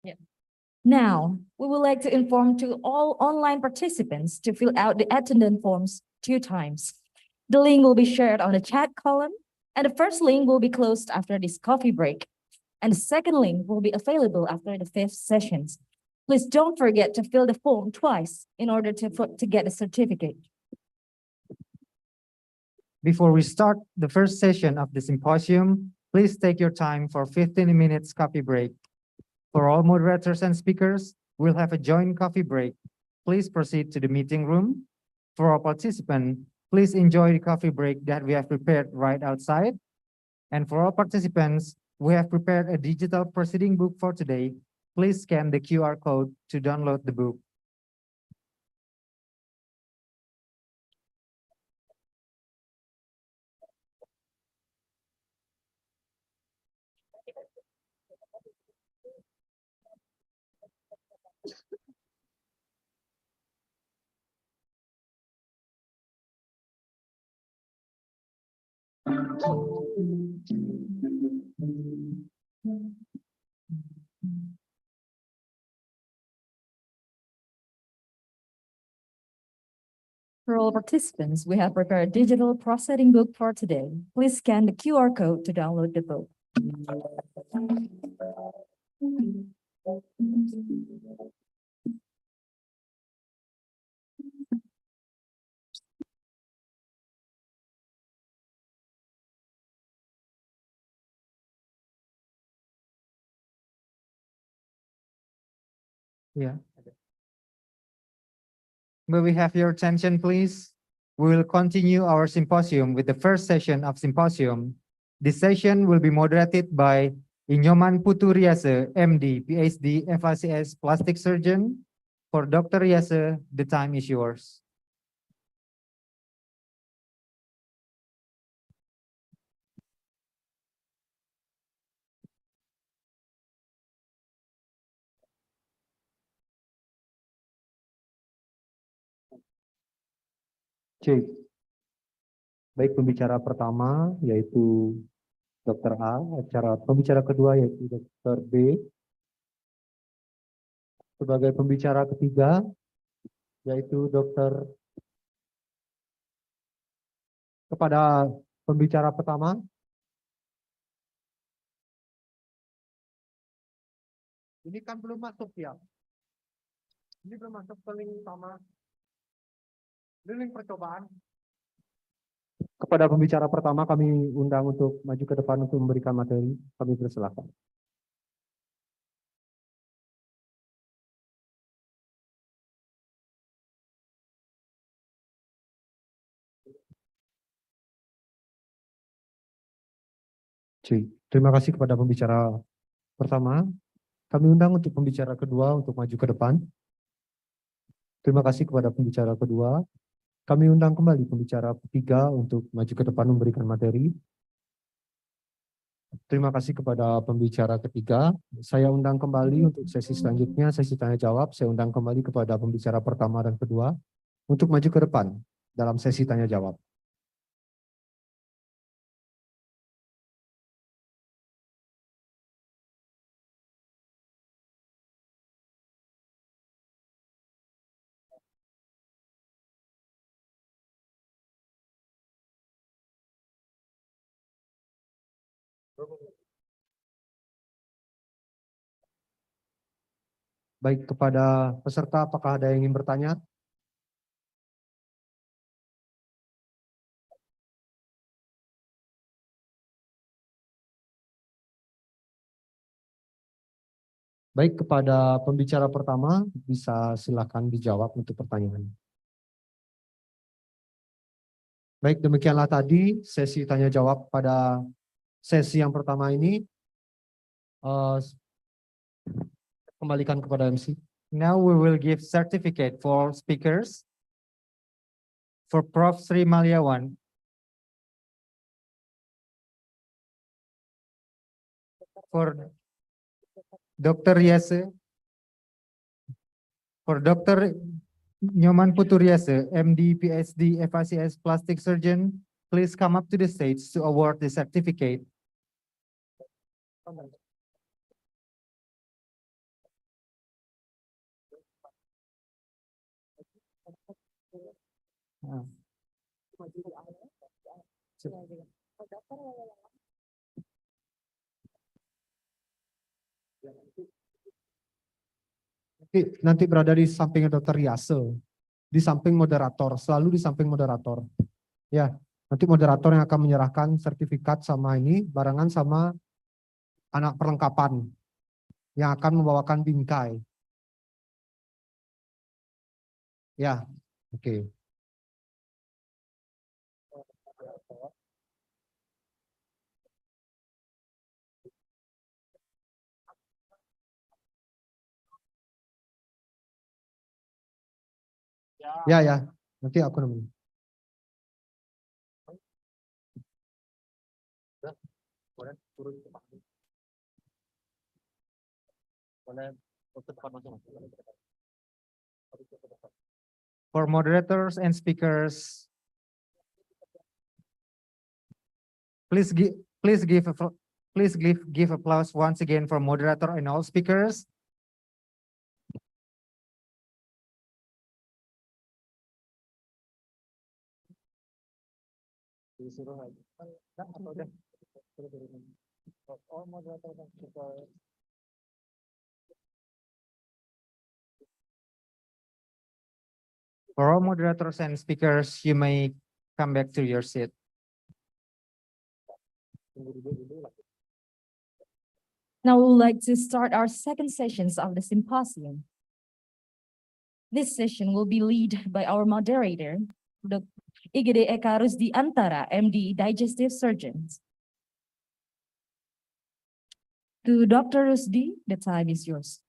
Yeah. Now, we would like to inform to all online participants to fill out the attendance forms 2 times. The link will be shared on the chat column, and the first link will be closed after this coffee break, and the second link will be available after the 5th sessions. Please don't forget to fill the form twice in order to get a certificate. Before we start the first session of the symposium, please take your time for 15 minutes coffee break. For all moderators and speakers, we'll have a joint coffee break. Please proceed to the meeting room. For our participants, please enjoy the coffee break that we have prepared right outside. And for all participants, we have prepared a digital proceeding book for today. Please scan the QR code to download the book. For all participants, we have prepared a digital proceeding book for today. Please scan the QR code to download the book. Yeah. May we have your attention, please? We will continue our symposium with the first session of symposium. This session will be moderated by Inyoman Putu Riase, MD, PhD, FICS plastic surgeon. For Dr. Riase, the time is yours. Cek. Baik, pembicara pertama yaitu Dr. A, pembicara kedua yaitu Dr. B. Sebagai pembicara ketiga yaitu kepada pembicara pertama. Ini kan belum masuk ya. Ini belum masuk ke link utama. Ini link percobaan. Kepada pembicara pertama kami undang untuk maju ke depan untuk memberikan materi. Kami persilakan. Terima kasih kepada pembicara pertama. Kami undang untuk pembicara kedua untuk maju ke depan. Terima kasih kepada pembicara kedua. Kami undang kembali pembicara ketiga untuk maju ke depan memberikan materi. Terima kasih kepada pembicara ketiga. Saya undang kembali untuk sesi selanjutnya, sesi tanya jawab. Saya undang kembali kepada pembicara pertama dan kedua untuk maju ke depan dalam sesi tanya jawab. Baik, kepada peserta apakah ada yang ingin bertanya? Baik, kepada pembicara pertama bisa silakan dijawab untuk pertanyaan. Baik, demikianlah tadi sesi tanya jawab pada sesi yang pertama ini. Kembalikan kepada MC. Now we will give certificate for speakers. For Prof. Sri Maliawan. For Dr. Riase. For Dr. Nyoman Putu Riase, MD, PhD, FICS plastic surgeon. please come up to the stage to award the certificate. Uh, Nanti berada di samping Dr. Yase, di samping moderator, selalu di samping moderator. Ya, nanti moderator yang akan menyerahkan sertifikat sama ini barengan sama anak perlengkapan yang akan membawakan bingkai. Ya, oke. Ya, nanti aku nemenin. For moderators and speakers, please give applause once again for moderator and all speakers. For all moderators and speakers, you may come back to your seat. Now we would like to start our second sessions of the symposium. This session will be led by our moderator, Dr. Igede Eka Rusdi Antara, MD, Digestive Surgeons. To Dr. Rusdi, the time is yours.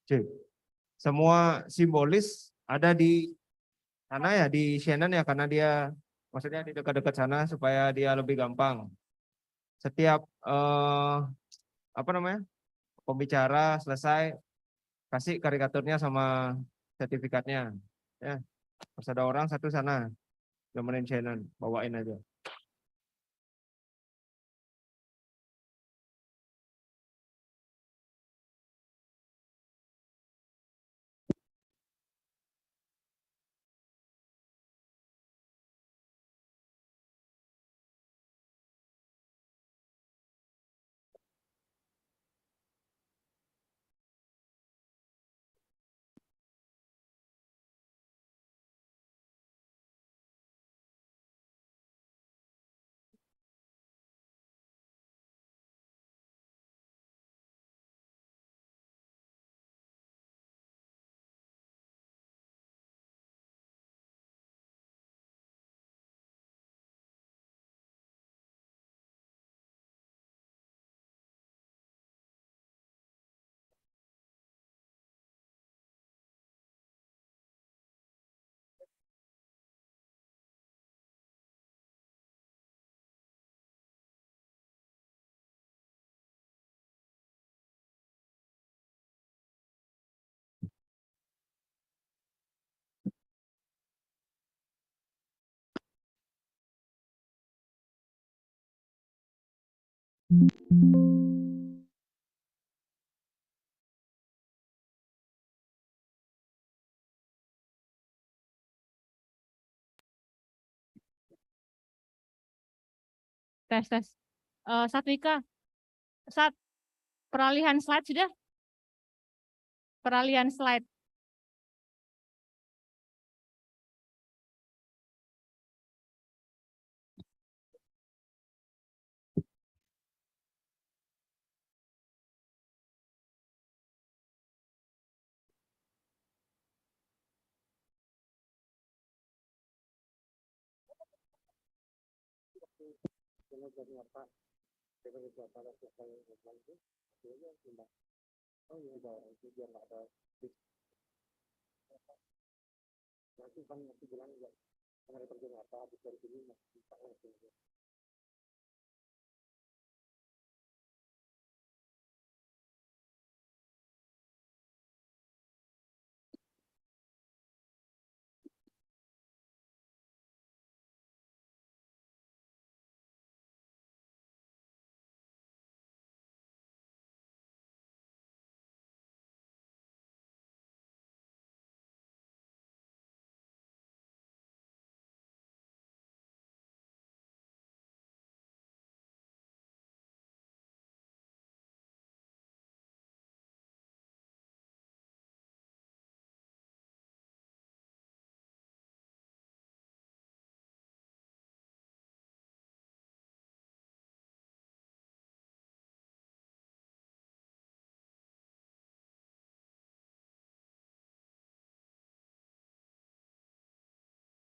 Cek. Semua simbolis ada di sana ya, di Shannon ya, karena dia maksudnya di dekat-dekat sana supaya dia lebih gampang. Setiap pembicara selesai kasih karikaturnya sama sertifikatnya. Ya, pas ada orang satu sana, temenin Shannon, bawain aja. Tes, tes. Satwika, peralihan slide sudah? Peralihan slide.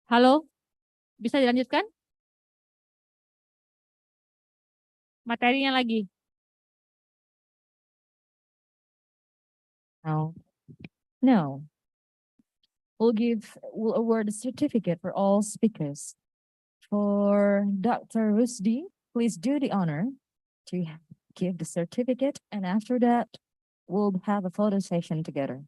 Halo, bisa dilanjutkan? Materinya lagi. No. No. We'll award a certificate for all speakers. For Dr. Rusdi, please do the honor to give the certificate, and after that, we'll have a photo session together.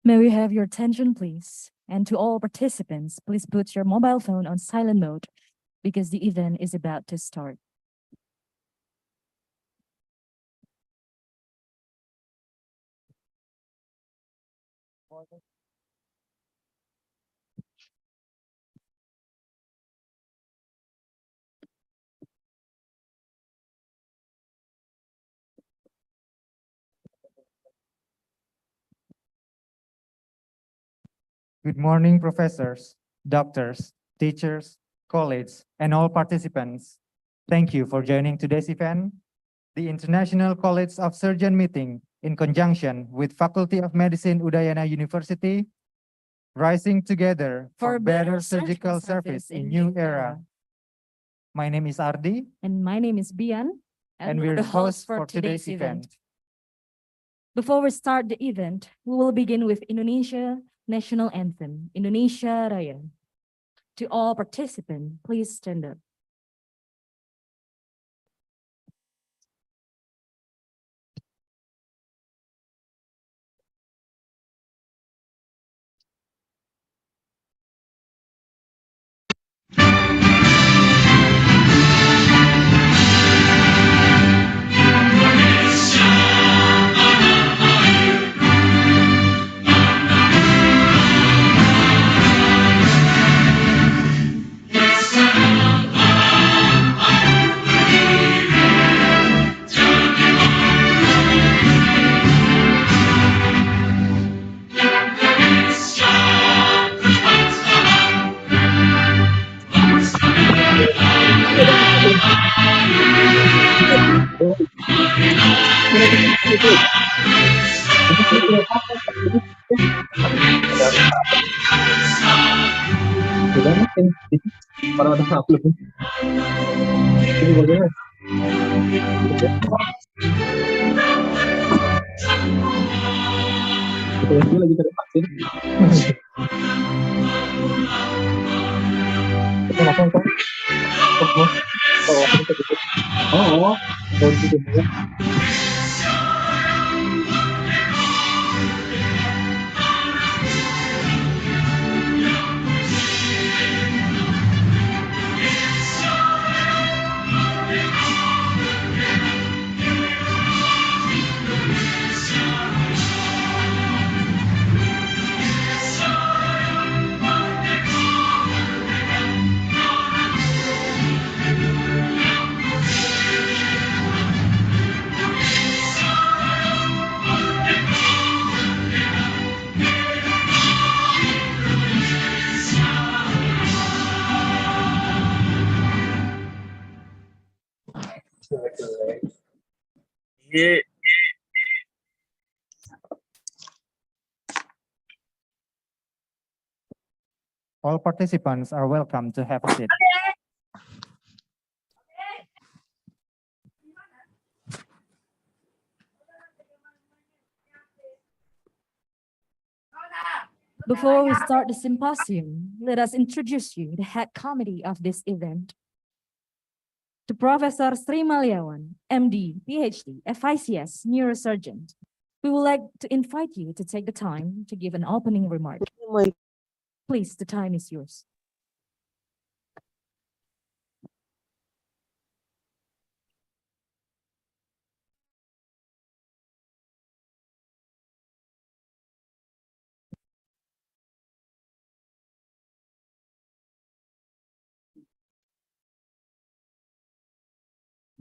May we have your attention, please? And to all participants, please put your mobile phone on silent mode because the event is about to start. Good morning, professors, doctors, teachers, colleagues, and all participants. Thank you for joining today's event, the International College of Surgeon meeting in conjunction with Faculty of Medicine Udayana University, rising together for better surgical service in new era. My name is Ardi, And my name is Bian. and we're the hosts for today's event. Before we start the event, we will begin with Indonesia National Anthem, Indonesia Raya. To all participants, please stand up. Para ada upload. Ini bagaimana? Kita lagi cari vaksin. Kita makan kan? Oh, gitu ya. All participants are welcome to have a seat. Before we start the symposium, let us introduce you the head committee of this event. To Professor Sri Maliawan, MD, PhD, FICS, neurosurgeon. We would like to invite you to take the time to give an opening remark. Please, the time is yours.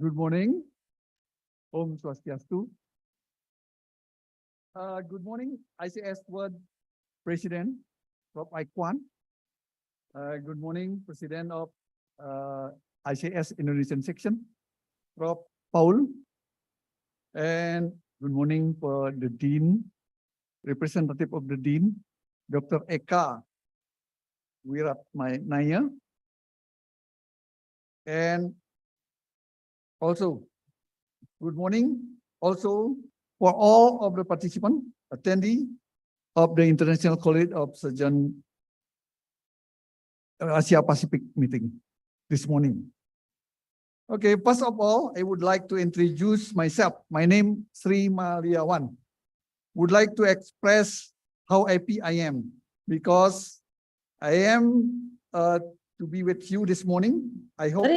Good morning. Om Swastiastu. Good morning, ICS World President, Prof. Aikwan. Good morning, President of ICS Indonesian Section, Prof. Paul. And good morning for the Dean, representative of the Dean, Dr. Eka Wiratnaya. And also, good morning also for all of the participants, attendee of the International College of Surgeons Asia Pacific meeting this morning. Okay, first of all, I would like to introduce myself. My name is Sri Maliawan. Would like to express how happy I am because I am to be with you this morning. I hope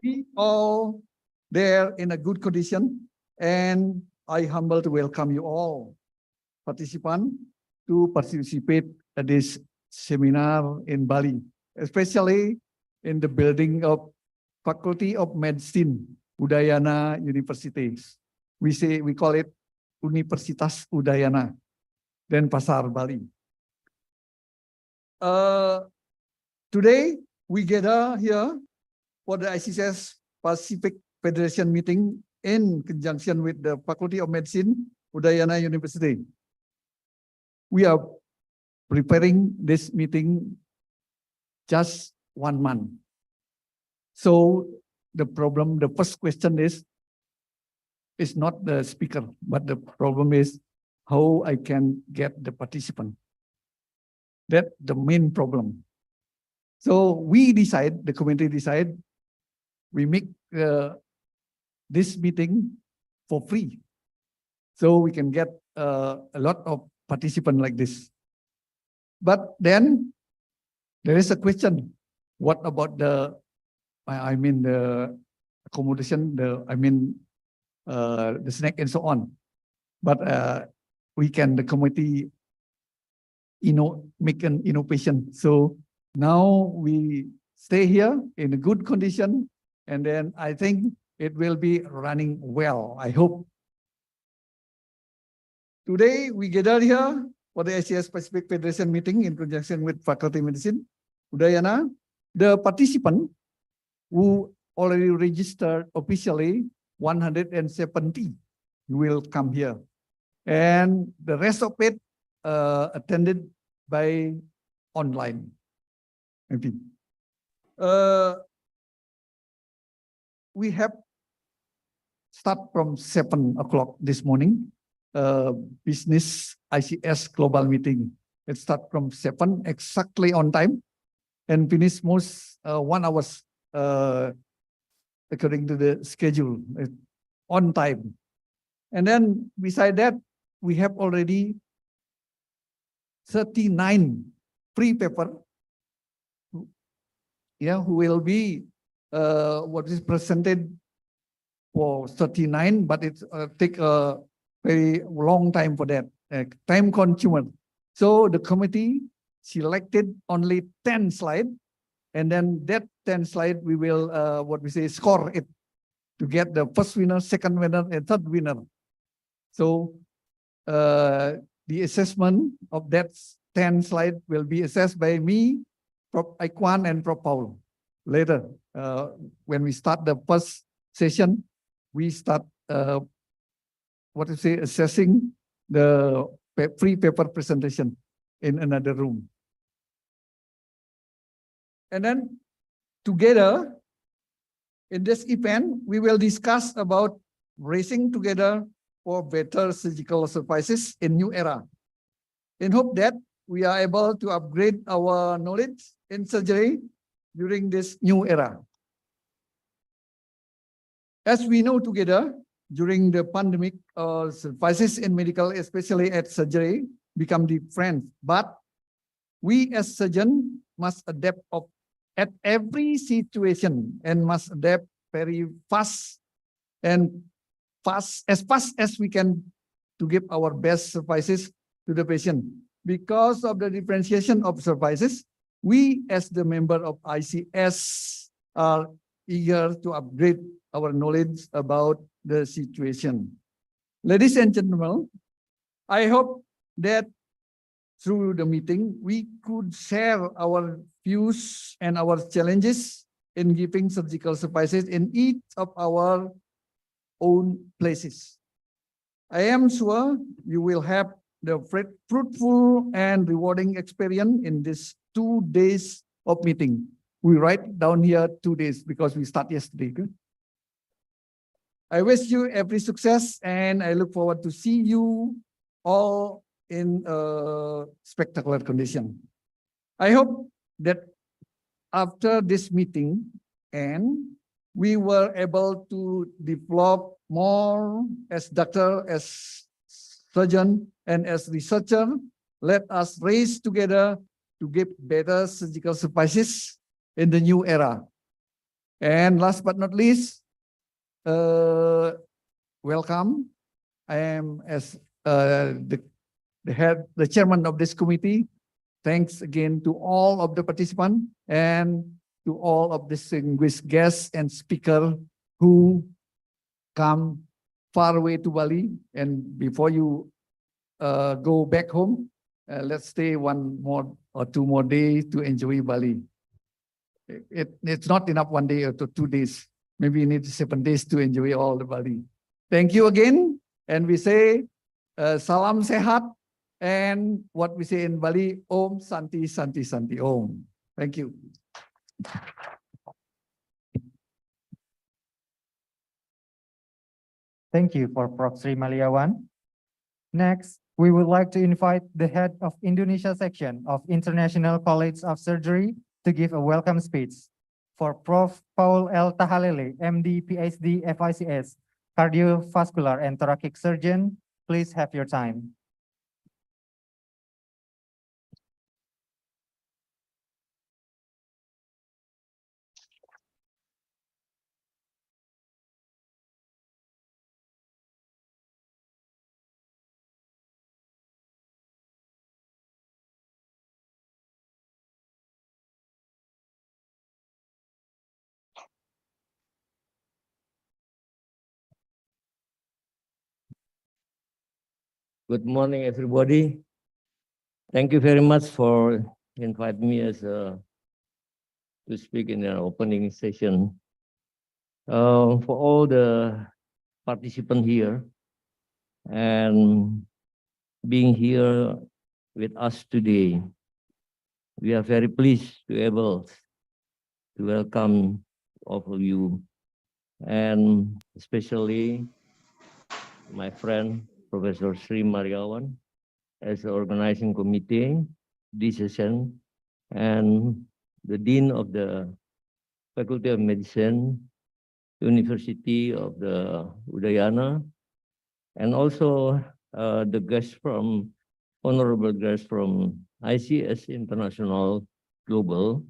we all there in a good condition, and I humble to welcome you all participants to participate at this seminar in Bali, especially in the building of Faculty of Medicine, Udayana University. We call it Universitas Udayana, Denpasar, Bali. Today we gather here for the ICS Pacific Federation meeting in conjunction with the Faculty of Medicine, Udayana University. We are preparing this meeting just 1 month. So the first question is not the speaker, but the problem is how I can get the participant. That's the main problem. So the committee decide, we make this meeting for free. So we can get a lot of participants like this. But then there is a question, what about the accommodation, the snack and so on. But the committee, make an innovation. So now we stay here in a good condition, and then I think it will be running well, I hope. Today we gather here for the ICS Pacific Federation meeting in conjunction with Faculty of Medicine, Udayana. The participant who already registered officially, 170 will come here. And the rest of it attended by online. Maybe. We have start from 7 o'clock this morning, business ICS global meeting. It start from 7 exactly on time and finish most 1 hour according to the schedule on time. And then beside that, we have already 39 free paper, who will be what is presented for 39, but it take a very long time for that, time consumer. So the committee selected only 10 slides, and then that 10 slide we will score it to get the first winner, second winner, and third winner. So the assessment of that 10 slide will be assessed by me, Prof. Aikwan, and Prof. Paul. Later, when we start the first session, we start assessing the free paper presentation in another room. And then together in this event, we will discuss about racing together for better surgical services in new era. In hope that we are able to upgrade our knowledge in surgery during this new era. As we know together, during the pandemic, services in medical, especially at surgery, become different. But we as surgeons must adapt at every situation and must adapt very fast as fast as we can to give our best services to the patient. Because of the differentiation of services, we as the member of ICS are eager to upgrade our knowledge about the situation. Ladies and gentlemen, I hope that through the meeting, we could share our views and our challenges in giving surgical services in each of our own places. I am sure you will have the fruitful and rewarding experience in these 2 days of meeting. We write down here 2 days because we start yesterday. Good? I wish you every success, and I look forward to see you all in a spectacular condition. I hope that after this meeting, and we were able to develop more as doctor, as surgeon, and as researcher, Let us race together to give better surgical services in the new era. And last but not least, welcome. I am as the chairman of this committee. Thanks again to all of the participants and to all of distinguished guests and speakers who come far away to Bali. And before you go back home, let's stay 1 more or 2 more days to enjoy Bali. It's not enough 1 day or 2 days. Maybe you need 7 days to enjoy all the Bali. Thank you again. And we say, salam sehat. And what we say in Bali, Om Santi Santi Santi Om. Thank you. Thank you for Prof. Sri Maliawan. Next, we would like to invite the head of Indonesia section of International College of Surgery to give a welcome speech. For Prof. Paul L. Tahalele, MD, PhD, FICS, Cardiovascular and Thoracic Surgeon, please have your time. Good morning, everybody. Thank you very much for inviting me to speak in the opening session. For all the participants here and being here with us today, we are very pleased to be able to welcome all of you, and especially my friend, Professor Sri Mariawan, as the organizing committee, this session, and the Dean of the Faculty of Medicine, University of the Udayana, and also the guests from, honorable guests from ICS International Global,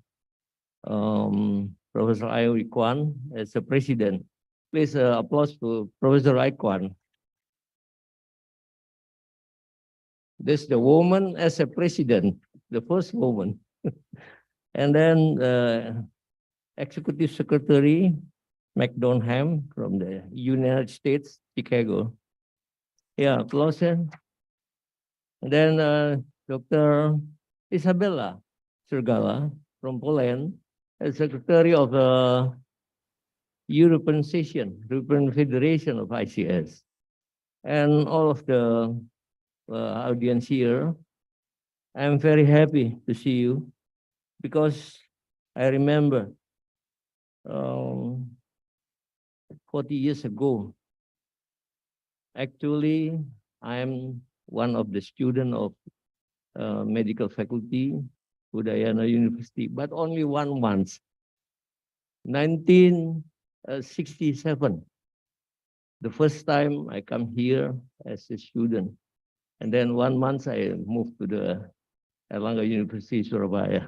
Professor Ayo Kwan as the president. Please applause to Professor Kwan. This the woman as a president, the first woman. And then Executive Secretary McDonham from the United States, Chicago. Yeah, closer. And then Dr. Isabella Sergala from Poland, as Secretary of the European Federation of ICS. And all of the audience here, I'm very happy to see you because I remember 40 years ago, actually, I'm one of the students of medical faculty, Udayana University, but only 1 month, 1967. The first time I come here as a student. And then 1 month I moved to the Erlangga University, Surabaya.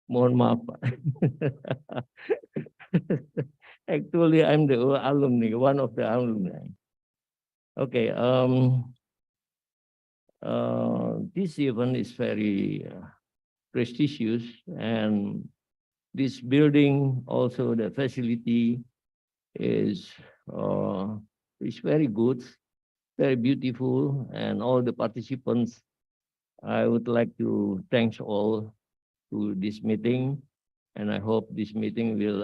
Mohon maaf, Pak. Actually, I'm the alumni, one of the alumni. Okay, this event is very prestigious, and this building, also the facility is very good, very beautiful, and all the participants, I would like to thank all to this meeting, and I hope this meeting will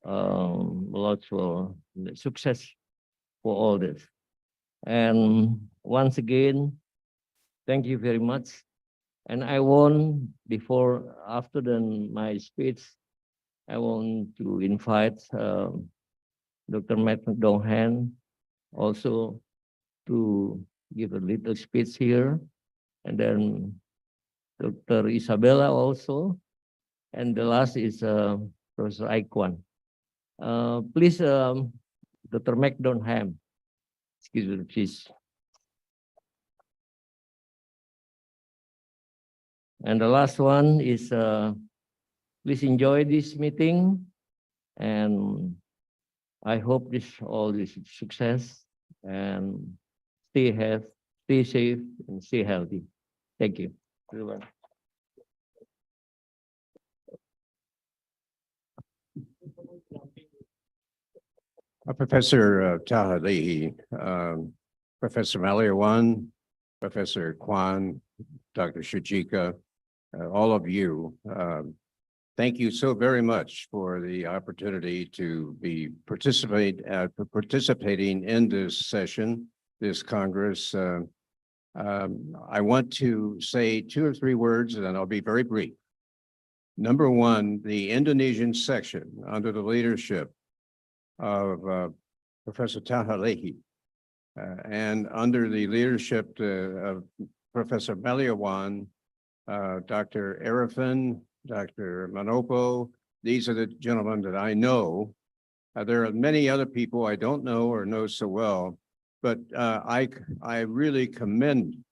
lot for success for all this. And once again, thank you very much. And I want, after my speech, I want to invite Dr. McDonhan also to give a little speech here, and then Dr. Isabella also, and the last is Professor Kwan. Please, Dr. McDonhan, excuse me, please. And the last one is, please enjoy this meeting, and I hope this all is success, and stay safe, and stay healthy. Thank you, everyone. Professor Taha Leahy, Professor Maliawan, Professor Kwan, Dr. Shujika, all of you, thank you so very much for the opportunity to be participating in this session, this Congress. I want to say 2 or 3 words, and I'll be very brief. Number one, the Indonesian section under the leadership of Professor Taha Leahy and under the leadership of Professor Maliawan, Dr. Arifin, Dr. Manopo. These are the gentlemen that I know. There are many other people I don't know or know so well, but I really commend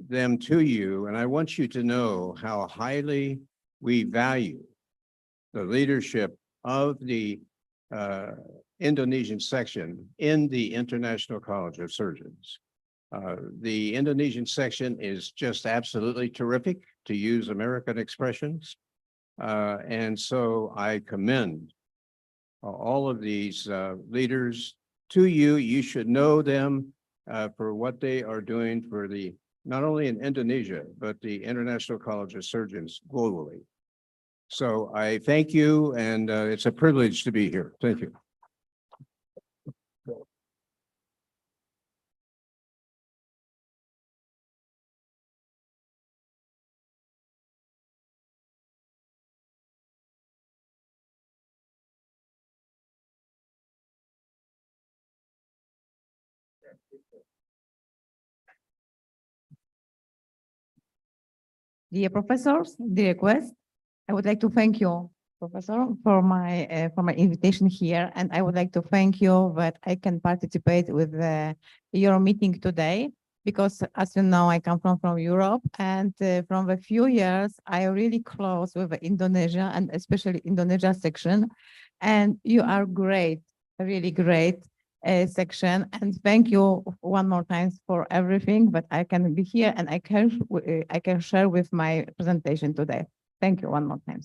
them to you, and I want you to know how highly we value the leadership of the Indonesian section in the International College of Surgeons. The Indonesian section is just absolutely terrific, to use American expressions. And so I commend all of these leaders to you. You should know them for what they are doing for the, not only in Indonesia, but the International College of Surgeons globally. So I thank you, and it's a privilege to be here. Thank you. Dear professors, dear request, I would like to thank you, Professor, for my invitation here, and I would like to thank you that I can participate with your meeting today, because as you know, I come from Europe, and from a few years, I really close with Indonesia, and especially Indonesia section, and you are great, really great section, and thank you one more time for everything, but I can be here and I can share with my presentation today. Thank you one more time.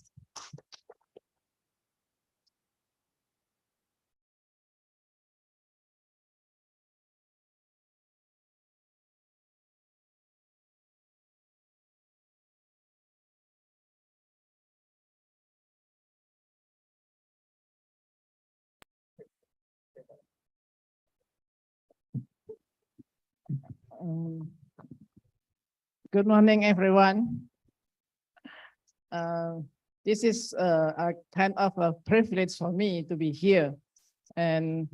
Good morning, everyone. This is a kind of a privilege for me to be here. And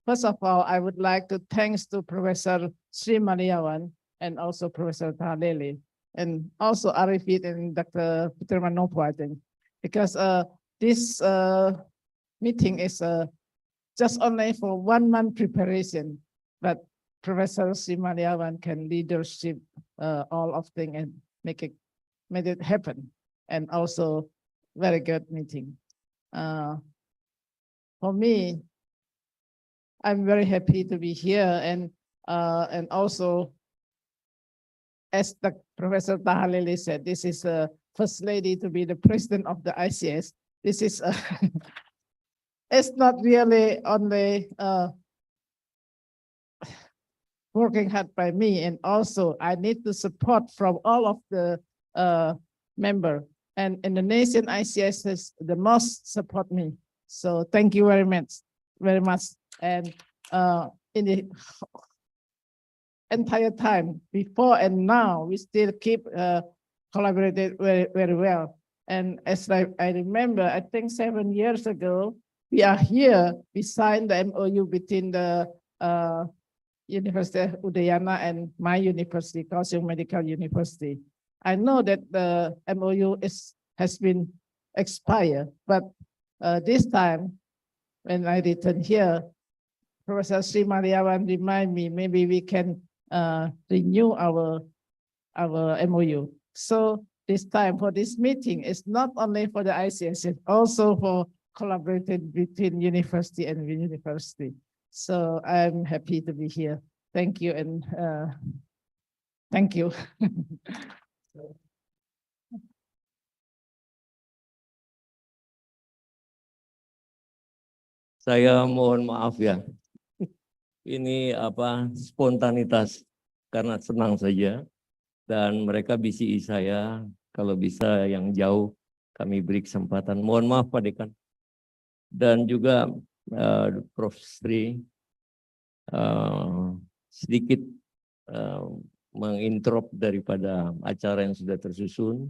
first of all, I would like to thanks to Professor Sri Maliawan and also Professor Tahalele, and also Arifin and Dr. Peter Manopo, I think, because this meeting is just only for 1 month preparation, but Professor Sri Maliawan can leadership all of things and make it happen, and also very good meeting. For me, I'm very happy to be here, and also, as the Professor Tahalele said, this is a first lady to be the president of the ICS. This is it's not really only working hard by me, and also I need the support from all of the member, and Indonesian ICS is the most support me. So thank you very much, And in the entire time before and now, we still keep collaborated very, very well. And as I remember, I think 7 years ago, we are here, we signed the MOU between the University of Udayana and my university, Kaohsiung Medical University. I know that the MOU has been expired, but this time when I return here, Professor Sri Maliawan remind me maybe we can renew our MOU. So this time for this meeting is not only for the ICS, it's also for collaborated between university and university. So I'm happy to be here. Thank you and thank you. Saya mohon maaf ya. Ini spontanitas karena senang saja dan mereka BCI saya kalau bisa yang jauh kami beri kesempatan. Mohon maaf Pak Dekan. Dan juga Prof. Sri sedikit menginterrupt daripada acara yang sudah tersusun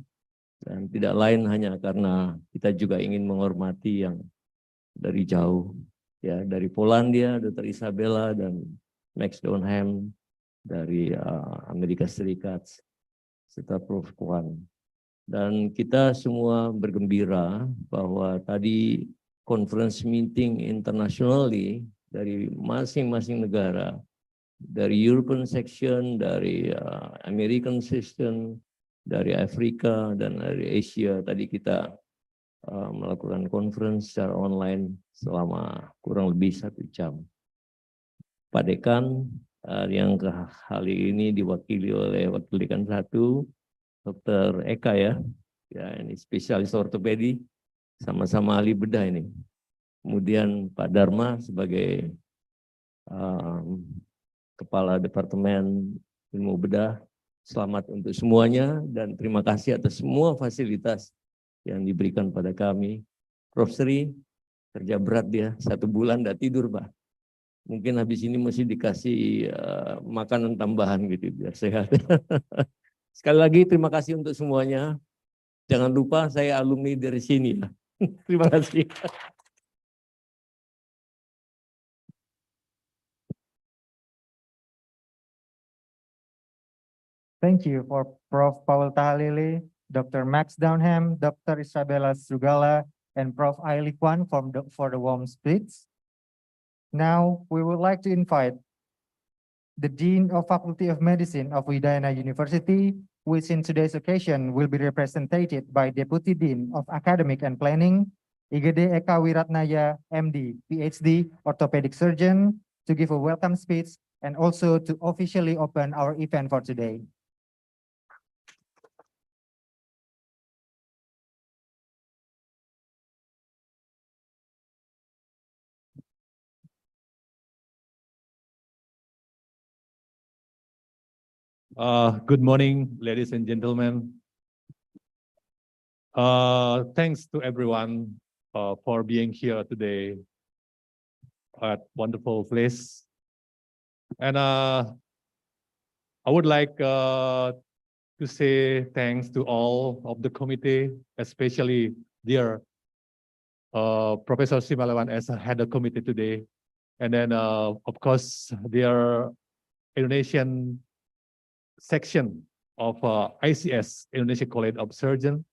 dan tidak lain hanya karena kita juga ingin menghormati yang dari jauh, ya dari Polandia, Dr. Isabella dan Max Donham dari Amerika Serikat, serta Prof. Kwan. Dan kita semua bergembira bahwa tadi conference meeting internationally dari masing-masing negara, dari European section, dari American section, dari Afrika dan dari Asia, tadi kita melakukan conference secara online selama kurang lebih 1 jam. Pak Dekan yang kali ini diwakili oleh Wakil Dekan 1, Dr. Eka ya ini spesialis ortopedi, sama-sama ahli bedah ini. Kemudian Pak Dharma sebagai Kepala Departemen Ilmu Bedah. Selamat untuk semuanya dan terima kasih atas semua fasilitas yang diberikan pada kami. Prof. Sri, kerja berat dia, 1 bulan tidak tidur, Pak. Mungkin habis ini mesti dikasih makanan tambahan gitu, biar sehat. Sekali lagi terima kasih untuk semuanya. Jangan lupa saya alumni dari sini. Ya. Terima kasih. Thank you for Prof. Paul Tahalili, Dr. Max Downham, Dr. Isabella Sugala, and Prof. Aili Kwan for the warm speech. Now, we would like to invite the Dean of Faculty of Medicine of Udayana University, which in today's occasion will be represented by Deputy Dean of Academic and Planning, Igede Eka Wiratnaya, MD, PhD, Orthopedic Surgeon, to give a welcome speech and also to officially open our event for today. Good morning, ladies and gentlemen. Thanks to everyone for being here today at wonderful place. And I would like to say thanks to all of the committee, especially dear Professor Simalawan as a head of committee today. And then of course, dear Indonesian section of ICS, Indonesia College of Surgeons.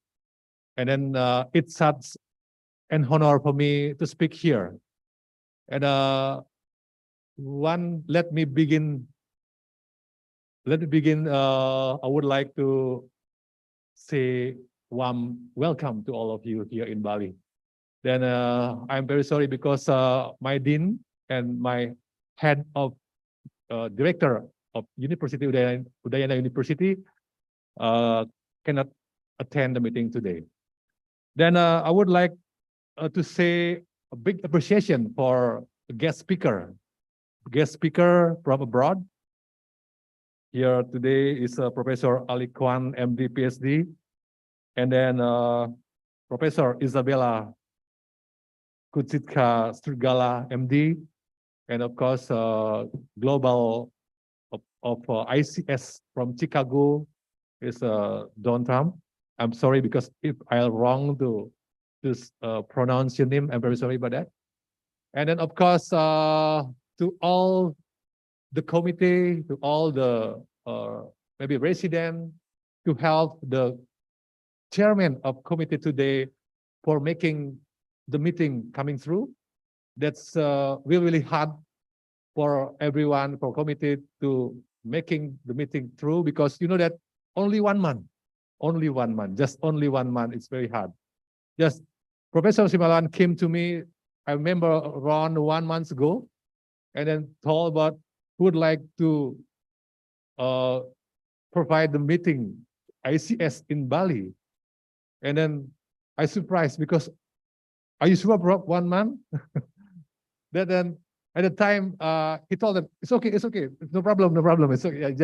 And then it's such an honor for me to speak here. And let me begin. I would like to say warm welcome to all of you here in Bali. Then I'm very sorry because my dean and my head of director of University Udayana University cannot attend the meeting today. Then I would like to say a big appreciation for a guest speaker from abroad. Here today is Professor Ali Kwan, MD, PhD, and then Professor Isabella Kutsitka Strugala, MD, and of course global of ICS from Chicago is Don Trump. I'm sorry because if I'm wrong to pronounce your name, I'm very sorry about that. And then of course to all the committee, to all the maybe resident, to help the chairman of committee today for making the meeting coming through. That's really hard for everyone, for committee to making the meeting through, because you know that only 1 month only 1 month, just only 1 month. It's very hard. Just Professor Simalan came to me, I remember around 1 month ago, and then told about who would like to provide the meeting ICS in Bali. And then I surprised because, are you sure bro, 1 month? Then at the time, he told them, it's okay, no problem, it's okay.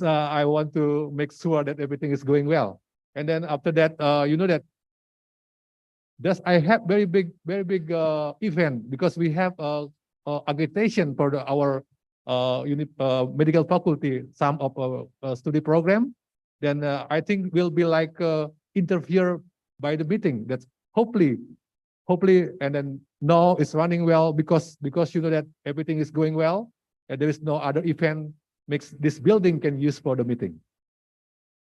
I want to make sure that everything is going well. And then after that, you know that I have very big event because we have accreditation for our medical faculty, some of our study program. Then I think will be like interfere by the meeting. That's hopefully, and then now it's running well because you know that everything is going well and there is no other event makes this building can use for the meeting.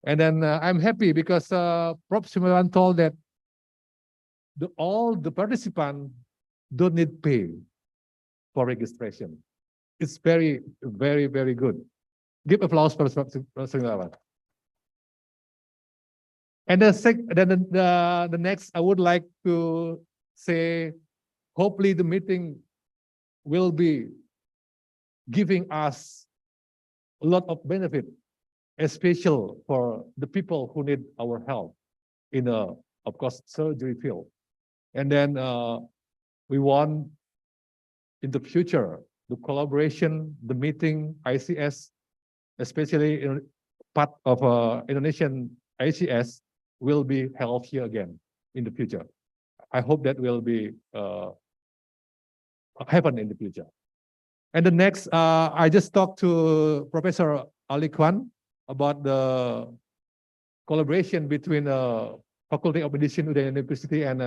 And then I'm happy because Prof. Simalan told that all the participants don't need pay for registration. It's very good. Give applause for Prof. Simalan. And the next, I would like to say, hopefully the meeting will be giving us a lot of benefit, especially for the people who need our help in of course, surgery field. And then we want in the future, the collaboration, the meeting, ICS, especially in part of Indonesian ICS, will be held here again in the future. I hope that will be happen in the future. And the next, I just talked to Professor Ali Kwan about the collaboration between Faculty of Medicine Udayana University and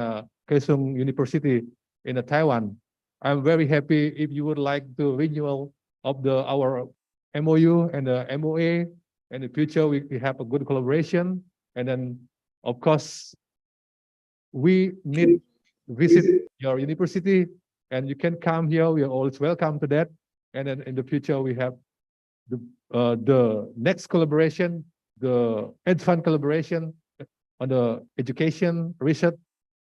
Kaesung University in Taiwan. I'm very happy if you would like to renewal of our MOU and the MOA. In the future, we have a good collaboration. And then, of course, we need to visit your university, and you can come here. We are always welcome to that. And then in the future, we have the next collaboration, the advanced collaboration on the education, research,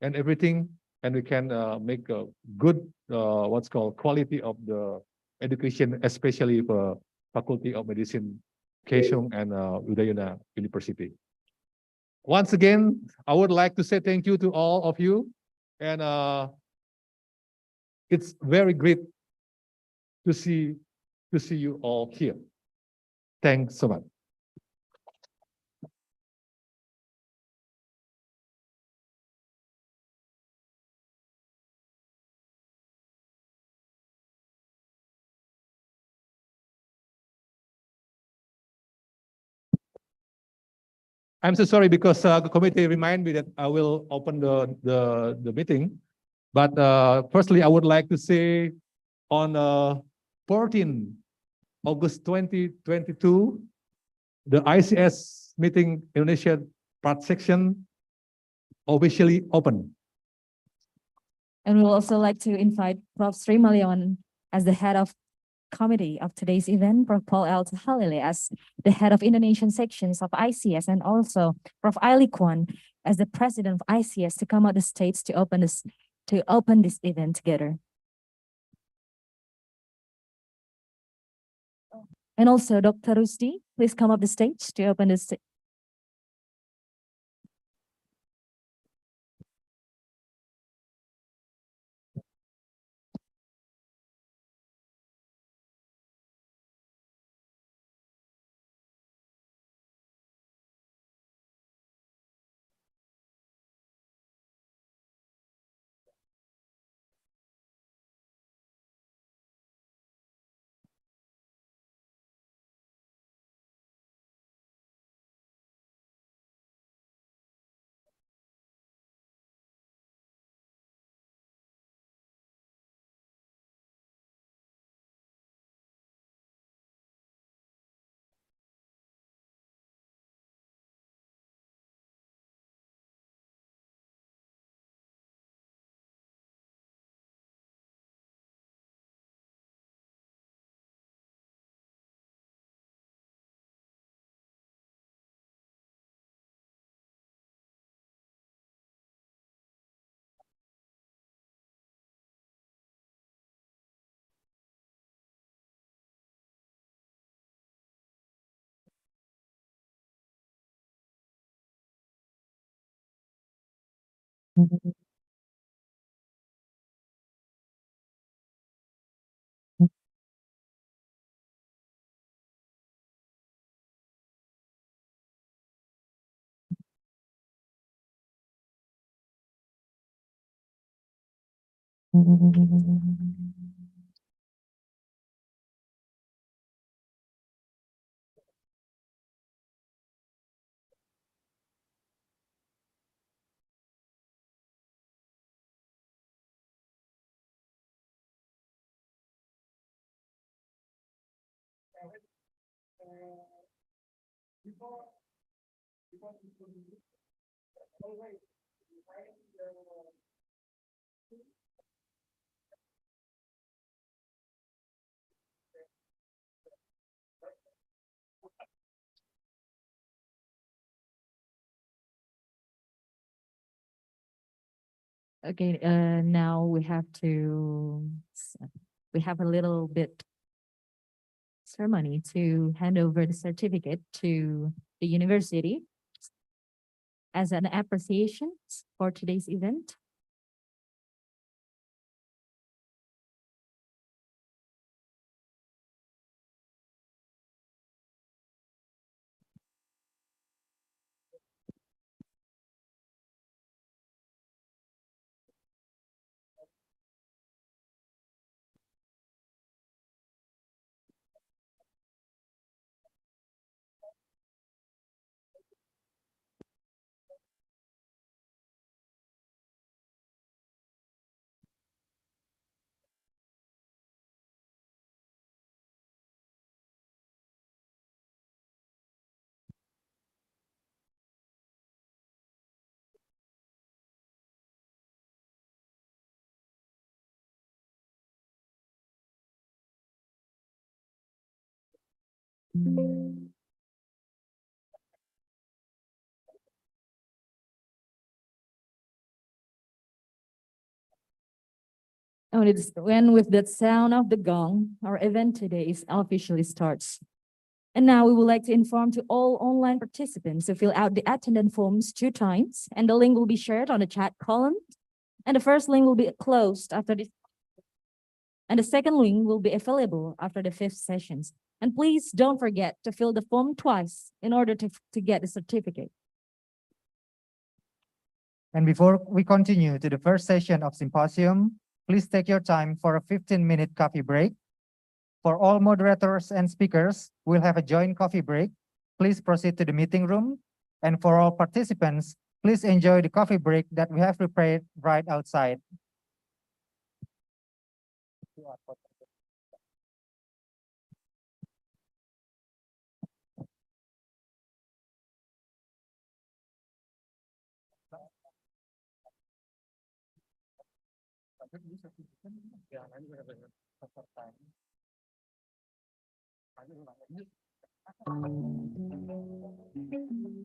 and everything. And we can make a good, what's called quality of the education, especially for Faculty of Medicine, Kaesung and Udayana University. Once again, I would like to say thank you to all of you. And it's very great to see you all here. Thanks so much. I'm so sorry because the committee remind me that I will open the meeting. But firstly, I would like to say on 14 August 2022, the ICS meeting Indonesia part section officially open. And we will also like to invite Prof. Sri Maliawan as the head of committee of today's event, Prof. Paul L. Halile as the head of Indonesian sections of ICS, and also Prof. Ali Kwan as the president of ICS to come out the stage to open this event together. And also Dr. Rusdi, please come up the stage to open this. Okay, now we have we have a little bit ceremony to hand over the certificate to the university as an appreciation for today's event. And it's when with that sound of the gong, our event today is officially starts. And now we would like to inform to all online participants to fill out the attendance forms 2 times, and the link will be shared on the chat column. And the first link will be closed after this, and the second link will be available after the 5th sessions. And please don't forget to fill the form twice in order to get the certificate. And before we continue to the first session of symposium, please take your time for a 15-minute coffee break. For all moderators and speakers, we'll have a joint coffee break. Please proceed to the meeting room. And for all participants, please enjoy the coffee break that we have prepared right outside.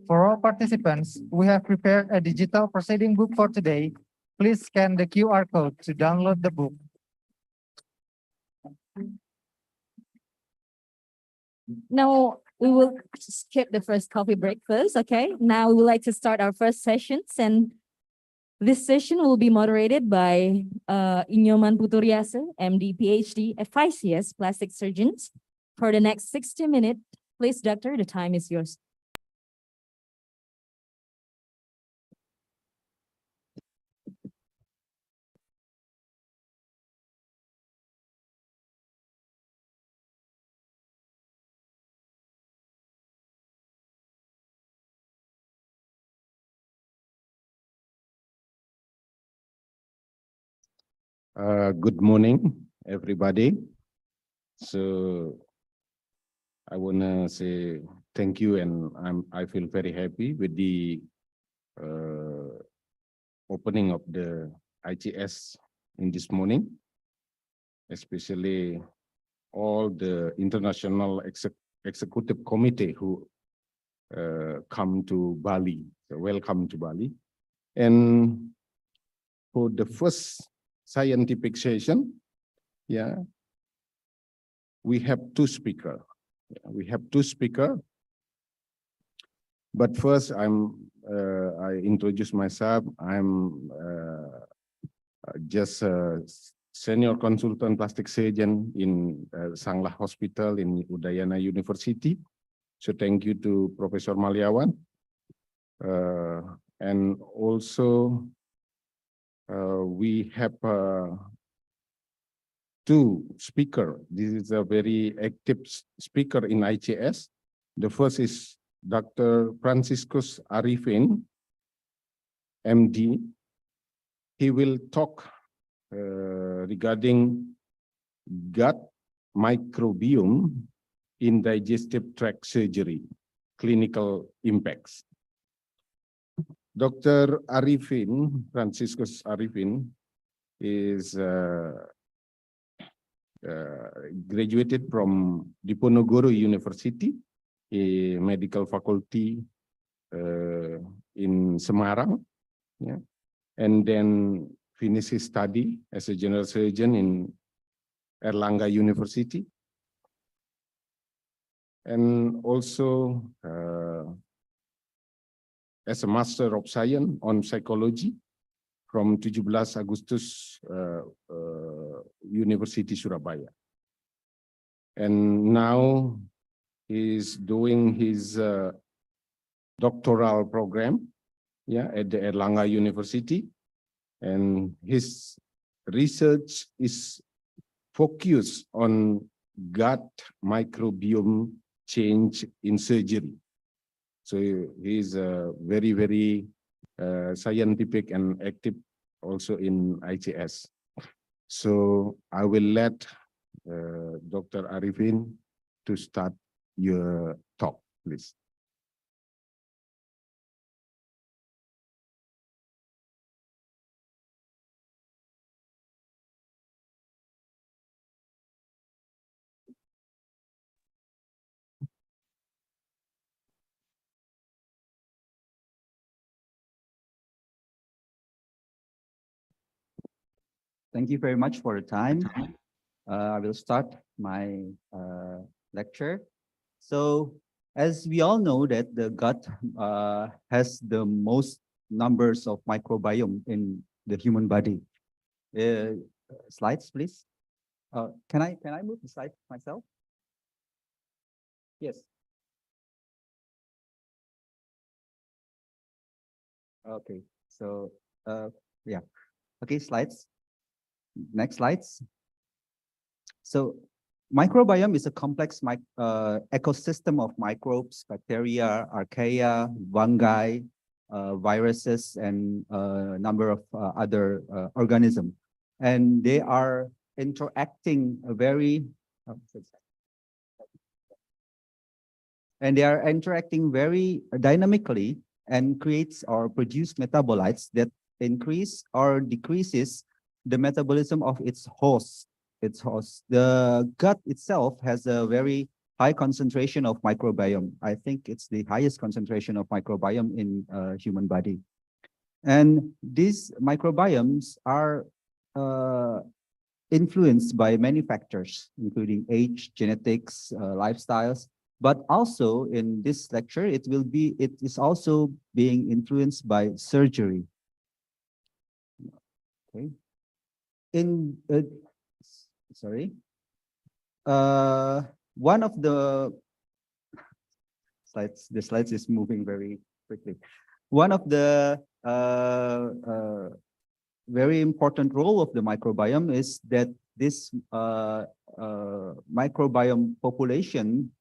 For all participants, we have prepared a digital proceeding book for today. Please scan the QR code to download the book. Now we will skip the first coffee break first, okay? Now we would like to start our first sessions, and this session will be moderated by Inyoman Puturiase, MD, PhD, ICS plastic surgeons. For the next 60 minutes, please, doctor, the time is yours. Good morning, everybody. So I want to say thank you, and I feel very happy with the opening of the ICS in this morning, especially all the international executive committee who come to Bali. So welcome to Bali. And for the first scientific session, we have 2 speakers. We have 2 speakers. But first, I introduce myself. I'm just a senior consultant plastic surgeon in Sanglah Hospital in Udayana University. So thank you to Professor Maliawan. And also, we have two speakers. This is a very active speaker in ICS. The first is Dr. Franciscus Arifin, MD. He will talk regarding gut microbiome in digestive tract surgery, clinical impacts. Dr. Arifin, Franciscus Arifin, is graduated from Diponegoro University, a medical faculty in Semarang, yeah, and then finished his study as a general surgeon in Erlangga University, and also as a Master of Science on Psychology from 17 Agustus University Surabaya. And now he's doing his doctoral program, yeah, at the Erlangga University, and his research is focused on gut microbiome change in surgery. So he's very, very scientific and active also in ICS. So I will let Dr. Arifin to start your talk, please. Thank you very much for the time. I will start my lecture. So, as we all know that the gut has the most numbers of microbiome in the human body. Slides, please. Can I move the slide myself? Yes. Okay. So, yeah. Okay, slides. Next slides. So microbiome is a complex ecosystem of microbes, bacteria, archaea, fungi, viruses, and a number of other organisms. And they are interacting very dynamically and creates or produce metabolites that increase or decreases the metabolism of its host. The gut itself has a very high concentration of microbiome. I think it's the highest concentration of microbiome in human body. And these microbiomes are influenced by many factors, including age, genetics, lifestyles. But also in this lecture, it is also being influenced by surgery. Okay. One of the slides is moving very quickly. One of the very important role of the microbiome is that this microbiome population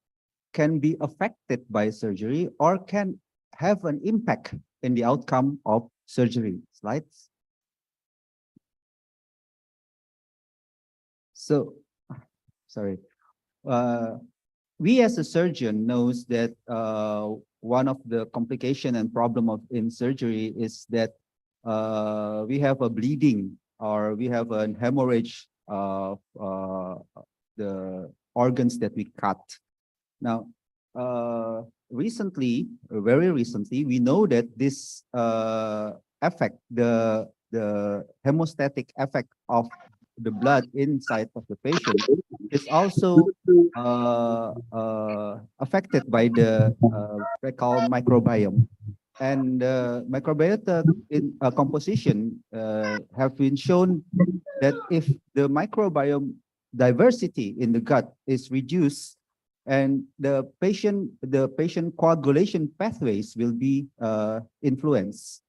can be affected by surgery or can have an impact in the outcome of surgery. Slides. So, sorry. We as a surgeon knows that one of the complication and problem in surgery is that we have a bleeding or we have an hemorrhage of the organs that we cut. Now, very recently, we know that this affect the hemostatic effect of the blood inside of the patient is also affected by the fecal microbiome. And microbiota in composition have been shown that if the microbiome diversity in the gut is reduced, and the patient coagulation pathways will be influenced.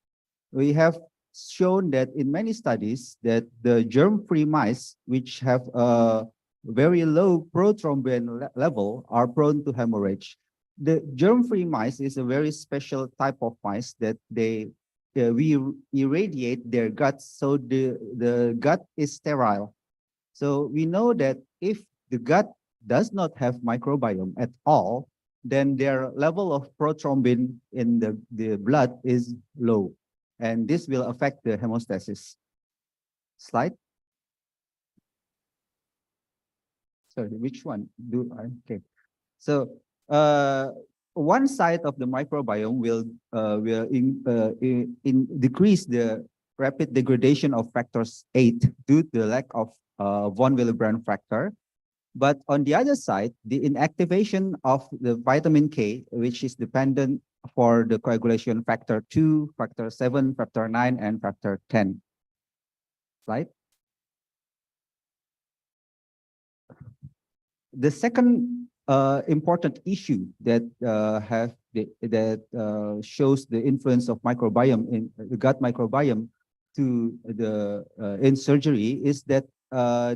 We have shown that in many studies that the germ-free mice, which have a very low prothrombin level, are prone to hemorrhage. The germ-free mice is a very special type of mice that we irradiate their guts, so the gut is sterile. So we know that if the gut does not have microbiome at all, then their level of prothrombin in the blood is low, and this will affect the hemostasis. Slide. Sorry, which one? Okay. So one side of the microbiome will decrease the rapid degradation of factors 8 due to the lack of von Willebrand factor. But on the other side, the inactivation of the vitamin K, which is dependent for the coagulation factor 2, factor 7, factor 9, and factor 10. Slide. The second important issue that shows the influence of microbiome in the gut microbiome to the in surgery is that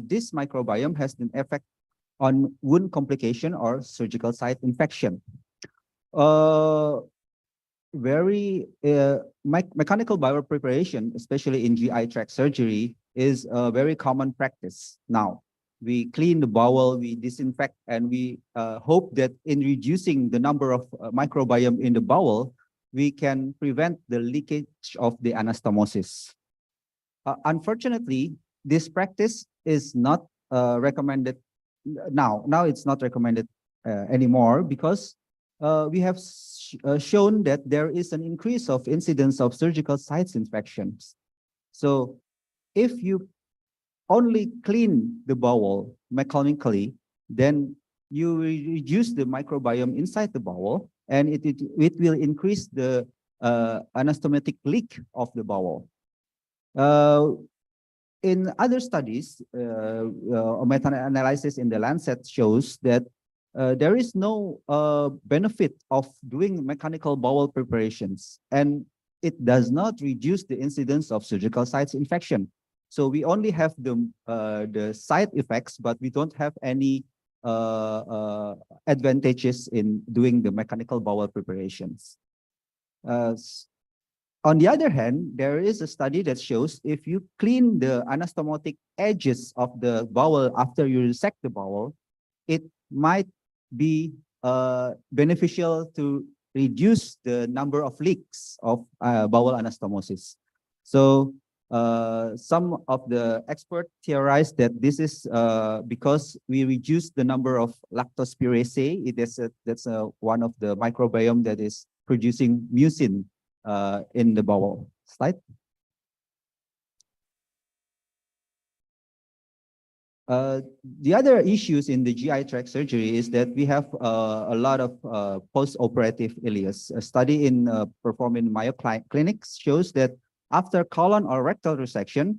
this microbiome has an effect on wound complication or surgical site infection. Mechanical bowel preparation, especially in GI tract surgery, is a very common practice now. We clean the bowel, we disinfect, and we hope that in reducing the number of microbiome in the bowel, we can prevent the leakage of the anastomosis. Unfortunately, this practice is not recommended now. Now it's not recommended anymore because we have shown that there is an increase of incidence of surgical sites infections. So if you only clean the bowel mechanically, then you reduce the microbiome inside the bowel, and it will increase the anastomotic leak of the bowel. In other studies, meta-analysis in the Lancet shows that there is no benefit of doing mechanical bowel preparations, and it does not reduce the incidence of surgical sites infection. So we only have the side effects, but we don't have any advantages in doing the mechanical bowel preparations. On the other hand, there is a study that shows if you clean the anastomotic edges of the bowel after you resect the bowel, it might be beneficial to reduce the number of leaks of bowel anastomosis. So some of the experts theorize that this is because we reduce the number of lactospiraceae. That's one of the microbiome that is producing mucin in the bowel. Slide. The other issues in the GI tract surgery is that we have a lot of post-operative ileus. A study performed in Mayo clinics shows that after colon or rectal resection,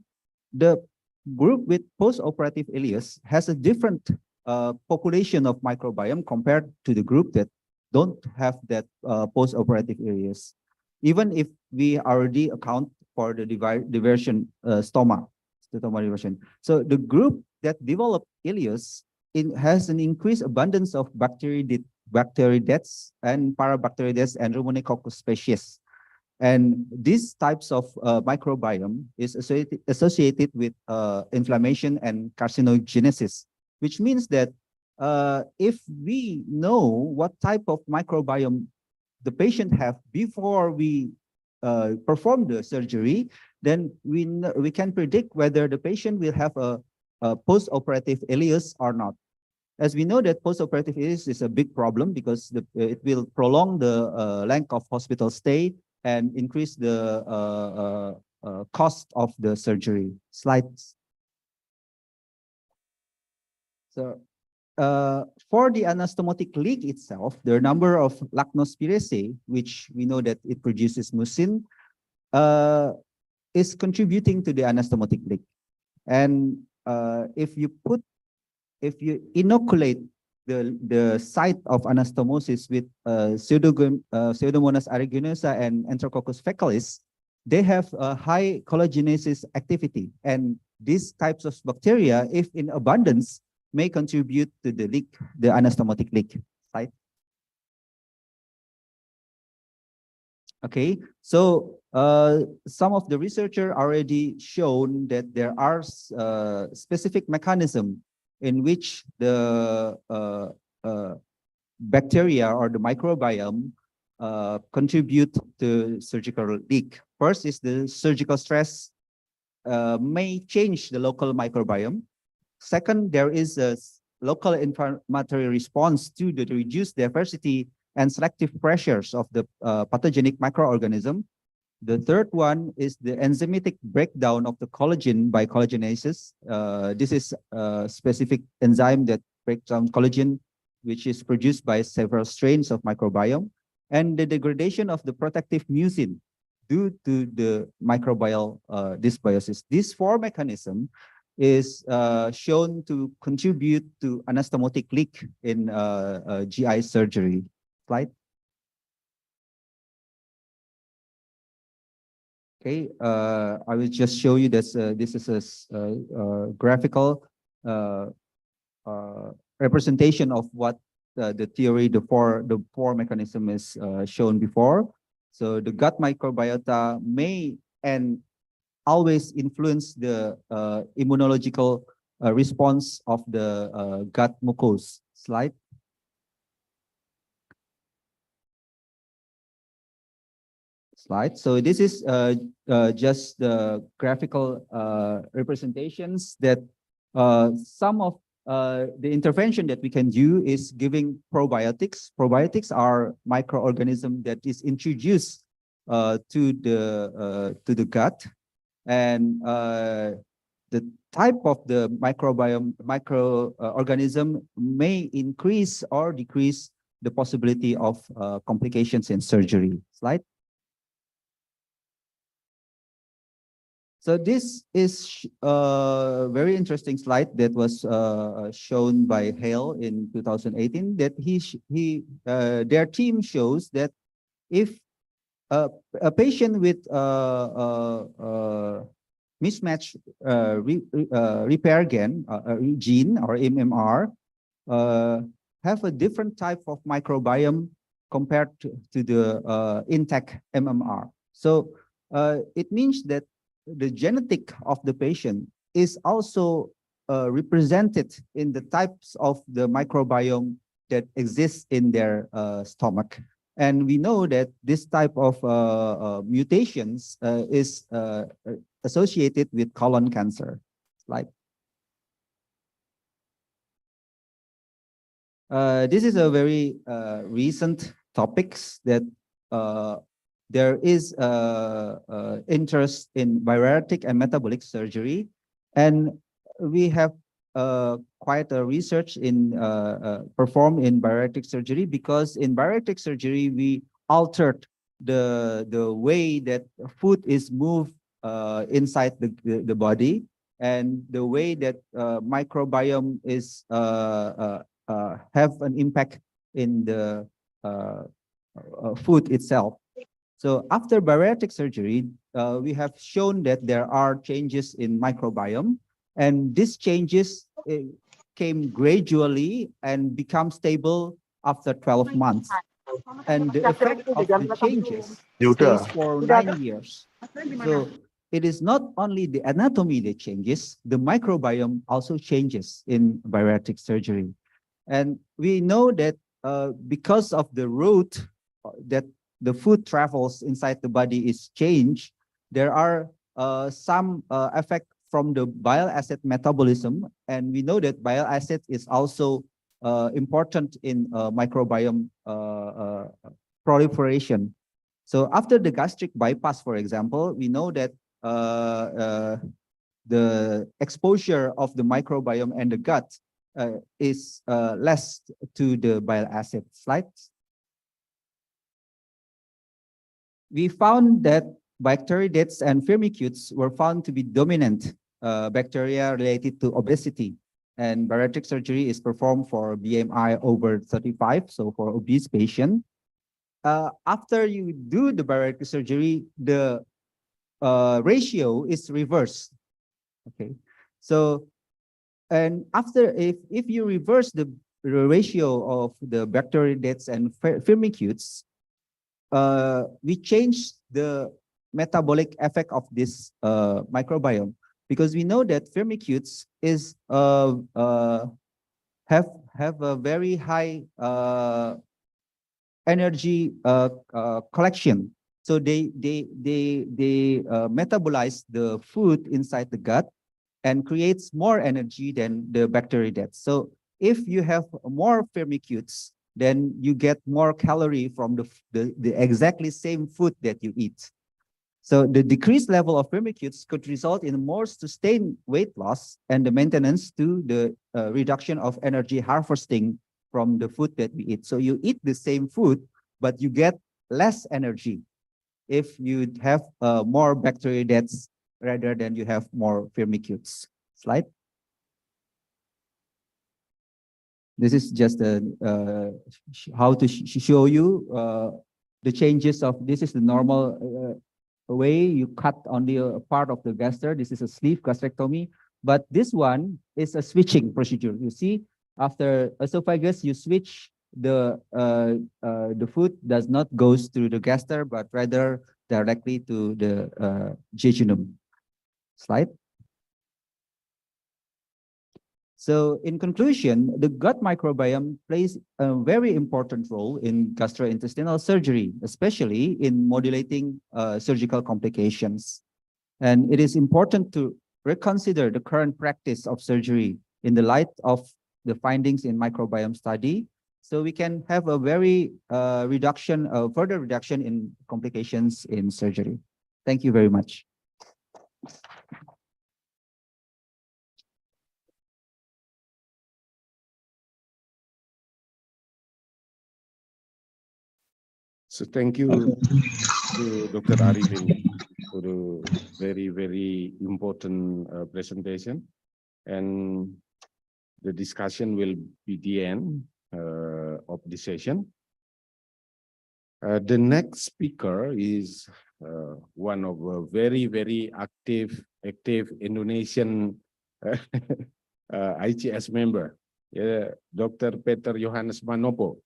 the group with post-operative ileus has a different population of microbiome compared to the group that don't have that post-operative ileus, even if we already account for the diversion stoma diversion. So the group that develop ileus has an increased abundance of Bacteroidetes and Parabacteroidetes and Pneumococcus species. And these types of microbiome is associated with inflammation and carcinogenesis, which means that if we know what type of microbiome the patient have before we perform the surgery, then we can predict whether the patient will have a post-operative ileus or not. As we know that post-operative ileus is a big problem because it will prolong the length of hospital stay and increase the cost of the surgery. Slides. So for the anastomotic leak itself, the number of lacnospiraceae, which we know that it produces mucin, is contributing to the anastomotic leak. And if you inoculate the site of anastomosis with Pseudomonas aeruginosa and Enterococcus faecalis, they have a high collagenesis activity. And these types of bacteria, if in abundance, may contribute to the leak, the anastomotic leak. Right? Okay, so some of the researchers already shown that there are specific mechanism in which the bacteria or the microbiome contribute to surgical leak. First is the surgical stress may change the local microbiome. Second, there is a local inflammatory response to the reduced diversity and selective pressures of the pathogenic microorganism. The third one is the enzymatic breakdown of the collagen by collagenases. This is a specific enzyme that breaks down collagen, which is produced by several strains of microbiome, and the degradation of the protective mucin due to the microbial dysbiosis. These four mechanisms is shown to contribute to anastomotic leak in GI surgery. Slide. Okay, I will just show you this. This is a graphical representation of what the theory, the four mechanism is shown before. So the gut microbiota may and always influence the immunological response of the gut mucus. Slide. So this is just the graphical representations that some of the intervention that we can do is giving probiotics. Probiotics are microorganism that is introduced to the gut, and the type of the microorganism may increase or decrease the possibility of complications in surgery. Slide. So this is a very interesting slide that was shown by Hale in 2018. That their team shows that if a patient with mismatch repair gene or MMR have a different type of microbiome compared to the intact MMR. So it means that the genetic of the patient is also represented in the types of the microbiome that exists in their stomach. And we know that this type of mutations is associated with colon cancer. Like, this is a very recent topics that there is interest in bariatric and metabolic surgery, and we have quite a research in performed in bariatric surgery, because in bariatric surgery we altered the way that food is moved inside the body, and the way that microbiome is have an impact in the food itself. So after bariatric surgery, we have shown that there are changes in microbiome, and these changes came gradually and become stable after 12 months. And the effect of the changes stays for 9 years. So it is not only the anatomy that changes, the microbiome also changes in bariatric surgery. And we know that because of the route that the food travels inside the body is changed, there are some effect from the bile acid metabolism. And we know that bile acid is also important in microbiome proliferation. So after the gastric bypass, for example, we know that the exposure of the microbiome and the gut is less to the bile acid. Slide. We found that bacteroidetes and firmicutes were found to be dominant bacteria related to obesity. And bariatric surgery is performed for BMI over 35, so for obese patient. After you do the bariatric surgery, the ratio is reversed. Okay, so and after if you reverse the ratio of the bacteroidetes and firmicutes, we change the metabolic effect of this microbiome, because we know that firmicutes is have a very high energy collection. So they metabolize the food inside the gut and creates more energy than the bacteroidetes. So if you have more firmicutes, then you get more calorie from the exactly same food that you eat. So the decreased level of firmicutes could result in more sustained weight loss and the maintenance to the reduction of energy harvesting from the food that we eat. So you eat the same food, but you get less energy if you have more bacteroidetes rather than you have more firmicutes. Slide. This is just how to show you the changes of, this is the normal way you cut only a part of the gaster. This is a sleeve gastrectomy, but this one is a switching procedure. You see, after esophagus, you switch the food does not goes through the gaster, but rather directly to the jejunum. Slide. So in conclusion, the gut microbiome plays a very important role in gastrointestinal surgery, especially in modulating surgical complications. And it is important to reconsider the current practice of surgery in the light of the findings in microbiome study, so we can have a very further reduction in complications in surgery. Thank you very much. So thank you to Dr. Arifin for the very, very important presentation. And the discussion will be the end of the session. The next speaker is one of a very, very active Indonesian ICS member, Dr. Peter Johannes Manopo.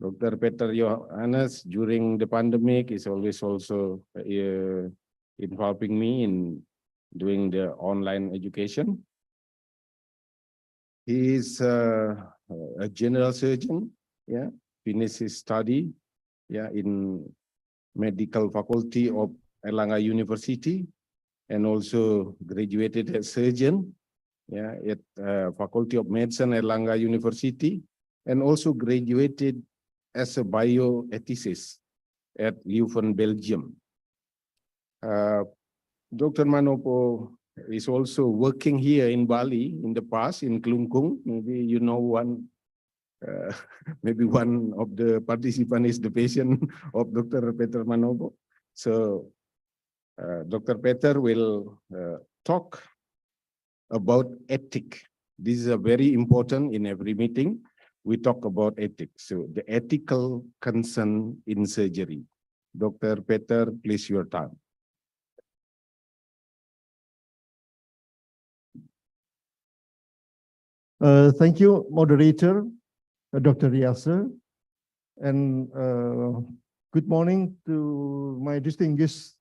Dr. Peter Johannes, during the pandemic, is always also involving me in doing the online education. He is a general surgeon, finished his study, in medical faculty of Erlangga University, and also graduated as surgeon, at Faculty of Medicine Erlangga University, and also graduated as a bioethicist at Leuven, Belgium. Dr. Manopo is also working here in Bali in the past, in Klungkung. Maybe you know one, maybe one of the participants is the patient of Dr. Peter Manopo. So Dr. Peter will talk about ethics. This is a very important in every meeting. We talk about ethics, so the ethical concern in surgery. Dr. Peter, please, your time. Thank you, moderator, Dr. Yasser, and good morning to my distinguished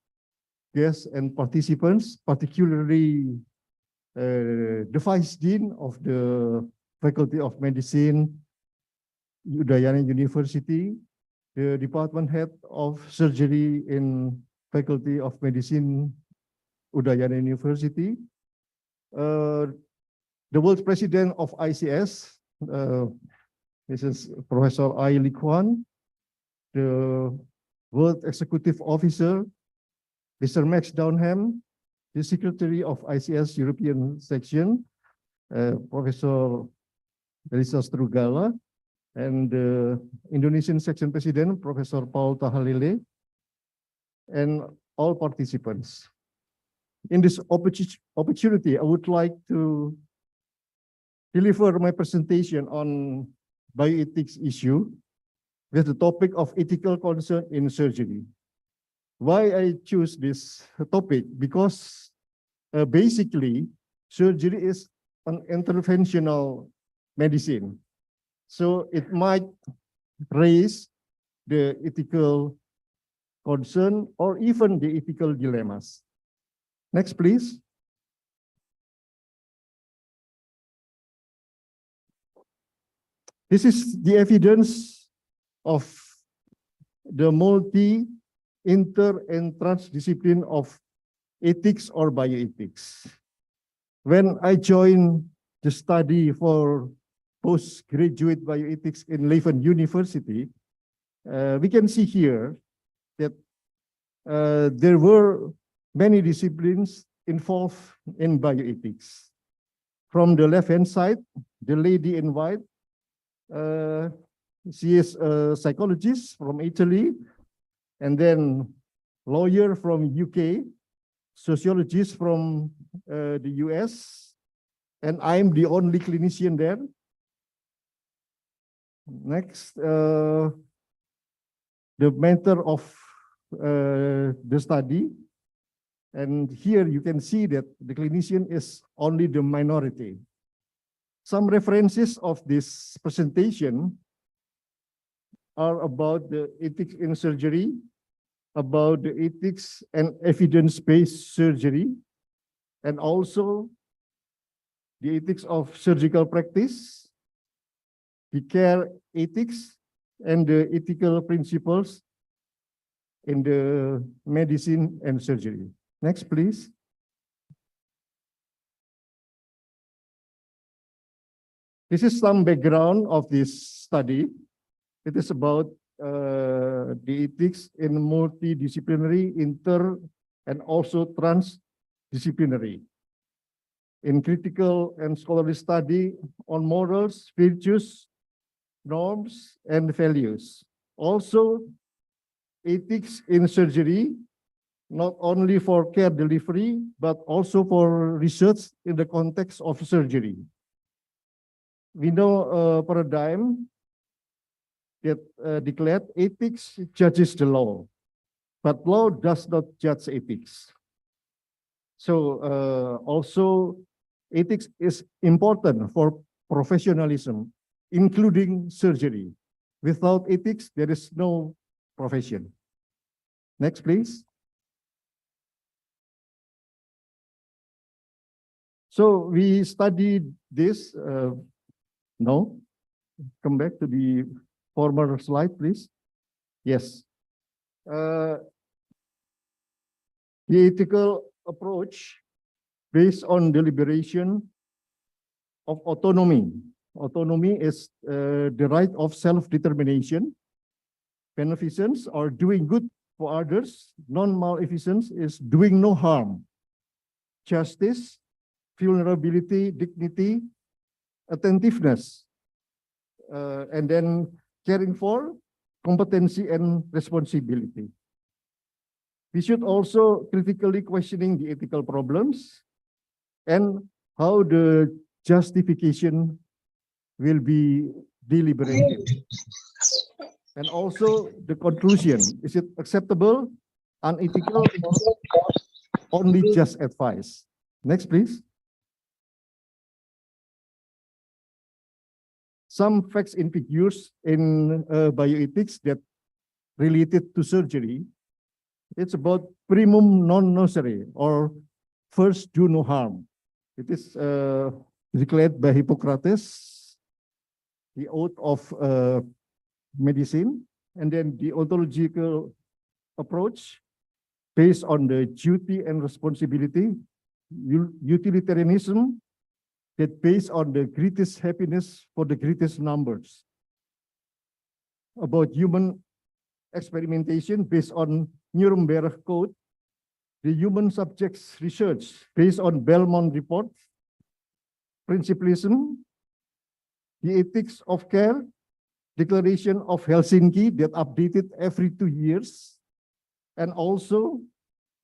guests and participants, particularly the Vice Dean of the Faculty of Medicine, Udayana University, the Department Head of Surgery in Faculty of Medicine, Udayana University, the World President of ICS, Mrs. Professor Ai Lee Kwan, the World Executive Officer, Mr. Max Downham, the Secretary of ICS European Section, Professor Elisa Strugala, and the Indonesian section president, Professor Paul Tahalile, and all participants. In this opportunity, I would like to deliver my presentation on bioethics issue with the topic of ethical concern in surgery. Why I choose this topic? Because basically, surgery is an interventional medicine. So it might raise the ethical concern or even the ethical dilemmas. Next, please. This is the evidence of the multi, inter, and transdiscipline of ethics or bioethics. When I joined the study for postgraduate bioethics in Leuven University, we can see here that there were many disciplines involved in bioethics. From the left-hand side, the lady in white, she is a psychologist from Italy, and then lawyer from UK, sociologist from the US, and I'm the only clinician there. Next, the mentor of the study. And here you can see that the clinician is only the minority. Some references of this presentation are about the ethics in surgery, about the ethics and evidence-based surgery, and also the ethics of surgical practice, the care ethics, and the ethical principles in the medicine and surgery. Next, please. This is some background of this study. It is about the ethics in multidisciplinary, inter, and also transdisciplinary. In critical and scholarly study on morals, virtues, norms, and values. Also, ethics in surgery, not only for care delivery, but also for research in the context of surgery. We know a paradigm that declared ethics judges the law, but law does not judge ethics. So also ethics is important for professionalism, including surgery. Without ethics, there is no profession. Next, please. So we studied this. No, come back to the former slide, please. Yes. The ethical approach based on deliberation of autonomy. Autonomy is the right of self-determination. Beneficence or doing good for others. Non-maleficence is doing no harm. Justice, vulnerability, dignity, attentiveness, and then caring for competency and responsibility. We should also critically questioning the ethical problems and how the justification will be deliberated. And also the conclusion, is it acceptable, unethical, or only just advice? Next, please. Some facts and figures in bioethics that related to surgery. It's about primum non nocere, or first do no harm. It is declared by Hippocrates, the oath of medicine, and then the ontological approach based on the duty and responsibility, utilitarianism, that based on the greatest happiness for the greatest numbers. About human experimentation based on Nuremberg Code, the human subjects research based on Belmont report, principlism, the Ethics of Care Declaration of Helsinki that updated every 2 years, and also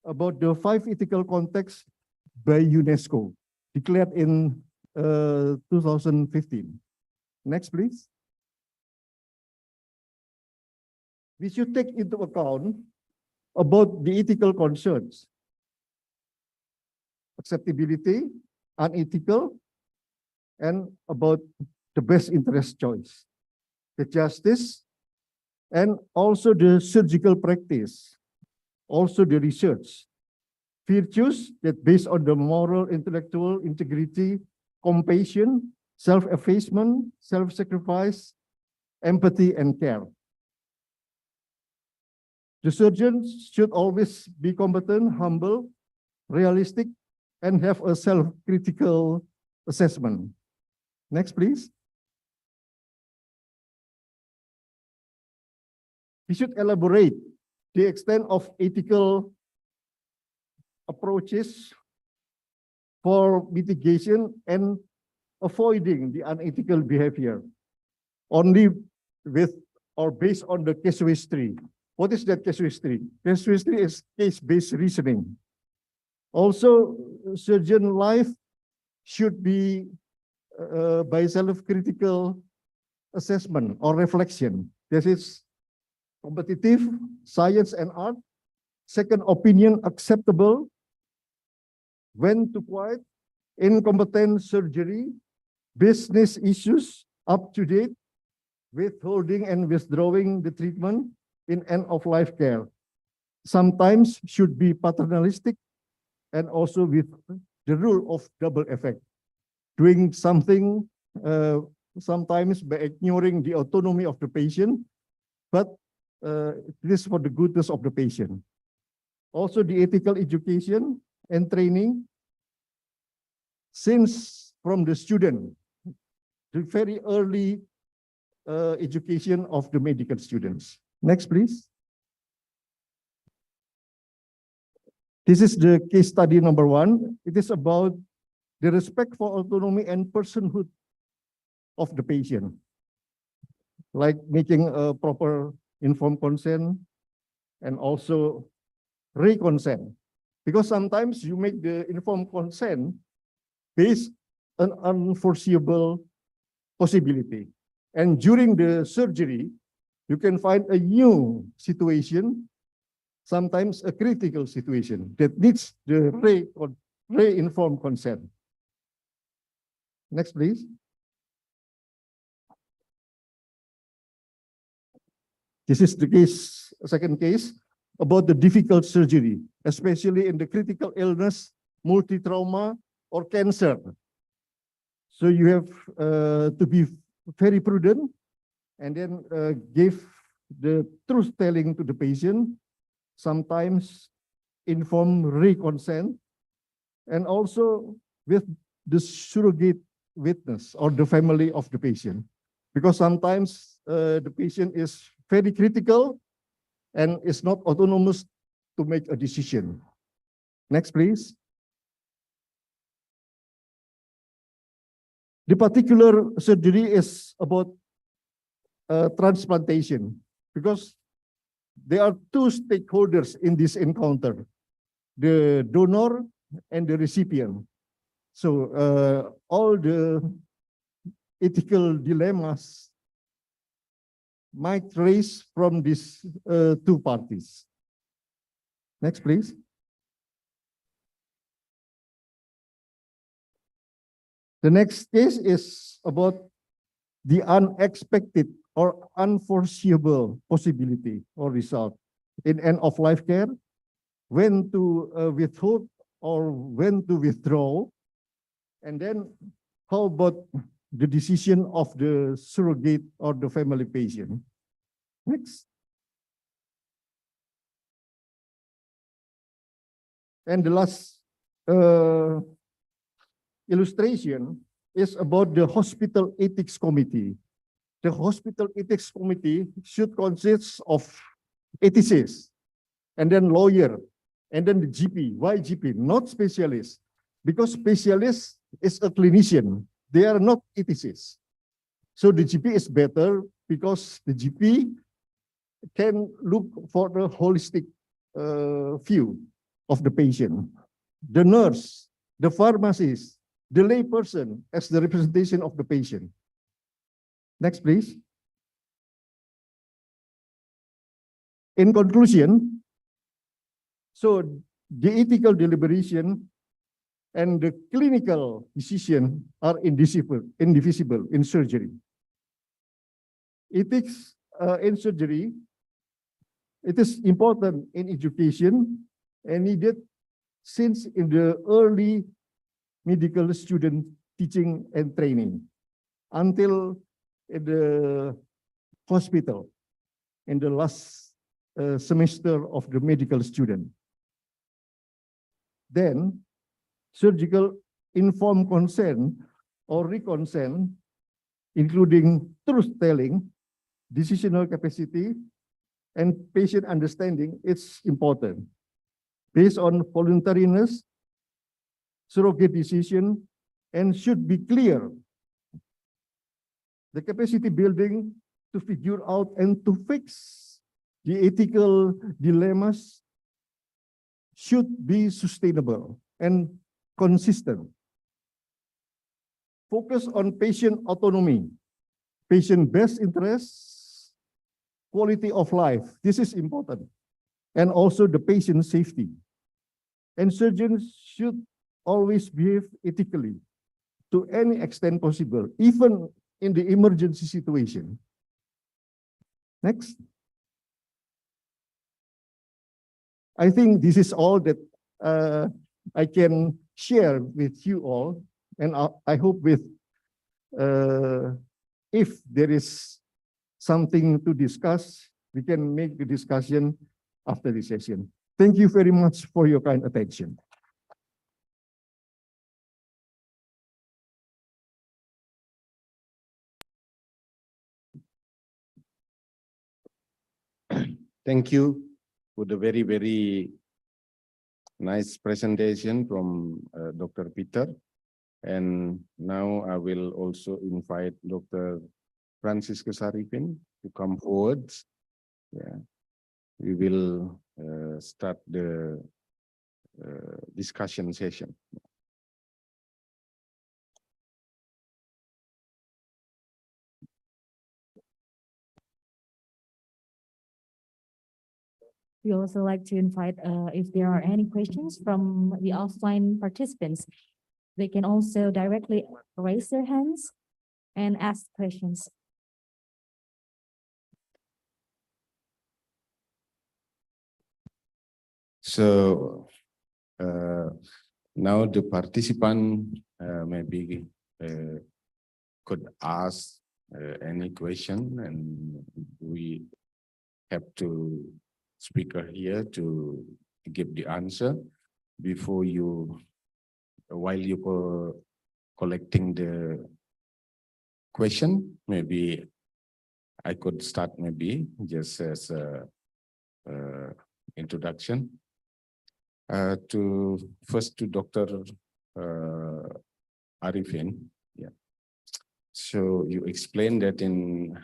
about the 5 ethical contexts by UNESCO, declared in 2015. Next, please. We should take into account about the ethical concerns, acceptability, unethical, and about the best interest choice, the justice, and also the surgical practice, also the research, virtues that based on the moral, intellectual integrity, compassion, self-effacement, self-sacrifice, empathy, and care. The surgeons should always be competent, humble, realistic, and have a self-critical assessment. Next, please. We should elaborate the extent of ethical approaches for mitigation and avoiding the unethical behavior, only with or based on the casuistry. What is that casuistry? Casuistry is case-based reasoning. Also, surgeon life should be by self-critical assessment or reflection. This is competitive, science and art, second opinion acceptable, when to quiet, incompetent surgery, business issues up to date, withholding and withdrawing the treatment in end-of-life care. Sometimes should be paternalistic and also with the rule of double effect, doing something sometimes by ignoring the autonomy of the patient, but it is for the goodness of the patient. Also the ethical education and training, since from the student, the very early education of the medical students. Next, please. This is the case study number 1. It is about the respect for autonomy and personhood of the patient, like making a proper informed consent and also re-consent. Because sometimes you make the informed consent based on unforeseeable possibility. And during the surgery, you can find a new situation, sometimes a critical situation that needs the re-informed consent. Next, please. This is the case, second case, about the difficult surgery, especially in the critical illness, multi-trauma, or cancer. So you have to be very prudent and then give the truth telling to the patient, sometimes inform re-consent, and also with the surrogate witness or the family of the patient. Because sometimes the patient is very critical and is not autonomous to make a decision. Next, please. The particular surgery is about transplantation, because there are 2 stakeholders in this encounter, the donor and the recipient. So all the ethical dilemmas might raise from these 2 parties. Next, please. The next case is about the unexpected or unforeseeable possibility or result in end-of-life care, when to withhold or when to withdraw, and then how about the decision of the surrogate or the family patient. Next. And the last illustration is about the hospital ethics committee. The hospital ethics committee should consist of ethicists, and then lawyer, and then the GP. Why GP? Not specialist, because specialist is a clinician. They are not ethicists. So the GP is better because the GP can look for the holistic view of the patient. The nurse, the pharmacist, the layperson as the representation of the patient. Next, please. In conclusion, so the ethical deliberation and the clinical decision are indivisible in surgery. Ethics in surgery, it is important in education and needed since in the early medical student teaching and training until in the hospital in the last semester of the medical student. Then surgical informed consent or reconsent, including truth telling, decisional capacity, and patient understanding, it's important. Based on voluntariness, surrogate decision, and should be clear. The capacity building to figure out and to fix the ethical dilemmas should be sustainable and consistent. Focus on patient autonomy, patient best interests, quality of life. This is important. And also the patient safety. And surgeons should always behave ethically to any extent possible, even in the emergency situation. Next. I think this is all that I can share with you all. And I hope with, if there is something to discuss, we can make the discussion after the session. Thank you very much for your kind attention. Thank you for the very, very nice presentation from Dr. Peter. And now I will also invite Dr. Franciscus Arifin to come forward. Yeah. We will start the discussion session. We also like to invite, if there are any questions from the offline participants, they can also directly raise their hands and ask questions. So now the participant maybe could ask any question, and we have to speaker here to give the answer before you, while you are collecting the question. Maybe I could start maybe just as a introduction to Dr. Arifin. Yeah. So you explained that in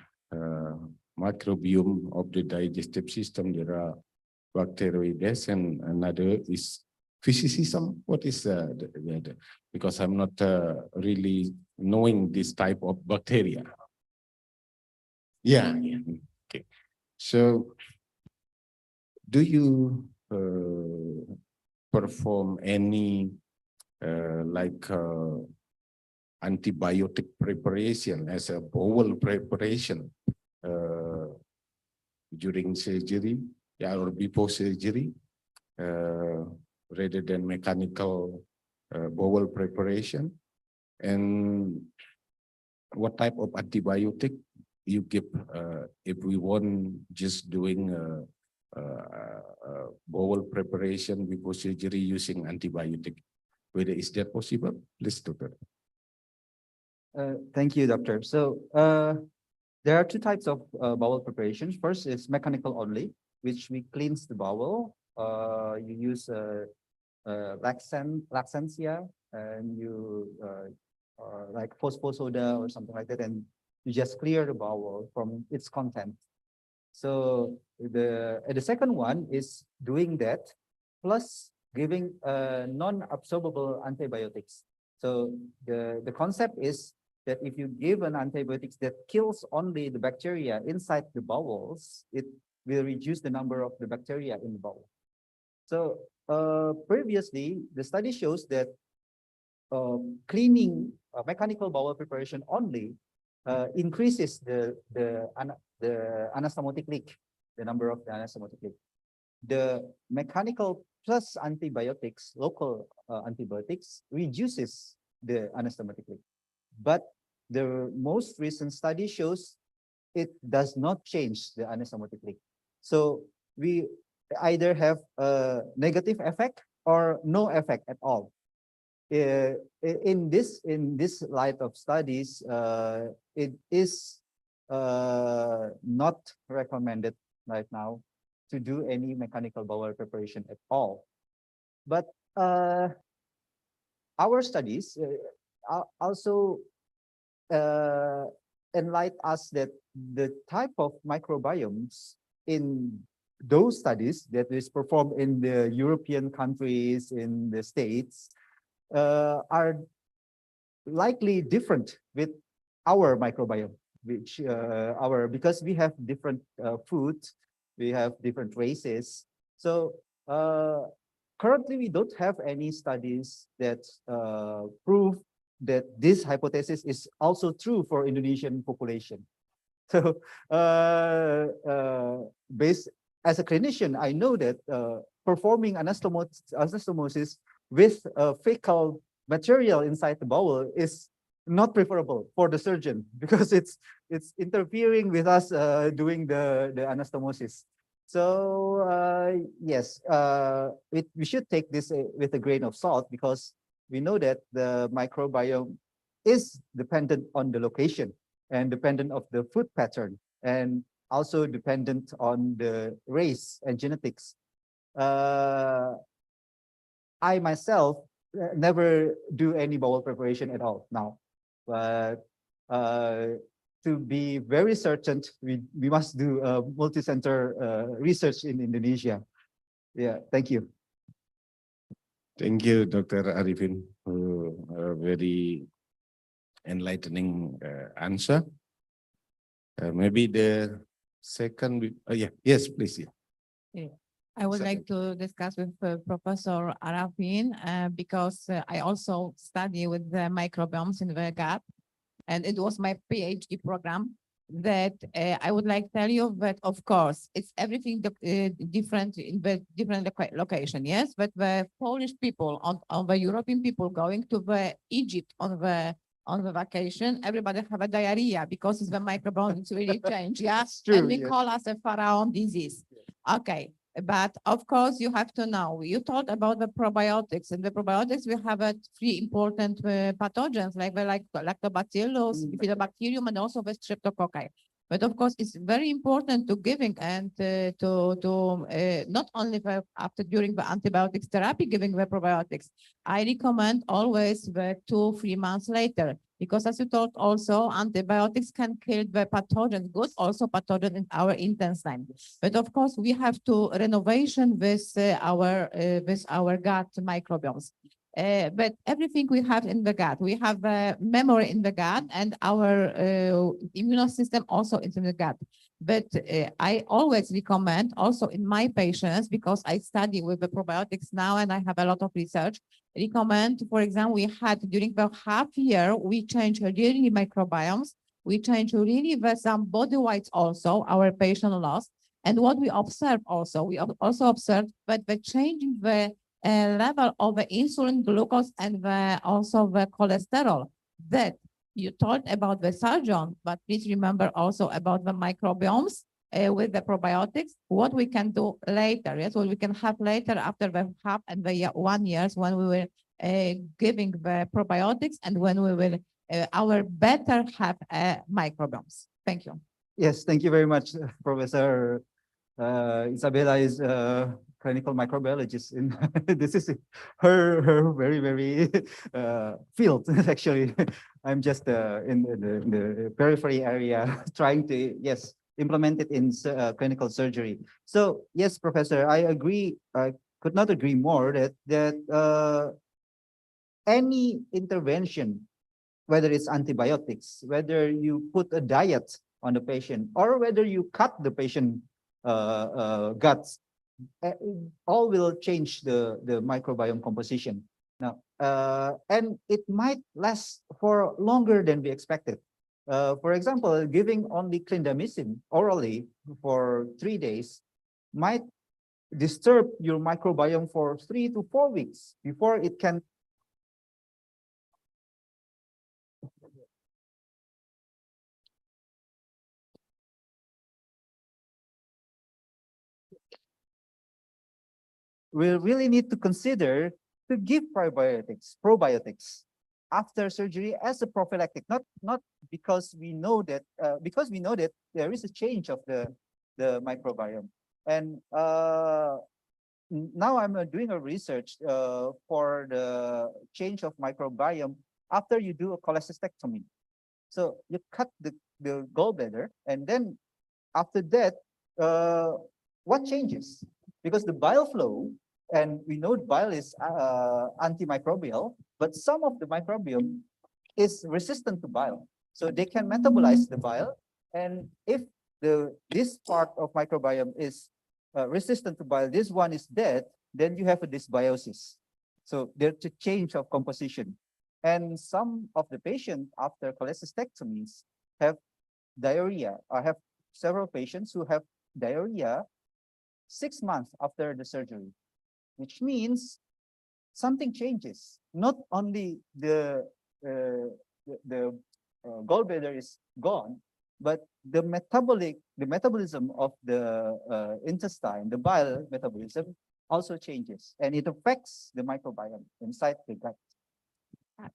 microbiome of the digestive system, there are bacteroides and another is physicism. What is the because I'm not really knowing this type of bacteria. Yeah. Okay. So do you perform any antibiotic preparation as a bowel preparation during surgery, yeah, or before surgery, rather than mechanical bowel preparation? And what type of antibiotic you give if we want just doing bowel preparation before surgery using antibiotic? Whether is that possible? Please, doctor. Thank you, doctor. So there are two types of bowel preparations. First is mechanical only, which we cleanse the bowel. You use laxantia, and you like phosphor soda or something like that, and you just clear the bowel from its content. So the second one is doing that plus giving non-absorbable antibiotics. So the concept is that if you give an antibiotics that kills only the bacteria inside the bowels, it will reduce the number of the bacteria in the bowel. So previously, the study shows that cleaning mechanical bowel preparation only increases the anastomotic leak, the number of the anastomotic leak. The mechanical plus antibiotics, local antibiotics, reduces the anastomotic leak. But the most recent study shows it does not change the anastomotic leak. So we either have a negative effect or no effect at all. In this light of studies, it is not recommended right now to do any mechanical bowel preparation at all. But our studies also enlighten us that the type of microbiomes in those studies that is performed in the European countries, in the States, are likely different with our microbiome, which because we have different foods, we have different races. So currently we don't have any studies that prove that this hypothesis is also true for Indonesian population. So based as a clinician, I know that performing anastomosis with fecal material inside the bowel is not preferable for the surgeon because it's interfering with us doing the anastomosis. So yes, we should take this with a grain of salt because we know that the microbiome is dependent on the location and dependent of the food pattern and also dependent on the race and genetics. I myself never do any bowel preparation at all now, but to be very certain, we must do multi-center research in Indonesia. Yeah, thank you. Thank you, Dr. Arifin, for a very enlightening answer. Maybe the second, yes, please. Yeah. I would like Second. to discuss with Professor Arifin because I also study with the microbiomes in the gut, and it was my PhD program that I would like to tell you that, of course, it's everything different in the different location, yes, but the Polish people, on the European people going to the Egypt on the vacation, everybody have a diarrhea because the microbiome it's really changed, yes, True, and we yes. call us a pharaoh disease. Okay. But of course, you have to know, you talked about the probiotics. In the probiotics, we have three important pathogens, like lactobacillus, bifidobacterium, and also the streptococci. But of course, it's very important to giving and not only during the antibiotics therapy, giving the probiotics. I recommend always the 2-3 months later. Because as you told also, antibiotics can kill the pathogen, good also pathogen in our intestine. But of course, we have to renovation with our gut microbiomes. But everything we have in the gut, we have memory in the gut and our immune system also is in the gut. But I always recommend also in my patients, because I study with the probiotics now and I have a lot of research, recommend, for example, we had during the half year, we changed really microbiomes. We changed really some body weights also, our patient lost. And what we observe also, we also observed that the change in the level of the insulin, glucose, and also the cholesterol that you talked about the surgeon, but please remember also about the microbiomes with the probiotics, what we can do later, yes, what we can have later after the half and the 1 year when we will giving the probiotics and when we will our better have microbiomes. Thank you. Yes, thank you very much, Professor. Isabella is clinical microbiologist in this is her very field actually. I'm just in the periphery area trying to implement it in clinical surgery. So yes, Professor, I agree. I could not agree more that any intervention, whether it's antibiotics, whether you put a diet on the patient, or whether you cut the patient guts, all will change the microbiome composition. Now, and it might last for longer than we expected. For example, giving only clindamycin orally for 3 days might disturb your microbiome for 3 to 4 weeks before it can we really need to consider to give probiotics after surgery as a prophylactic, not because we know that there is a change of the microbiome. And now I'm doing a research for the change of microbiome after you do a cholecystectomy. So you cut the gallbladder, and then after that, what changes? Because the bile flow, and we know bile is antimicrobial, but some of the microbiome is resistant to bile. So they can metabolize the bile. And if this part of microbiome is resistant to bile, this one is dead, then you have a dysbiosis. So there's a change of composition. And some of the patients after cholecystectomies have diarrhea. I have several patients who have diarrhea 6 months after the surgery, which means something changes. Not only the gallbladder is gone, but the metabolism of the intestine, the bile metabolism also changes, and it affects the microbiome inside the gut.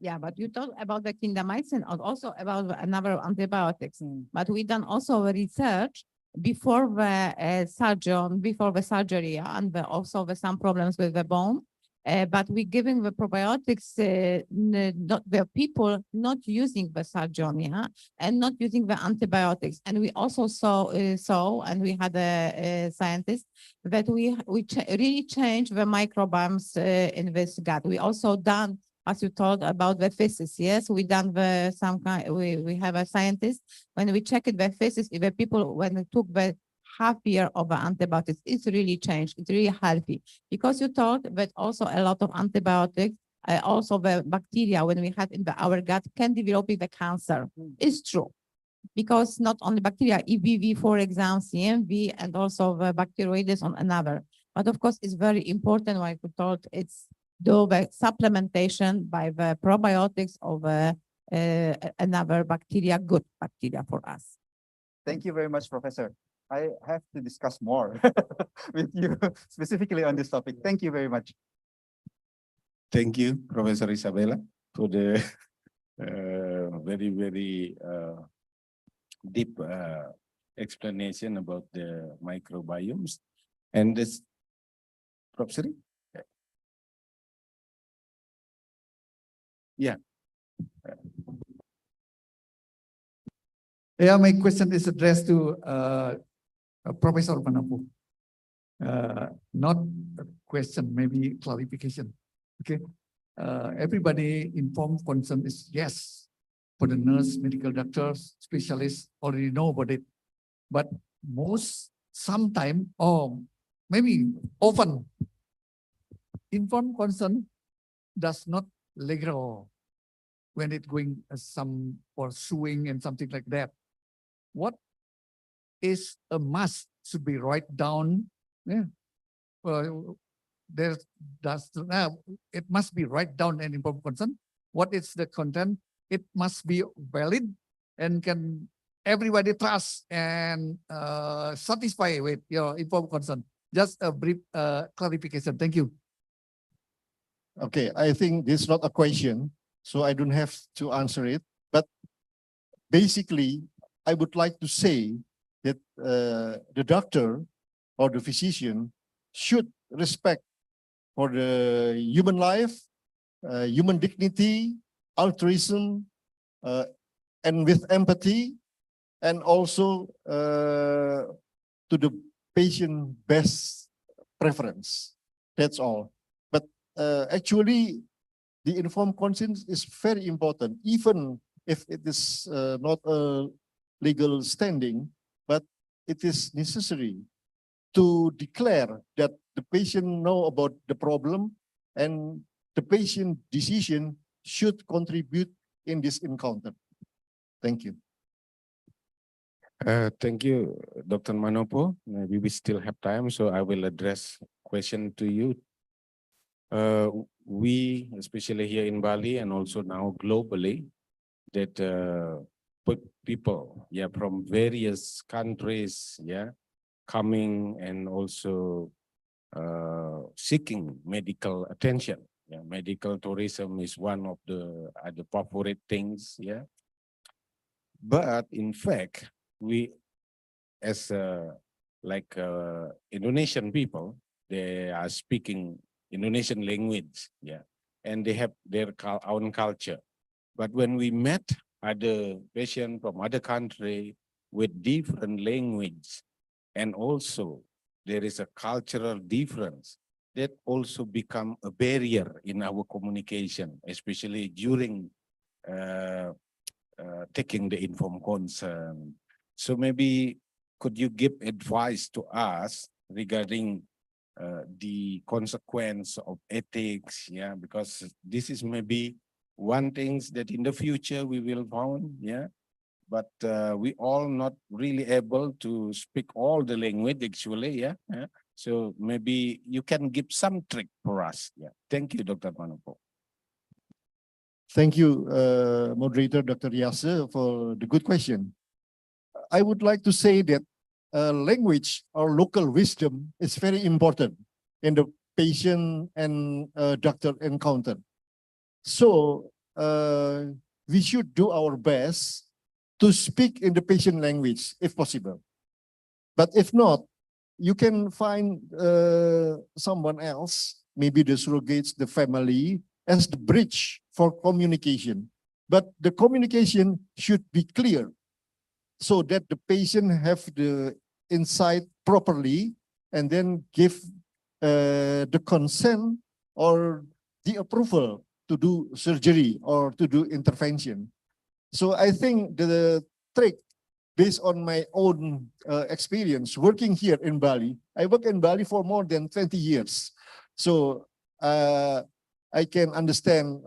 Yeah, but you talk about the clindamycin and also about another antibiotics. But we done also research before the surgeon, before the surgery, and also some problems with the bone. But we giving the probiotics, not the people not using the surgeon, and not using the antibiotics. And we also saw, and we had a scientist that we really changed the microbiomes in this gut. We also done, as you told about the feces, yes, we done we have a scientist, when we checked the feces, if the people, when they took the half year of the antibiotics, it's really changed, it's really healthy. Because you told that also a lot of antibiotics, also the bacteria, when we have in our gut, can develop the cancer. It's true. Because not only bacteria, EBV, for example, CMV, and also the bacteroides on another. But of course, it's very important, like we told, it's do the supplementation by the probiotics of another bacteria, good bacteria for us. Thank you very much, Professor. I have to discuss more with you specifically on this topic. Thank you very much. Thank you, Professor Isabella, for the very deep explanation about the microbiomes. And this, Professor? Yeah. Yeah, my question is addressed to Professor Manapu. Not a question, maybe clarification. Okay. Everybody informed concern is yes, for the nurse, medical doctors, specialists already know about it. But sometime, or maybe often, informed concern does not legal when it going some or suing and something like that. What is a must should be write down? Yeah. It must be write down and informed consent. What is the content? It must be valid and can everybody trust and satisfy with your informed consent. Just a brief clarification. Thank you. Okay, I think this is not a question, so I don't have to answer it. But basically, I would like to say that the doctor or the physician should respect for the human life, human dignity, altruism, and with empathy, and also to the patient best preference. That's all. But actually, the informed consent is very important, even if it is not a legal standing, but it is necessary to declare that the patient know about the problem and the patient decision should contribute in this encounter. Thank you. Thank you, Dr. Manopo. Maybe we still have time, so I will address question to you. We, especially here in Bali and also now globally, that people, from various countries, coming and also seeking medical attention. Medical tourism is one of the favorite things. But in fact, we as Indonesian people, they are speaking Indonesian language, and they have their own culture. But when we met other patients from other country with different language, and also there is a cultural difference, that also become a barrier in our communication, especially during taking the informed consent. So maybe could you give advice to us regarding the consequence of ethics? Because this is maybe one thing that in the future we will found, but we all not really able to speak all the language actually, So maybe you can give some trick for us. Thank you, Dr. Manopo. Thank you, moderator Dr. Yasser, for the good question. I would like to say that language or local wisdom is very important in the patient and doctor encounter. So we should do our best to speak in the patient language if possible. But if not, you can find someone else, maybe the surrogates, the family, as the bridge for communication. But the communication should be clear so that the patient have the insight properly and then give the consent or the approval to do surgery or to do intervention. So I think the trick, based on my own experience working here in Bali, I work in Bali for more than 20 years. So I can understand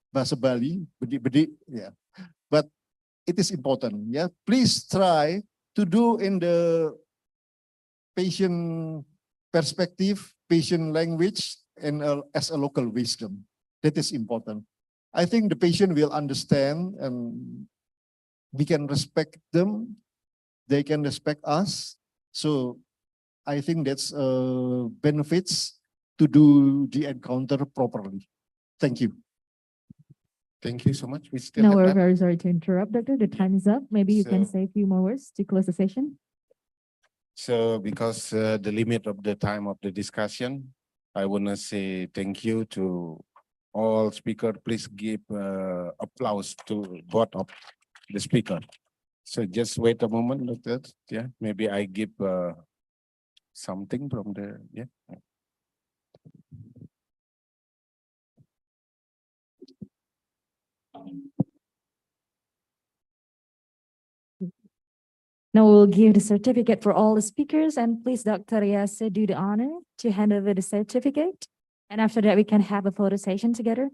bahasa Bali, bedik-bedik, but it is important. Please try to do in the patient perspective, patient language, and as a local wisdom. That is important. I think the patient will understand, and we can respect them. They can respect us. So I think that's benefits to do the encounter properly. Thank you. Thank you so much. We still No, have we're time. very sorry to interrupt, Doctor. The time is up. Maybe you can So- say a few more words to close the session. So because the limit of the time of the discussion, I want to say thank you to all speakers. Please give applause to both of the speaker. So just wait a moment, Doctor. Maybe I give something from the, Now we'll give the certificate for all the speakers, and please, Dr. Yase, do the honor to hand over the certificate. And after that, we can have a photo session together.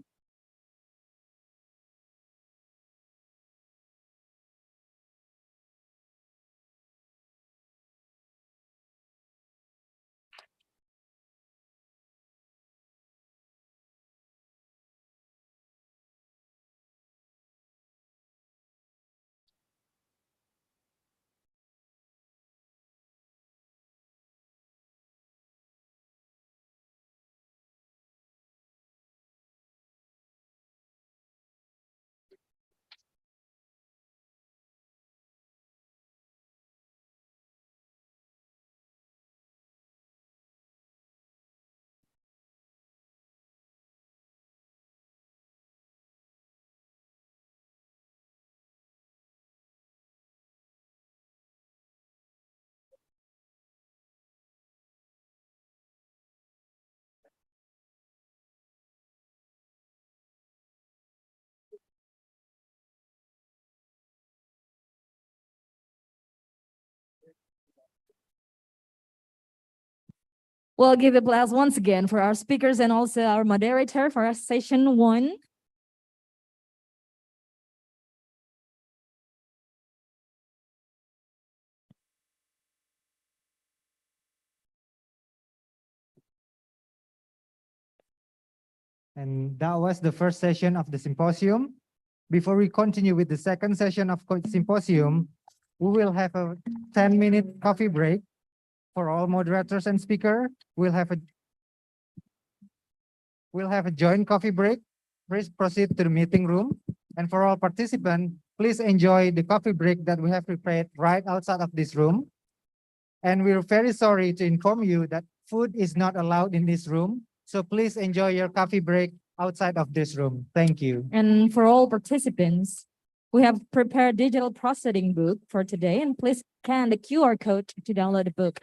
We'll give applause once again for our speakers and also our moderator for our session 1. And that was the first session of the symposium. Before we continue with the second session of symposium, we will have a 10-minute coffee break for all moderators and speaker. We'll have a joint coffee break. Please proceed to the meeting room. And for all participants, please enjoy the coffee break that we have prepared right outside of this room. And we're very sorry to inform you that food is not allowed in this room. So please enjoy your coffee break outside of this room. Thank you. And for all participants, we have prepared digital processing book for today, and please scan the QR code to download the book.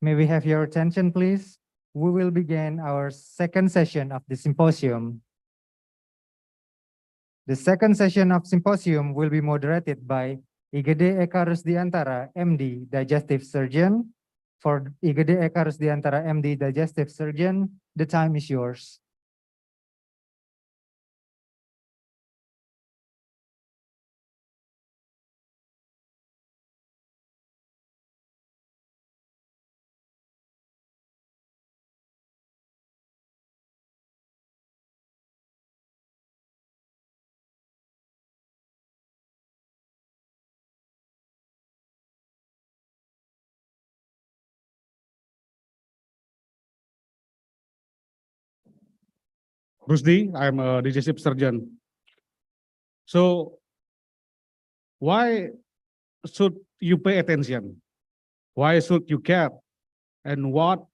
May we have your attention, please? We will begin our second session of the symposium. The second session of symposium will be moderated by IGD Eka Rusdiantara, MD, Digestive Surgeon. For IGD Eka Rusdiantara, MD, Digestive Surgeon, the time is yours. Rusdi, I'm a digestive surgeon. So why should you pay attention? Why should you care? And what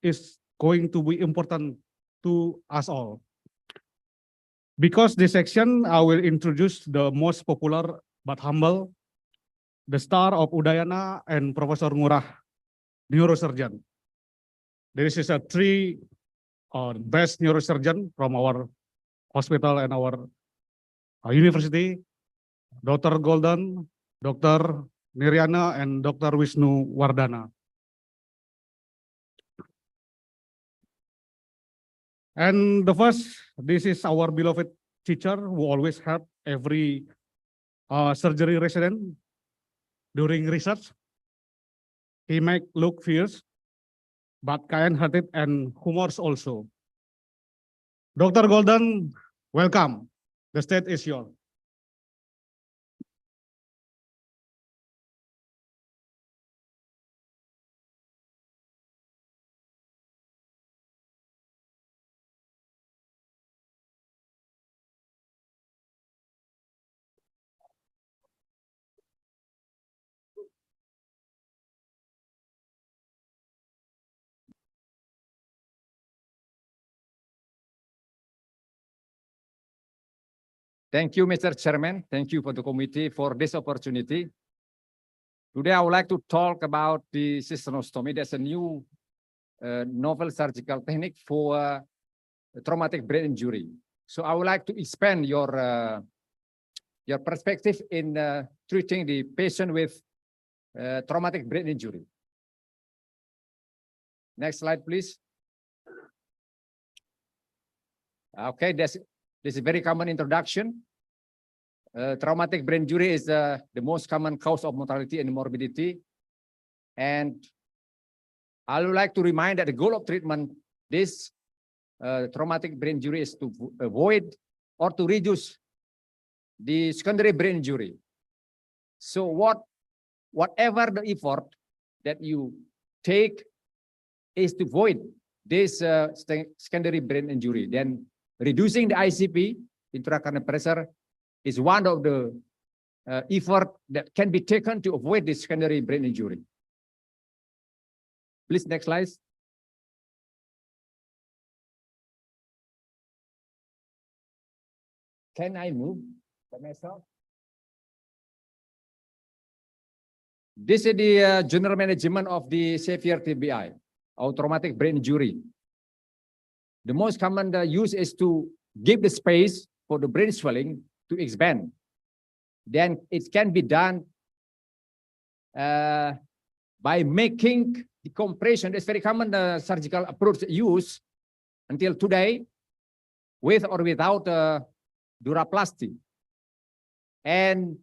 is going to be important to us all? Because this section, I will introduce the most popular but humble, the star of Udayana and Professor Ngurah, neurosurgeon. This is a three best neurosurgeon from our hospital and our university, Dr. Golden, Dr. Niriana, and Dr. Wisnu Wardana. And the first, this is our beloved teacher who always help every surgery resident during research. He make look fierce, but kind-hearted and humorous also. Dr. Golden, welcome. The stage is yours. Thank you, Mr. Chairman. Thank you for the committee for this opportunity. Today, I would like to talk about the cystostomy. That's a new novel surgical technique for traumatic brain injury. So I would like to expand your perspective in treating the patient with traumatic brain injury. Next slide, please. Okay, this is a very common introduction. Traumatic brain injury is the most common cause of mortality and morbidity. And I would like to remind that the goal of treatment, this traumatic brain injury is to avoid or to reduce the secondary brain injury. So whatever the effort that you take is to avoid this secondary brain injury. Then reducing the ICP, intracranial pressure, is one of the effort that can be taken to avoid this secondary brain injury. Please, next slide. Can I move by myself? This is the general management of the severe TBI, or traumatic brain injury. The most common use is to give the space for the brain swelling to expand. Then it can be done by making the compression. That's very common surgical approach used until today, with or without duroplasty. And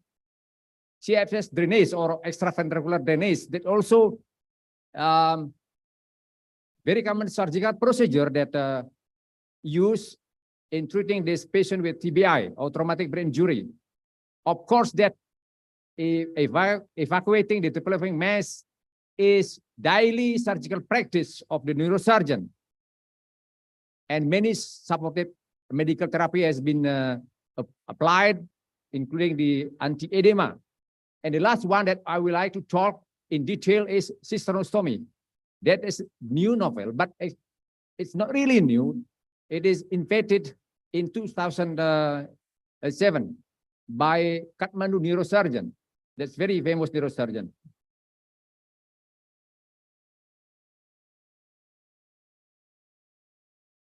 CFS drainage or extraventricular drainage, that also very common surgical procedure that used in treating this patient with TBI or traumatic brain injury. Of course, that evacuating the developing mass is daily surgical practice of the neurosurgeon. And many supportive medical therapy has been applied, including the anti-edema. And the last one that I would like to talk in detail is cystostomy. That is new novel, but it's not really new. It is invented in 2007 by Kathmandu neurosurgeon. That's very famous neurosurgeon.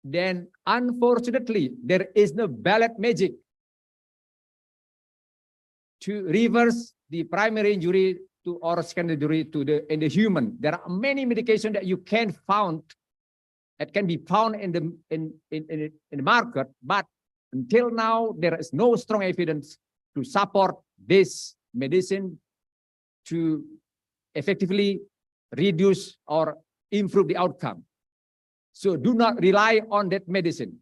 then unfortunately, there is no ballot magic to reverse the primary injury to or secondary injury to in the human. There are many medications that you can found that can be found in the market, but until now there is no strong evidence to support this medicine to effectively reduce or improve the outcome. So do not rely on that medicine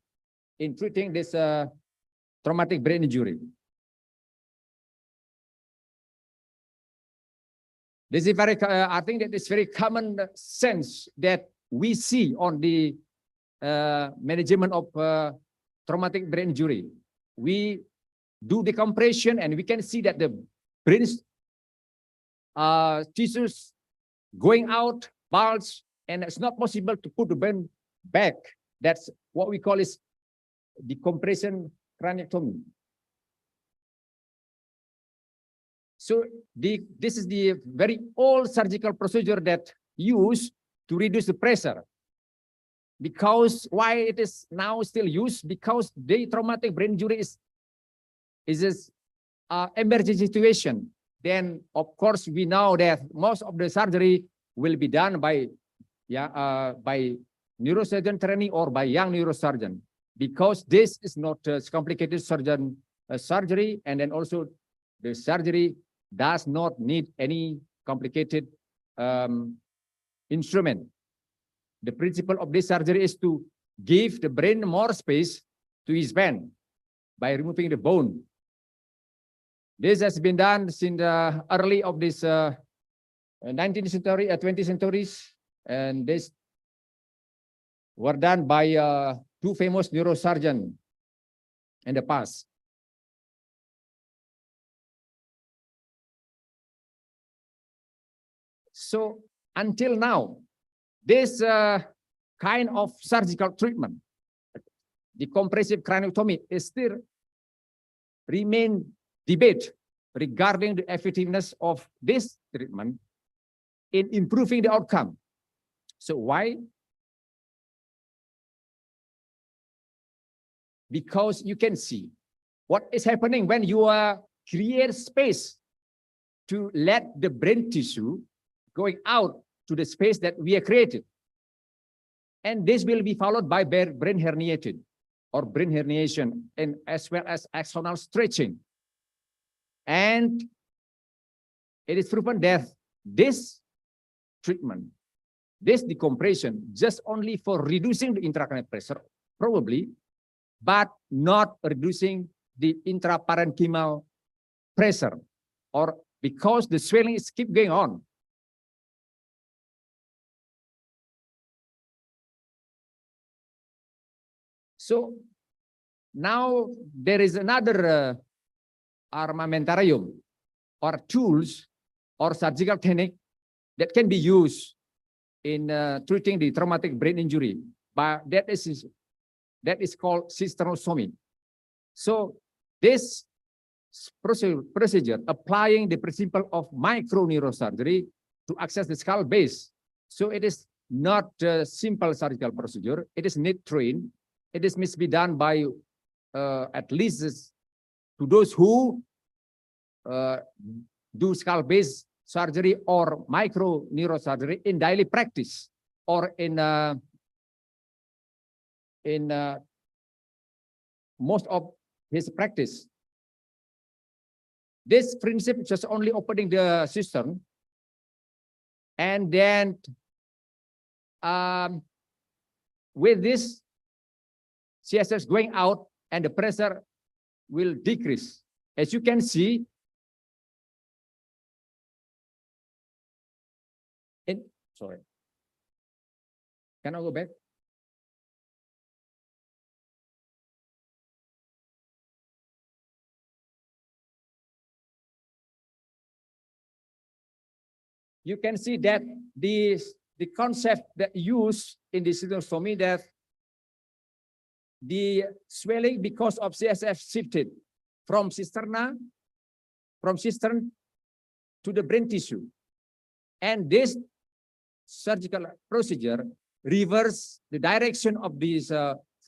in treating this traumatic brain injury. This is very, I think that it's very common sense that we see on the management of traumatic brain injury. We do decompression and we can see that the brain tissues going out, bulge, and it's not possible to put the brain back. That's what we call is decompression craniectomy. So this is the very old surgical procedure that used to reduce the pressure. Because why it is now still used? Because the traumatic brain injury is an emergency situation. Then of course we know that most of the surgery will be done by neurosurgeon training or by young neurosurgeon, because this is not a complicated surgery, and then also the surgery does not need any complicated instrument. The principle of this surgery is to give the brain more space to his brain by removing the bone. This has been done since the early of this 19th century, 20th centuries, and this were done by two famous neurosurgeons in the past. So until now, this kind of surgical treatment, the compressive craniotomy, is still remain debate regarding the effectiveness of this treatment in improving the outcome. So why? Because you can see what is happening when you create space to let the brain tissue going out to the space that we have created. And this will be followed by brain herniated or brain herniation, and as well as axonal stretching. And it is proven that this treatment, this decompression, just only for reducing the intracranial pressure, probably, but not reducing the intraparenchymal pressure, or because the swelling is keep going on. So now there is another armamentarium or tools or surgical technique that can be used in treating the traumatic brain injury, but that is called cisternostomy. So this procedure applying the principle of microneurosurgery to access the skull base. So it is not a simple surgical procedure. It is need trained. It is must be done by at least to those who do skull base surgery or microneurosurgery in daily practice or in most of his practice. This principle just only opening the cistern, and then with this CSF going out and the pressure will decrease. As you can see, sorry, can I go back? You can see that the concept that used in the cisternostomy, that the swelling because of CSF shifted from cistern to the brain tissue, and this surgical procedure reverse the direction of this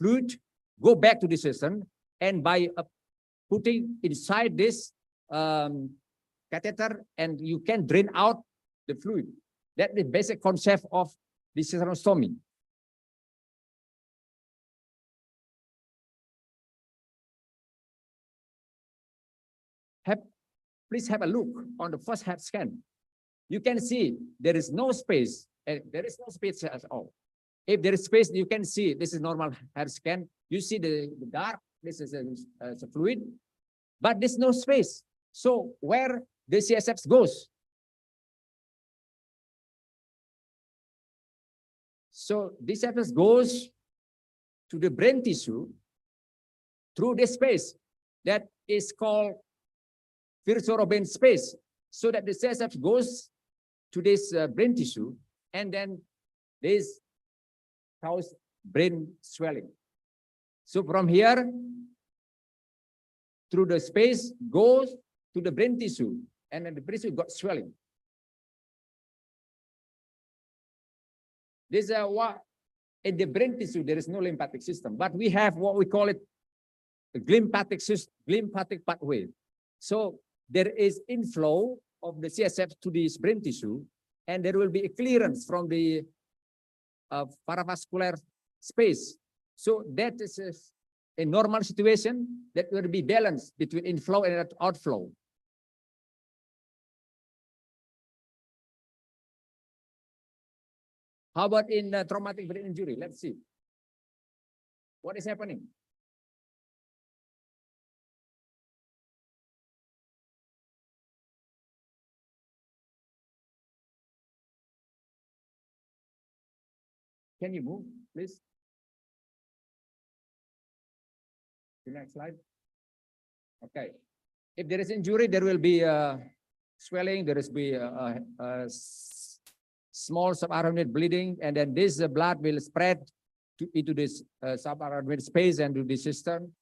fluid go back to the system, and by putting inside this catheter, and you can drain out the fluid. That's the basic concept of the cystostomy. Please have a look on the first head scan. You can see there is no space, and there is no space at all. If there is space, you can see this is normal head scan. You see the dark, this is a fluid, but there's no space. So where the CSF goes? So this CSF goes to the brain tissue through this space that is called Virtual space, so that the CSF goes to this brain tissue, and then this causes brain swelling. So from here, through the space, goes to the brain tissue, and then the brain tissue got swelling. This what in the brain tissue there is no lymphatic system, but we have what we call it a lymphatic system, lymphatic pathway. So there is inflow of the CSF to this brain tissue, and there will be a clearance from the paravascular space. So that is a normal situation that will be balanced between inflow and outflow. How about in traumatic brain injury? Let's see. What is happening? Can you move, please? The next slide. Okay. If there is injury, there will be swelling, there will be small subarachnoid bleeding, and then this blood will spread into this subarachnoid space and to the system.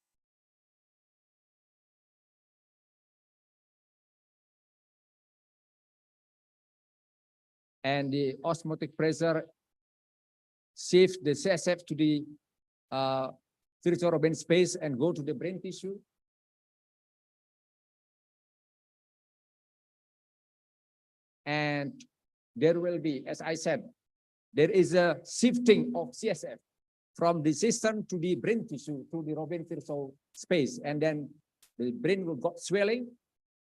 And the osmotic pressure shift the CSF to the cerebrospinal space and go to the brain tissue. And there will be, as I said, there is a shifting of CSF from the system to the brain tissue to the cerebrospinal space, and then the brain will got swelling.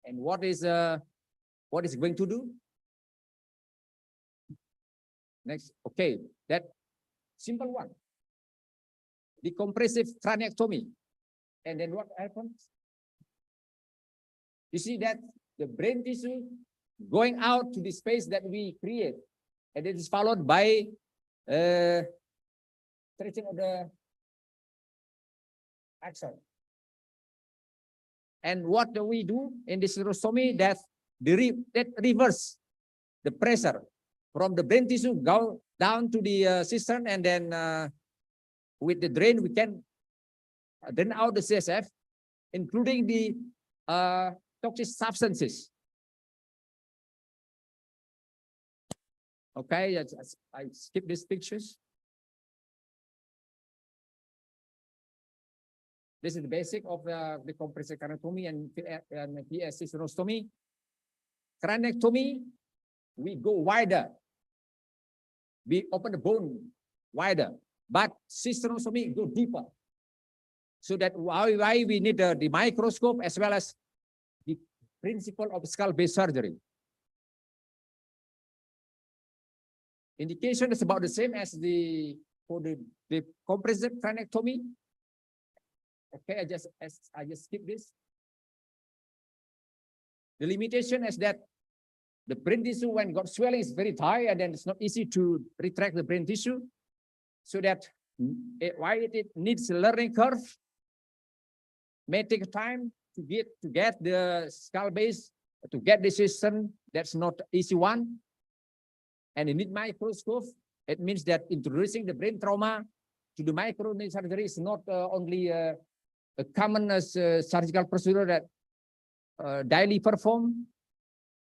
And what is going to do? Next, okay, that simple one. The compressive craniectomy. And then what happens? You see that the brain tissue going out to the space that we create, and it is followed by stretching of the axon. And what do we do in this cystostomy? That reverse the pressure from the brain tissue go down to the cistern, and then with the drain we can drain out the CSF, including the toxic substances. Okay, I skip these pictures. This is the basic of the compressive craniectomy and PSC cystostomy. Craniectomy, we go wider. We open the bone wider, but cystostomy go deeper. So that why we need the microscope as well as the principle of skull-based surgery. Indication is about the same as for the compressive craniectomy. Okay, I just skip this. The limitation is that the brain tissue, when got swelling, is very tight, and then it's not easy to retract the brain tissue. So that why it needs a learning curve, may take time to get the skull base, to get the system. That's not easy one. And in need microscope, it means that introducing the brain trauma to the micro surgery is not only a common surgical procedure that daily performed.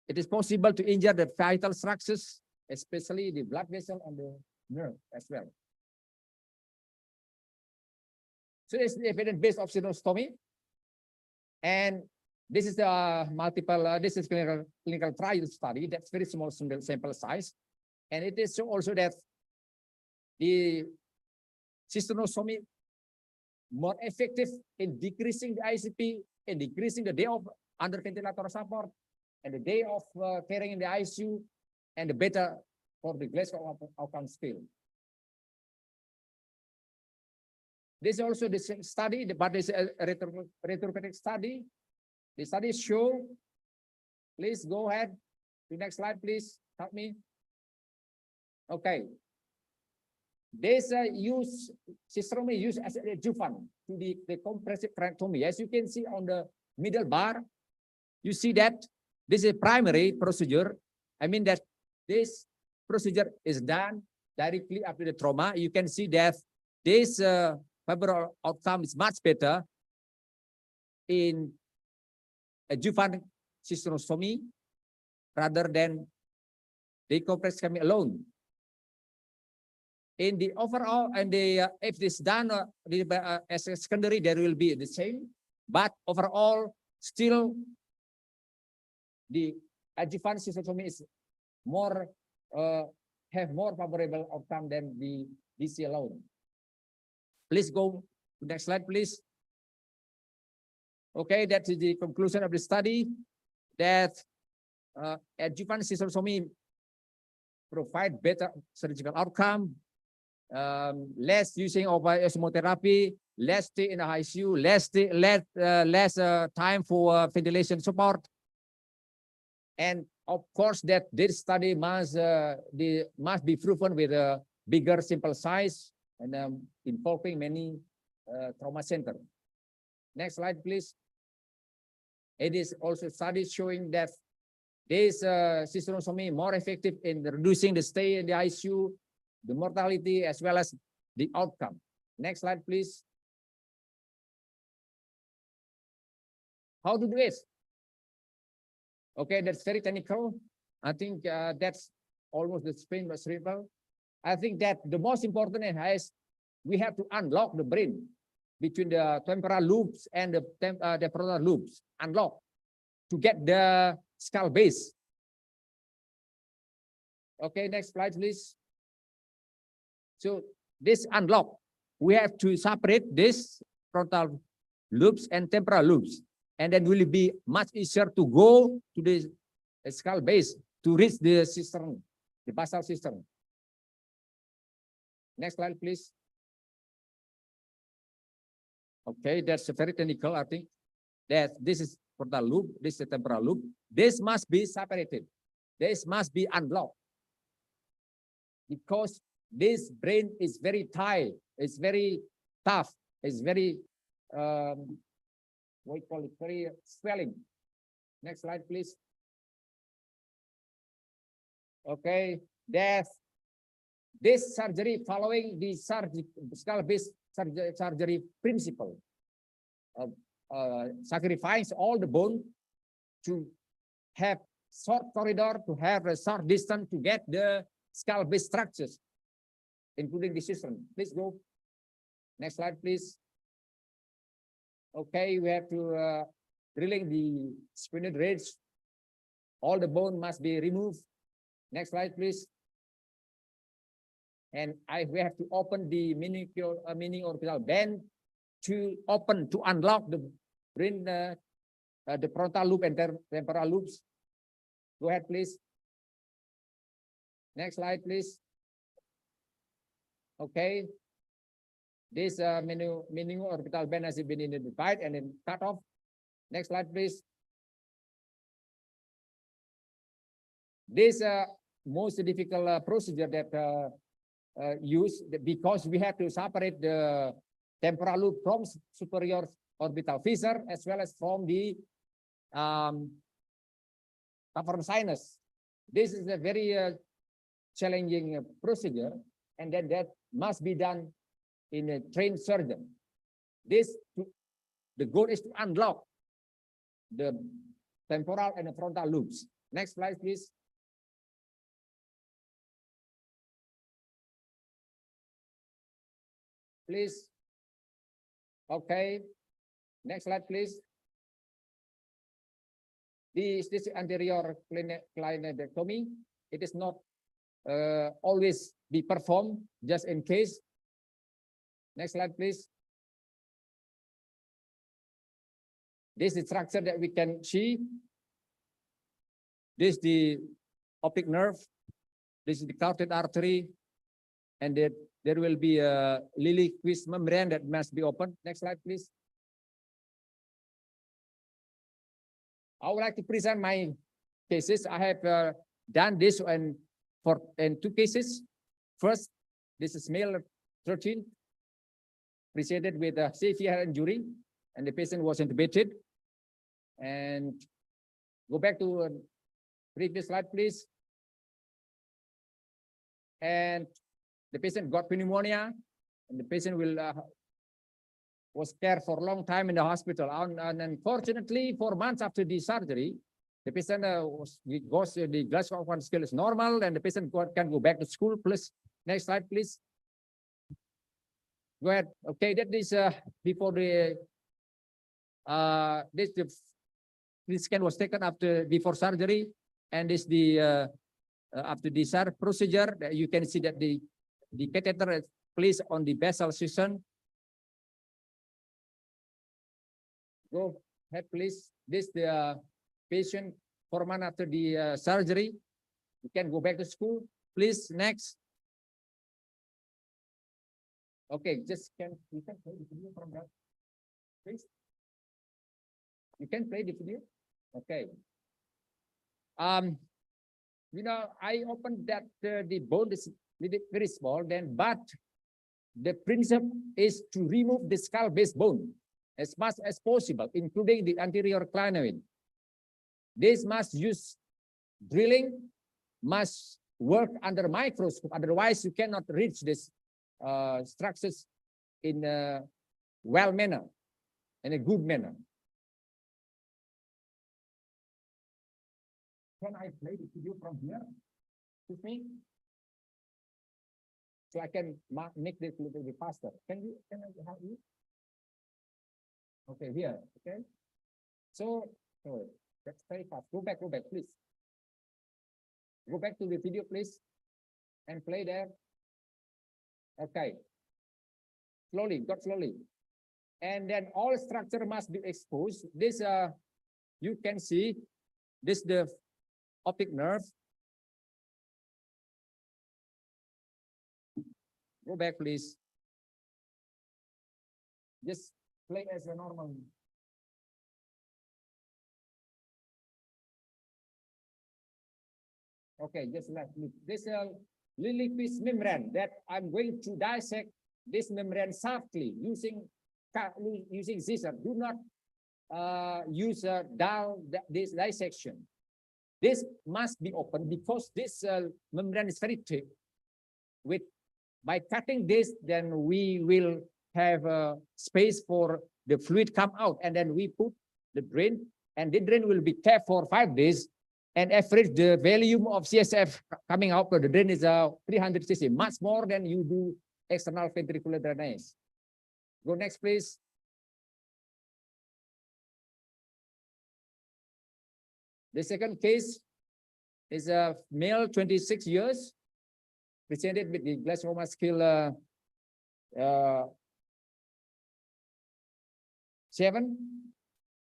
It is possible to injure the vital structures, especially the blood vessel and the nerve as well. So it's the evidence-based ophthalmostomy. And this is the this is clinical trial study. That's very small sample size. And it is also that the cystonostomy more effective in decreasing the ICP and decreasing the day of under ventilator support and the day of caring in the ICU and the better for the Glasgow outcome scale. This is also the same study, but this is a retrospective study. The studies show, please go ahead. The next slide, please. Help me. Okay. This use cystostomy used as a adjuvant to the compressive craniotomy. As you can see on the middle bar, you see that this is a primary procedure. I mean that this procedure is done directly after the trauma. You can see that this febrile outcome is much better in adjuvant cystostomy rather than decompressive alone. In the overall, and the if this done as a secondary, there will be the same, but overall, still the adjuvant cystostomy is more have more favorable outcome than the DC alone. Please go to next slide, please. Okay, that is the conclusion of the study that adjuvant cystostomy provide better surgical outcome. Less using of osmotherapy, less stay in the ICU, less time for ventilation support, and of course that this study must be proven with a bigger sample size and involving many trauma center. Next slide, please. It is also studies showing that this cystostomy more effective in reducing the stay in the ICU, the mortality, as well as the outcome. Next slide, please. How to do this? Okay, that's very technical. I think that's almost the spin was cerebral. I think that the most important is we have to unlock the brain between the temporal lobes and the frontal lobes. Unlock to get the skull base. Okay, next slide, please. So this unlock, we have to separate this frontal lobes and temporal lobes, and then will be much easier to go to the skull base to reach the cistern, the basal cistern. Next slide, please. Okay, that's very technical. I think that this is frontal lobe, this is the temporal lobe. This must be separated. This must be unlocked because this brain is very tight, it's very tough, it's very, what you call it, very swelling. Next slide, please. Okay, this surgery following the skull-based surgery principle sacrifice all the bone to have short corridor, to have a short distance to get the skull-based structures, including the system. Please go. Next slide, please. Okay, we have to drilling the sphenoid ridge. All the bone must be removed. Next slide, please. And we have to open the mini orbital band to unlock the brain, the frontal lobe and temporal lobes. Go ahead, please. Next slide, please. Okay. This mini orbital band has been identified and then cut off. Next slide, please. This most difficult procedure that used because we have to separate the temporal lobe from superior orbital fissure as well as from the cavern sinus. This is a very challenging procedure, and then that must be done in a trained surgeon. The goal is to unlock the temporal and the frontal lobes. Next slide, please. Please. Okay, next slide, please. This anterior clinectomy, it is not always be performed, just in case. Next slide, please. This is the structure that we can see. This is the optic nerve. This is the carotid artery. And there will be a Lillie-Quist membrane that must be opened. Next slide, please. I would like to present my cases. I have done this in two cases. First, this is male 13, presented with a severe injury, and the patient was intubated. And go back to previous slide, please. And the patient got pneumonia, and the patient was cared for a long time in the hospital. And unfortunately, 4 months after the surgery, the patient the Glasgow one scale is normal, and the patient can go back to school. Please, next slide, please. Go ahead. Okay, that is before the this scan was taken before surgery, and this the after the procedure. You can see that the catheter is placed on the basal section. Go ahead, please. This the patient 4 months after the surgery. You can go back to school. Please, next. Okay, you can play the video from that, please. You can play the video. Okay. You know, I opened that the bone is very small, but the principle is to remove the skull-based bone as much as possible, including the anterior clinoid. This must use drilling, must work under microscope. Otherwise, you cannot reach this structures in a well manner, in a good manner. Can I play the video from here? Excuse me? So I can make this a little bit faster. Can I help you? Okay, here, okay. So that's very fast. Go back, please. Go back to the video, please. And play there. Okay. Slowly, slowly. And then all structure must be exposed. This, you can see, this the optic nerve. Go back, please. Just play as a normal. Okay, just like this Lillie-Quist membrane that I'm going to dissect this membrane softly using scissors. Do not use this dissection. This must be open because this membrane is very thick. By cutting this, then we will have space for the fluid come out, and then we put the drain, and the drain will be kept for 5 days. And average the volume of CSF coming out of the drain is 300 cc, much more than you do external ventricular drainage. Go next, please. The second case is a male, 26 years, presented with the glioblastoma 7,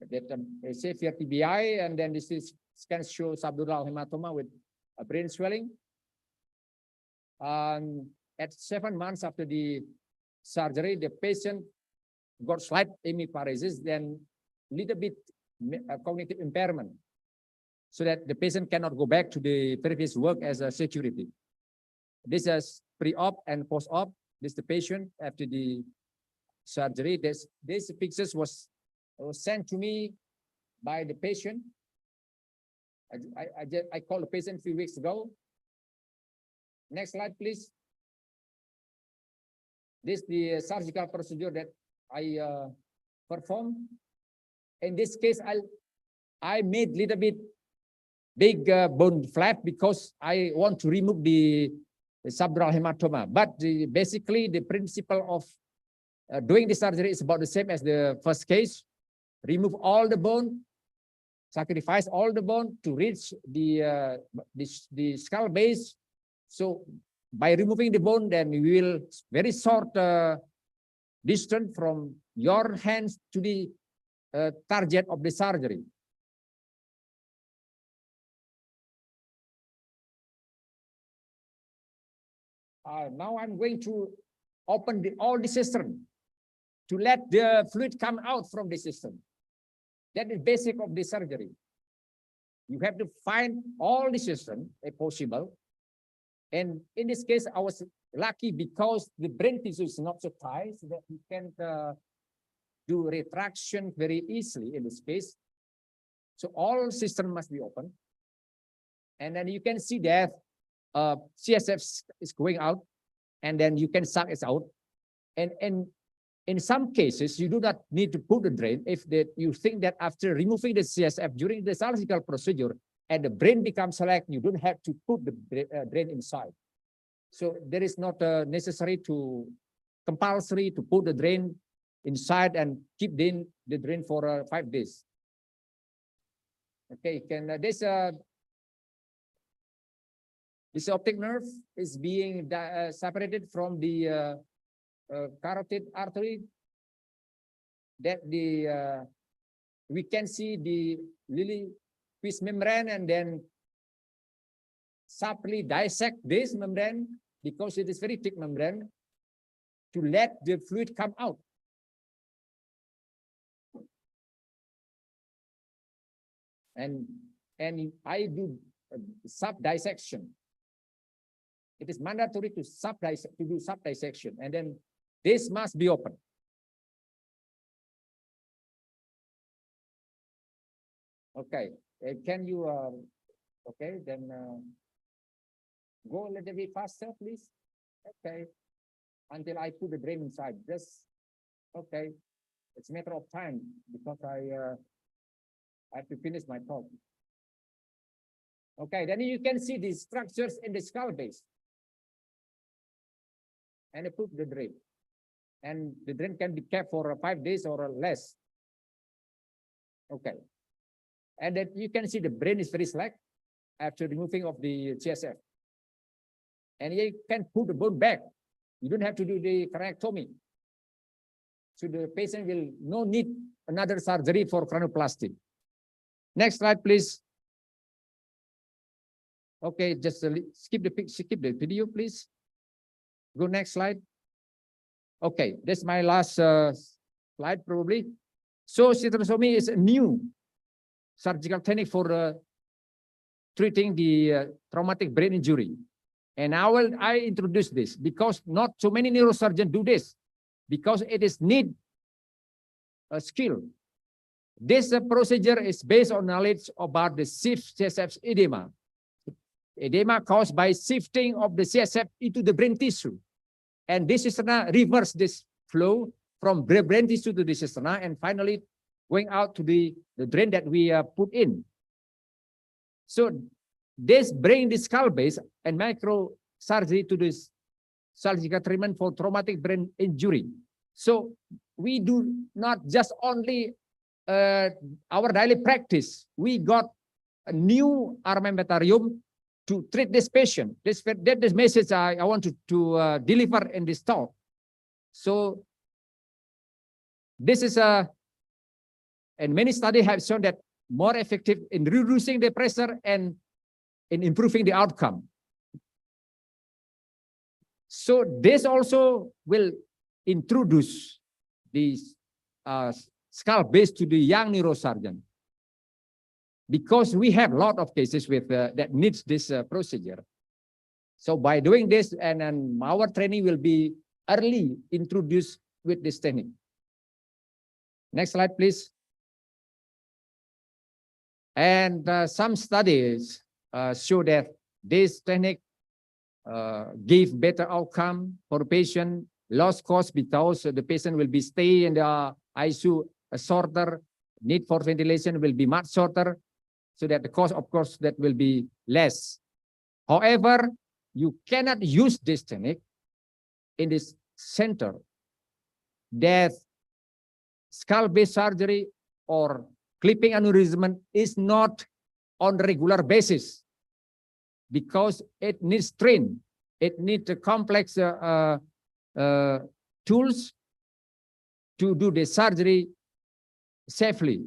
that severe TBI, and then this is scan show subdural hematoma with a brain swelling. At 7 months after the surgery, the patient got slight hemiparesis, then little bit cognitive impairment, so that the patient cannot go back to the previous work as a security. This is pre-op and post-op. This is the patient after the surgery. This pictures was sent to me by the patient. I called the patient a few weeks ago. Next slide, please. This is the surgical procedure that I performed. In this case, I made little bit big bone flap because I want to remove the subdural hematoma. But basically, the principle of doing the surgery is about the same as the first case. Remove all the bone, sacrifice all the bone to reach the skull base. So by removing the bone, then we will very short distance from your hands to the target of the surgery. Now I'm going to open all the cistern to let the fluid come out from the system. That is basic of the surgery. You have to find all the system if possible. And in this case, I was lucky because the brain tissue is not so tight so that you can do retraction very easily in this case. So all system must be open. And then you can see that CSF is going out, and then you can suck it out. And in some cases, you do not need to put the drain if you think that after removing the CSF during the surgical procedure and the brain becomes slack, you don't have to put the drain inside. So there is not necessary to compulsory to put the drain inside and keep the drain for 5 days. Okay, this optic nerve is being separated from the carotid artery. That we can see the lily piece membrane and then sharply dissect this membrane because it is very thick membrane to let the fluid come out. And I do sub dissection. It is mandatory to do sub dissection, and then this must be open. Okay, can you? Okay, then go a little bit faster, please. Okay, until I put the drain inside. Just okay. It's a matter of time because I have to finish my talk. Okay, then you can see the structures in the skull base. And I put the drain. And the drain can be kept for 5 days or less. Okay. And then you can see the brain is very slack after removing of the CSF. And you can put the bone back. You don't have to do the craniotomy. So the patient will no need another surgery for cranioplasty. Next slide, please. Okay, just skip the video, please. Go next slide. Okay, that's my last slide probably. So cystectomy is a new surgical technique for treating the traumatic brain injury. And I introduce this because not so many neurosurgeons do this because it is need a skill. This procedure is based on knowledge about the shift CSF edema. Edema caused by shifting of the CSF into the brain tissue. And this is reverse this flow from brain tissue to the cisterna and finally going out to the drain that we put in. So this bring the skull base and microsurgery to this surgical treatment for traumatic brain injury. So we do not just only our daily practice. We got a new armamentarium to treat this patient. This message I want to deliver in this talk. So this is and many studies have shown that more effective in reducing the pressure and in improving the outcome. So this also will introduce the skull base to the young neurosurgeon. Because we have a lot of cases with that needs this procedure. So by doing this, and our training will be early introduced with this technique. Next slide, please. And some studies show that this technique give better outcome for the patient, loss cost because the patient will be stay in the ICU shorter, need for ventilation will be much shorter. So that the cost, of course, that will be less. However, you cannot use this technique in this center that skull-base surgery or clipping aneurysm is not on regular basis because it needs train. It needs complex tools to do the surgery safely,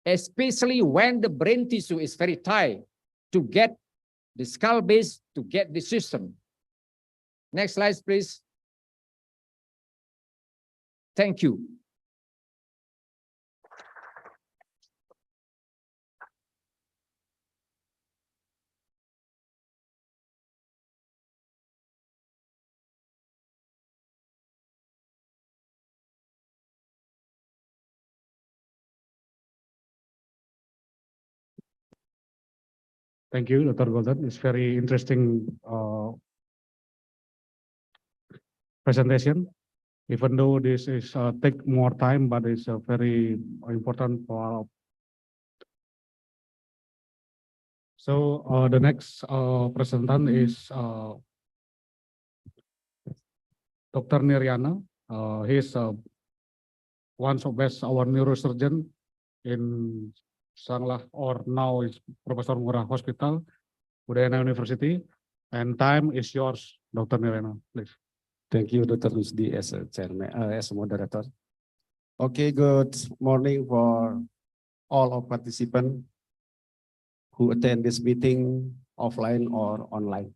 especially when the brain tissue is very tight to get the skull base, to get the system. Next slide, please. Thank you. Thank you, Dr. Golden. It's very interesting presentation. Even though this is take more time, but it's very important for our. So the next presentant is Dr. Udayana. He's one of best our neurosurgeon in Sanglah, or now is Professor Murah Hospital, Udayana University. And time is yours, Dr. Udayana, please. Thank you, Dr. Rusdi, as a chairman, as a moderator. Okay, good morning for all of participants who attend this meeting offline or online.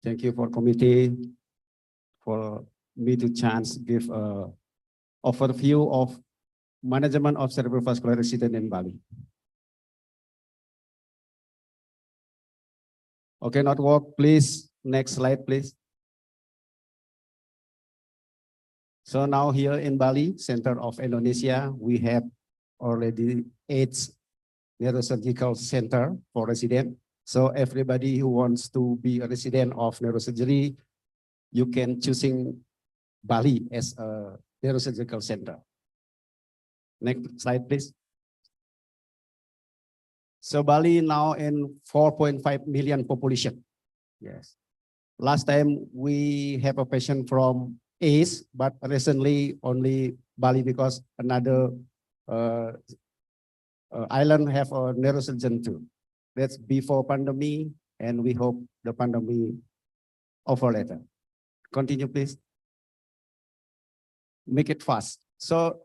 Thank you for committee for me to chance give a overview of management of cerebrovascular accident in Bali. Okay, not work, please. Next slide, please. So now here in Bali, Center of Indonesia, we have already 8 neurosurgical center for resident. So everybody who wants to be a resident of neurosurgery, you can choosing Bali as a neurosurgical center. Next slide, please. So Bali now in 4.5 million population. Yes. Last time we have a patient from ACE, but recently only Bali because another island have a neurosurgeon too. That's before pandemic, and we hope the pandemic over later. Continue, please. Make it fast. So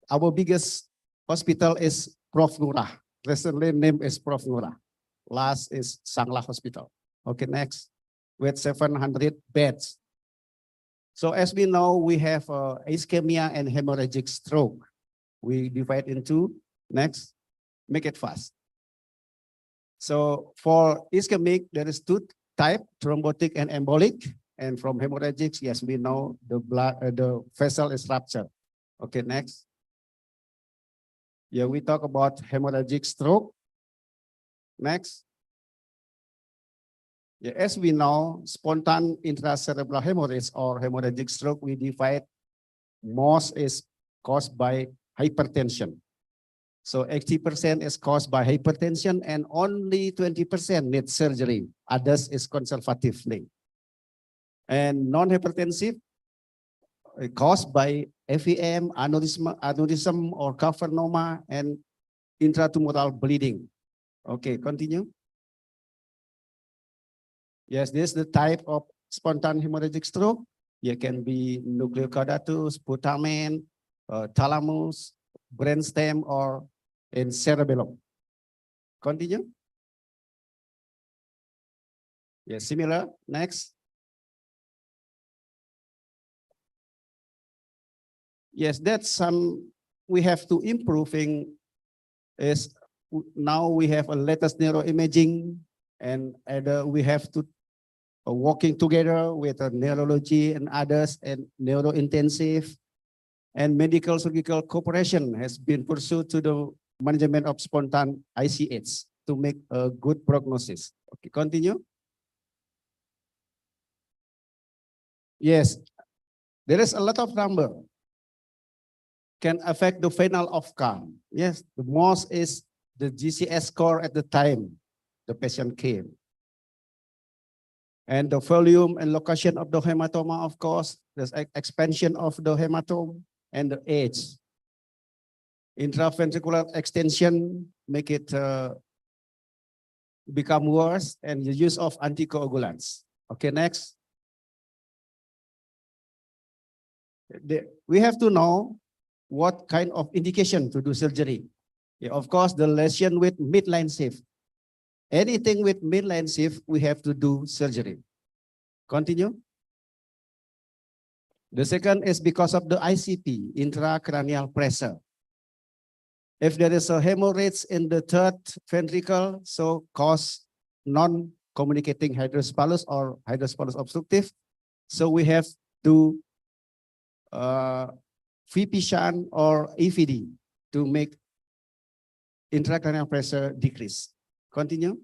our biggest hospital is Prof. Nurah. Recently name is Prof. Nurah. Last is Sanglah Hospital. Okay, next. With 700 beds. So as we know, we have ischemia and hemorrhagic stroke. We divide into, next, make it fast. So for ischemic, there is 2 types, thrombotic and embolic. And from hemorrhagic, yes, we know the blood, the vessel is ruptured. Okay, next. Yeah, we talk about hemorrhagic stroke. Next. Yeah, as we know, spontaneous intracerebral hemorrhage or hemorrhagic stroke, we divide most is caused by hypertension. So 80% is caused by hypertension and only 20% needs surgery. Others is conservatively. And non-hypertensive caused by FEM, aneurysm or cavernoma and intratumoral bleeding. Okay, continue. Yes, this is the type of spontaneous hemorrhagic stroke. It can be nucleocaudatus, putamen, thalamus, brainstem, or in cerebellum. Continue. Yes, similar. Next. Yes, that's some we have to improving is now we have a latest neuroimaging and we have to working together with neurology and others and neurointensive and medical surgical cooperation has been pursued to the management of spontaneous ICS to make a good prognosis. Okay, continue. Yes, there is a lot of number can affect the final outcome. Yes, the most is the GCS score at the time the patient came. And the volume and location of the hematoma, of course, there's expansion of the hematome and the age. Intraventricular extension make it become worse, and the use of anticoagulants. Okay, next. We have to know what kind of indication to do surgery. Yeah, of course, the lesion with midline shift. Anything with midline shift, we have to do surgery. Continue. The second is because of the ICP, intracranial pressure. If there is a hemorrhage in the third ventricle, so cause non-communicating hydrocephalus or hydrocephalus obstructive, so we have to VP shunt or EVD to make intracranial pressure decrease. Continue.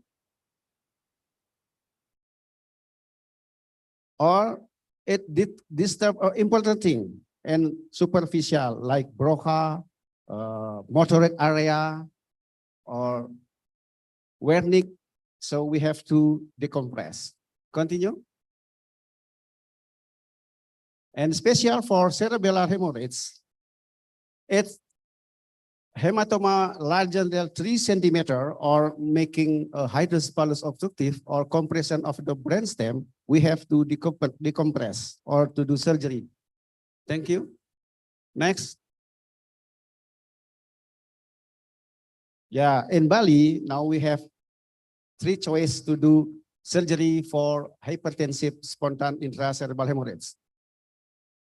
Or it did disturb or important thing and superficial like Broca, motoric area, or Wernicke, so we have to decompress. Continue. And special for cerebellar hemorrhage, it's hematoma larger than 3 centimeter or making a hydrocephalus obstructive or compression of the brainstem, we have to decompress or to do surgery. Thank you. Next. Yeah, in Bali, now we have 3 choices to do surgery for hypertensive spontaneous intracerebral hemorrhage.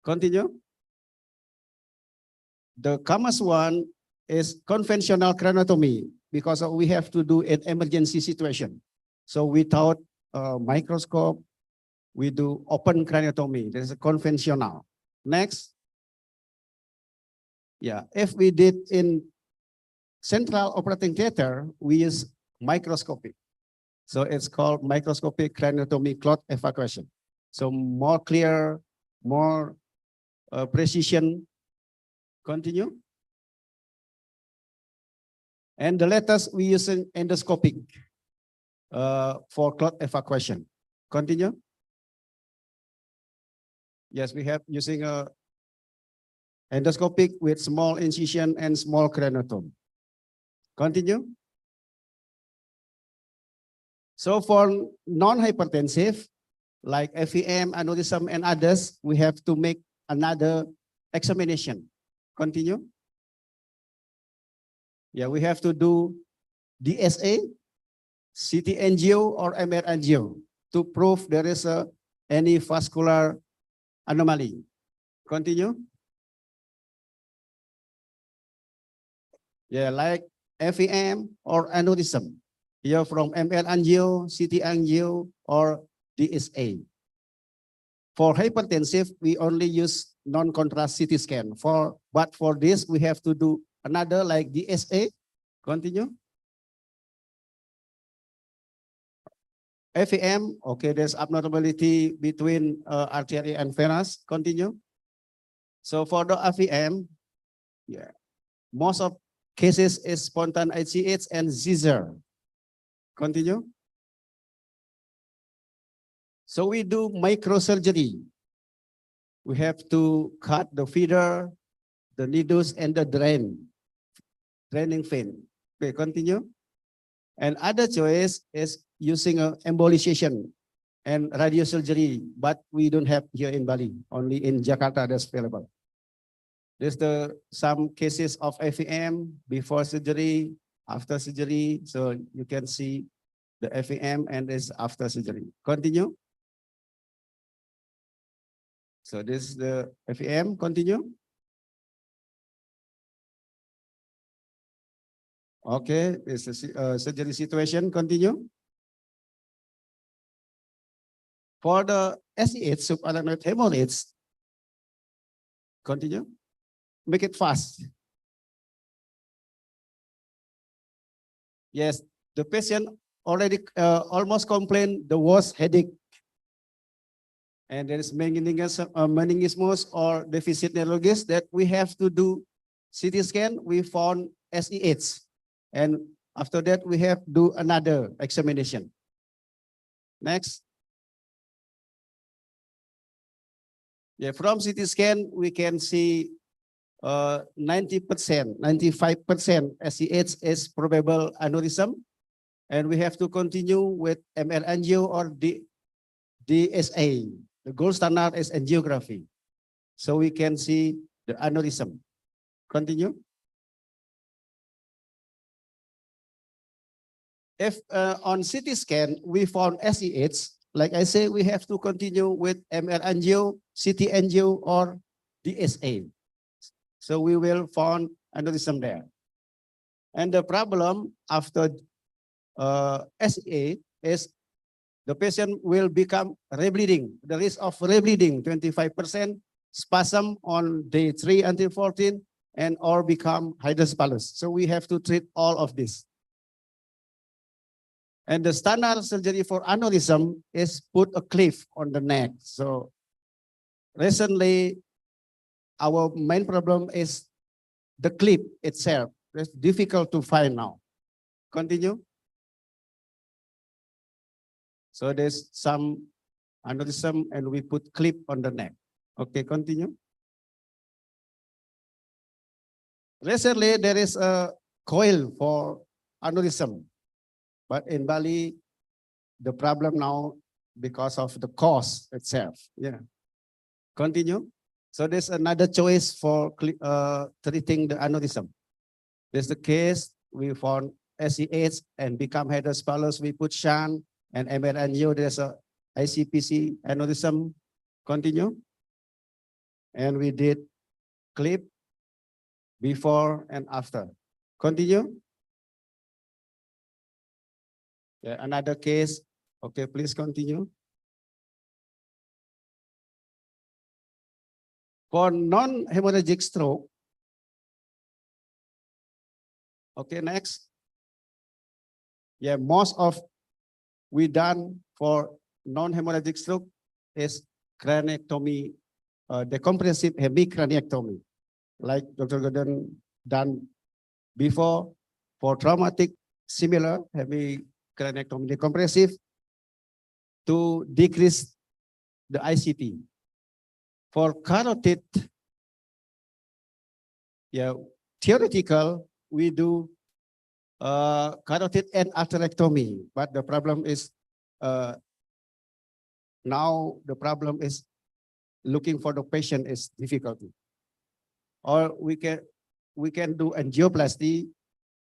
Continue. The commonest one is conventional craniotomy because we have to do an emergency situation. So without a microscope, we do open craniotomy. That is a conventional. Next. Yeah, if we did in central operating theater, we use microscopic. So it's called microscopic craniotomy clot evacuation. So more clear, more precision. Continue. And the latest we use endoscopic for clot evacuation. Continue. Yes, we have using a endoscopic with small incision and small craniotomy. Continue. So for non-hypertensive, like FEM, aneurysm, and others, we have to make another examination. Continue. Yeah, we have to do DSA, CT angio, or MR angio to prove there is any vascular anomaly. Continue. Yeah, like FEM or aneurysm. Here from MR angio, CT angio, or DSA. For hypertensive, we only use non-contrast CT scan. But for this, we have to do another like DSA. Continue. FEM, okay, there's abnormality between artery and venous. Continue. So for the FEM, yeah, most of cases is spontaneous ICH and seizure. Continue. So we do microsurgery. We have to cut the feeder, the needles, and the draining vein. Okay, continue. And other choice is using a embolization and radiosurgery, but we don't have here in Bali. Only in Jakarta that's available. There's some cases of FEM before surgery, after surgery. So you can see the FEM and this after surgery. Continue. So this is the FEM. Continue. Okay, this is a surgery situation. Continue. For the SEH, subarachnoid hemorrhage, continue. Make it fast. Yes, the patient already almost complained the worst headache. And there is meningismus or deficit neurologist that we have to do CT scan. We found SEH. And after that, we have to do another examination. Next. Yeah, from CT scan, we can see 90%, 95% SEH is probable aneurysm. And we have to continue with MR angio or DSA. The gold standard is angiography. So we can see the aneurysm. Continue. If on CT scan, we found SEH, like I say, we have to continue with MR angio, CT angio, or DSA. So we will find aneurysm there. And the problem after SEA is the patient will become rebleeding. The risk of rebleeding, 25%, spasm on day 3 until 14, and or become hydrocephalus. So we have to treat all of this. And the standard surgery for aneurysm is put a clip on the neck. So recently, our main problem is the clip itself. It's difficult to find now. Continue. So there's some aneurysm and we put clip on the neck. Okay, continue. Recently, there is a coil for aneurysm. But in Bali, the problem now because of the cost itself. Yeah. Continue. So there's another choice for treating the aneurysm. There's the case we found SEH and become hydrocephalus. We put shunt and MR angio. There's a ICPC aneurysm. Continue. And we did clip before and after. Continue. Yeah, another case. Okay, please continue. For non-hemorrhagic stroke. Okay, next. Yeah, most of we done for non-hemorrhagic stroke is craniectomy, decompressive hemicraniectomy, like Dr. Gordon done before. For traumatic, similar hemicraniectomy, decompressive to decrease the ICP. For carotid, yeah, theoretical, we do carotid and arterectomy, but the problem is now the problem is looking for the patient is difficulty. Or we can do angioplasty,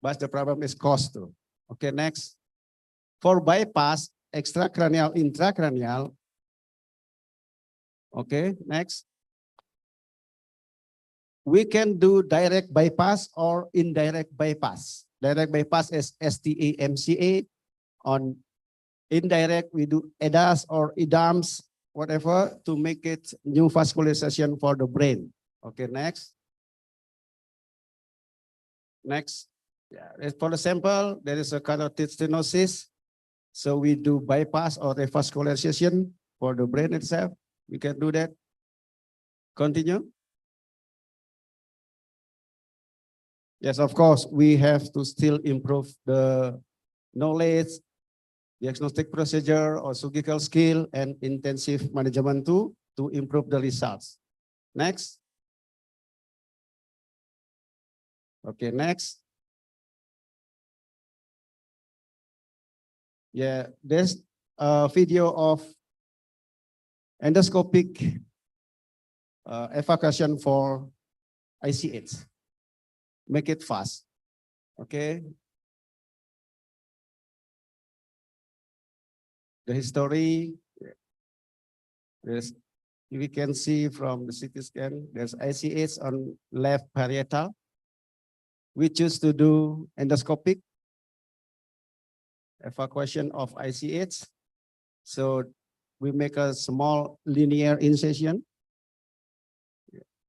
but the problem is cost too. Okay, next. For bypass, extracranial, intracranial. Okay, next. We can do direct bypass or indirect bypass. Direct bypass is STA-MCA. On indirect, we do EDAS or EDAMS, whatever, to make it new vascularization for the brain. Okay, next. Next. Yeah, for the sample, there is a carotid stenosis. So we do bypass or revascularization for the brain itself. We can do that. Continue. Yes, of course, we have to still improve the knowledge, diagnostic procedure or surgical skill and intensive management too to improve the results. Next. Okay, next. Yeah, there's a video of endoscopic evacuation for ICH. Make it fast. Okay. The history, we can see from the CT scan, there's ICH on left parietal. We choose to do endoscopic evacuation of ICH. So we make a small linear incision.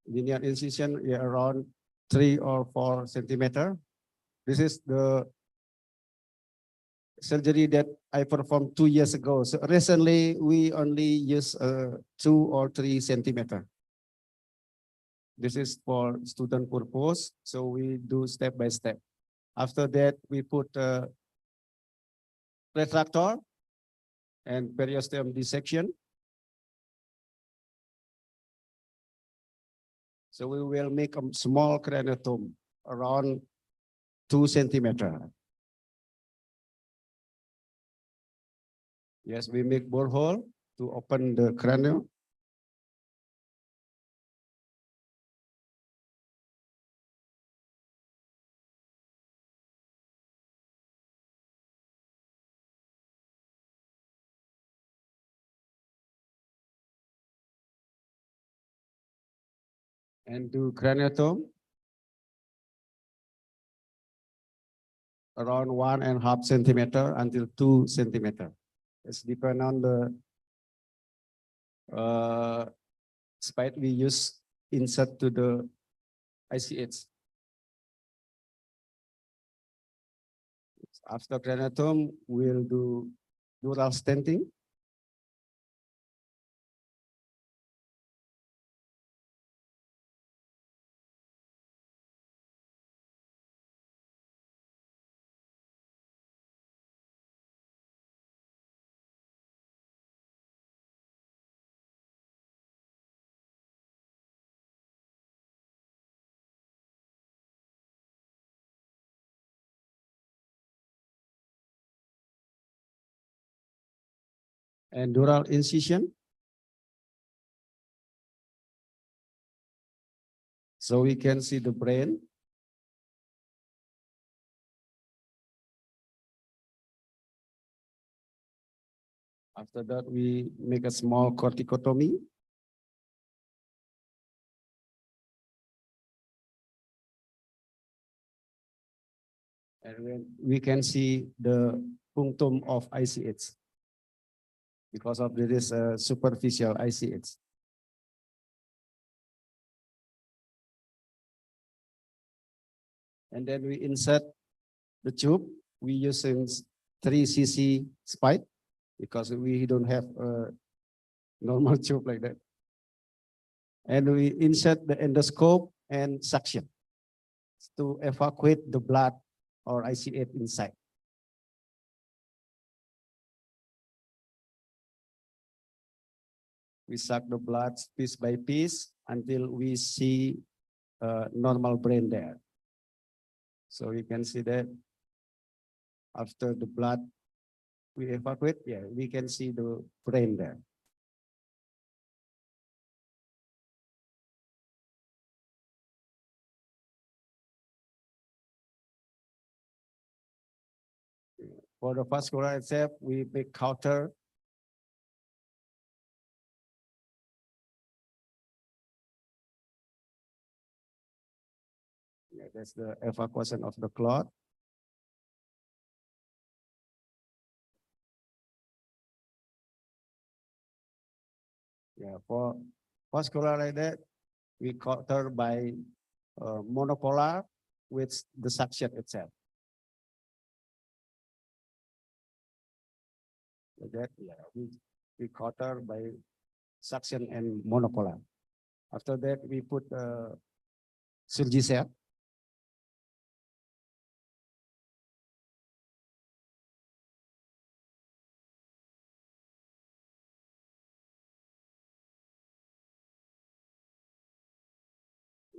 Linear incision around 3 or 4 centimeters. This is the surgery that I performed 2 years ago. So recently we only use 2 or 3 centimeters. This is for student purpose. So we do step by step. After that, we put a retractor and periosteum dissection. So we will make a small craniotomy around 2 centimeter. Yes, we make borehole to open the cranium. And do craniotomy around 1.5 centimeter until 2 centimeter. It's depend on the spite we use insert to the ICH. After craniotomy, we'll do dural stenting. And dural incision. So we can see the brain. After that, we make a small corticotomy. And then we can see the punctum of ICH because of this superficial ICH. And then we insert the tube. We using 3 cc spike because we don't have a normal tube like that. And we insert the endoscope and suction to evacuate the blood or ICH inside. We suck the blood piece by piece until we see a normal brain there. So you can see that after the blood we evacuate, yeah, we can see the brain there. For the vascular itself, we make counter. Yeah, that's the evacuation of the clot. Yeah, for vascular like that, we counter by monopolar with the suction itself. Like that, yeah, we counter by suction and monopolar. After that, we put Surgicel.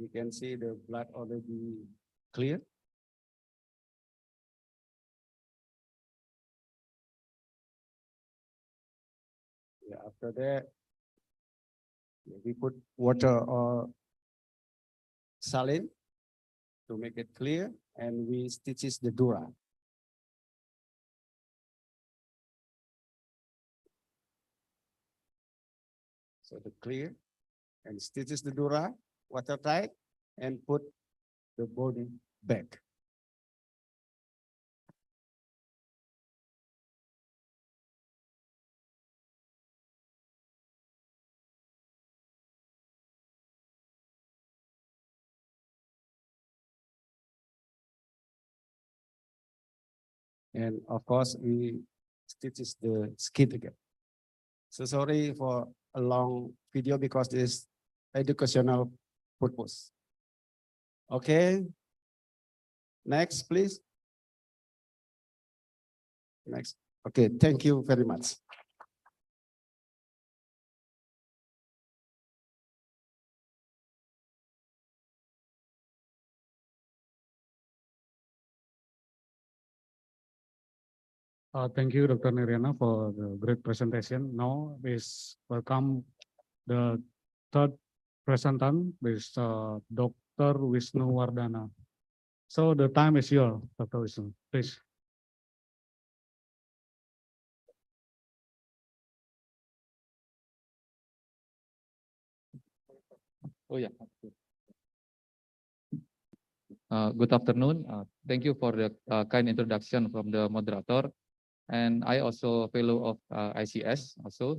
You can see the blood already clear. Yeah, after that, we put water or saline to make it clear, and we stitches the dura. So the clear and stitches the dura, watertight, and put the body back. And of course, we stitches the skin again. So sorry for a long video because this educational purpose. Okay. Next, please. Next. Okay, thank you very much. Thank you, Dr. Niriana, for the great presentation. Now is welcome the third presentant, is Dr. Wisnu Wardana. So the time is yours, Dr. Wisnu, please. Oh yeah. Good afternoon. Thank you for the kind introduction from the moderator. And I also a fellow of ICS also.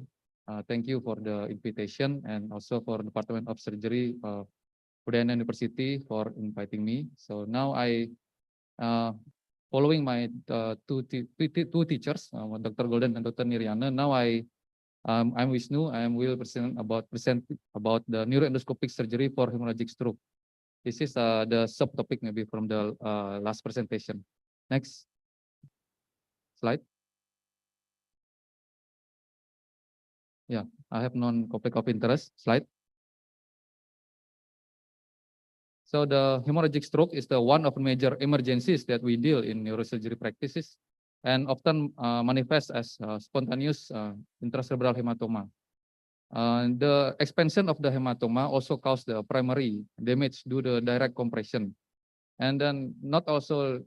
Thank you for the invitation and also for Department of Surgery, Udayana University for inviting me. So now I, following my two teachers, Dr. Golden and Dr. Niriana, now I'm Wisnu. I will present about the neuroendoscopic surgery for hemorrhagic stroke. This is the subtopic maybe from the last presentation. Next slide. Yeah, I have non-conflict of interest slide. So the hemorrhagic stroke is the one of major emergencies that we deal in neurosurgery practices and often manifest as spontaneous intracerebral hematoma. The expansion of the hematoma also caused the primary damage due to direct compression. And then not only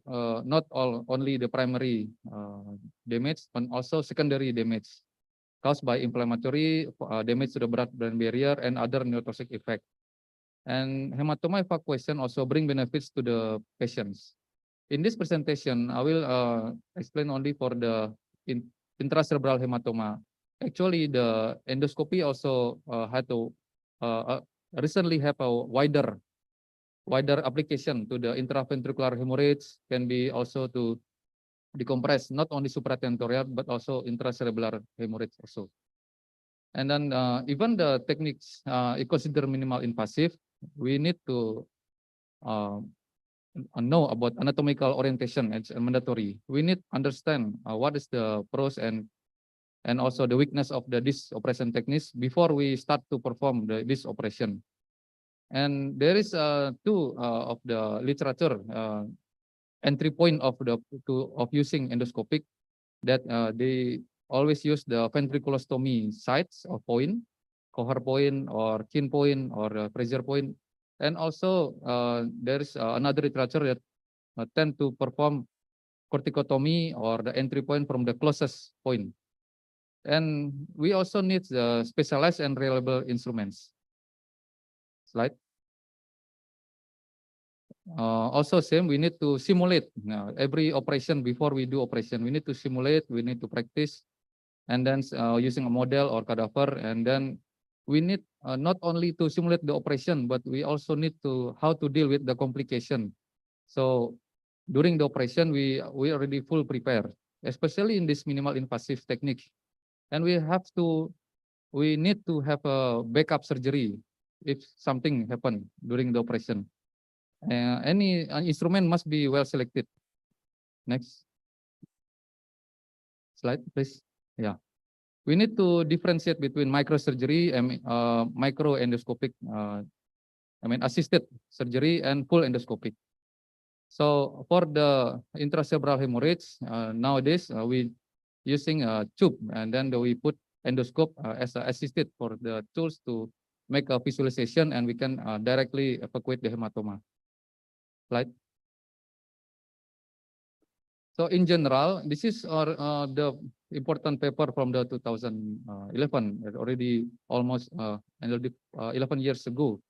the primary damage, but also secondary damage caused by inflammatory damage to the blood-brain barrier and other neurotoxic effect. And hematoma evacuation also bring benefits to the patients. In this presentation, I will explain only for the intracerebral hematoma. Actually, the endoscopy also had to recently have a wider application to the intraventricular hemorrhage, can be also to decompress not only supratentorial but also intracerebral hemorrhage also. And then even the techniques consider minimal invasive, we need to know about anatomical orientation. It's mandatory. We need to understand what is the pros and also the weakness of this operation techniques before we start to perform this operation. And there is two of the literature entry point of using endoscopic, that they always use the ventriculostomy sites or point, cohort point or chin point or pressure point. And also there is another literature that tend to perform corticotomy or the entry point from the closest point. And we also need specialized and reliable instruments. Slide. Also same, we need to simulate every operation before we do operation. We need to simulate, we need to practice, and then using a model or cadaver. And then we need not only to simulate the operation, but we also need to how to deal with the complication. So during the operation, we already full prepare, especially in this minimal invasive technique. And we need to have a backup surgery if something happen during the operation. Any instrument must be well selected. Next slide, please. Yeah, we need to differentiate between microsurgery and micro endoscopic, assisted surgery and full endoscopic. So for the intracerebral hemorrhage, nowadays we using a tube, and then we put endoscope as assisted for the tools to make a visualization, and we can directly evacuate the hematoma. Slide. So in general, this is the important paper from the 2011, already almost 11 years ago.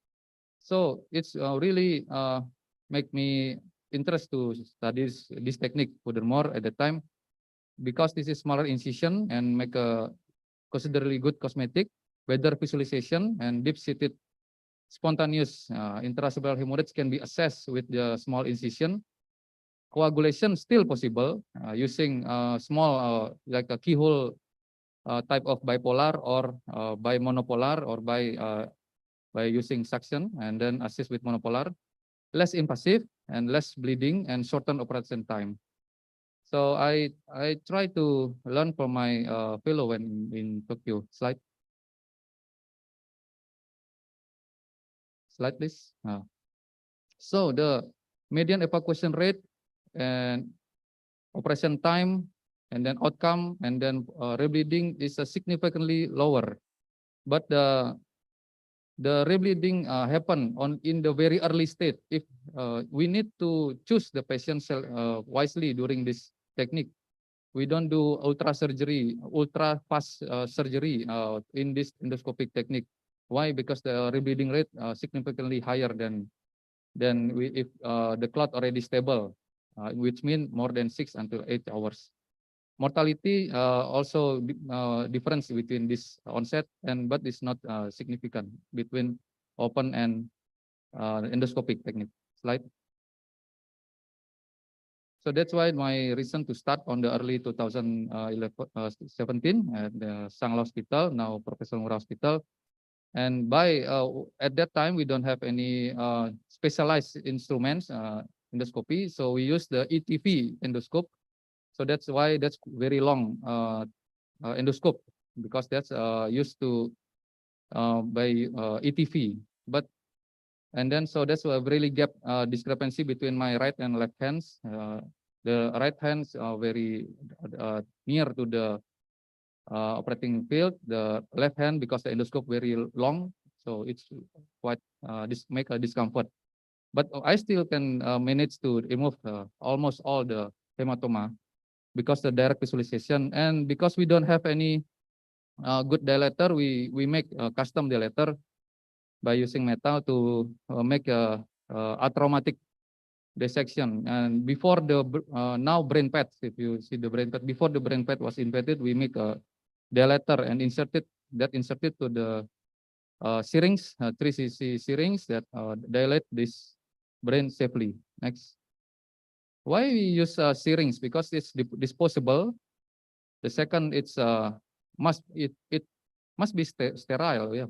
So it's really make me interest to study this technique furthermore at the time, because this is smaller incision and make a considerably good cosmetic, better visualization, and deep-seated spontaneous intracerebral hemorrhage can be assessed with the small incision. Coagulation still possible using small like a keyhole type of bipolar or by monopolar or by using suction and then assist with monopolar. Less invasive and less bleeding and shorten operation time. So I try to learn from my fellow when in Tokyo. Slide. Slide, please. So the median evacuation rate and operation time and then outcome, and then rebleeding is significantly lower. But the rebleeding happen in the very early state. If we need to choose the patient wisely during this technique, we don't do ultra fast surgery in this endoscopic technique. Why? Because the rebleeding rate significantly higher than if the clot already stable, which means more than 6 until 8 hours. Mortality also difference between this onset but it's not significant between open and endoscopic technique. Slide. So that's why my reason to start on the early 2017 at the Sangla Hospital, now Professor Ngurah Hospital. And at that time, we don't have any specialized instruments, endoscopy. So we use the ETV endoscope. So that's why that's very long endoscope, because that's used to by ETV. So that's a really gap discrepancy between my right and left hands. The right hands are very near to the operating field. The left hand, because the endoscope very long, so it's quite make a discomfort. But I still can manage to remove almost all the hematoma because the direct visualization, and because we don't have any good dilator, we make a custom dilator by using metal to make a atraumatic dissection. And before the now brain pad, if you see the brain pad, before the brain pad was invented, we make a dilator and inserted to the syringe, 3 cc syringe that dilate this brain safely. Next. Why we use syringe? Because it's disposable. The second, it must be sterile. Yeah,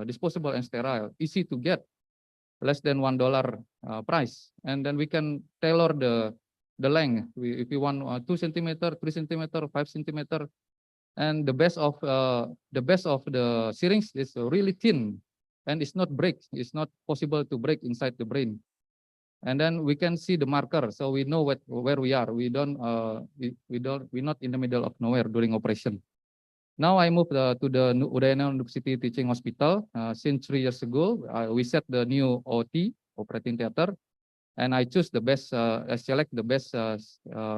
disposable and sterile, easy to get, less than $1 price, and then we can tailor the length. If you want 2 centimeter, 3 centimeter, 5 centimeter, and the best of the syringe is really thin, and it's not break. It's not possible to break inside the brain. And then we can see the marker, so we know where we are. We're not in the middle of nowhere during operation. Now I moved to the Udayana University Teaching Hospital. Since 3 years ago, we set the new OT, operating theater, and I choose the best, select the best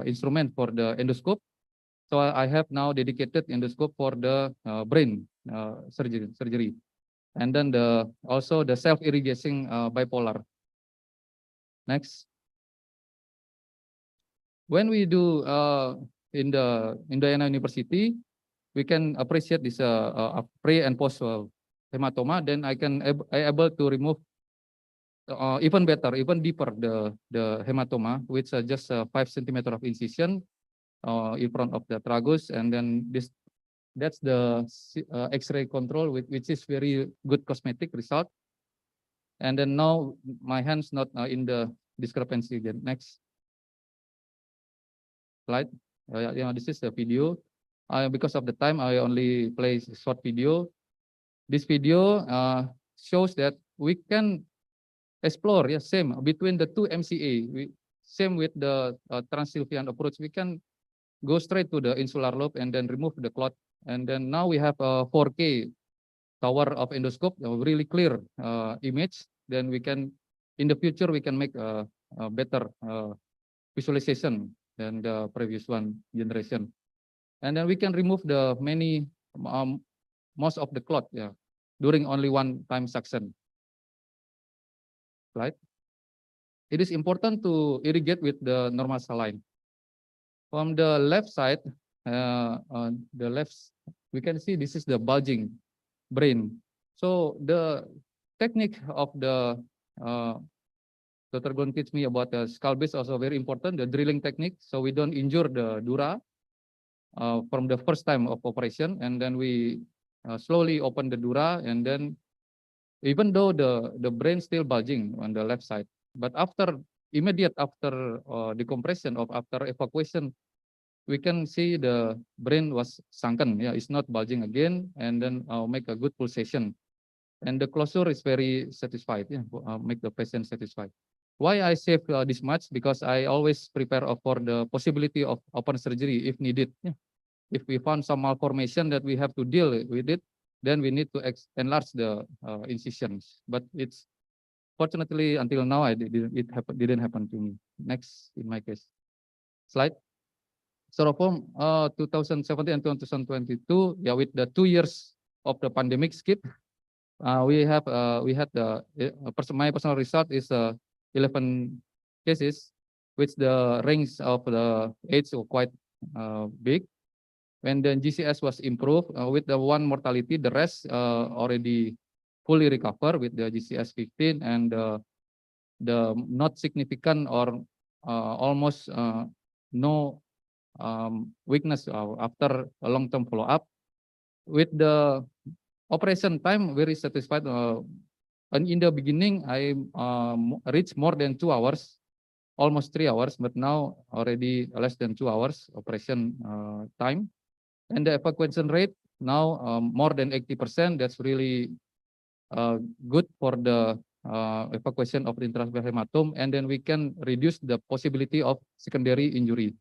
instrument for the endoscope. So I have now dedicated endoscope for the brain surgery, and then also the self-irrigating bipolar. Next. When we do in the Udayana University, we can appreciate this pre and post hematoma. Then I able to remove even better, even deeper the hematoma, with just 5 centimeter of incision in front of the tragus, and then that's the X-ray control, which is very good cosmetic result. And then now my hands not in the discrepancy again. Next slide. This is the video. Because of the time, I only play short video. This video shows that we can explore, same between the 2 MCA. Same with the Transsylvian approach. We can go straight to the insular lobe and then remove the clot. And then now we have a 4K tower of endoscope, a really clear image. Then we can, in the future, we can make a better visualization than the previous generation. And then we can remove the most of the clot, during only one time suction. Right? It is important to irrigate with the normal saline. From the left side, we can see this is the bulging brain. So the technique of the Dr. Gon teach me about the skull base also very important, the drilling technique. So we don't injure the dura from the first time of operation, and then we slowly open the dura, and then even though the brain still bulging on the left side, but immediate after decompression after evacuation, we can see the brain was sunken. Yeah, it's not bulging again, and then make a good pulsation. And the closure is very satisfied, make the patient satisfied. Why I save this much? Because I always prepare for the possibility of open surgery if needed. Yeah. If we found some malformation that we have to deal with it, then we need to enlarge the incisions. But it's fortunately until now didn't happen to me. Next in my case. Slide. So from 2017 and 2022, yeah, with the 2 years of the pandemic skip, we had the my personal result is 11 cases, which the range of the age were quite big. When the GCS was improved with the one mortality, the rest already fully recovered with the GCS 15 and the not significant or almost no weakness after a long-term follow-up. With the operation time, very satisfied. And in the beginning, I reached more than 2 hours, almost 3 hours, but now already less than 2 hours operation time. And the evacuation rate now more than 80%. That's really good for the evacuation of the intracerebral hematome, and then we can reduce the possibility of secondary injury.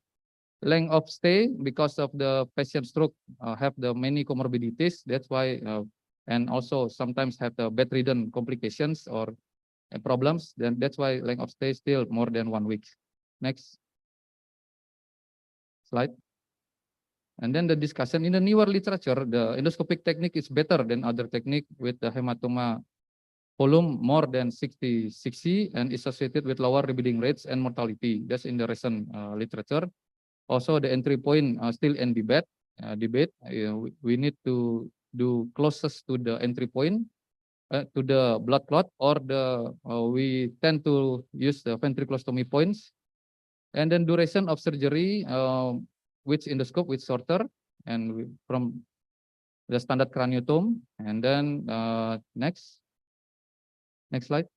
Length of stay, because of the patient stroke have the many comorbidities. That's why, and also sometimes have the bedridden complications or problems. Then that's why length of stay still more than 1 week. Next slide. And then the discussion in the newer literature, the endoscopic technique is better than other technique with the hematoma volume more than 60 and is associated with lower rebleeding rates and mortality. That's in the recent literature. Also, the entry point still in debate. We need to do closest to the entry point, to the blood clot, or we tend to use the ventriculostomy points. And then duration of surgery, which endoscope, which shorter, and from the standard craniotome. And then next slide.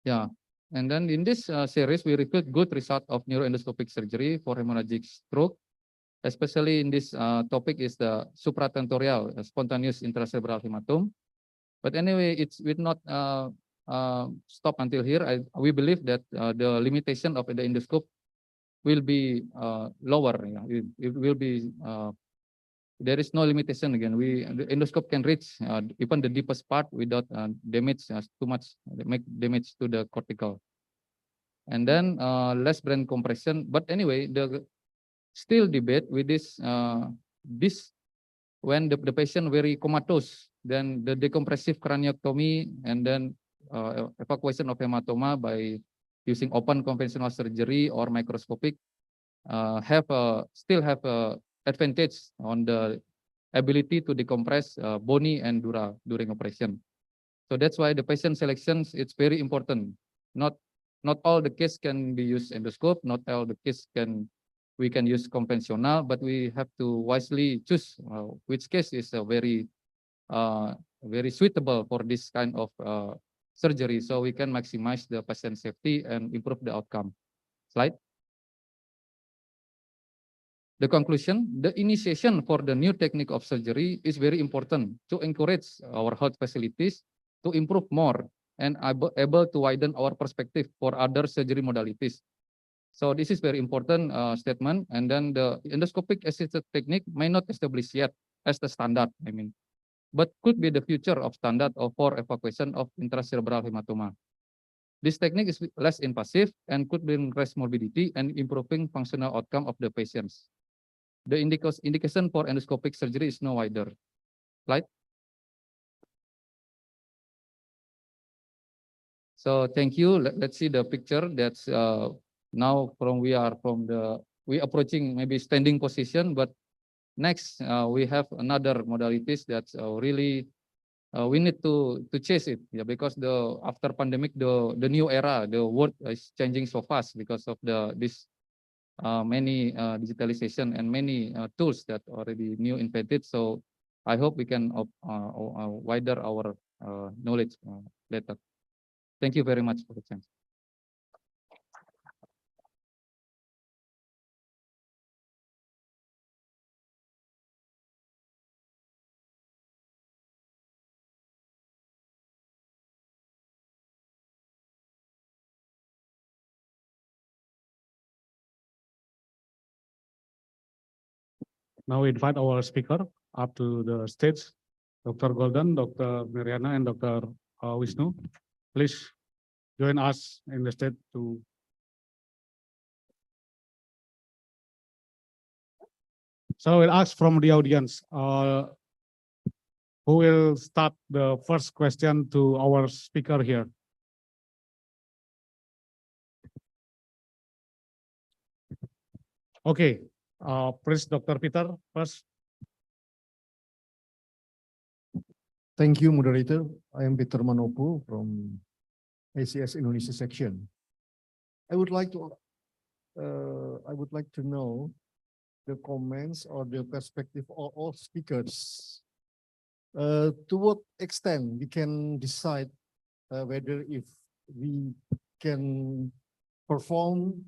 Yeah. And then in this series, we reviewed good result of neuroendoscopic surgery for hemorrhagic stroke, especially in this topic is the supratentorial spontaneous intracerebral hematome. But anyway, it's will not stop until here. We believe that the limitation of the endoscope will be lower. Yeah. It will be there is no limitation again. The endoscope can reach even the deepest part without damage too much, make damage to the cortical. And then less brain compression. But anyway, the still debate with this when the patient very comatose, then the decompressive craniotomy and then evacuation of hematoma by using open conventional surgery or microscopic still have advantage on the ability to decompress bony and dura during operation. So that's why the patient selections, it's very important. Not all the case can be used endoscope, not all the case we can use conventional, but we have to wisely choose which case is very suitable for this kind of surgery, so we can maximize the patient safety and improve the outcome. Slide. The conclusion, the initiation for the new technique of surgery is very important to encourage our health facilities to improve more and able to widen our perspective for other surgery modalities. So this is very important statement. And then the endoscopic assisted technique may not establish yet as the standard, but could be the future of standard for evacuation of intracerebral hematoma. This technique is less invasive and could bring less morbidity and improving functional outcome of the patients. The indication for endoscopic surgery is no wider. Slide. So thank you. Let's see the picture. That's now we approaching maybe standing position, but next we have another modalities that's really we need to chase it. Yeah, because after pandemic, the new era, the world is changing so fast because of this many digitalization and many tools that already new invented. So I hope we can wider our knowledge later. Thank you very much for the chance. Now we invite our speaker up to the stage, Dr. Golden, Dr. Mariana, and Dr. Wisnu. Please join us in the stage to. So we'll ask from the audience, who will start the first question to our speaker here? Okay, please, Dr. Peter, first. Thank you, moderator. I am Peter Manopo from ICS Indonesia section. I would like to know the comments or the perspective of all speakers. To what extent we can decide whether if we can perform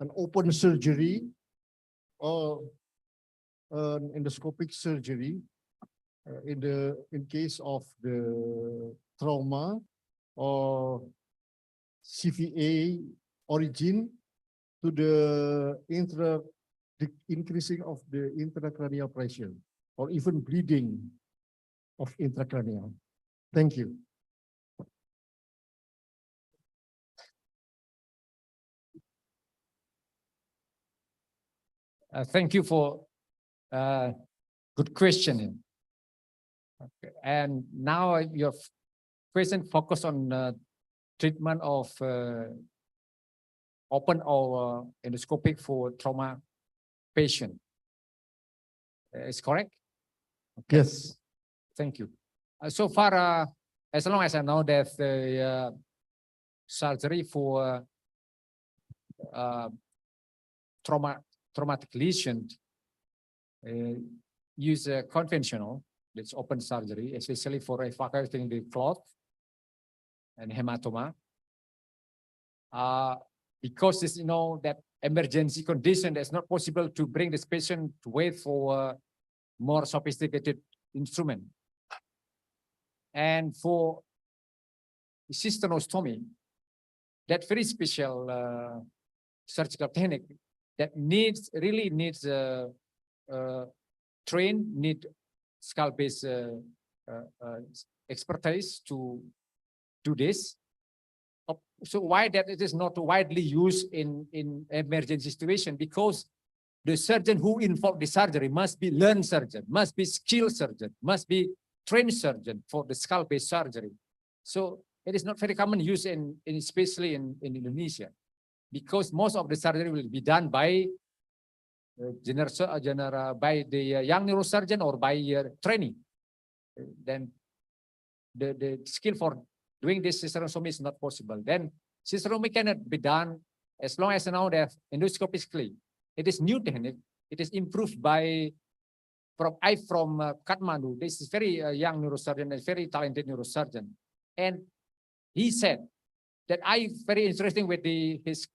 an open surgery or an endoscopic surgery in case of the trauma or CVA origin to the increasing of the intracranial pressure or even bleeding of intracranial. Thank you. Thank you for good questioning. Okay. And now your question focus on treatment of open or endoscopic for trauma patient. Is correct? Okay. Yes. Thank you. So far, as long as I know that the surgery for traumatic lesion use conventional, that's open surgery, especially for evacuating the clot and hematoma. Because this, that emergency condition, it's not possible to bring this patient to wait for more sophisticated instrument. And for cystonostomy, that very special surgical technique that really needs need skull-based expertise to do this. So why that it is not widely used in emergency situation? Because the surgeon who involved the surgery must be learned surgeon, must be skilled surgeon, must be trained surgeon for the skull-based surgery. So it is not very common use especially in Indonesia, because most of the surgery will be done by by the young neurosurgeon or by training. Then the skill for doing this cystonostomy is not possible. Then cystonostomy cannot be done as long as now that endoscopically. It is new technique. It is improved by from Kathmandu. This is very young neurosurgeon, a very talented neurosurgeon, and he said that very interesting with his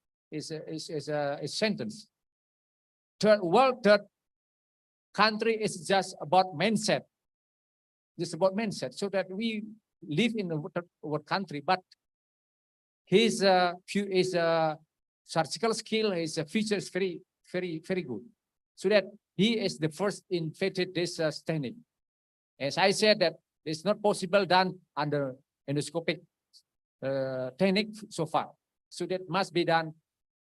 sentence. Third country is just about mindset. Just about mindset. So that we live in our country, but his surgical skill, his future is very, very, very good. So that he is the first invented this technique. As I said, that it's not possible done under endoscopic technique so far. So that must be done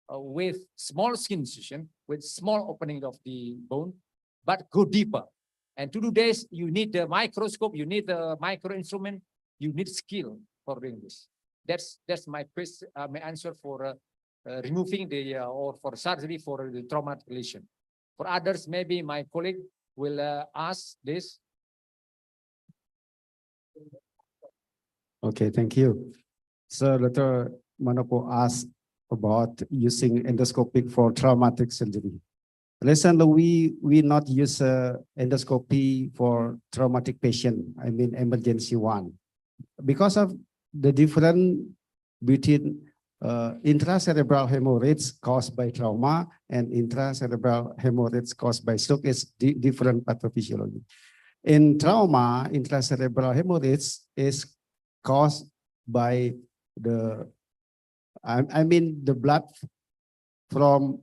with small skin incision, with small opening of the bone, but go deeper. And to do this, you need the microscope, you need the micro instrument, you need skill for doing this. That's my question, my answer for removing the or for surgery for the traumatic lesion. For others, maybe my colleague will ask this. Okay, thank you. So Dr. Manopo asked about using endoscopic for traumatic surgery. Recently, we not use endoscopy for traumatic patient, I mean emergency one, because of the difference between intracerebral hemorrhage caused by trauma and intracerebral hemorrhage caused by stroke is different pathophysiology. In trauma, intracerebral hemorrhage is caused by the blood from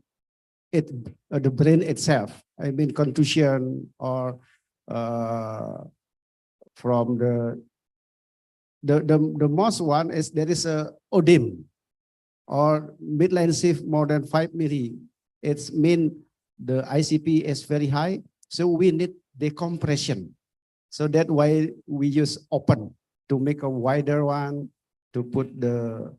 the brain itself. I mean contusion or from the most one is there is a ODIM or midline shift more than 5 milli. It's mean the ICP is very high, so we need decompression. So that's why we use open to make a wider one, to put the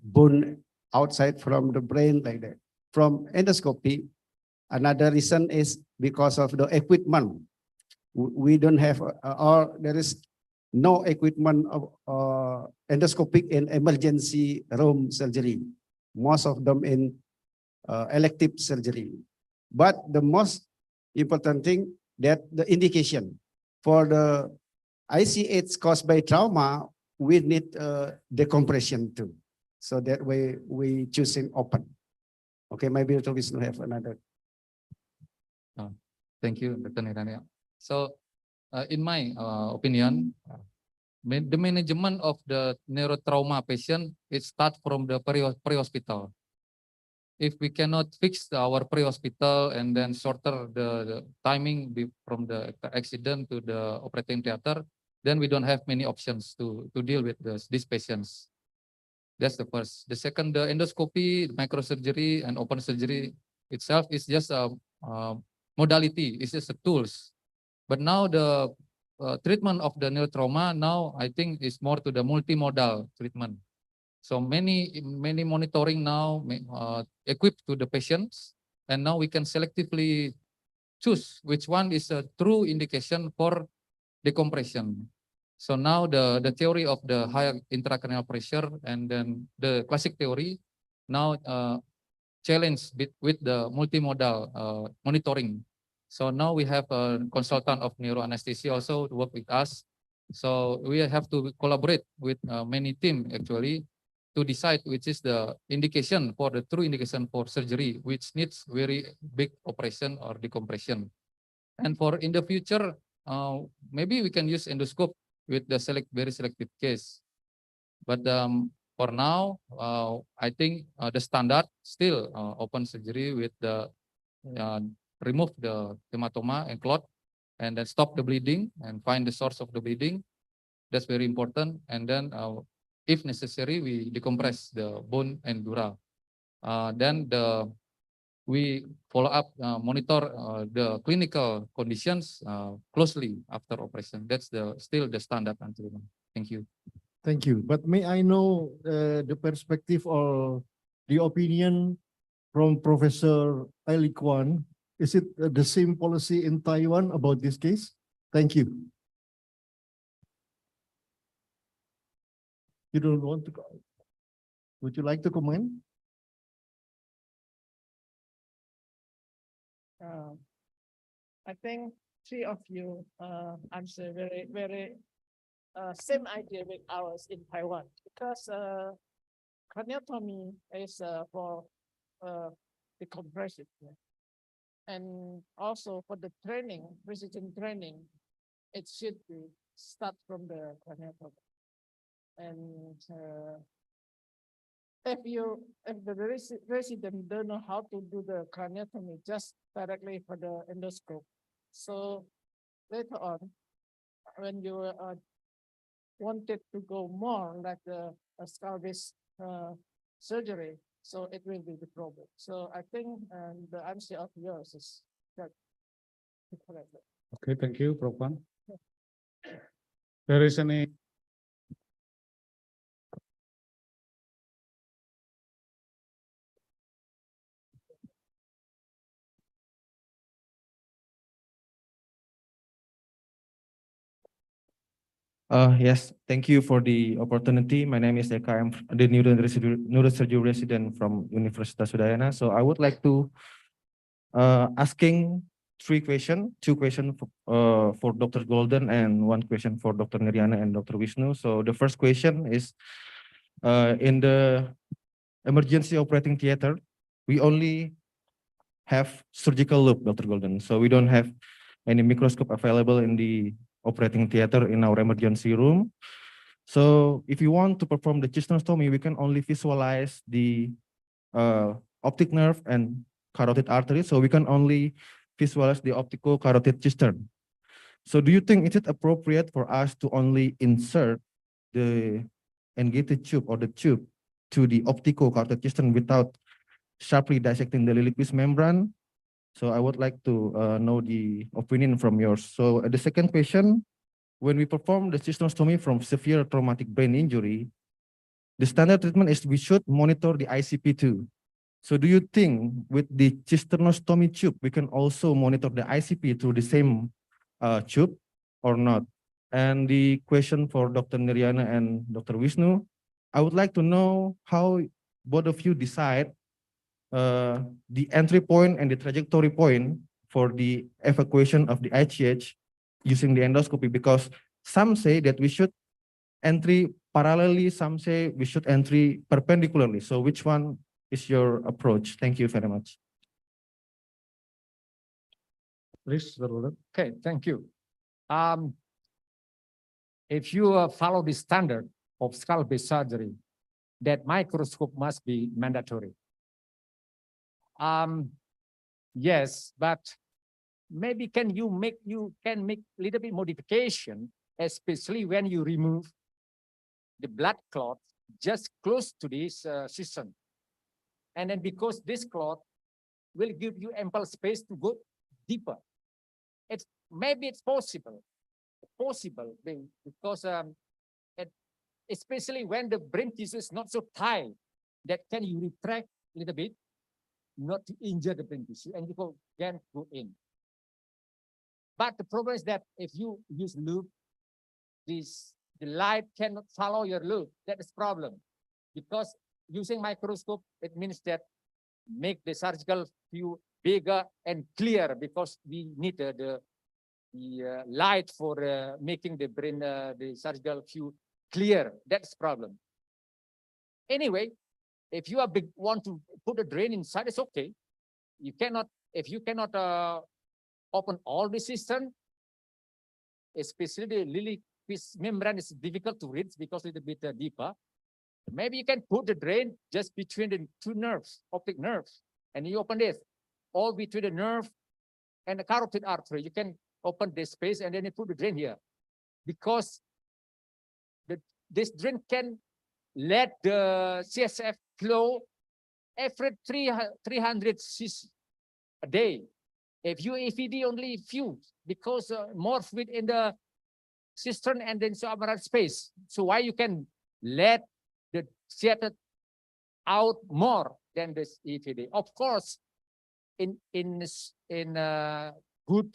bone outside from the brain like that. From endoscopy, another reason is because of the equipment. We don't have, or there is no equipment of endoscopic in emergency room surgery. Most of them in elective surgery. But the most important thing that the indication for the ICH caused by trauma, we need decompression too. So that way we choosing open. Okay, maybe Dr. Vishnu have another. Thank you, Dr. Nirania. So, in my opinion, the management of the neurotrauma patient, it starts from the pre-hospital. If we cannot fix our pre-hospital and then shorter the timing from the accident to the operating theater, then we don't have many options to deal with these patients. That's the first. The second, the endoscopy, microsurgery, and open surgery itself is just a modality. It's just a tools. But now the treatment of the neurotrauma now I think is more to the multimodal treatment. So many monitoring now equipped to the patients, and now we can selectively choose which one is a true indication for decompression. So now the theory of the higher intracranial pressure and then the classic theory now challenged with the multimodal monitoring. So now we have a consultant of neuroanesthesia also to work with us. So we have to collaborate with many team actually to decide which is the indication for the true indication for surgery, which needs very big operation or decompression. And for in the future, maybe we can use endoscope with the very selective case. But for now, I think the standard still open surgery with the remove the hematoma and clot, and then stop the bleeding and find the source of the bleeding. That's very important. And then, if necessary, we decompress the bone and dura. Then we follow up, monitor the clinical conditions closely after operation. That's still the standard until now. Thank you. Thank you. But may I know the perspective or the opinion from Professor Ali Kwan? Is it the same policy in Taiwan about this case? Thank you. You don't want to, would you like to comment? I think three of you answer very same idea with ours in Taiwan, because craniotomy is for decompression, and also for the training, precision training, it should be start from the craniotomy. And if the resident don't know how to do the craniotomy, just directly for the endoscope. So later on, when you wanted to go more like the skull-based surgery, so it will be the problem. So I think the answer of yours is correct. Okay, thank you, Prof. Kwan. There is any Yes, thank you for the opportunity. My name is Eka. I'm the neurosurgery resident from Universitas Udayana. So I would like to asking two questions for Dr. Golden and one question for Dr. Niriana and Dr. Vishnu. So the first question is in the emergency operating theater, we only have surgical loop, Dr. Golden. So we don't have any microscope available in the operating theater in our emergency room. So if you want to perform the cystectomy, we can only visualize the optic nerve and carotid artery. So we can only visualize the optical carotid cistern. So do you think is it appropriate for us to only insert the engaged tube or the tube to the optical carotid cistern without sharply dissecting the liquid membrane? So I would like to know the opinion from yours. So the second question, when we perform the cystostomy from severe traumatic brain injury, the standard treatment is we should monitor the ICP2. So do you think with the cystostomy tube, we can also monitor the ICP through the same tube or not? And the question for Dr. Niryana and Dr. Wisnu, I would like to know how both of you decide the entry point and the trajectory point for the evacuation of the IGH using the endoscopy, because some say that we should entry parallelly, some say we should entry perpendicularly. So which one is your approach? Thank you very much. Please, Dr. Golden. Okay, thank you. If you follow the standard of skull-based surgery, that microscope must be mandatory. Yes, but maybe you can make little bit modification, especially when you remove the blood clot just close to this system. And then because this clot will give you ample space to go deeper. Maybe it's possible because especially when the brain tissue is not so tight, that can you retract a little bit, not to injure the brain tissue, and you can go in. But the problem is that if you use loop, the light cannot follow your loop. That is problem, because using microscope, it means that make the surgical view bigger and clear, because we need the light for making the brain, the surgical view clear. That's problem. Anyway, if you want to put a drain inside, it's okay. If you cannot open all the system, especially the liquid membrane is difficult to reach because it's a bit deeper. Maybe you can put the drain just between the two nerves, optic nerves, and you open this, all between the nerve and the carotid artery. You can open this space and then you put the drain here, because this drain can let the CSF flow every 300 cc a day. If you EVD only few, because more fluid in the cistern and then subarachnoid space. So why you can let the CSF out more than this EVD? Of course, in good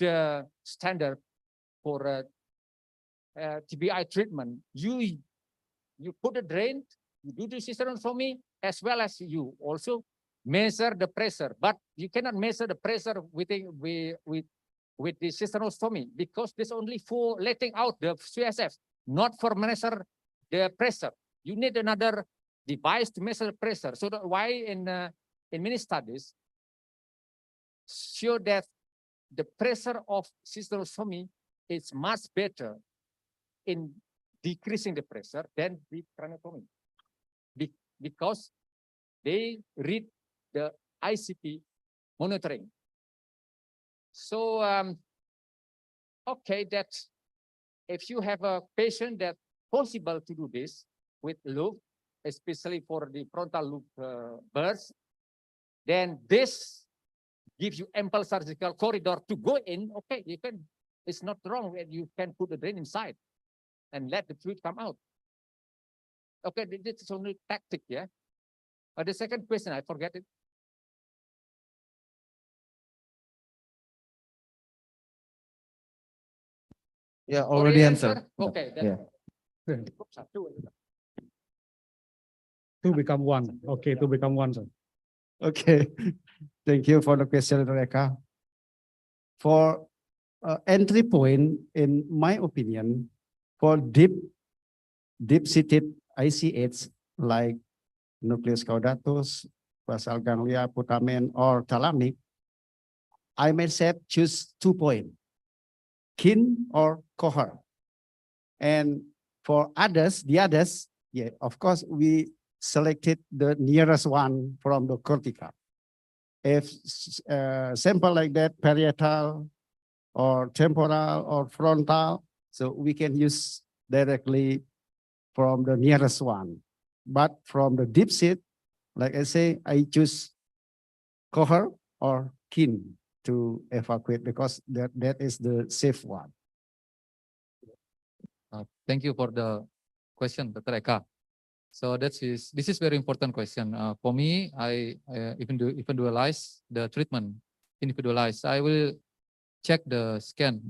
standard for TBI treatment, you put a drain, you do the cystostomy, as well as you also measure the pressure. But you cannot measure the pressure with the cystostomy, because this only for letting out the CSF, not for measure the pressure. You need another device to measure the pressure. So why in many studies show that the pressure of cystostomy is much better in decreasing the pressure than the craniotomy, because they read the ICP monitoring. So, okay, that if you have a patient that possible to do this with loop, especially for the frontal loop burst, then this gives you ample surgical corridor to go in. Okay, you can. It's not wrong when you can put the drain inside and let the fluid come out. Okay, this is only tactic, yeah. The second question, I forget it. Yeah, already answered. Okay, Yeah. Two become one. Okay, two become one, sir. Okay, thank you for the question, Reka. For entry point, in my opinion, for deep-seated ICH like nucleus caudatus, basal ganglia, putamen, or thalamic, I myself choose 2 points, kin or cohort. And for the others, yeah, of course, we selected the nearest one from the cortical. if sample like that, parietal or temporal or frontal, so we can use directly from the nearest one. But from the deep seat, like I say, I choose cohort or kin to evacuate because that is the safe one. Thank you for the question, Dr. Eka. So this is very important question. For me, I individualize the treatment. Individualize. I will check the scan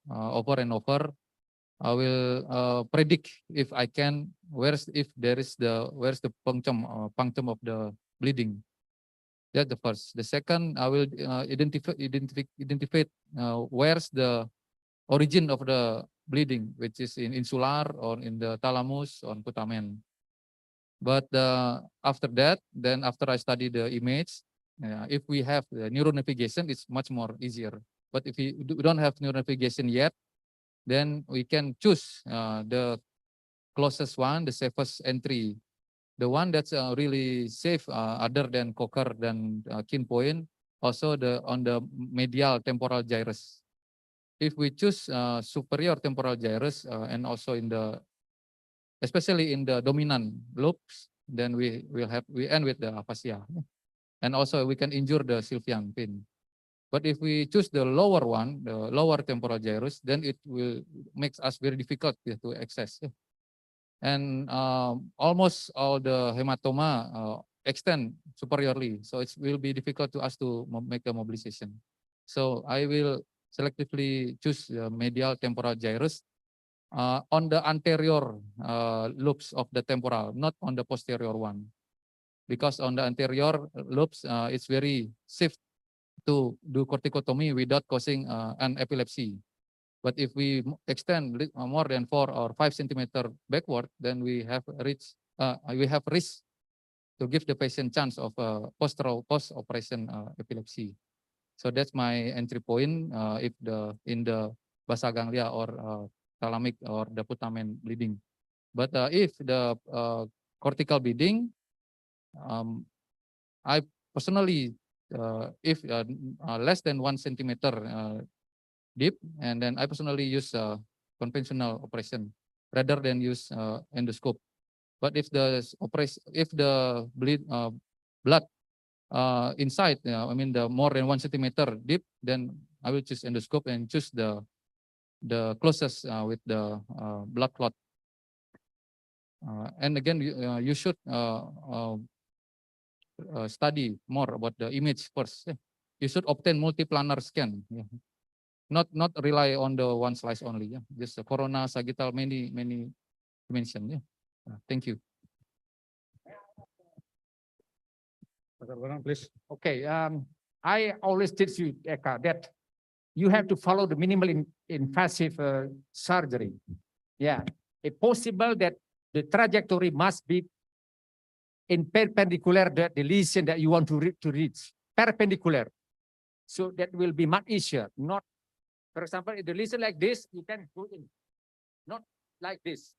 over and over. I will predict if I can where's the punctum of the bleeding. That's the first. The second, I will identify where's the origin of the bleeding, which is in insular or in the thalamus or putamen. But after that, then after I study the image, if we have the neuronavigation, it's much more easier. But if we don't have neuronavigation yet, then we can choose the closest one, the safest entry. The one that's really safe, other than cocker than kin point, also on the medial temporal gyrus. If we choose superior temporal gyrus and also especially in the dominant lobes, then we end with the aphasia, and also we can injure the Sylvian pin. But if we choose the lower one, the lower temporal gyrus, then it will makes us very difficult to access. And almost all the hematoma extend superiorly, so it will be difficult to us to make a mobilization. So I will selectively choose the medial temporal gyrus on the anterior lobes of the temporal, not on the posterior one, because on the anterior lobes it's very safe to do corticotomy without causing an epilepsy. But if we extend more than 4 or 5 centimeter backward, then we have risk to give the patient chance of post-operation epilepsy. So that's my entry point if in the basa ganglia or thalamic or the putamen bleeding. But if the cortical bleeding, I personally, if less than 1 centimeter deep, and then I personally use conventional operation rather than use endoscope. But if the blood inside, I mean the more than 1 centimeter deep, then I will choose endoscope and choose the closest with the blood clot. And again, you should study more about the image first. You should obtain multiplanar scan. Not rely on the one slice only. Just corona, sagittal, many dimension. Thank you. Dr. Bonang, please. Okay, I always teach you, Eka, that you have to follow the minimal invasive surgery. Yeah, it's possible that the trajectory must be in perpendicular the lesion that you want to reach, perpendicular. So that will be much easier. Not, for example, if the lesion like this, you can go in, not like this.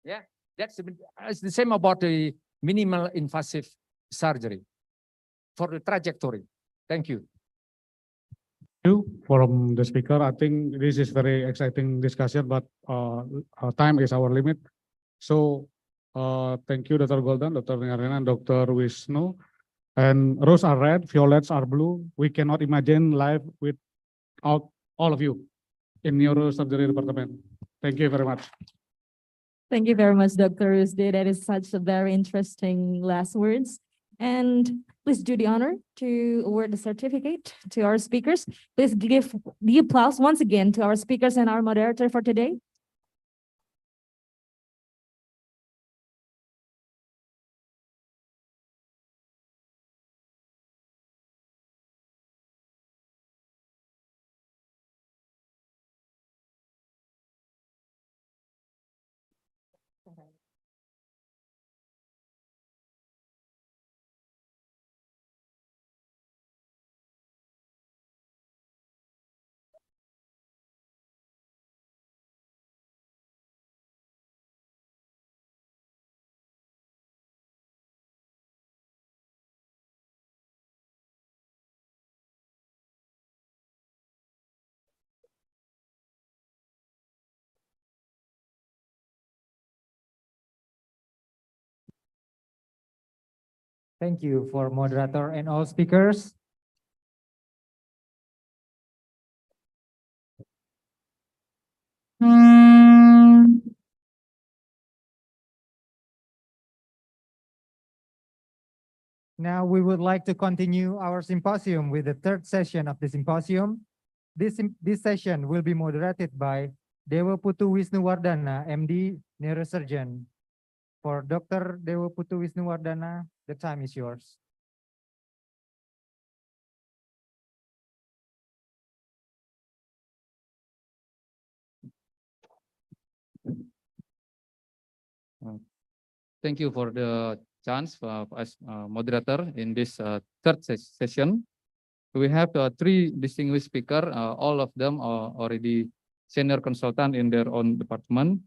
Yeah, it's the same about the minimal invasive surgery for the trajectory. Thank you. You from the speaker. I think this is very exciting discussion, but time is our limit. So thank you, Dr. Golden, Dr. Niarena, and Dr. Wisnu. And rose are red, violets are blue. We cannot imagine life without all of you in neurosurgery department. Thank you very much. Thank you very much, Dr. Rusdi. That is such a very interesting last words. And please do the honor to award the certificate to our speakers. Please give the applause once again to our speakers and our moderator for today. Thank you for moderator and all speakers. Now we would like to continue our symposium with the third session of the symposium. This session will be moderated by Dewa Putu Wisnuwardana, MD, neurosurgeon. For Dr. Dewa Putu Wisnuwardana, the time is yours. Thank you for the chance as moderator in this third session. We have three distinguished speakers. All of them are already senior consultant in their own department.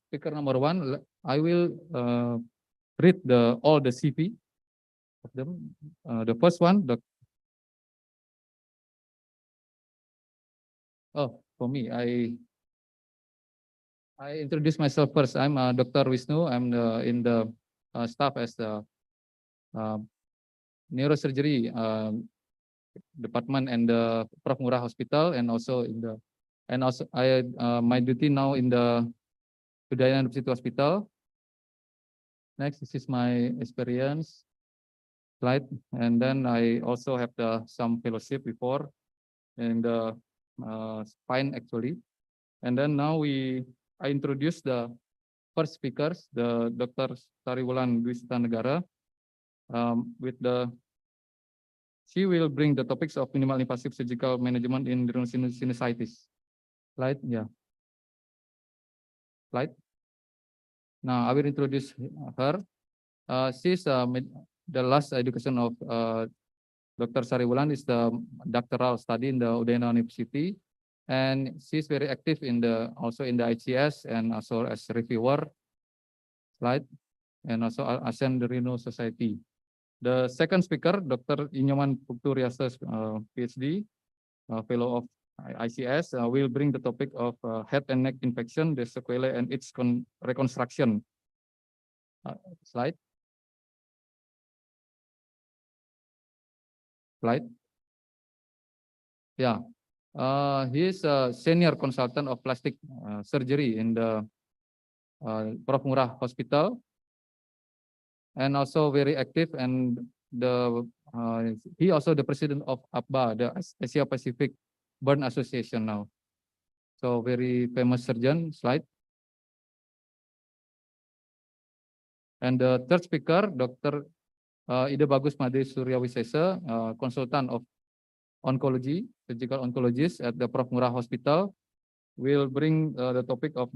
Speaker number one, I will read all the CV of them. The first one, for me, I introduce myself first. I'm Dr. Wisnu. I'm in the staff as the neurosurgery department and the Prof. Ngurah Hospital, and also I my duty now in the Udayana University Hospital. Next, this is my experience slide, and then I also have some fellowship before in the spine actually, and then now I introduce the first speakers, the Dr. Sariwulan Dwistanegara, she will bring the topics of minimal invasive surgical management in sinusitis. Slide, yeah. Slide. Now I will introduce her. She's the last education of Dr. Sariwulan is the doctoral study in the Udayana University, and she's very active also in the ICS and also as reviewer. Slide, and also ASEAN Renal Society. The second speaker, Dr. Inyoman Pukturiasa, PhD, fellow of ICS, will bring the topic of head and neck infection, the sequelae, and its reconstruction. Slide. Slide. Yeah, he is a senior consultant of plastic surgery in the Prof. Ngurah Hospital, and also very active, and he also the president of APBA, the Asia Pacific Burn Association now. So very famous surgeon. Slide. And the third speaker, Dr. Ida Bagus Made Suryawisesa, consultant of oncology, surgical oncologist at the Prof. Ngurah Hospital, will bring the topic of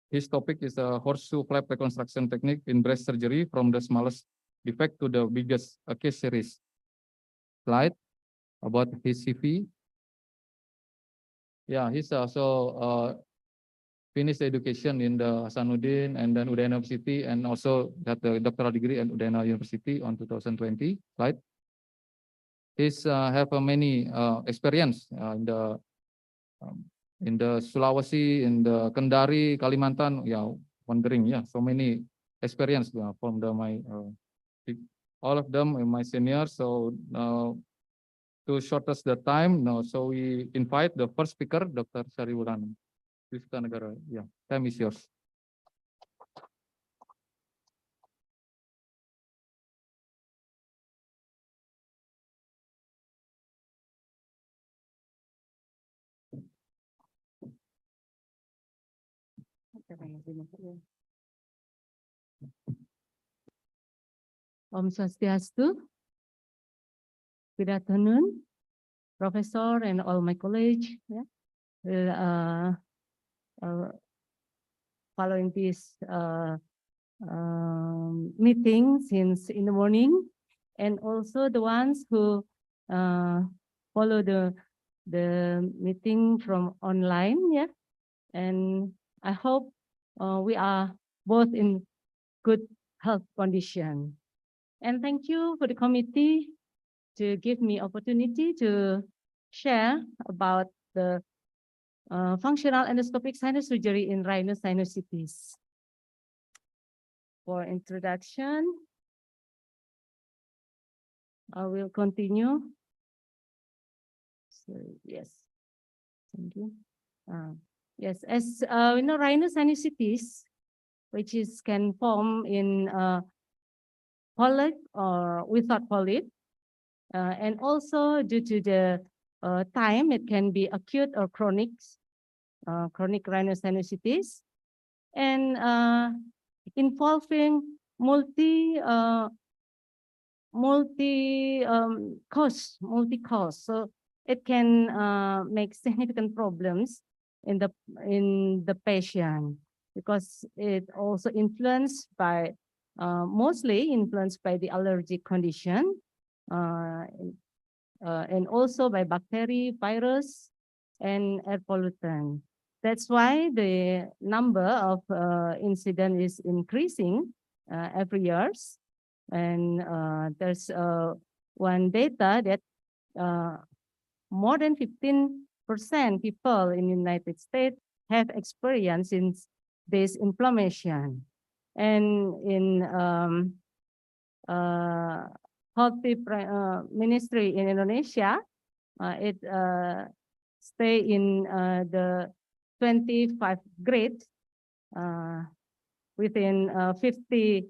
his topic is the horseshoe flap reconstruction technique in breast surgery from the smallest defect to the biggest case series. Slide about his CV. Yeah, he's also finished education in the Hasanuddin and then Udayana University, and also got the doctoral degree at Udayana University on 2020. Slide. He's have many experience in the Sulawesi, in the Kendari, Kalimantan. Yeah, wondering. Yeah, so many experience from all of them my seniors. So to shortest the time, so we invite the first speaker, Dr. Sariwulan Dwistanegara. Yeah, time is yours. Om Swastiastu. Good afternoon, Professor and all my colleagues. Yeah. Following this meeting since in the morning, and also the ones who follow the meeting from online. Yeah, and I hope we are both in good health condition. And thank you for the committee to give me opportunity to share about the functional endoscopic sinus surgery in rhinosinusitis. for introduction. I will continue. So, yes, thank you. Yes, as we know, rhinosinusitis, which is can form in polyp or without polyp, and also due to the time, it can be acute or chronic rhinosinusitis, and involving multi cause. So it can make significant problems in the patient, because it also influenced by mostly influenced by the allergic condition, and also by bacteria, virus, and air pollutant. That's why the number of incident is increasing every year. And there's one data that more than 15% people in the United States have experienced this inflammation. And in Health Ministry in Indonesia, it stay in the 25 grade within 50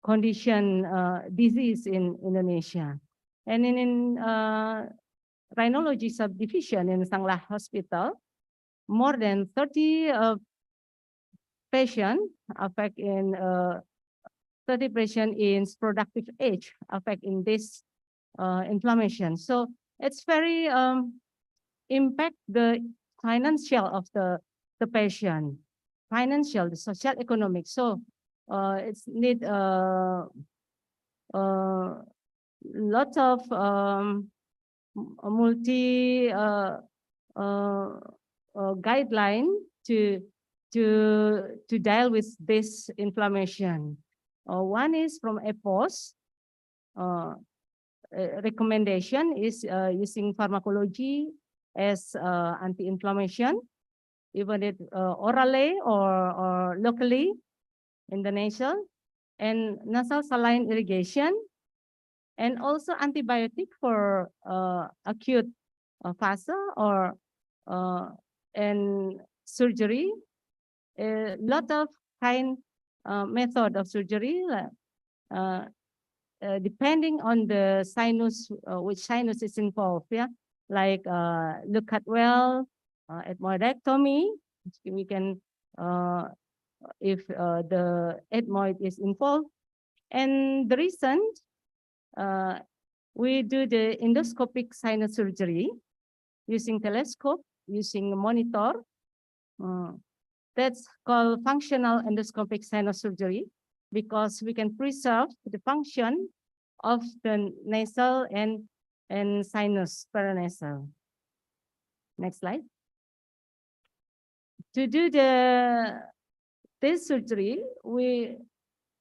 condition disease in Indonesia. And in rhinology subdivision in Sanglah Hospital, more than 30 patients affect in 30 patients in productive age affect in this inflammation. So it's very impact the financial of the patient, financial, the social, economic. So it's need lots of multi guideline to deal with this inflammation. One is from EPOS. Recommendation is using pharmacology as anti-inflammation, even it orally or locally in the nasal, and nasal saline irrigation, and also antibiotic for acute phase or and surgery. A lot of kind method of surgery, depending on the sinus, which sinus is involved, yeah, like look at well, ethmoidectomy. We can if the ethmoid is involved, and the recent we do the endoscopic sinus surgery using telescope, using a monitor. That's called functional endoscopic sinus surgery, because we can preserve the function of the nasal and sinus paranasal. Next slide. To do this surgery, we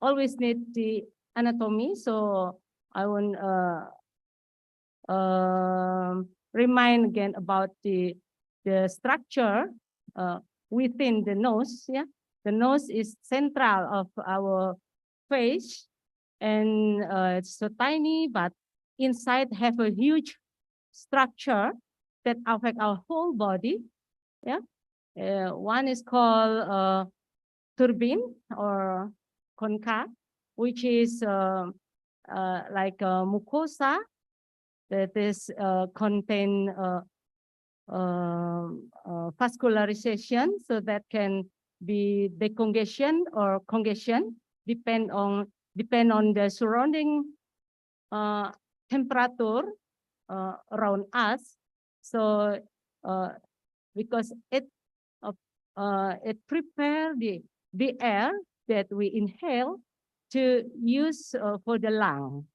always need the anatomy. So I won't remind again about the structure within the nose. Yeah, the nose is central of our face, and it's so tiny, but inside have a huge structure that affect our whole body. Yeah, one is called turbine or concha, which is like a mucosa that is contain vascularization, so that can be decongestion or congestion, depend on the surrounding temperature around us. So because it prepare the air that we inhale to use for the lung.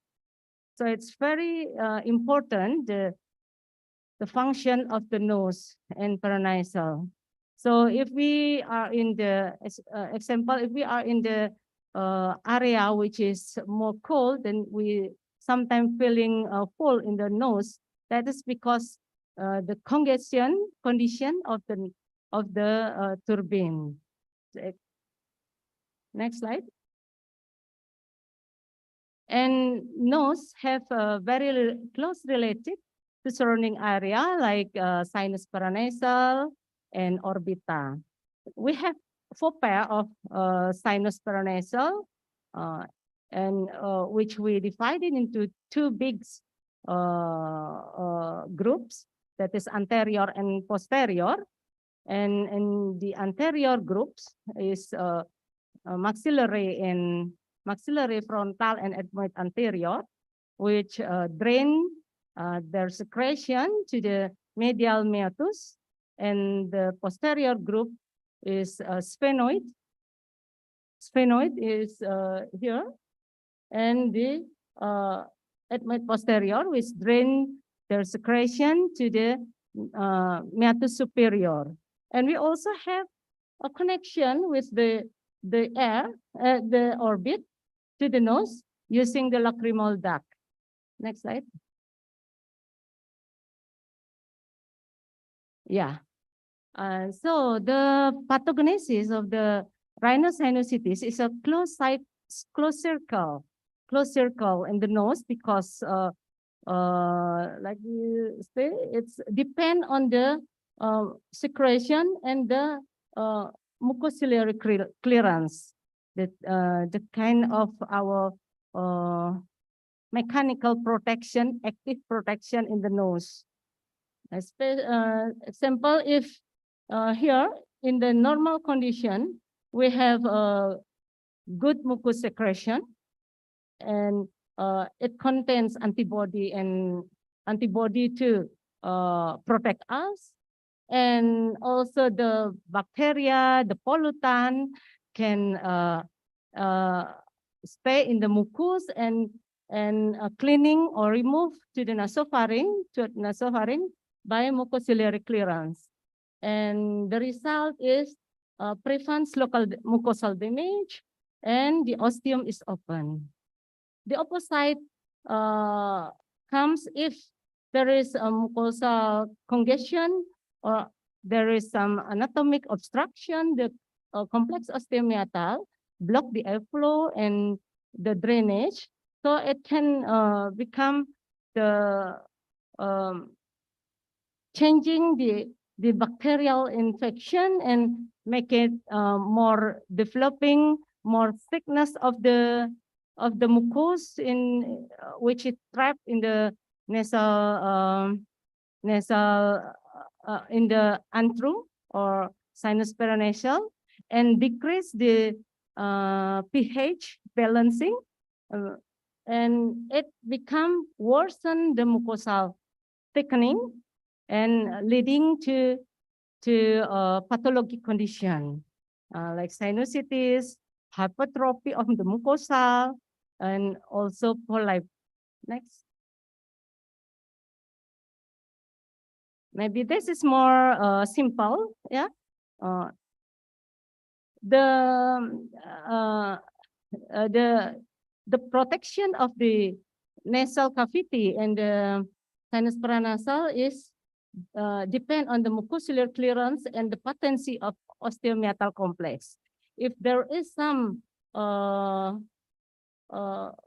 So it's very important, the function of the nose and paranasal. So if we are in the example, if we are in the area which is more cold, then we sometimes feeling full in the nose. That is because the congestion condition of the turbine. Next slide. And nose have a very close related to surrounding area like sinus paranasal and orbita. We have 4 pair of sinus paranasal and which we divided into 2 big groups, that is anterior and posterior. And the anterior groups is maxillary frontal and ethmoid anterior, which drain their secretion to the medial meatus, and the posterior group is sphenoid. Sphenoid is here, and the ethmoid posterior, which drain their secretion to the meatus superior. And we also have a connection with the air, the orbit to the nose using the lacrimal duct. Next slide. Yeah. So the pathogenesis of the rhinosinusitis is a closed circle in the nose, because like you say, it's depend on the secretion and the mucociliary clearance, that the kind of our mechanical protection, active protection in the nose. Example, if here in the normal condition, we have good mucus secretion, and it contains antibody to protect us. And also the bacteria, the pollutant can stay in the mucus and cleaning or remove to the nasopharynx by mucociliary clearance. And the result is prevents local mucosal damage, and the ostium is open. The opposite comes if there is a mucosal congestion, or there is some anatomic obstruction. The complex osteomeatal block the airflow and the drainage, so it can become the changing the bacterial infection and make it more developing, more thickness of the mucus in which is trapped in the nasal in the antrum or sinus paranasal, and decrease the pH balancing, and it become worsen the mucosal thickening and leading to pathologic condition like sinusitis, hypertrophy of the mucosa, and also polyp. Next. Maybe this is more simple, yeah. The protection of the nasal cavity and the sinus paranasal is depend on the mucociliary clearance and the patency of osteomeatal complex. If there is some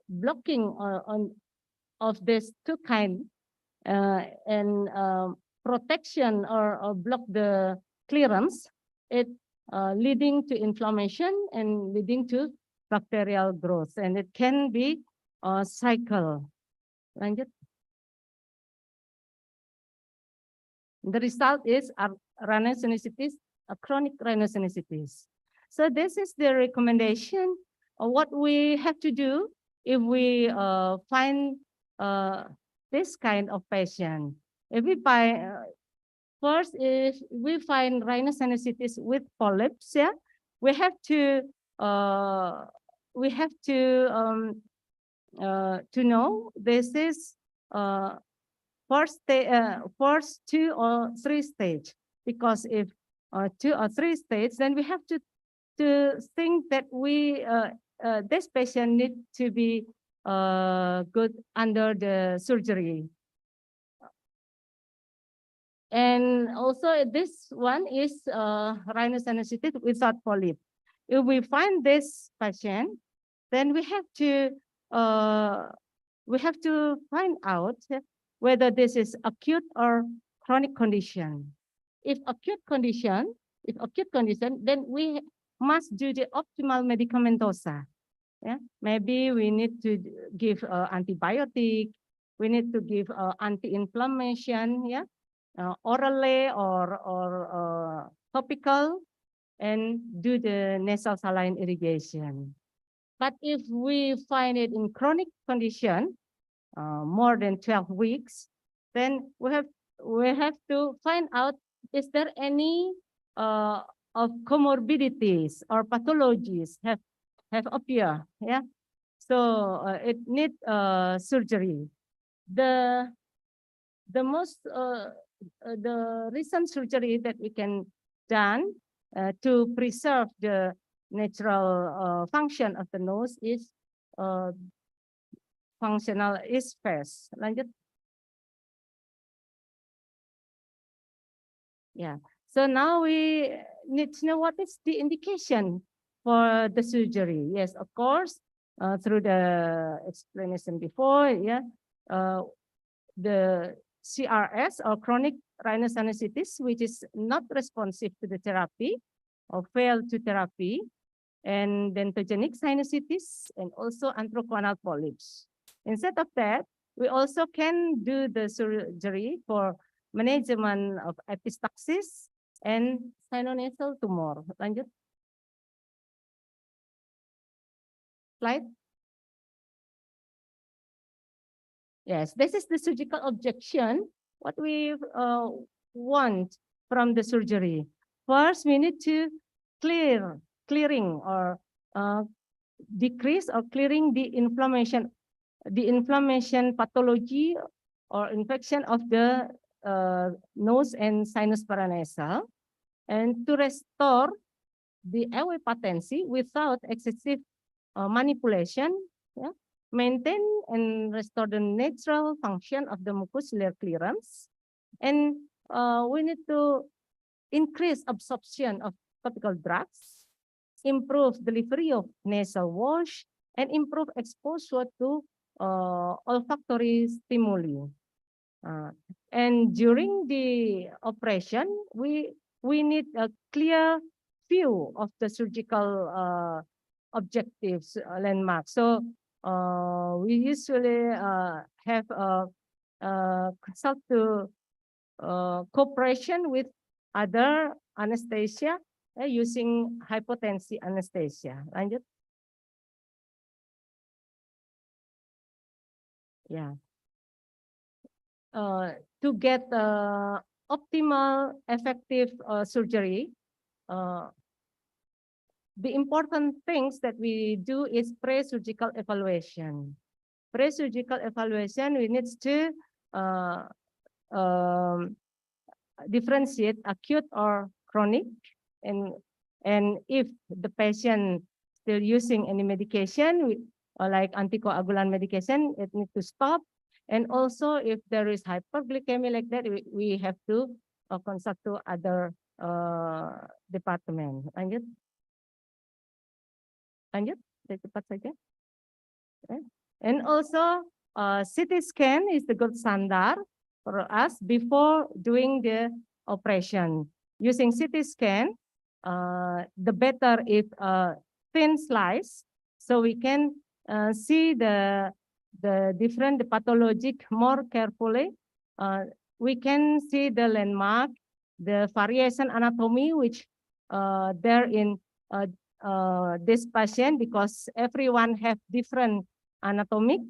blocking of this 2 kind and protection or block the clearance, it leading to inflammation and leading to bacterial growth, and it can be a cycle. Lanjut. The result is rhinosinusitis, a chronic rhinosinusitis. So this is the recommendation of what we have to do if we find this kind of patient. If we find first, if we find rhinosinusitis with polyps, yeah, we have to know this is first 2 or 3 stage, because if 2 or 3 stages, then we have to think that we this patient need to be good under the surgery. And also this one is rhinosinusitis without polyp. if we find this patient, then we have to find out whether this is acute or chronic condition. If acute condition, then we must do the optimal medicamentosa. Yeah, maybe we need to give antibiotic. We need to give anti-inflammation. Yeah, orally or topical, and do the nasal saline irrigation. But if we find it in chronic condition, more than 12 weeks, then we have to find out, is there any of comorbidities or pathologies have appeared? Yeah, so it need surgery. The most the recent surgery that we can done to preserve the natural function of the nose is functional is first. Lanjut. Yeah. So now we need to know what is the indication for the surgery. Yes, of course, through the explanation before, yeah, the CRS or chronic rhinosinusitis, which is not responsive to the therapy or failed to therapy, and dentogenic sinusitis, and also antroconal polyps. Instead of that, we also can do the surgery for management of epistaxis and sinonasal tumor. Lanjut. Slide. Yes, this is the surgical objection. What we want from the surgery. First, we need to clearing or decrease or clearing the inflammation pathology or infection of the nose and sinus paranasal, and to restore the airway patency without excessive manipulation. Yeah. Maintain and restore the natural function of the mucociliary clearance, and we need to increase absorption of topical drugs, improve delivery of nasal wash, and improve exposure to olfactory stimuli. And during the operation, we need a clear view of the surgical objectives, landmarks. So we usually have consult to cooperation with other anesthesia using hypotensive anesthesia. Lanjut. Yeah. To get optimal, effective surgery, the important things that we do is pre-surgical evaluation. Pre-surgical evaluation, we need to differentiate acute or chronic, and if the patient still using any medication, like anticoagulant medication, it needs to stop. And also, if there is hyperglycemia like that, we have to consult to other department. Lanjut. Lanjut, cepat saja. Okay. And also, CT scan is the gold standard for us before doing the operation. Using CT scan, the better if thin slice, so we can see the different pathologic more carefully. We can see the landmark, the variation anatomy, which there in this patient, because everyone have different anatomic,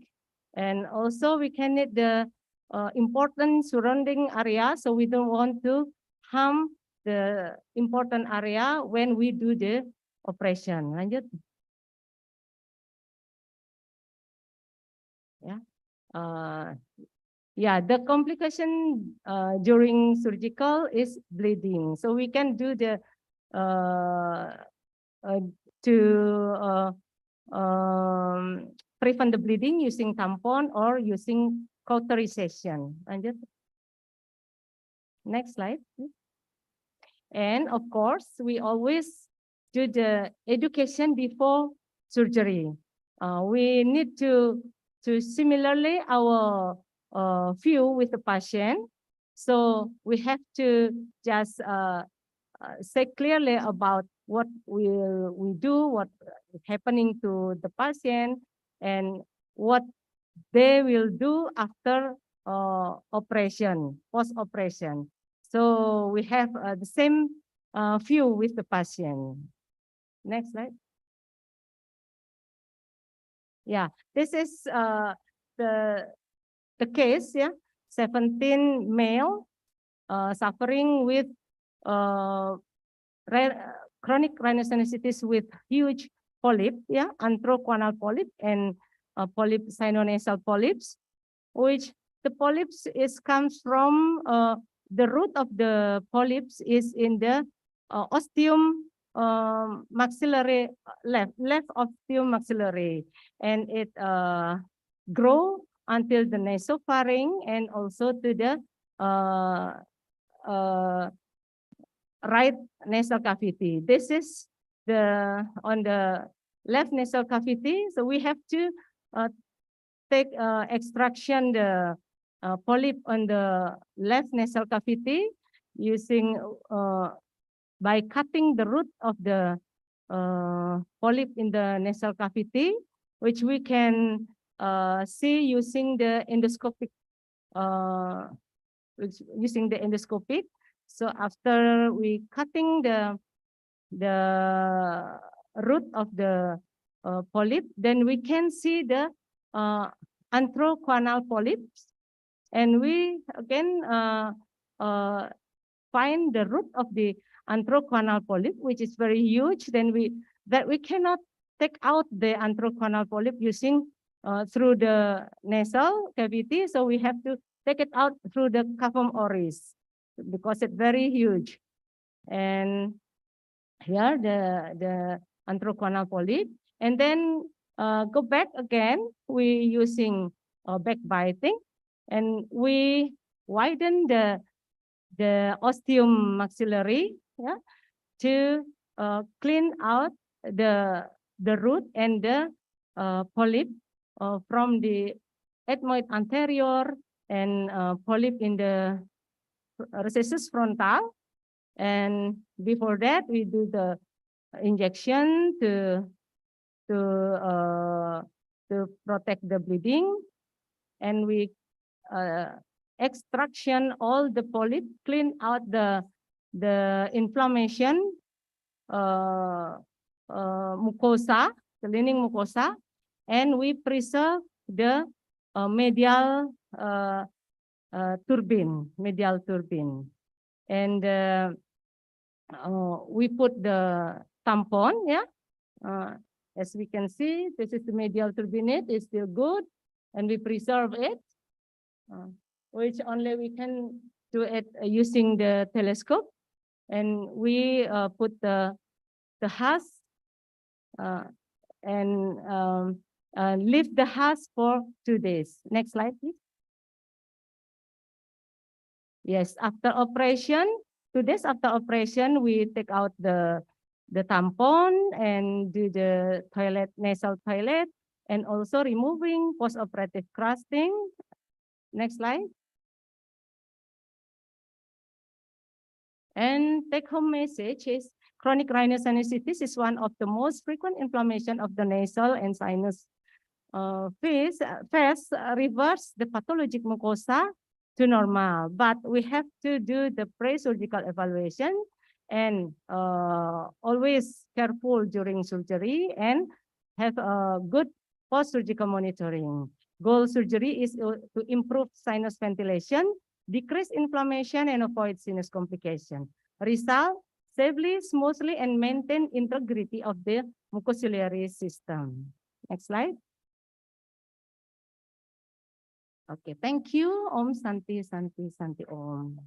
and also we can need the important surrounding area, so we don't want to harm the important area when we do the operation. Lanjut. Yeah. Yeah, the complication during surgical is bleeding. So we can do the prevent the bleeding using tampon or using cauterization. Lanjut. Next slide. And of course, we always do the education before surgery. We need to similarly our view with the patient. So we have to just say clearly about what we do, what is happening to the patient, and what they will do after operation, post-operation. So we have the same view with the patient. Next slide. Yeah, this is the case. Yeah, 17 male suffering with chronic rhinosinusitis with huge polyp, yeah, antroconal polyp and polyp sinonasal polyps, which the polyps comes from the root of the polyps is in the ostium maxillary, left ostium maxillary, and it grow until the nasopharynx and also to the right nasal cavity. This is on the left nasal cavity. So we have to take extraction the polyp on the left nasal cavity using by cutting the root of the polyp in the nasal cavity, which we can see using the endoscopic So after we cutting the root of the polyp, then we can see the antroconal polyps, and we again find the root of the antroconal polyp, which is very huge. Then we cannot take out the antroconal polyp using through the nasal cavity, so we have to take it out through the cavum oris because it's very huge. And here the antroconal polyp, and then go back again. We using backbiting, and we widen the ostium maxillary, yeah, to clean out the root and the polyp from the ethmoid anterior and polyp in the recessus frontal. And before that, we do the injection to protect the bleeding, and we extraction all the polyp, clean out the inflammation mucosa, the lining mucosa, and we preserve the medial turbine, and we put the tampon, yeah. As we can see, this is the medial turbinate, it's still good, and we preserve it, which only we can do it using the telescope, and we put the husk and leave the husk for 2 days. Next slide, please. Yes, after operation, 2 days after operation, we take out the tampon and do the nasal toilet, and also removing post-operative crusting. Next slide. And take-home message is chronic rhinosinusitis is one of the most frequent inflammation of the nasal and sinus phase. Reverse the pathologic mucosa to normal, but we have to do the pre-surgical evaluation and always careful during surgery and have a good post-surgical monitoring. Goal surgery is to improve sinus ventilation, decrease inflammation, and avoid sinus complication. Result, safely, smoothly, and maintain integrity of the mucociliary system. Next slide. Okay, thank you. Om Santi, Santi, Santi Om.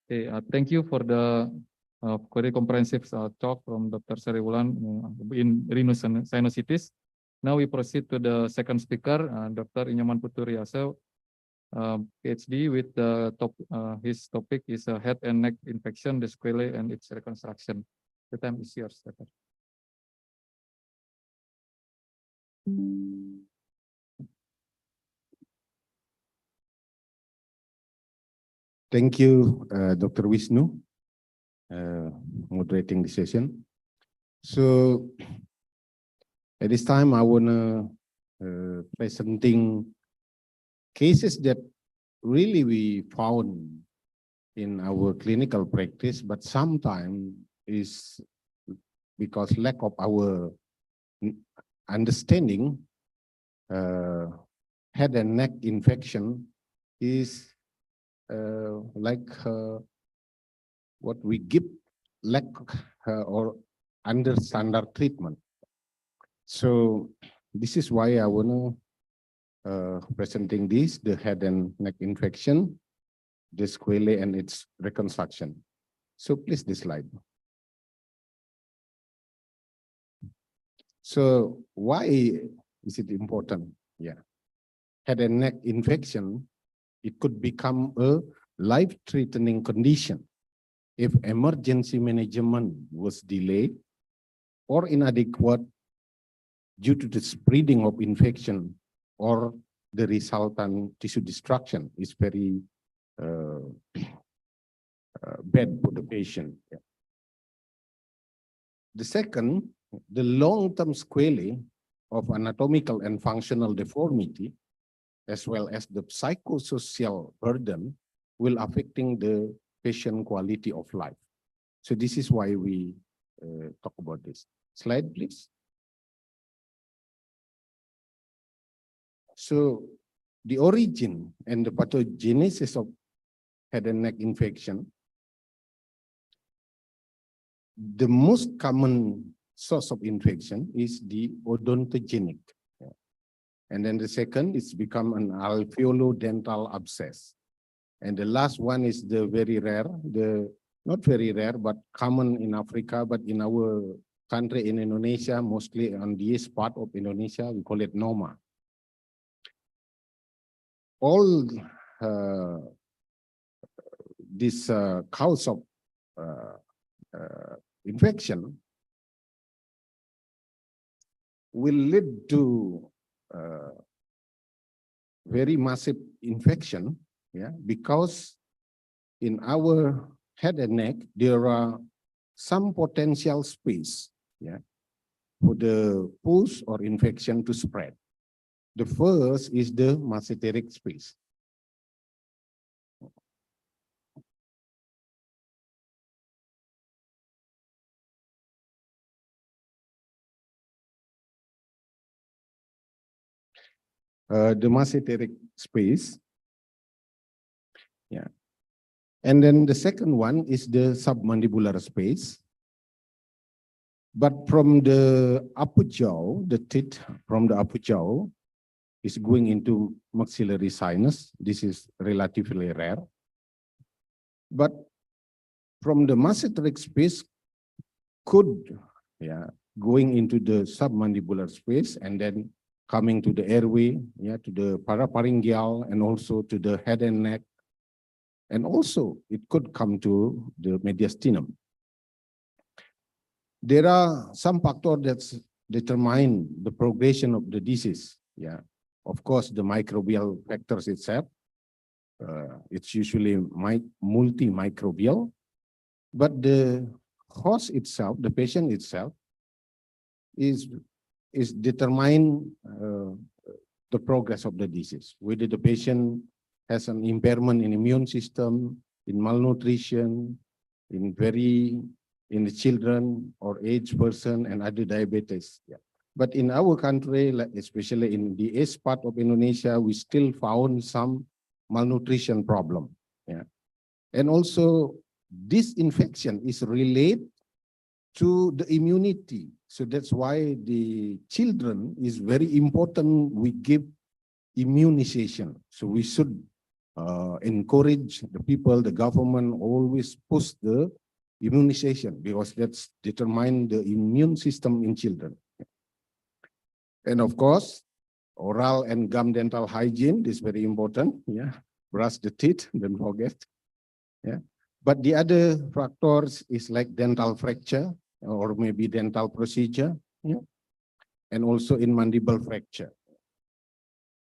Okay, thank you for the very comprehensive talk from Dr. Seriwulan in rhinosinusitis. Now we proceed to the second speaker, Dr. Inyoman Puturiasa, PhD with his topic is head and neck infection, the sequelae and its reconstruction. The time is yours, Dr. Thank you, Dr. Wisnu, moderating the session. So at this time, I want to presenting cases that really we found in our clinical practice, but sometimes is because lack of our understanding, head and neck infection is what we give lack or under standard treatment. So this is why I want to presenting this, the head and neck infection, the sequelae and its reconstruction. So please this slide. So why is it important? Yeah. Head and neck infection, it could become a life-threatening condition if emergency management was delayed or inadequate due to the spreading of infection or the resultant tissue destruction is very bad for the patient. Yeah. The second, the long-term sequelae of anatomical and functional deformity, as well as the psychosocial burden, will affecting the patient quality of life. So this is why we talk about this. Slide, please. So the origin and the pathogenesis of head and neck infection, the most common source of infection is the odontogenic. And then the second is become an alveolo-dental abscess. And the last one is the very rare, not very rare, but common in Africa, but in our country in Indonesia, mostly on this part of Indonesia, we call it Noma. All this cause of infection will lead to very massive infection, yeah, because in our head and neck, there are some potential space, yeah, for the pus or infection to spread. The first is the mesenteric space. The mesenteric space. Yeah. And then the second one is the submandibular space. But from the upper jaw, the teeth from the upper jaw is going into maxillary sinus. This is relatively rare. But from the mesenteric space could, yeah, going into the submandibular space and then coming to the airway, yeah, to the parapharyngeal and also to the head and neck. And also it could come to the mediastinum. There are some factors that determine the progression of the disease. Yeah, of course, the microbial factors itself. It's usually multimicrobial, but the host itself, the patient itself, is determine the progress of the disease. Whether the patient has an impairment in immune system, in malnutrition, in the children or aged person and other diabetes. Yeah. But in our country, especially in the east part of Indonesia, we still found some malnutrition problem. Yeah. And also this infection is related to the immunity. So that's why the children is very important. We give immunization. So we should encourage the people, the government always push the immunization, because that's determine the immune system in children. And of course, oral and gum dental hygiene is very important. Yeah, brush the teeth, don't forget. Yeah, but the other factors is like dental fracture or maybe dental procedure. Yeah, and also in mandible fracture.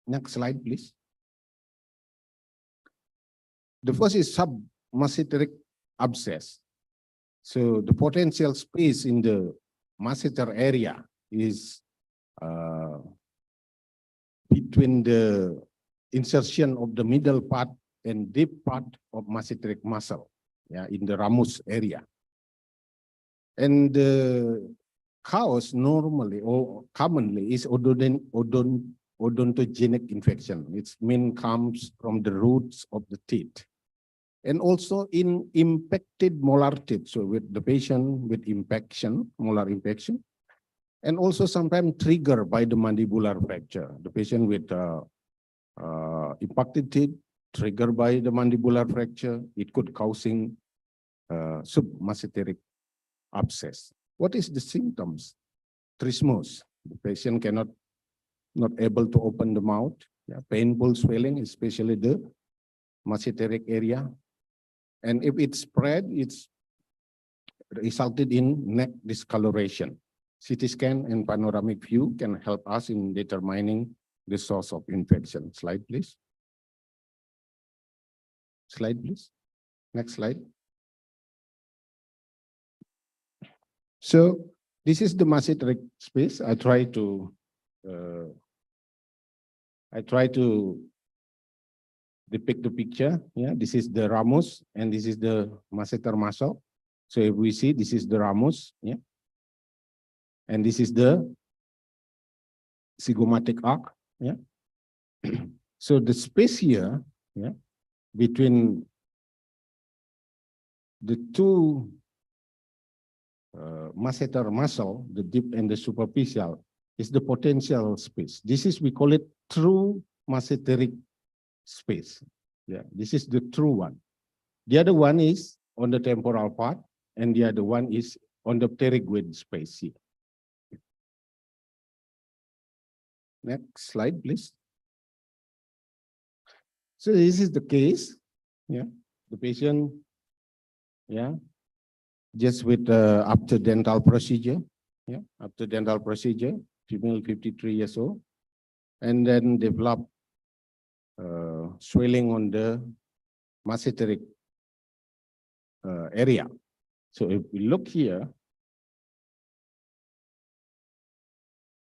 Next slide, please. The first is submasseteric abscess. So the potential space in the masseter area is between the insertion of the middle part and deep part of masseteric muscle, yeah, in the ramus area. And the cause normally or commonly is odontogenic infection. Its mean comes from the roots of the teeth. And also in impacted molar teeth, so with the patient with impaction, molar impaction, and also sometimes triggered by the mandibular fracture. The patient with impacted teeth, triggered by the mandibular fracture, it could causing submasseteric abscess. What is the symptoms? Trismus. The patient not able to open the mouth. Yeah, painful swelling, especially the masseteric area. And if it's spread, it's resulted in neck discoloration. CT scan and panoramic view can help us in determining the source of infection. Slide, please. Slide, please. Next slide. So this is the masseteric space. I try to depict the picture. Yeah, this is the ramus and this is the masseter muscle. So if we see, this is the ramus, yeah, and this is the zygomatic arc, yeah. So the space here, yeah, between the two masseter muscle, the deep and the superficial, is the potential space. This is, we call it true masseteric space. Yeah, this is the true one. The other one is on the temporal part, and the other one is on the pterygoid space here. Next slide, please. So this is the case. Yeah, the patient, yeah, just with after dental procedure. Yeah, after dental procedure, female 53 years old, and then develop swelling on the masseteric area. So if we look here,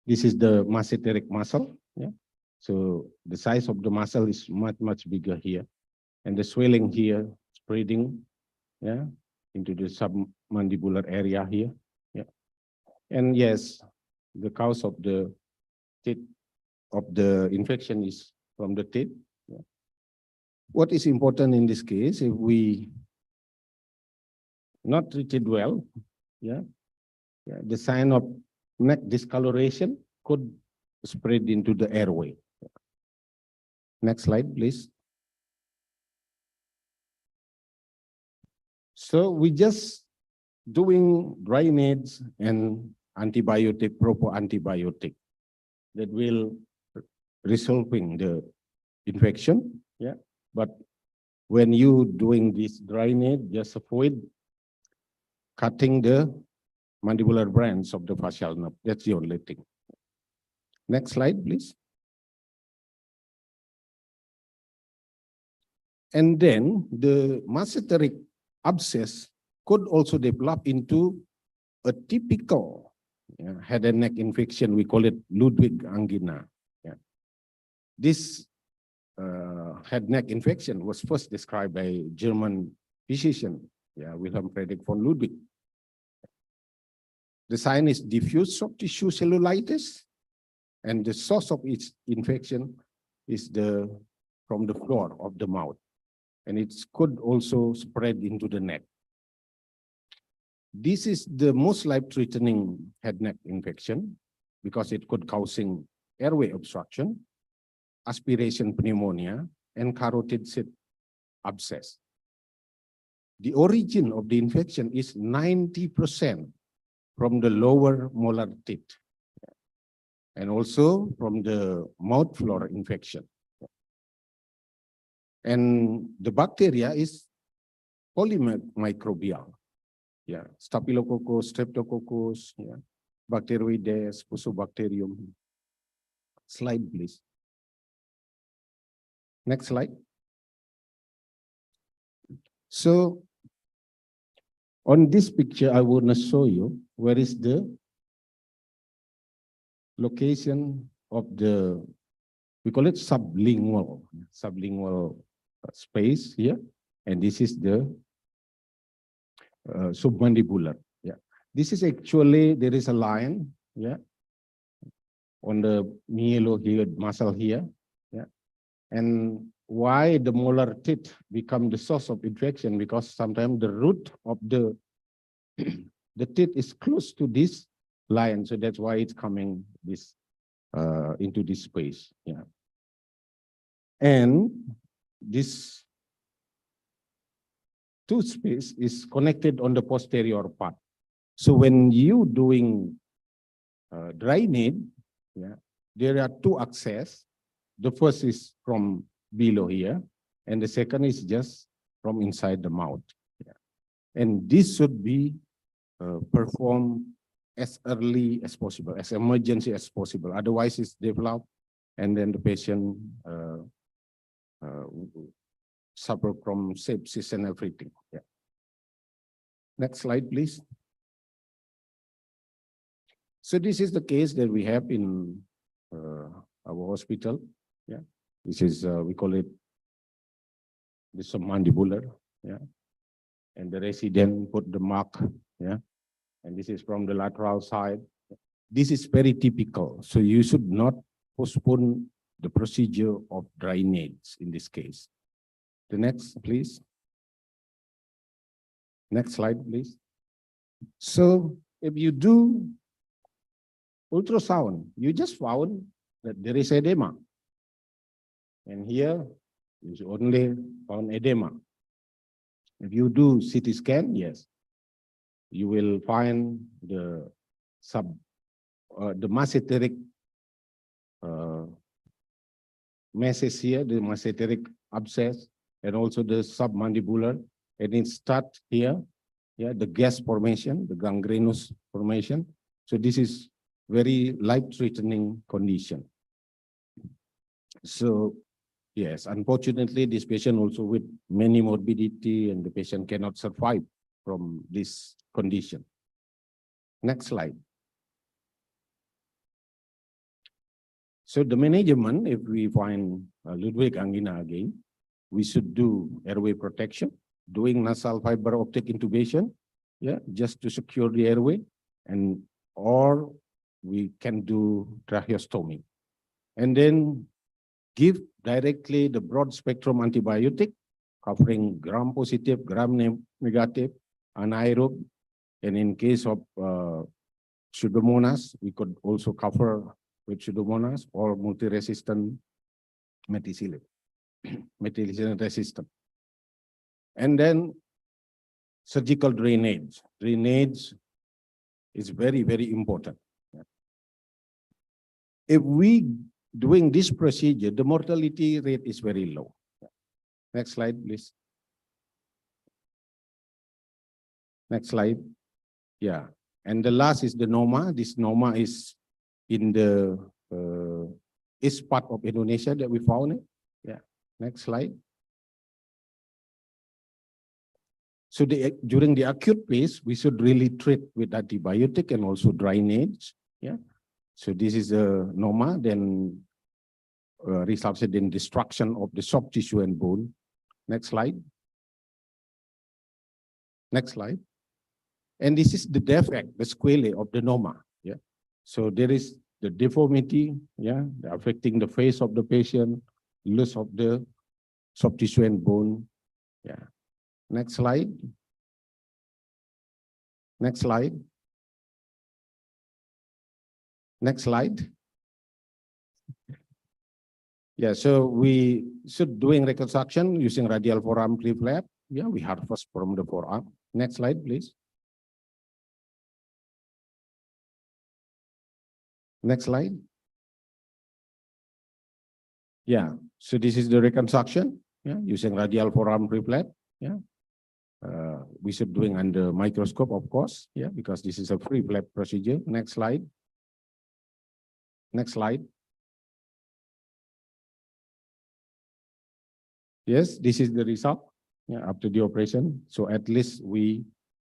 this is the masseteric muscle. Yeah. So the size of the muscle is much bigger here, and the swelling here spreading, yeah, into the submandibular area here. Yeah. And yes, the cause of the teeth of the infection is from the teeth. Yeah. What is important in this case, if we not treated well, yeah, the sign of neck discoloration could spread into the airway. Next slide, please. So we just doing drainage and antibiotic, proper antibiotic that will resolving the infection. Yeah, but when you doing this drainage, just avoid cutting the mandibular branch of the facial nerve. That's the only thing. Next slide, please. And then the masseteric abscess could also develop into a typical head and neck infection. We call it Ludwig angina. Yeah. This head neck infection was first described by a German physician, Wilhelm Friedrich von Ludwig. The sign is diffuse soft tissue cellulitis, and the source of its infection is from the floor of the mouth, and it could also spread into the neck. This is the most life-threatening head neck infection because it could causing airway obstruction, aspiration pneumonia, and carotid sheath abscess. the origin of the infection is 90% from the lower molar teeth and also from the mouth flora infection. And the bacteria is polymicrobial. Yeah, Staphylococcus, Streptococcus, yeah, Bacteroides, Fusobacterium. Slide, please. Next slide. So on this picture, I want to show you where is the location of the, we call it sublingual space here. And this is the submandibular. Yeah, this is actually, there is a line, yeah, on the mylohyoid muscle here. Yeah, and why the molar teeth become the source of infection? Because sometimes the root of the the teeth is close to this line, so that's why it's coming this into this space. Yeah, and this tooth space is connected on the posterior part. So when you doing drainage, yeah, there are two access. The first is from below here, and the second is just from inside the mouth. Yeah. And this should be performed as early as possible, as emergency as possible. Otherwise, it's developed, and then the patient suffer from sepsis and everything. Yeah. Next slide, please. So this is the case that we have in our hospital. Yeah, this is we call it the submandibular. Yeah, and the resident put the mark. Yeah, and this is from the lateral side. This is very typical. So you should not postpone the procedure of drainage in this case. The next, please. Next slide, please. So if you do ultrasound, you just found that there is edema. And here is only found edema. If you do CT scan, yes, you will find the masseteric masses here, the masseteric abscess, and also the submandibular, and it start here, yeah, the gas formation, the gangrenous formation. So this is very life-threatening condition. So yes, unfortunately, this patient also with many morbidity, and the patient cannot survive from this condition. Next slide. So the management, if we find Ludwig angina again, we should do airway protection, doing nasal fiber optic intubation, yeah, just to secure the airway, and or we can do tracheostomy. And then give directly the broad spectrum antibiotic covering gram-positive, gram-negative, anaerobe. And in case of Pseudomonas, we could also cover with Pseudomonas or multi-resistant methicillin, methicillin resistant. And then surgical drainage. Drainage is very, very important. If we doing this procedure, the mortality rate is very low. Next slide, please. Next slide. Yeah, and the last is the Noma. This Noma is in the east part of Indonesia that we found it. Yeah, next slide. So during the acute phase, we should really treat with antibiotic and also drainage. Yeah. So this is a Noma, then resulted in destruction of the soft tissue and bone. Next slide. Next slide. And this is the defect, the sequelae of the Noma. Yeah. So there is the deformity, yeah, affecting the face of the patient, loss of the soft tissue and bone. Yeah. Next slide. Next slide. Next slide. Yeah, so we should doing reconstruction using radial forearm flap, Yeah, we harvest from the forearm. Next slide, please. Next slide. Yeah, so this is the reconstruction, yeah, using radial forearm reflect, yeah. We should doing under microscope, of course, yeah, because this is a free flap procedure. Next slide. Next slide. Yes, this is the result, yeah, after the operation. So at least we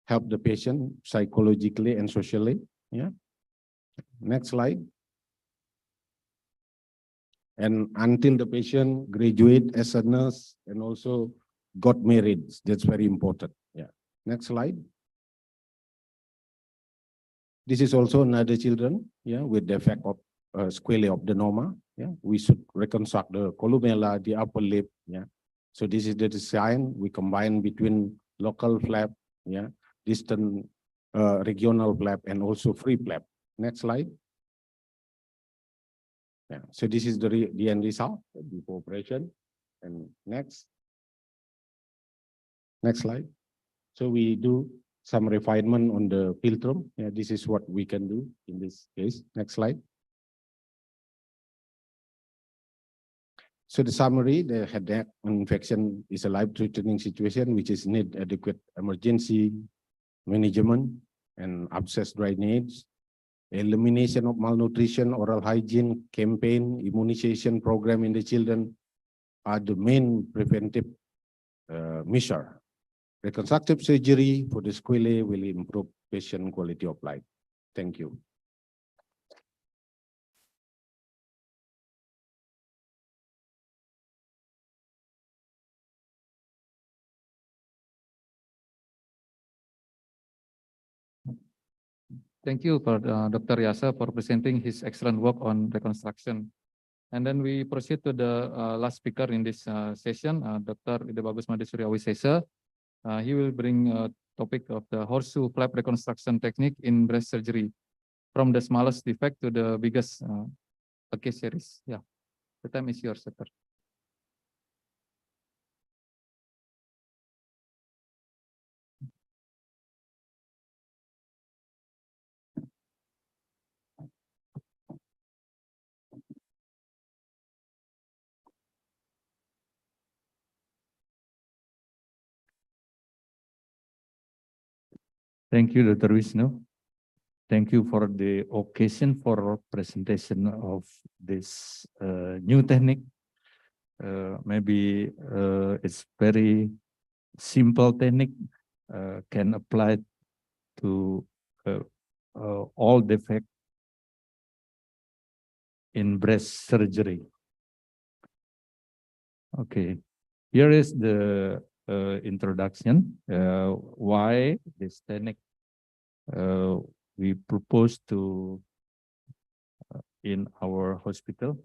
help the patient psychologically and socially, yeah. Next slide. And until the patient graduate as a nurse and also got married, that's very important. Yeah. Next slide. This is also another children, yeah, with the effect of squaleopdenoma. Yeah, we should reconstruct the columella, the upper lip. Yeah, so this is the design. We combine between local flap, yeah, distant regional flap, and also free flap. Next slide. Yeah, so this is the end result before operation. And next slide. So we do some refinement on the philtrum. Yeah, this is what we can do in this case. Next slide. So the summary, the head neck infection is a life-threatening situation which is need adequate emergency management and abscess drainage, elimination of malnutrition, oral hygiene campaign, immunization program in the children are the main preventive measure. Reconstructive surgery for the sequelae will improve patient quality of life. Thank you. Thank you for Dr. Yasa for presenting his excellent work on reconstruction. And then we proceed to the last speaker in this session, Dr. Ide Bagus Madisuri Awisesa. He will bring a topic of the horseshoe flap reconstruction technique in breast surgery, from the smallest defect to the biggest case series. Yeah, the time is yours, Doctor. Thank you, Dr. Wisnu. Thank you for the occasion for presentation of this new technique. Maybe it's very simple technique, can apply to all defect in breast surgery. Okay, here is the introduction. Why this technique we propose to in our hospital,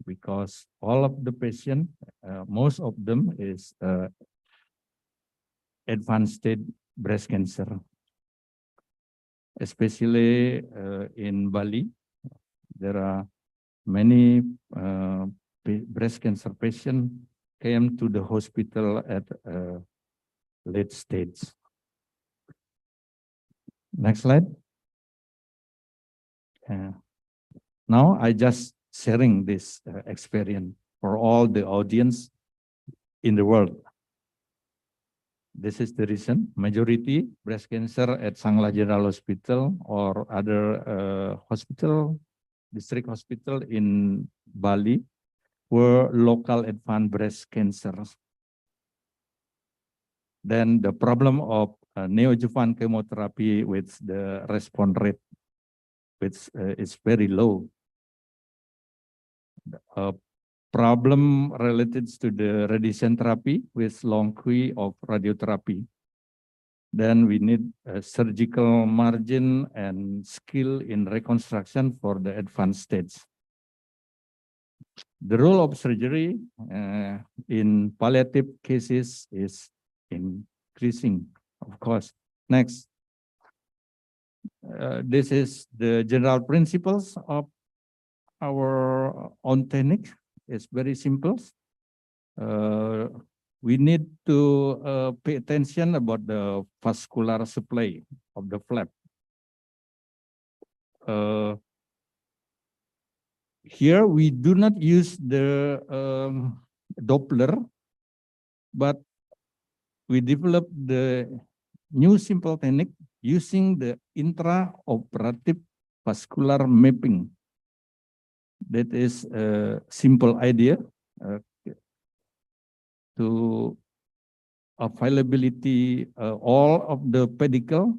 because all of the patient, most of them is advanced stage breast cancer, especially in Bali. There are many breast cancer patients came to the hospital at late stage. Next slide. Now I just sharing this experience for all the audience in the world. This is the reason majority breast cancer at Sangla General Hospital or other hospital, district hospital in Bali were local advanced breast cancer. Then the problem of neoadjuvant chemotherapy with the response rate, which is very low. Problem related to the radiation therapy with long queue of radiotherapy. Then we need a surgical margin and skill in reconstruction for the advanced stage. The role of surgery in palliative cases is increasing, of course. Next. This is the general principles of our own technique. It's very simple. we need to pay attention about the vascular supply of the flap. Here we do not use the Doppler, but we develop the new simple technique using the intraoperative vascular mapping. That is a simple idea to availability all of the pedicle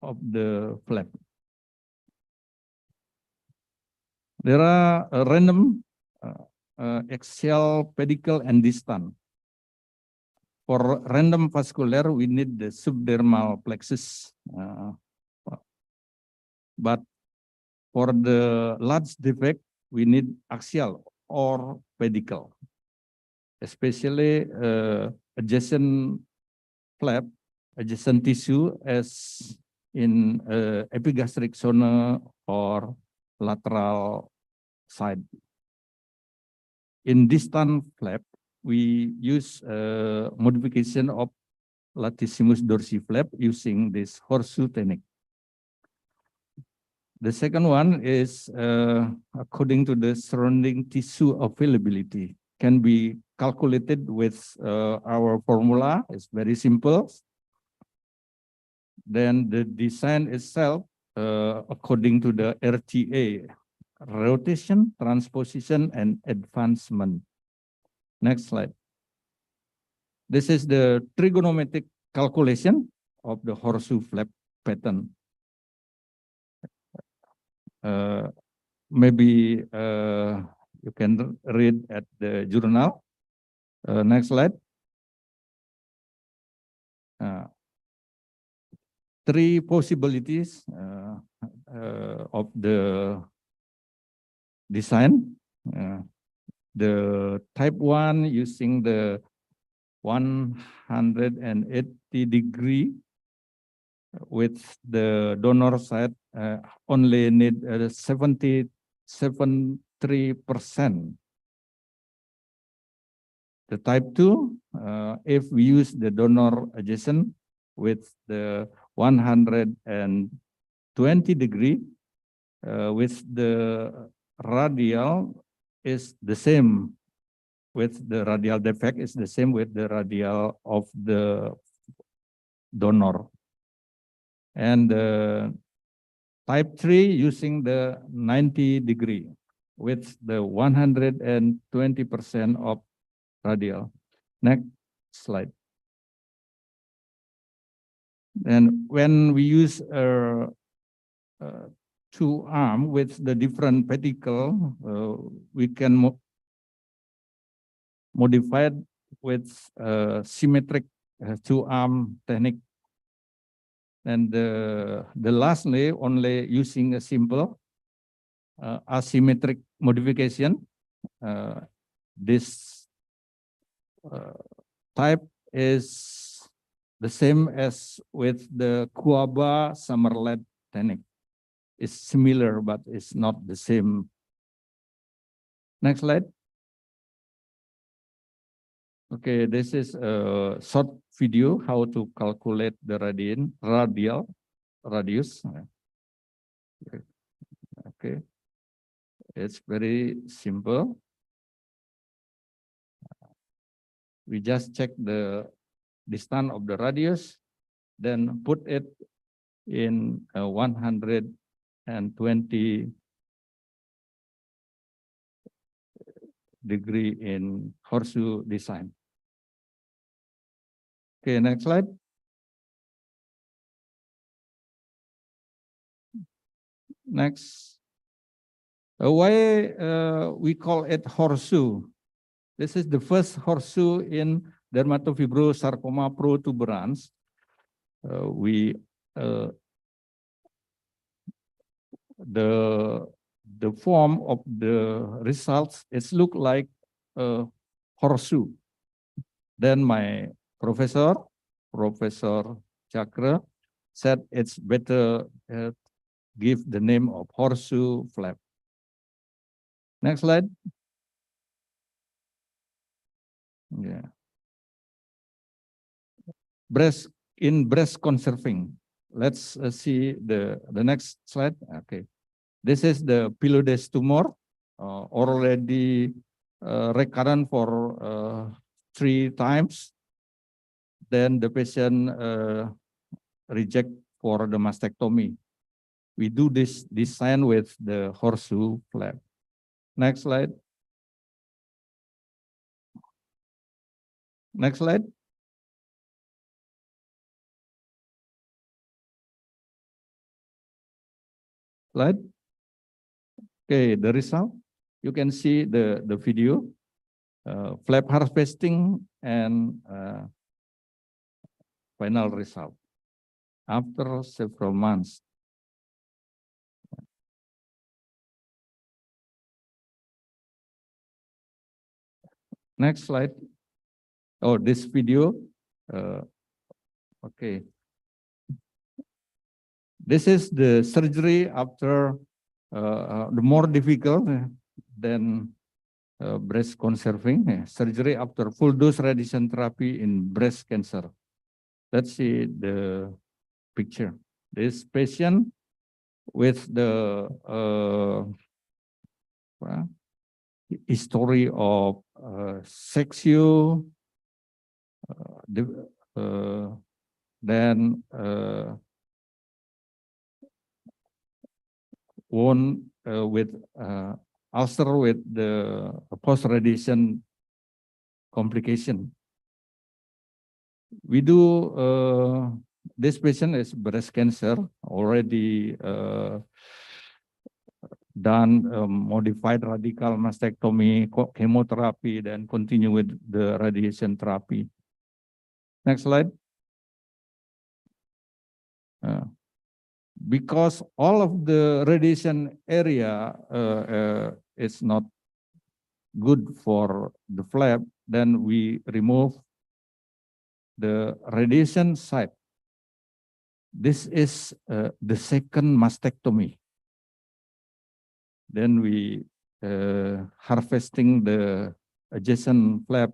of the flap. There are a random axial, pedicle, and distant. For random vascular, we need the subdermal plexus. But for the large defect, we need axial or pedicle, especially adjacent flap, adjacent tissue as in epigastric zone or lateral side. In distant flap, we use modification of latissimus dorsi flap using this horseshoe technique. The second one is according to the surrounding tissue availability, can be calculated with our formula. It's very simple. Then the design itself, according to the RTA, rotation, transposition, and advancement. Next slide. This is the trigonometric calculation of the horseshoe flap pattern. Maybe you can read at the journal. Next slide. Three possibilities of the design. The type 1 using the 180 degree with the donor side only need 73%. The type 2, if we use the donor adjacent with the 120 degree, with the radial is the same with the radial defect is the same with the radial of the donor. And type 3 using the 90 degree with the 120% of radial. Next slide. And when we use two arm with the different pedicle, we can modify it with symmetric two arm technique. And the lastly, only using a simple asymmetric modification. This type is the same as with the Kuaba-Summerlet technique. It's similar, but it's not the same. Next slide. Okay, this is a short video how to calculate the radial radius. Okay, it's very simple. We just check the distance of the radius, then put it in 120 degree in horseshoe design. Okay, next slide. Next. Why we call it horseshoe? This is the first horseshoe in dermatofibrosarcoma protuberans. The form of the results, it's look like a horseshoe. Then my Professor Chakra said it's better give the name of horseshoe flap. Next slide. Yeah. breast conserving. Let's see the next slide. Okay, this is the pilodes tumor, already recurrent for 3 times. Then the patient reject for the mastectomy. We do this design with the horseshoe flap. Next slide. Next slide. Slide. Okay, the result. You can see the video, flap harvesting and final result after several months. Next slide. Oh, this video. Okay. This is the surgery after the more difficult than breast conserving surgery after full dose radiation therapy in breast cancer. Let's see the picture. This patient with the history of sexual, then wound with ulcer with the post-radiation complication. We do this patient is breast cancer, already done modified radical mastectomy, chemotherapy, then continue with the radiation therapy. Next slide. Because all of the radiation area is not good for the flap, then we remove the radiation site. This is the second mastectomy. Then we harvesting the adjacent flap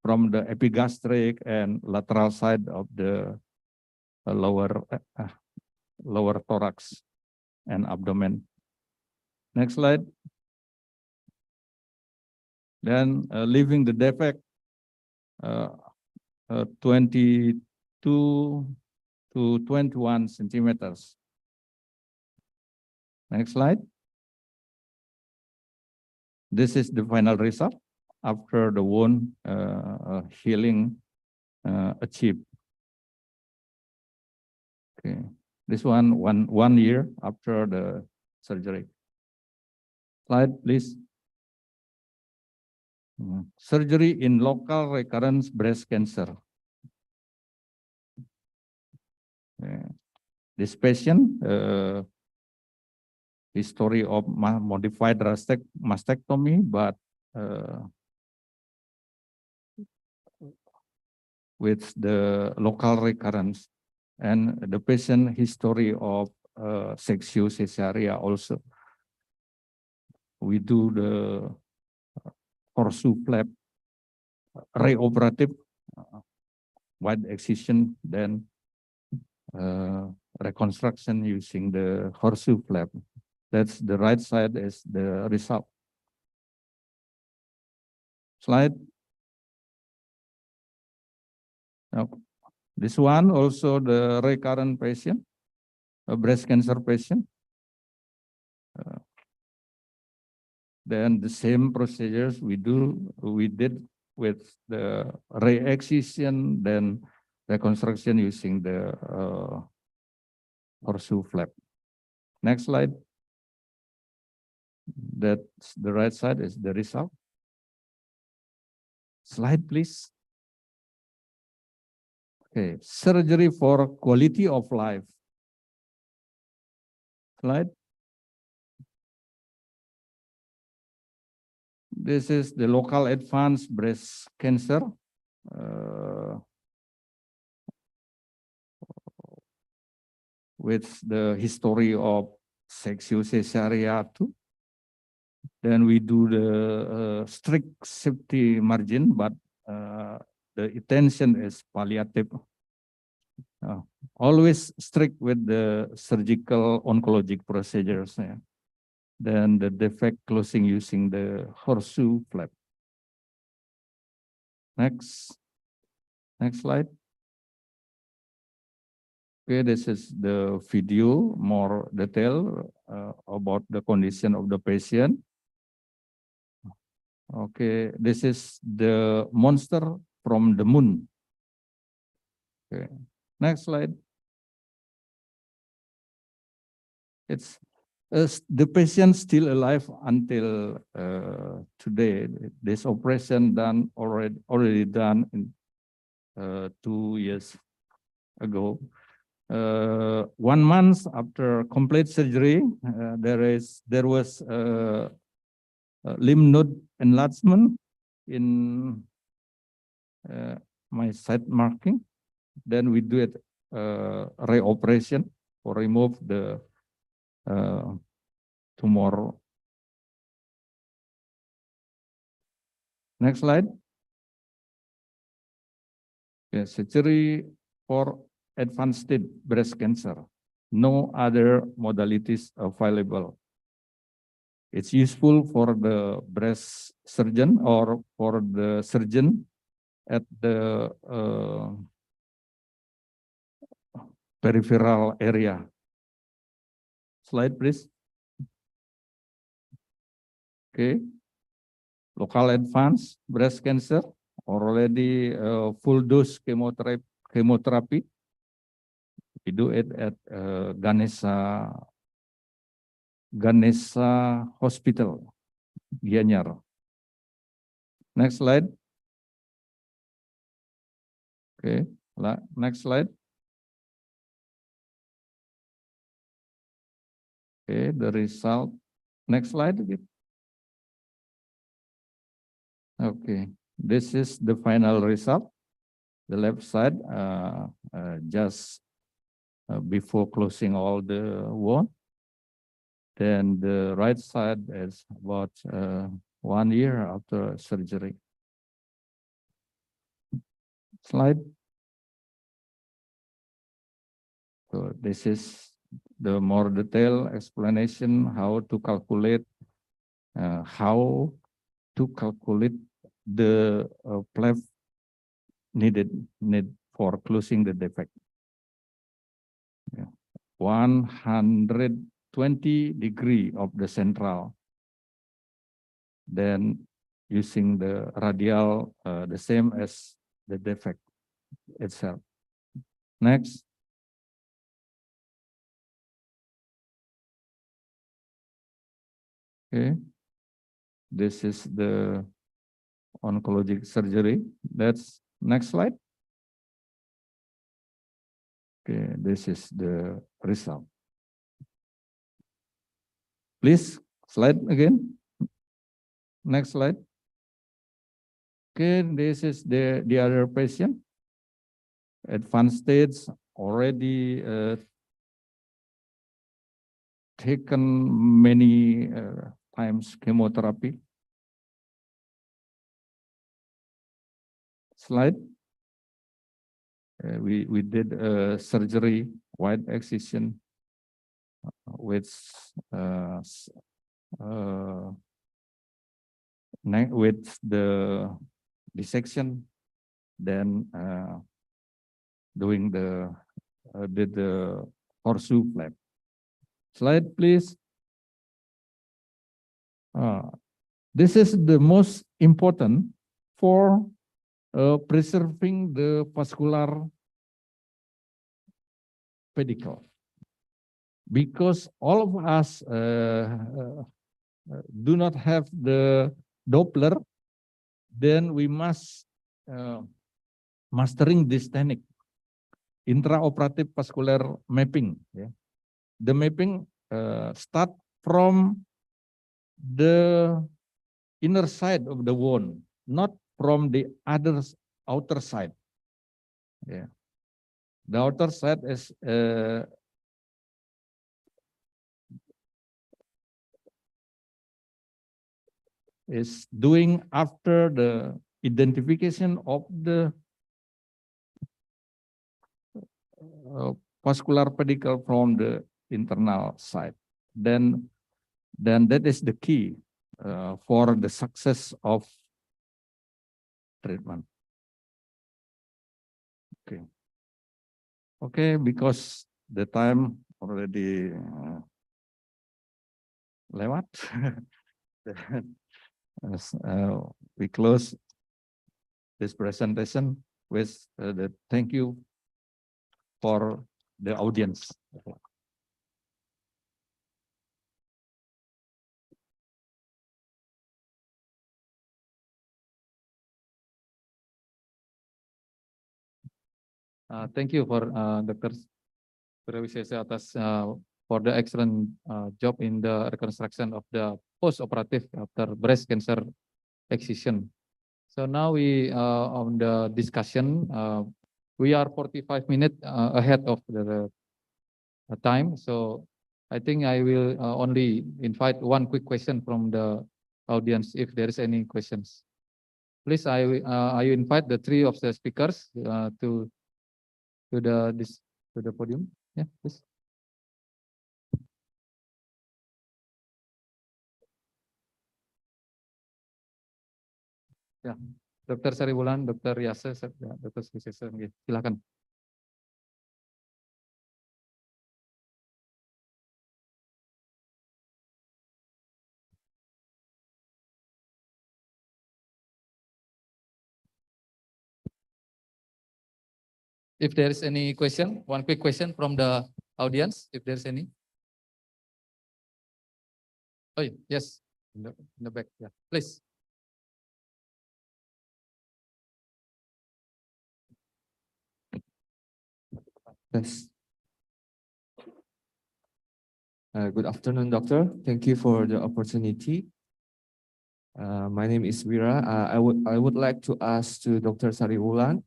from the epigastric and lateral side of the lower thorax and abdomen. Next slide. Then leaving the defect 22 to 21 centimeters. Next slide. This is the final result after the wound healing achieved. Okay, this one year after the surgery. Slide, please. Surgery in local recurrence breast cancer. This patient, history of modified mastectomy, but with the local recurrence, and the patient history of sexual cesarea also. We do the horseshoe flap reoperative wide excision, then reconstruction using the horseshoe flap. That's the right side is the result. Slide. Now, this one also the recurrent patient, a breast cancer patient. Then the same procedures we did with the re-excision, then reconstruction using the horseshoe flap. Next slide. That's the right side is the result. Slide, please. Okay, surgery for quality of life. Slide. This is the local advanced breast cancer. With the history of sexual cesarea too. Then we do the strict safety margin, but the intention is palliative always strict with the surgical oncologic procedures. Yeah. Then the defect closing using the horseshoe flap. Next slide. Okay, this is the video, more detail about the condition of the patient. Okay, this is the monster from the moon. Okay, next slide. It's the patient still alive until today. This operation already done in 2 years ago. 1 month after complete surgery, there was lymph node enlargement in my site marking. Then we do it reoperation or remove the tumor. Next slide. Okay, surgery for advanced stage breast cancer. No other modalities available. It's useful for the breast surgeon or for the surgeon at the peripheral area. Slide, please. Okay. Local advanced breast cancer, already full dose chemotherapy. We do it at Ganesha Hospital, Gianyar. Next slide. Okay, next slide. Okay, the result. Next slide. Okay, this is the final result. The left side, just before closing all the wound. Then the right side is about 1 year after surgery. Slide. So this is the more detailed explanation how to calculate the flap need for closing the defect. Yeah. 120-degree of the central. Then using the radial, the same as the defect itself. Next. Okay. This is the oncologic surgery. That's next slide. Okay, this is the result. Please, slide again. Next slide. Okay, this is the other patient. Advanced stage, already taken many times chemotherapy. Slide. We did surgery, wide excision with the dissection, then doing did the horseshoe flap. Slide, please. This is the most important for preserving the vascular pedicle, because all of us do not have the Doppler. Then we must mastering this technique, intraoperative vascular mapping. Yeah. The mapping start from the inner side of the wound, not from the outer side. Yeah. The outer side is doing after the identification of the vascular pedicle from the internal side. Then that is the key for the success of treatment. Okay. Okay, because the time already lewat. We close this presentation with the thank you for the audience. Thank you for Dr. Suryawisesa atas for the excellent job in the reconstruction of the post-operative after breast cancer excision. So now we on the discussion, we are 45 minutes ahead of the time. So I think I will only invite one quick question from the audience if there is any questions. Please, I invite the three of the speakers to the podium. Yeah, please. Ya, Dr. Sariwulan, Dr. Yase, Dr. Suryawisesa, silakan. If there is any question, one quick question from the audience, if there's any. Oh, yes, in the back, yeah, please. Yes. Good afternoon, doctor. Thank you for the opportunity. My name is Wira. I would like to ask to Dr. Sariwulan,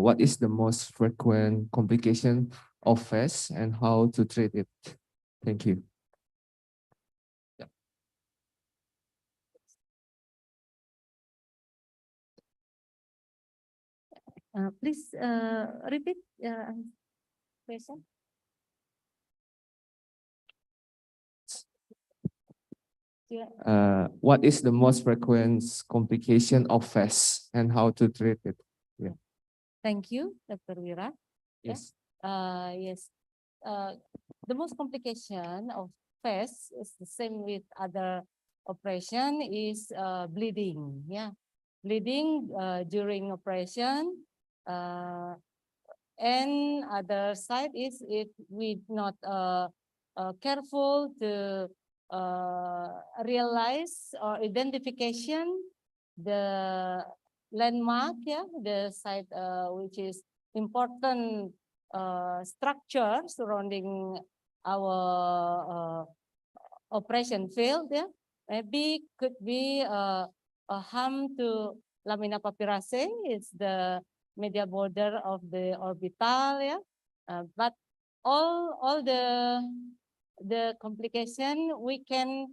what is the most frequent complication of FAST and how to treat it? Thank you. Please repeat question. What is the most frequent complication of FAST and how to treat it? Yeah. Thank you, Dr. Wira. Yes. Yes. The most complication of FAST is the same with other operation is bleeding. Yeah, bleeding during operation. And other side is if we not careful to realize or identification the landmark, yeah, the site which is important structure surrounding our operation field, yeah, maybe could be a harm to lamina papyracea. It's the media border of the orbital, yeah, but all the complication we can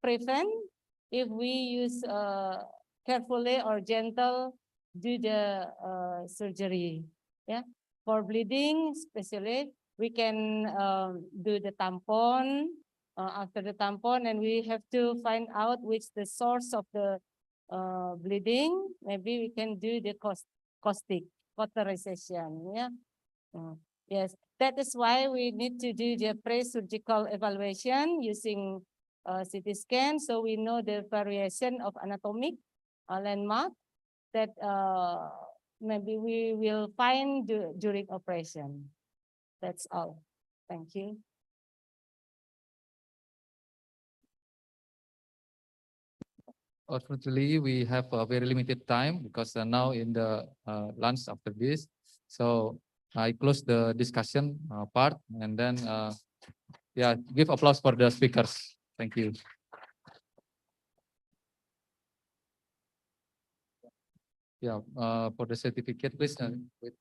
prevent if we use carefully or gentle do the surgery. Yeah, for bleeding especially we can do the tampon after the tampon, and we have to find out which the source of the bleeding. Maybe we can do the caustic cauterization. Yeah. Yes, that is why we need to do the pre-surgical evaluation using CT scan, so we know the variation of anatomic landmark that maybe we will find during operation. That's all. Thank you. Unfortunately, we have a very limited time because now in the lunch after this. So I close the discussion part and then yeah, give applause for the speakers. Thank you. Yeah, for the certificate, please. Wait.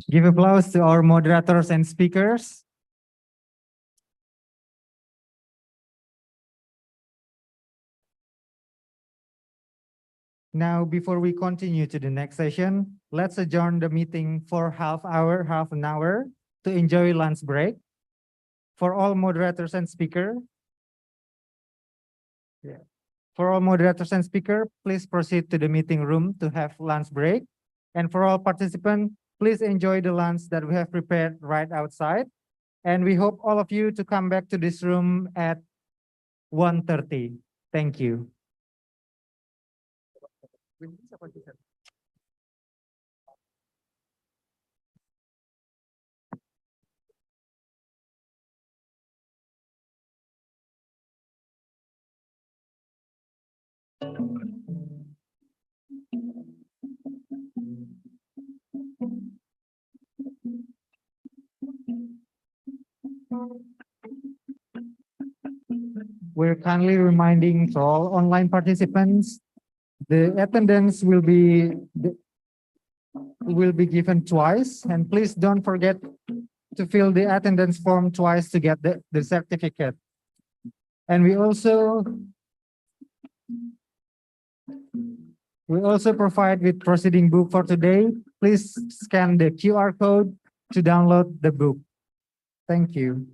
Give applause to our moderators and speakers. Now, before we continue to the next session, let's adjourn the meeting for half an hour to enjoy lunch break. For all moderators and speaker, for all moderators and speaker, please proceed to the meeting room to have lunch break. And for all participants, please enjoy the lunch that we have prepared right outside. And we hope all of you to come back to this room at 1:30. Thank you. We're kindly reminding to all online participants, the attendance will be given twice, and please don't forget to fill the attendance form twice to get the certificate. And we also provide with proceeding book for today. Please scan the QR code to download the book. Thank you.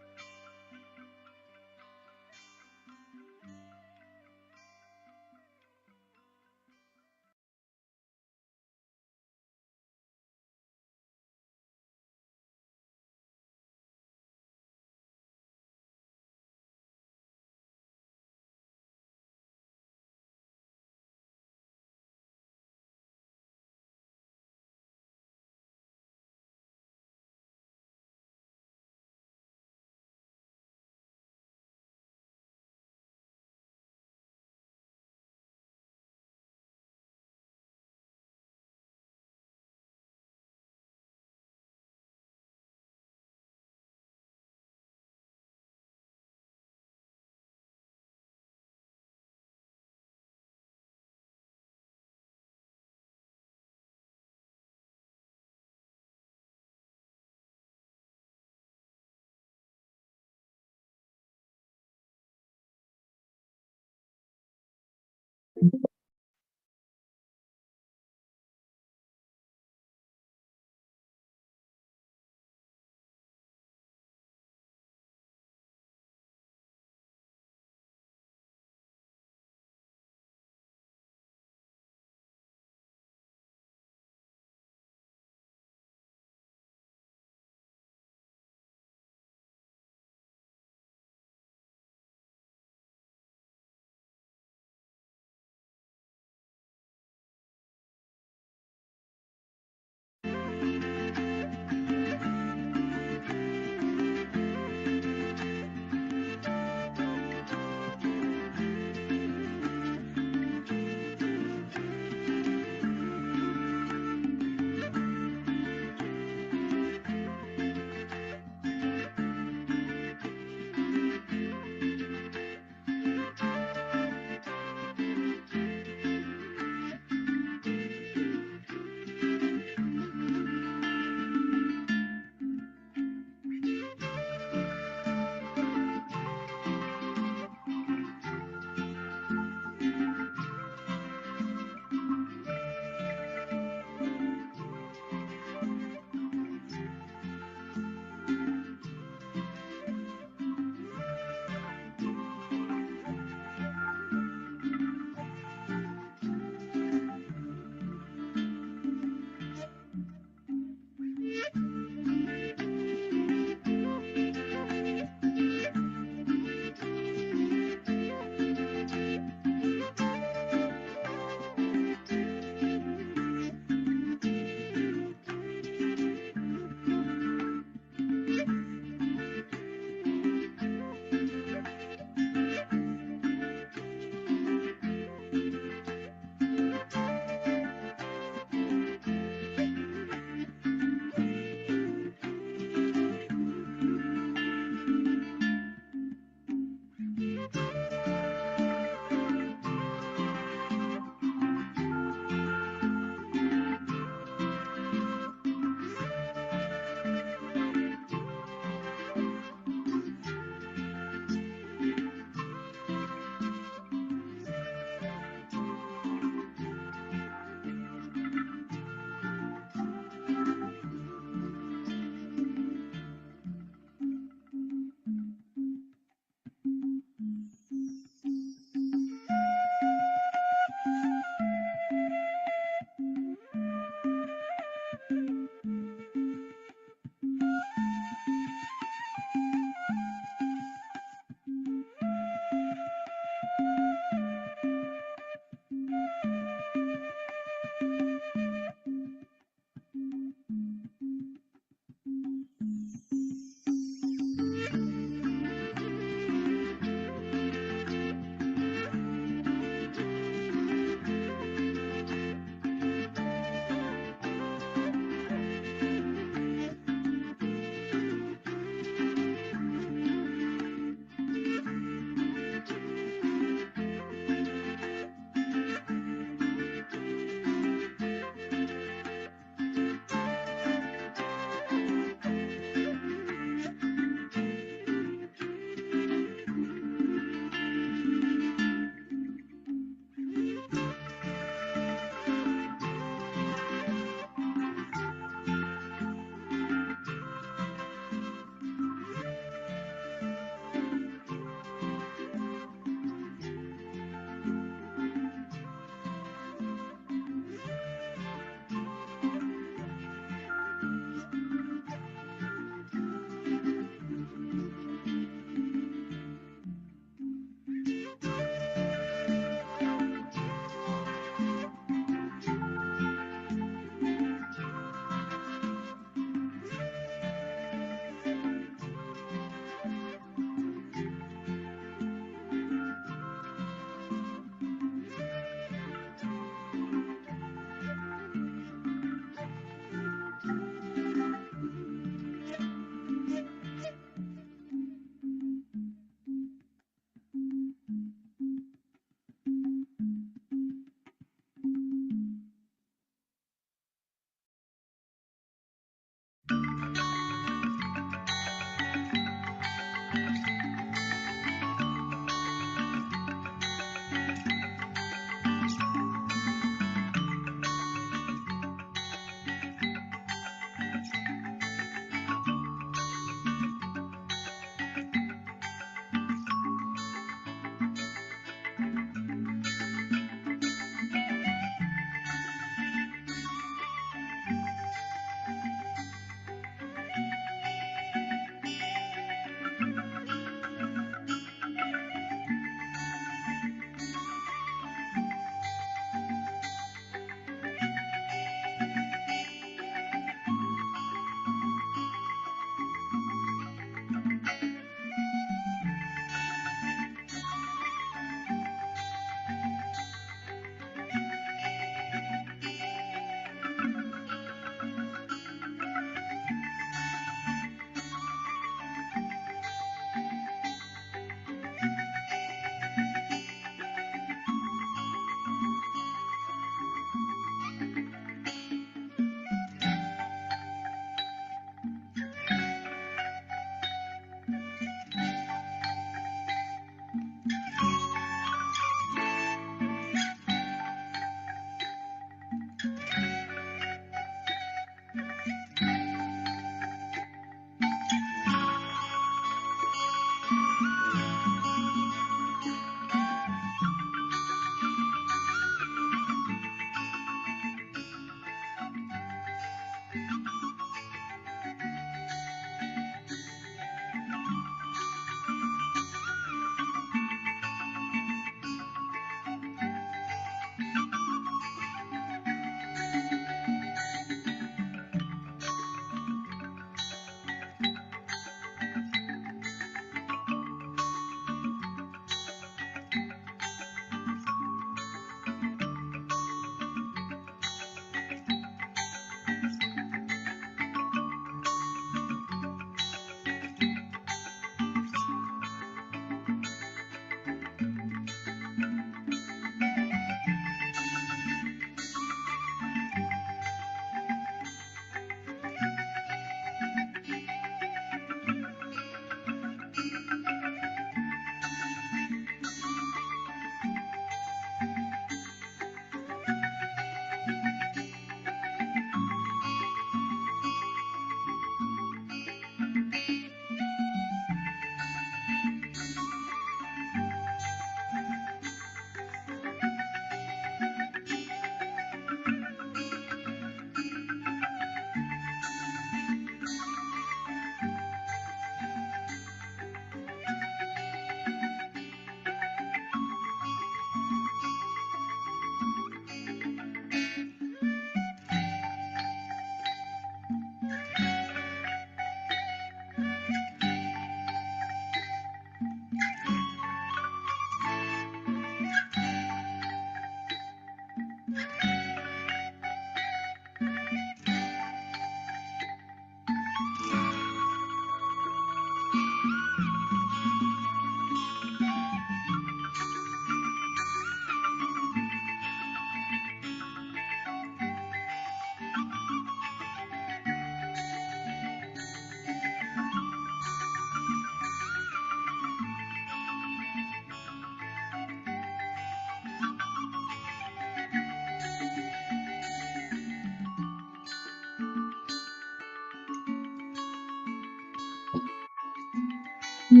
May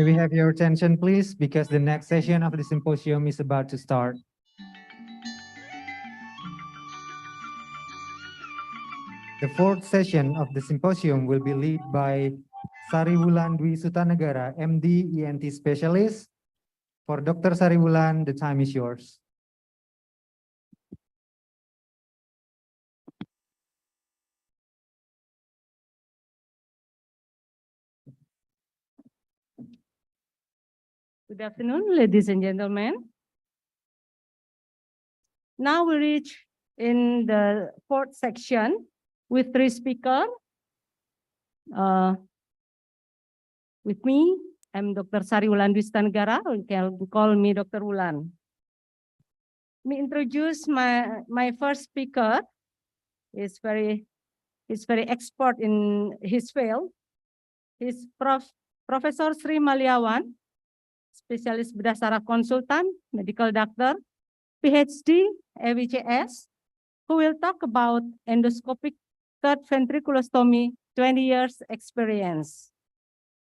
we have your attention, please, because the next session of the symposium is about to start. The fourth session of the symposium will be led by Sariwulan Dwi Sutanegara, MD, ENT Specialist. For Dr. Sariwulan, the time is yours. Good afternoon, ladies and gentlemen. Now we reach in the fourth section with 3 speakers. With me, I'm Dr. Sari Wulan Dwistanegara. You can call me Dr. Wulan. Let me introduce my first speaker. He's very expert in his field. He's Professor Sri Maliawan, spesialis bedah saraf konsultan, medical doctor, PhD, ICS, who will talk about endoscopic third ventriculostomy, 20 years experience.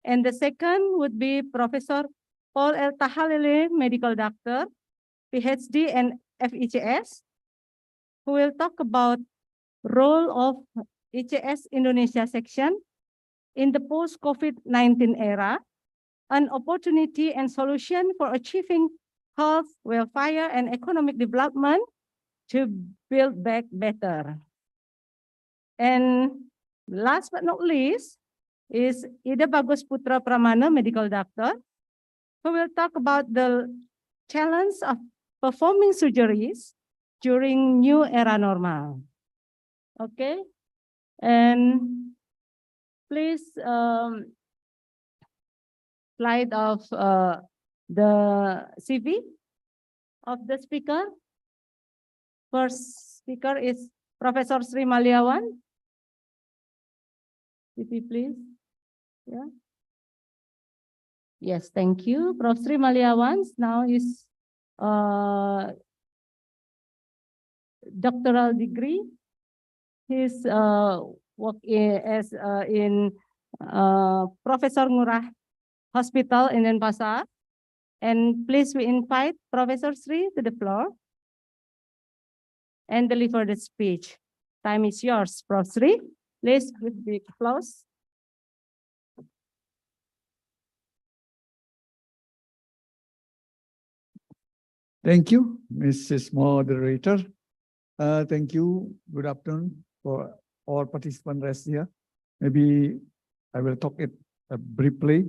And the second would be Professor Paul L. Tahalili, medical doctor, PhD and FICS, who will talk about role of ICS Indonesia section in the post-COVID-19 era, an opportunity and solution for achieving health, welfare, and economic development to build back better. And last but not least is Ida Bagus Putra Pramana, medical doctor, who will talk about the challenge of performing surgeries during new era normal. Okay, and please slide of the CV of the speaker. First speaker is Professor Sri Maliawan. CV, please. Yeah. Yes, thank you. Prof. Sri Maliawan now is doctoral degree. His work as in Professor Ngurah Hospital in Denpasar. And please we invite Professor Sri to the floor and deliver the speech. Time is yours, Prof. Sri. Please with big applause. Thank you, Mrs. Moderator. Thank you. Good afternoon for all participants rest here. Maybe I will talk it briefly.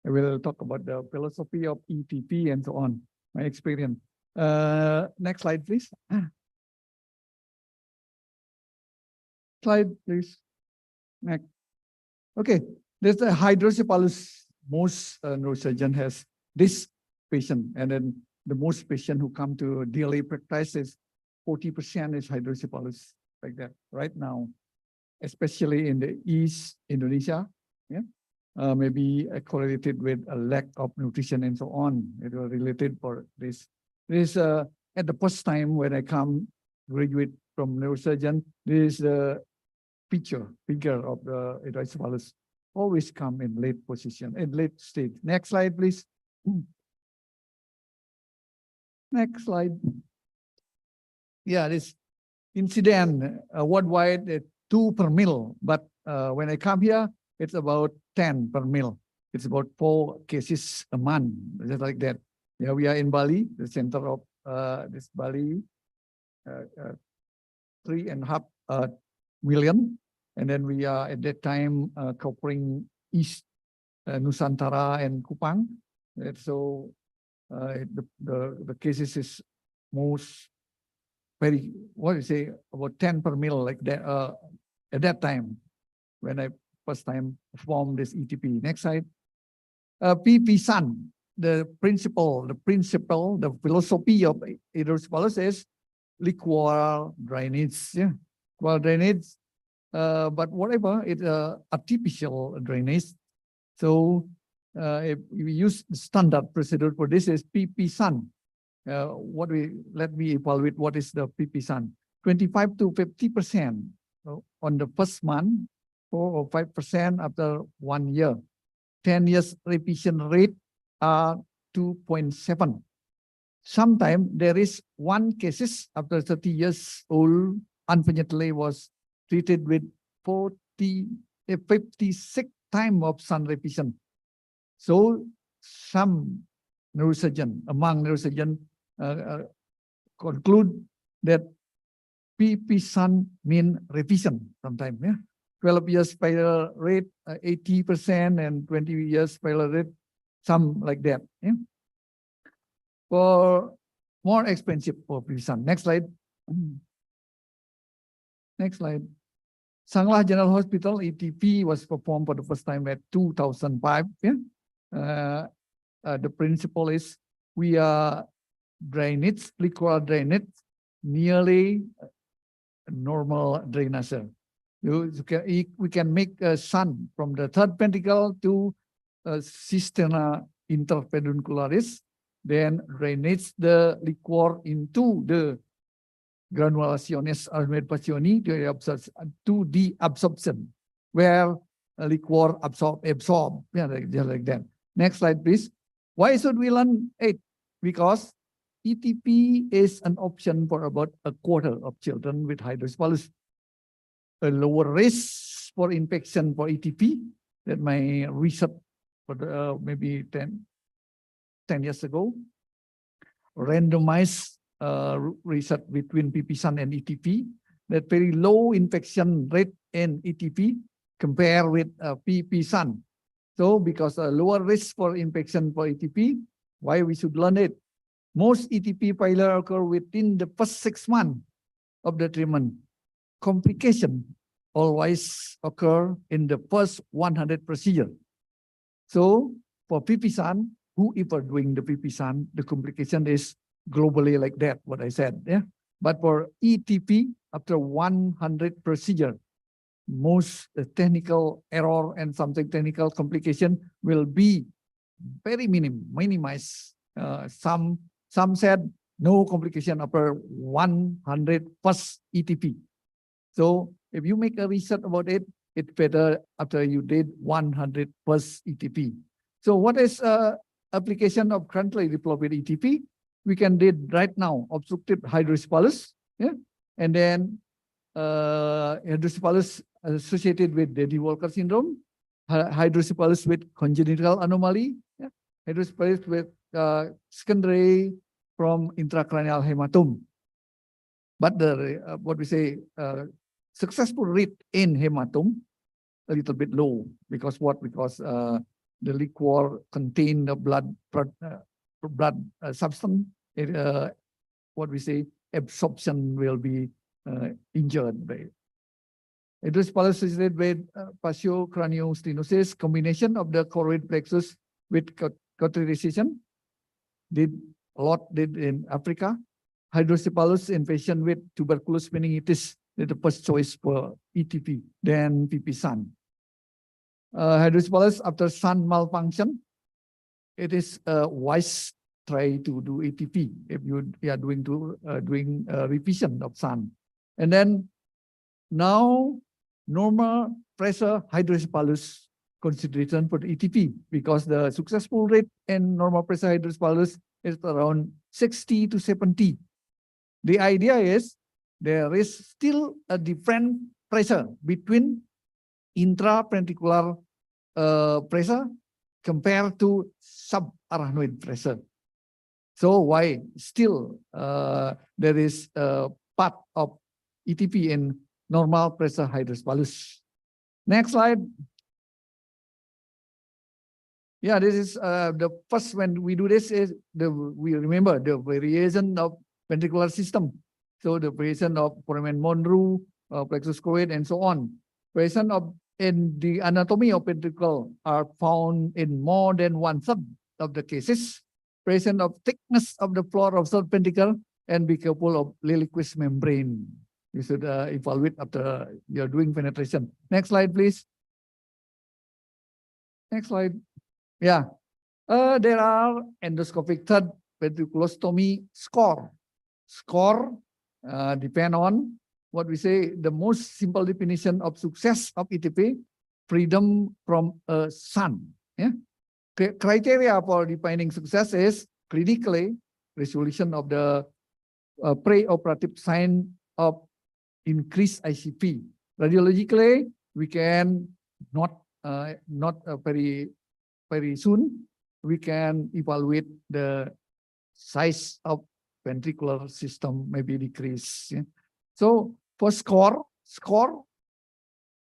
I will talk about the philosophy of ETP and so on, my experience. Next slide, please. Slide, please. Next. Okay, there's the hydrocephalus. Most neurosurgeon has this patient, and then the most patient who come to daily practice is 40% is hydrocephalus, like that right now, especially in the East Indonesia. Yeah, maybe correlated with a lack of nutrition and so on. It was related for this. This at the first time when I come graduate from neurosurgeon, this is the figure of the hydrocephalus always come in late position, in late stage. Next slide, please. Next slide. Yeah, this incident worldwide 2 per mil, but when I come here, it's about 10 per mil. It's about 4 cases a month, just like that. Yeah, we are in Bali, the center of this Bali, 3.5 million, and then we are at that time covering East Nusantara and Kupang. And so the cases is most very, what do you say, about 10 per mil, like that at that time when I first time performed this ETP. Next slide. PP Sun, the philosophy of hydrocephalus is liquor drainage. Yeah, well, drainage, but whatever, it's artificial drainage. So if we use the standard procedure for this is PP Sun. Let me evaluate what is the PP Sun. 25 to 50% on the first month, 4 or 5% after 1 year. 10 years revision rate are 2.7. Sometimes there is 1 cases after 30 years old, unfortunately was treated with 56 time of sun revision. So some neurosurgeon, among neurosurgeon, conclude that PP Sun mean revision sometime. Yeah, 12 years spiral rate 80% and 20 years spiral rate, some like that. Yeah, for more expensive for PP Sun. Next slide. Next slide. Sanglah General Hospital, ETP was performed for the first time at 2005. Yeah. The principle is we are drainage, liquid drainage, nearly normal drainage. We can make a sun from the third ventricle to cisterna interpeduncularis, then drainage the liquor into the granulationis armedpacioni to the absorption, where liquor absorb. Yeah, just like that. Next slide, please. Why should we learn it? Because ETP is an option for about a quarter of children with hydrocephalus. A lower risk for infection for ETP that my research for maybe 10 years ago. Randomized research between PP-SUN and ETP, that very low infection rate in ETP compared with PP-SUN. So because a lower risk for infection for ETP, why we should learn it? Most ETP failure occur within the first 6 months of the treatment. Complication always occur in the first 100 procedure. So for PP-SUN, whoever doing the PP-SUN, the complication is globally like that, what I said. Yeah. But for ETP, after 100 procedure, most technical error and something technical complication will be very minimized. Some said no complication after 100 first ETP. So if you make a research about it, it's better after you did 100 first ETP. So what is application of chronically deployed ETP? We can did right now obstructive hydrocephalus, yeah, and then hydrocephalus associated with Daddy Walker syndrome, hydrocephalus with congenital anomaly, yeah, hydrocephalus with secondary from intracranial hematome. But the what we say successful rate in hematome a little bit low because what? Because the liquor contain the blood substance. What we say absorption will be injured by it. Hydrocephalus associated with fasciocraniostenosis, combination of the choroid plexus with cauterization. Did in Africa. Hydrocephalus in patient with tuberculous meningitis, the first choice for ETP, then PP-SUN. Hydrocephalus after SUN malfunction, it is wise try to do ETP if you are doing revision of SUN. And then now normal pressure hydrocephalus consideration for the ETP because the successful rate in normal pressure hydrocephalus is around 60 to 70. The idea is there is still a different pressure between intraventricular pressure compared to subarachnoid pressure. So why still there is a part of ETP in normal pressure hydrocephalus. Next slide. Yeah, this is the first when we do this is we remember the variation of ventricular system. So the variation of foramen Monroe, plexus choroid, and so on. Variation of in the anatomy of ventricle are found in more than 1/3 of the cases. Variation of thickness of the floor of third ventricle, and be careful of Lilliquist membrane. You should evaluate after you're doing penetration. Next slide, please. Next slide. Yeah. There are endoscopic third ventriculostomy score. Score depend on what we say the most simple definition of success of ETP, freedom from a SUN. Yeah. Criteria for defining success is clinically resolution of the preoperative sign of increased ICP. Radiologically, we can not very soon. We can evaluate the size of ventricular system maybe decrease. Yeah. So for score,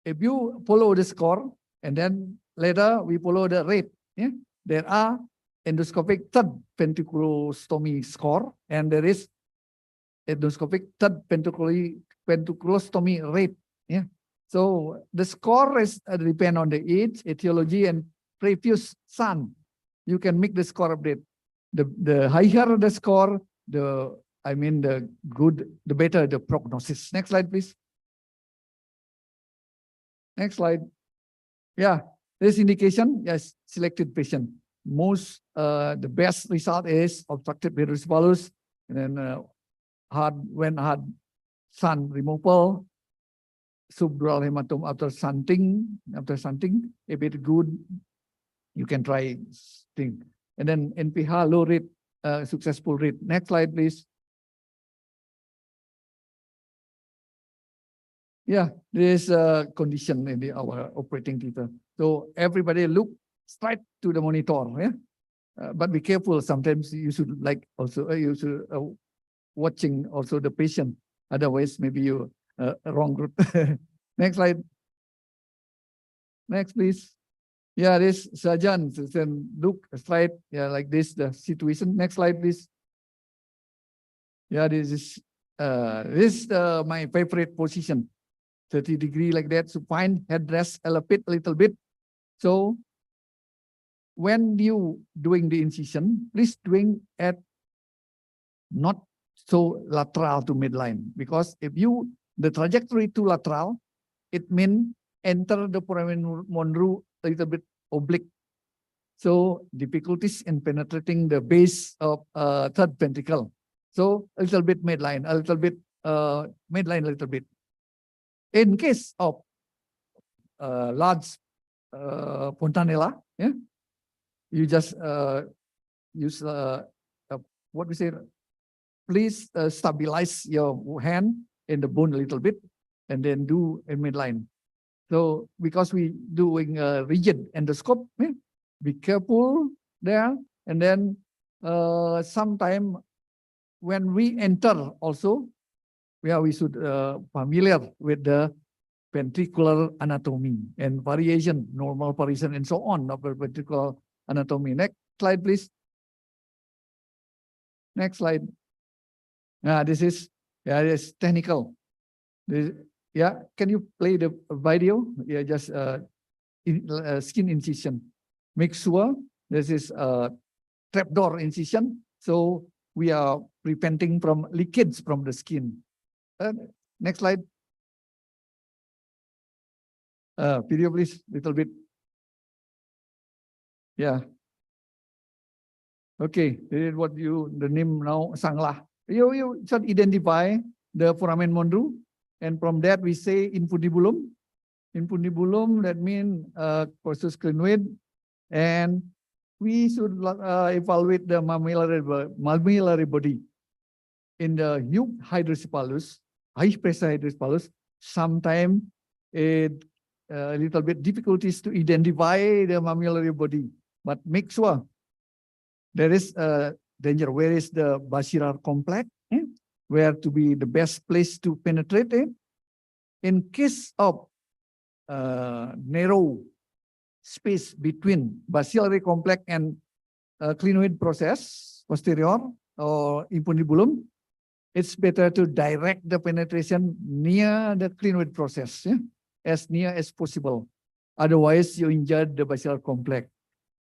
if you follow the score and then later we follow the rate, yeah, there are endoscopic third ventriculostomy score and there is endoscopic third ventriculostomy rate. Yeah. So the score is depend on the age, etiology, and previous son. You can make the score update. The higher the score, the better the prognosis. Next slide, please. Next slide. Yeah, this indication, yes, selected patient. The best result is obstructive hydrocephalus, and then hard sun removal, subdural hematoma after shunting. If it's good, you can try thing. And then NPH low rate, successful rate. Next slide, please. Yeah, there is a condition in our operating theater. So everybody look straight to the monitor. Yeah, but be careful. Sometimes you should watching also the patient. Otherwise, maybe you wrong route. Next slide. Next, please. Yeah, this surgeon look straight. Yeah, like this the situation. Next slide, please. Yeah, this is my favorite position. 30-degree like that. So find headrest, elevate a little bit. So when you doing the incision, please doing at not so lateral to midline, because if the trajectory to lateral, it means enter the foramen monroe a little bit oblique. So difficulties in penetrating the base of third ventricle. So a little bit midline, a little bit midline, a little bit. In case of large fontanella, yeah, you just use what we say. Please stabilize your hand in the bone a little bit, and then do a midline. So because we doing a rigid endoscope, yeah, be careful there. And then sometime when we enter also, we should familiar with the ventricular anatomy and variation, normal variation, and so on of the ventricular anatomy. Next slide, please. Next slide. This is technical. Can you play the video? Yeah, just skin incision. Make sure this is a trapdoor incision. So we are preventing from leakage from the skin. Next slide. Video, please, little bit. Yeah. Okay, this is what the name now, Sanglah. You should identify the foramen monroe, and from that we say infundibulum. Infundibulum, that means process clinoid, and we should evaluate the mammillary body. In the huge hydrocephalus, high pressure hydrocephalus, sometimes it a little bit difficulties to identify the mammillary body, but make sure there is a danger. Where is the basilar complex? Where to be the best place to penetrate it? In case of narrow space between basilar complex and clinoid process, posterior or infundibulum, it's better to direct the penetration near the clinoid process, as near as possible. Otherwise, you injure the basilar complex.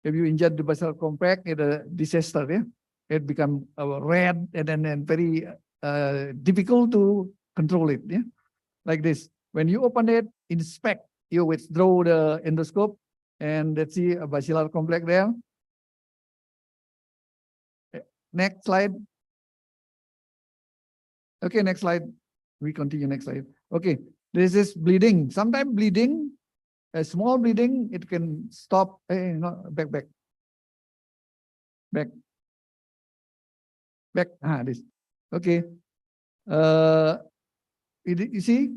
If you injure the basilar complex, it's a disaster. It becomes red and then very difficult to control it. Like this. When you open it, inspect, you withdraw the endoscope, and let's see a basilar complex there. Next slide. Okay, next slide. We continue, next slide. Okay, this is bleeding. Sometimes bleeding, a small bleeding, it can stop. Back. This. Okay. You see,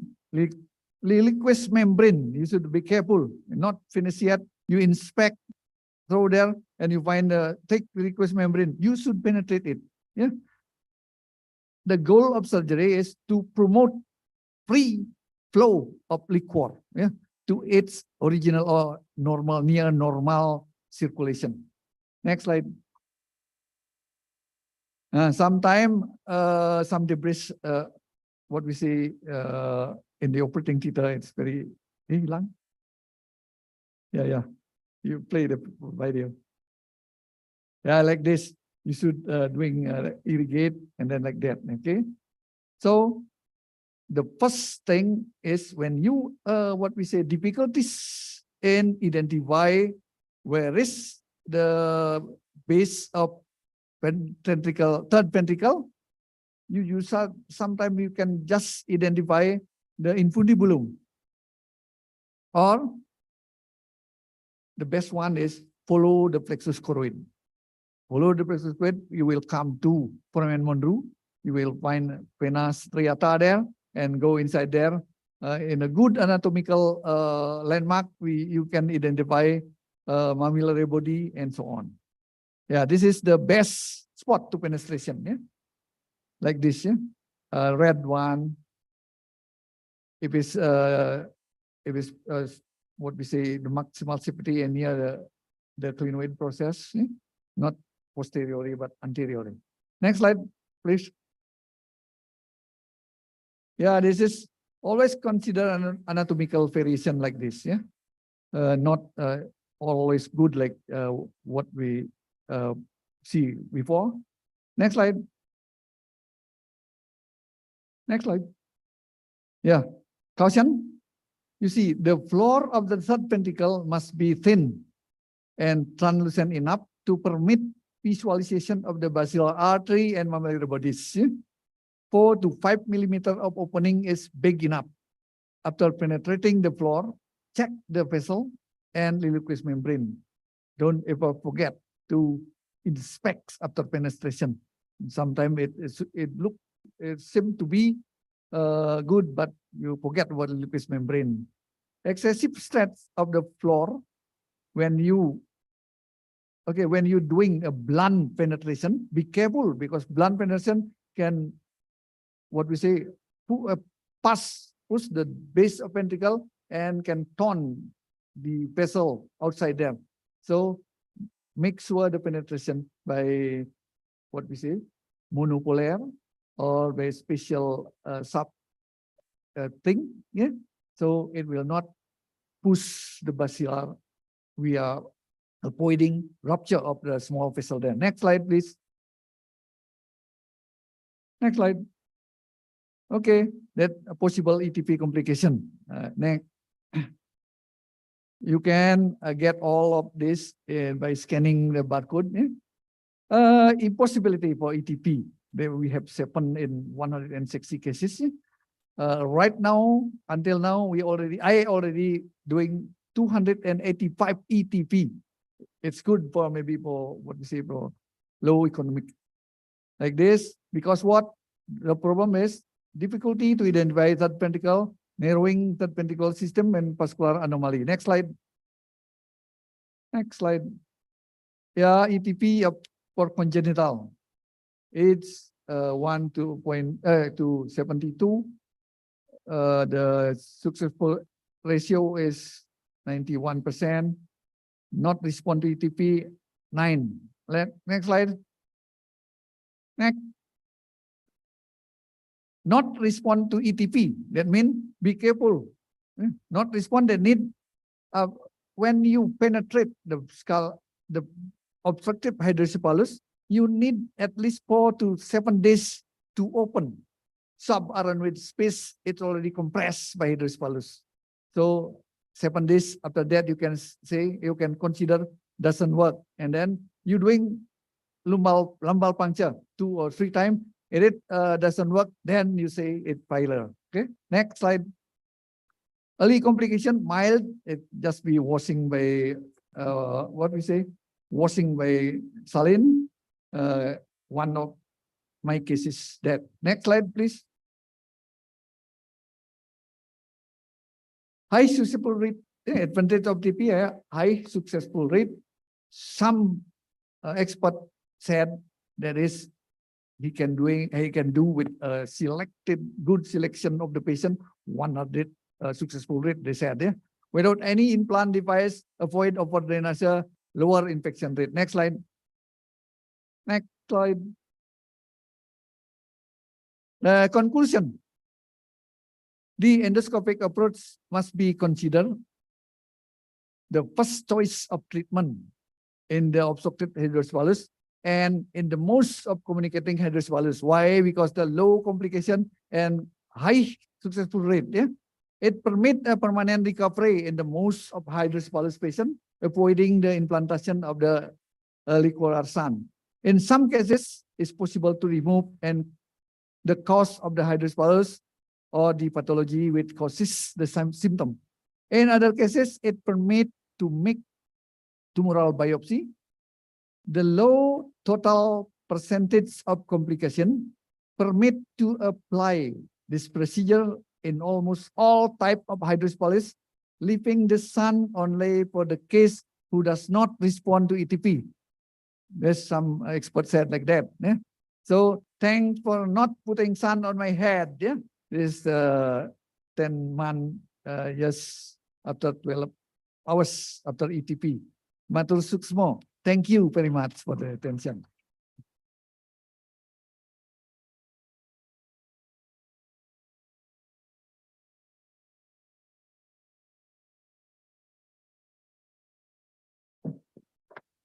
liquid membrane, you should be careful, not finished yet. You inspect, throw there, and you find a thick liquid membrane. You should penetrate it. Yeah. The goal of surgery is to promote free flow of liquor, to its original or normal, near normal circulation. Next slide. Sometimes some debris, what we say, in the operating theater, it's very hilang. Yeah. You play the video. Yeah, like this. You should doing irrigate and then like that. Okay. So the first thing is when you what we say difficulties in identify where is the base of ventricle, third ventricle, you sometimes you can just identify the infundibulum, or the best one is follow the plexus choroid. Follow the plexus choroid, you will come to foramen Monroe. You will find vena striata there and go inside there. In a good anatomical landmark, you can identify mammillary body and so on. Yeah, this is the best spot to penetration. Yeah, like this. Yeah, red one. If it's what we say the maximal cavity and near the clinoid process, yeah? Not posteriorly but anteriorly. Next slide, please. Yeah, this is always consider an anatomical variation like this. Yeah, not always good like what we see before. Next slide. Next slide. Yeah, caution. You see, the floor of the third ventricle must be thin and translucent enough to permit visualization of the basilar artery and mammillary bodies. 4 to 5 millimeters of opening is big enough. After penetrating the floor, check the vessel and liquid membrane. Don't ever forget to inspect after penetration. Sometimes it seems to be good, but you forget about the liquid membrane. Excessive stress of the floor when you're doing a blunt penetration, be careful because blunt penetration can, what we say, push the base of ventricle and can turn the vessel outside there. So make sure the penetration by what we say, monopolar or by special thing. Yeah. So it will not push the basilar. We are avoiding rupture of the small vessel there. Next slide, please. Next slide. Okay, that a possible ETP complication. Next. You can get all of this by scanning the barcode. Yeah? Impossibility for ETP. There we have 7 in 160 cases. Right now, until now, I already doing 285 ETP. It's good for maybe for what we say for low economic like this, because what the problem is difficulty to identify third ventricle, narrowing third ventricle system and vascular anomaly. Next slide. Next slide. Yeah, ETP for congenital. It's 1 to 72. The successful ratio is 91%. Not respond to ETP 9. Next slide. Next. Not respond to ETP. That means be careful. Not respond. They need when you penetrate the skull, the obstructive hydrocephalus, you need at least 4 to 7 days to open. Subaronoid space, it's already compressed by hydrocephalus. So 7 days after that, you can say, you can consider doesn't work. And then you doing lumbar puncture 2 or 3 times. If it doesn't work, then you say it failure. Okay. Next slide. Early complication, mild. It just be washing by what we say, washing by saline. One of my cases that. Next slide, please. High successful rate. The advantage of TP, high successful rate. Some expert said that is he can do with a good selection of the patient 100 successful rate. They said there without any implant device, avoid upper drainage, lower infection rate. Next slide. Next slide. The conclusion. the endoscopic approach must be considered the first choice of treatment in the obstructive hydrocephalus and in the most of communicating hydrocephalus. Why? Because the low complication and high successful rate. Yeah, it permits a permanent recovery in the most of hydrocephalus patient, avoiding the implantation of the liquor arsan. In some cases, it's possible to remove and the cause of the hydrocephalus or the pathology which causes the same symptom. In other cases, it permits to make tumoral biopsy. The low total percentage of complication permit to apply this procedure in almost all type of hydrocephalus, leaving the sun only for the case who does not respond to ETP. There's some expert said like that. Yeah? So thanks for not putting sun on my head. Yeah, this 10 months just after 12 hours after ETP. Matur Suksmo. Thank you very much for the attention.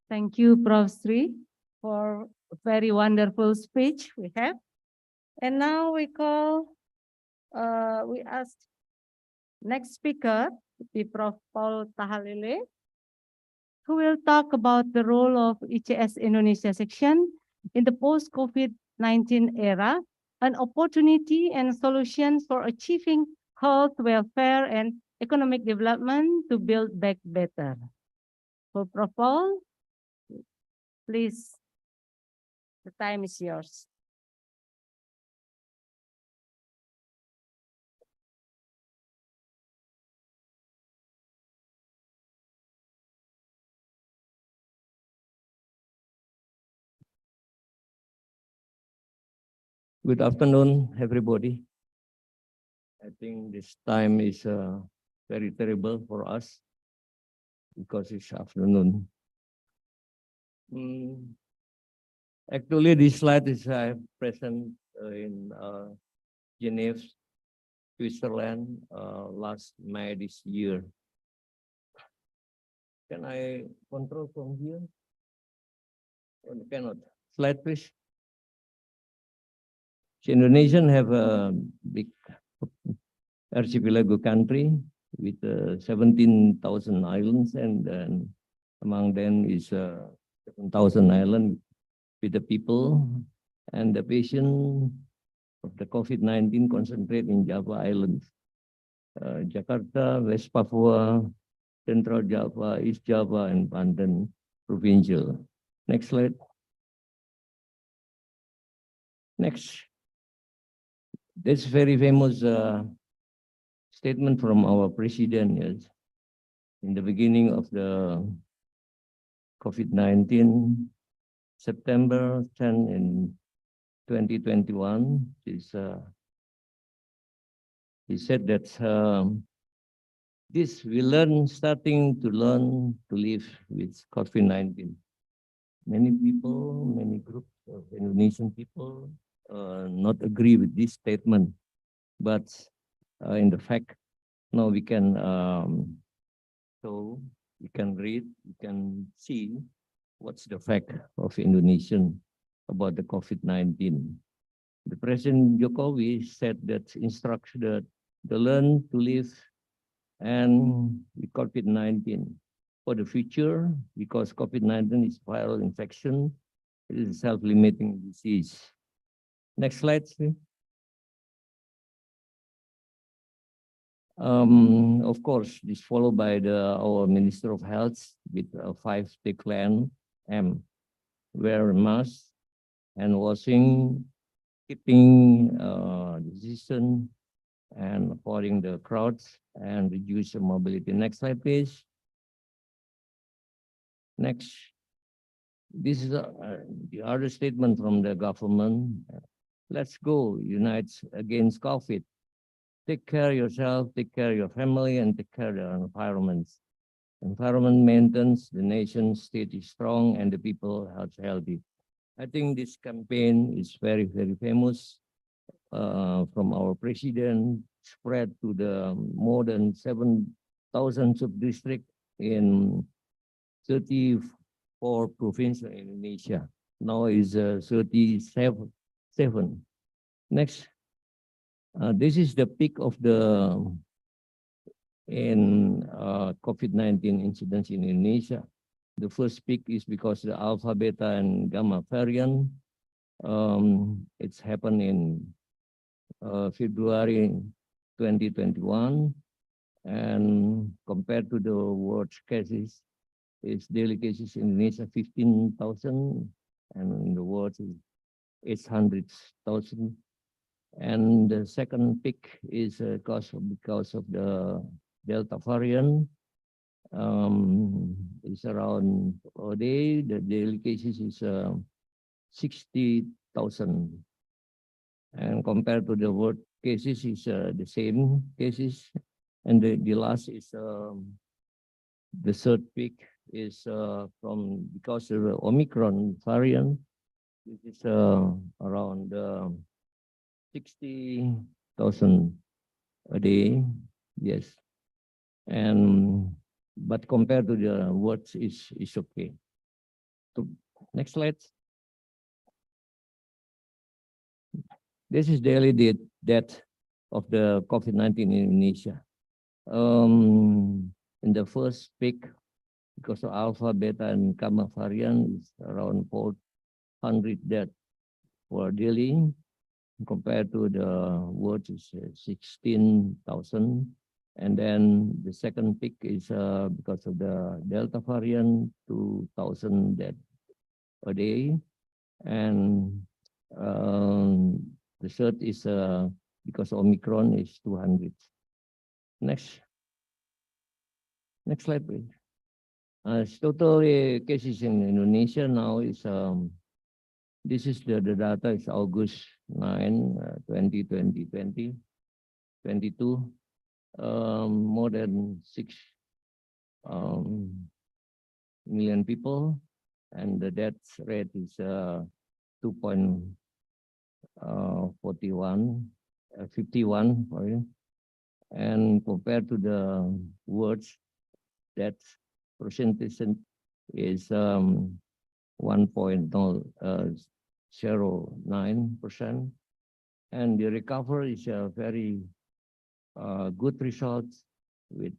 Thank you, Prof. Sri, for a very wonderful speech we have. And now we ask next speaker, the Prof. Paul Tahalele, who will talk about the role of ICS Indonesia section in the post-COVID-19 era, an opportunity and solutions for achieving health, welfare, and economic development to build back better. So, Prof. Paul, please, the time is yours. Good afternoon, everybody. I think this time is very terrible for us because it's afternoon. Actually, this slide is present in Geneva, Switzerland, last May this year. Can I control from here? Or cannot? Slide, please. Indonesian have a big archipelago country with 17,000 islands, and then among them is 7,000 islands with the people, and the patient of the COVID-19 concentrate in Java Islands, Jakarta, West Papua, Central Java, East Java, and Banten Provincial. Next slide. Next. This very famous statement from our president, yes, in the beginning of the COVID-19, September 10 in 2021, he said that this we starting to learn to live with COVID-19. Many people, many groups of Indonesian people not agree with this statement, but in the fact, now we can so we can read, we can see what's the fact of Indonesian about the COVID-19. The President Jokowi said that instruction that the learn to live and with COVID-19 for the future, because COVID-19 is viral infection, it is a self-limiting disease. Next slide, please. Of course, this followed by our Minister of Health with a 5-step plan: wear mask, hand washing, keeping distance, and avoiding the crowds and reduce the mobility. Next slide, please. Next. This is the other statement from the government. Let's go, unite against COVID. Take care of yourself, take care of your family, and take care of the environment. Environment maintenance, the nation state is strong, and the people are healthy. I think this campaign is very, very famous from our president spread to the more than 7,000 sub-districts in 34 provinces in Indonesia. Now is 37. Next, this is the peak of the COVID-19 incidence in Indonesia. The first peak is because the alpha, beta, and gamma variant. It's happened in February 2021, and compared to the world cases, its daily cases in Indonesia 15,000, and in the world is 800,000. And the second peak is because of the Delta variant. It's around a day. The daily cases is 60,000, and compared to the world cases is the same cases. And the last is the third peak is from because of the Omicron variant. This is around 60,000 a day. Yes, and but compared to the words is okay. So next slide. This is daily death of the COVID-19 in Indonesia. In the first peak, because of alpha, beta, and gamma variant, is around 400 deaths for daily. Compared to the world is 16,000. And then the second peak is because of the Delta variant, 2,000 deaths a day. And the third is because Omicron is 200. Next slide, please. Total cases in Indonesia now is this is the data is August 9, 2022. More than 6 million people, and the death rate is 51, sorry. And compared to the world's death percentage is 1.09%, and the recovery is a very good result with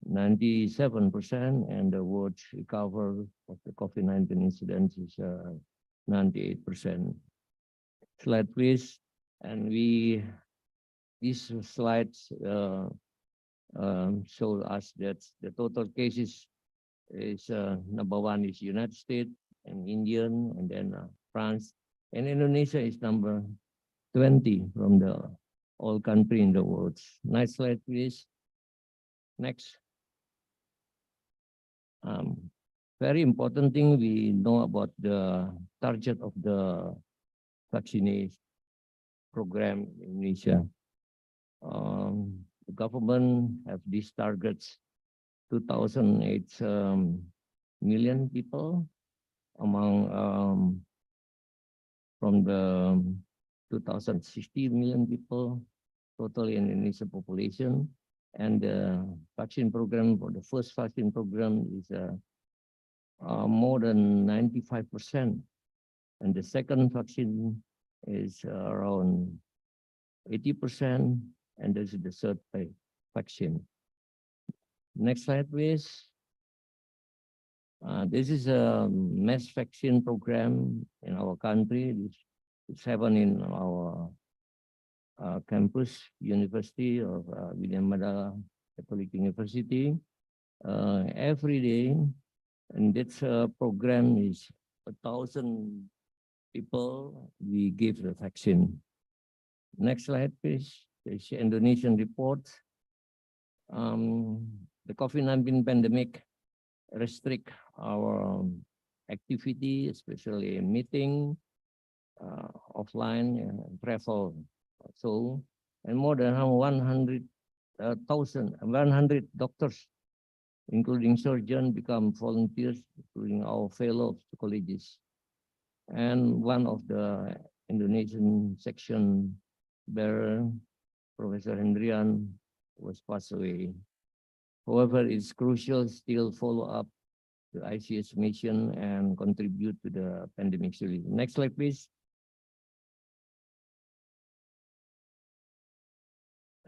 97%, and the world's recovery of the COVID-19 incidence is 98%. Slide, please. And these slides show us that the total cases is number 1 is United States and Indian, and then France, and Indonesia is number 20 from the all country in the world. Next slide, please. Next. Very important thing we know about the target of the vaccination program in Indonesia. The government have these targets, 2,008 million people among from the 2,060 million people total in Indonesia population, and the vaccine program for the first vaccine program is more than 95%, and the second vaccine is around 80%, and this is the third vaccine. Next slide, please. This is a mass vaccine program in our country. It's happened in our campus, University of William Mada Catholic University. Every day, and this program is 1,000 people we give the vaccine. Next slide, please. This Indonesian report. The COVID-19 pandemic restrict our activity, especially meeting, offline travel. So, and more than 100 doctors, including surgeons, become volunteers, including our fellow colleges. And one of the Indonesian section bearer Professor Hendrian was passed away. However, it's crucial still follow up the ICS mission and contribute to the pandemic solution. Next slide, please.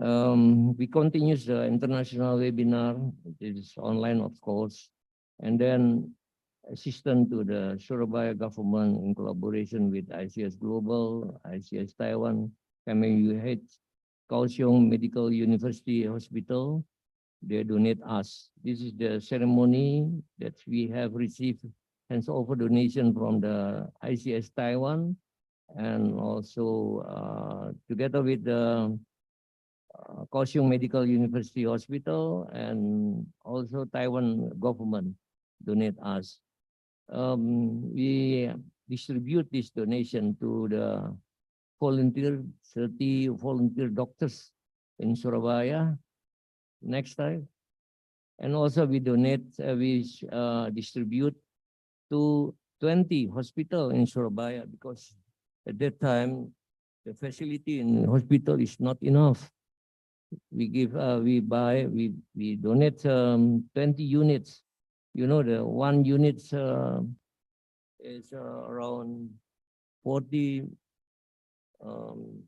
We continue the international webinar. It is online, of course, and then assistant to the Surabaya government in collaboration with ICS Global, ICS Taiwan, KMUH, Kaohsiung Medical University Hospital. They donate us. This is the ceremony that we have received hands-over donation from the ICS Taiwan, and also together with the Kaohsiung Medical University Hospital and also Taiwan government donate us. We distribute this donation to the 30 volunteer doctors in Surabaya. Next slide. And also we donate, we distribute to 20 hospital in Surabaya, because at that time the facility in hospital is not enough. We give, we donate 20 units. You know, the one unit is around 40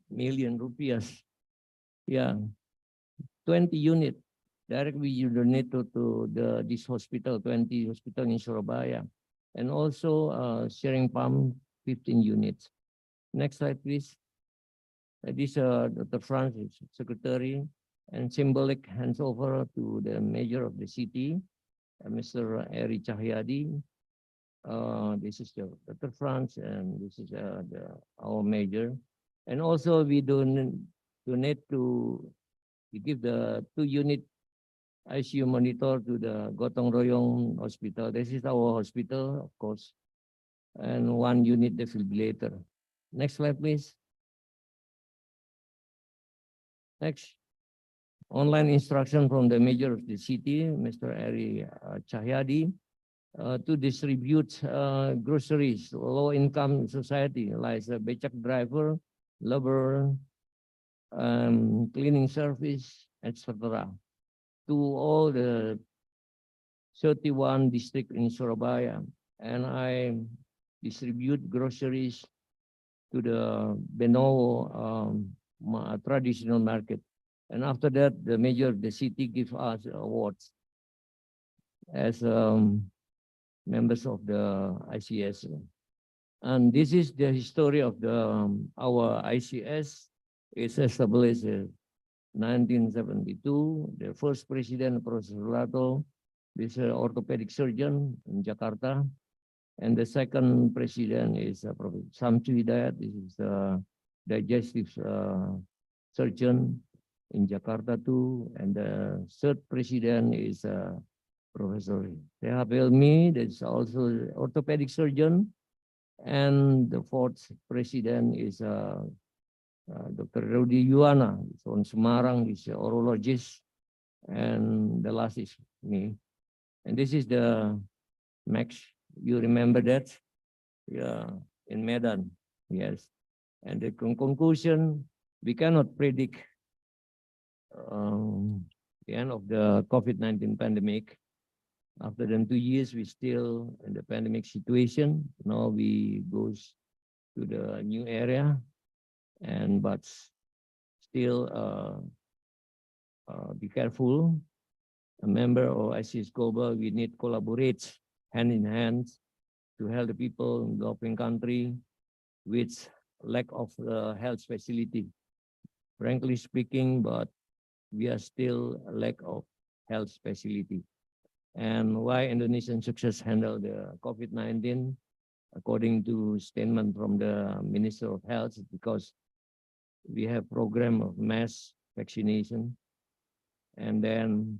million rupiahs. Yeah, 20 unit. Directly you donate to this hospital, 20 hospital in Surabaya. And also sharing pump, 15 units. Next slide, please. This Dr. Francis, secretary, and symbolic hands over to the mayor of the city, Mr. Eri Cahyadi. This is Dr. Franz, and this is our mayor. And also we donate to, we give the 2-unit ICU monitor to the Gotong Royong Hospital. This is our hospital, of course, and 1 unit defibrillator. Next slide, please. Next. Online instruction from the mayor of the city, Mr. Eri Cahyadi, to distribute groceries to low-income society, like a becak driver, laborer, cleaning service, etc., to all the 31 districts in Surabaya. And I distribute groceries to the Benowo traditional market. And after that, the mayor of the city gives us awards as members of the ICS. And this is the history of our ICS. It's established in 1972. The first president, Professor Lato, is an orthopedic surgeon in Jakarta. And the second president is Professor Samsu Hidayat. This is a digestive surgeon in Jakarta too. And the third president is Professor Sehat Helmi, that's also orthopedic surgeon. And the fourth president is Dr. Udayana from Semarang, is an urologist. And the last is me. And this is the Max. You remember that? Yeah, in Medan. Yes. And the conclusion, we cannot predict the end of the COVID-19 pandemic. After 2 years, we still in the pandemic situation. Now we goes to the new area, but still be careful. A member of ICS Global, we need collaborate hand in hand to help the people in developing country with lack of health facility. Frankly speaking, but we are still a lack of health facility. And why Indonesian success handle the COVID-19, according to statement from the Minister of Health, because we have program of mass vaccination, and then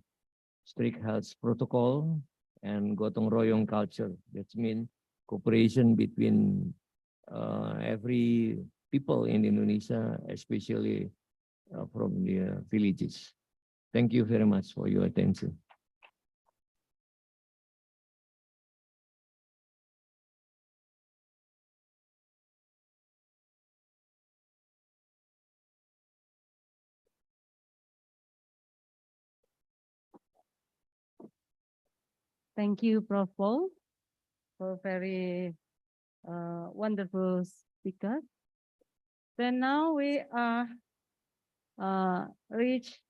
strict health protocol and gotong royong culture. That means cooperation between every people in Indonesia, especially from the villages. Thank you very much for your attention. Thank you, Prof. Paul, for very wonderful speaker. Then now we reach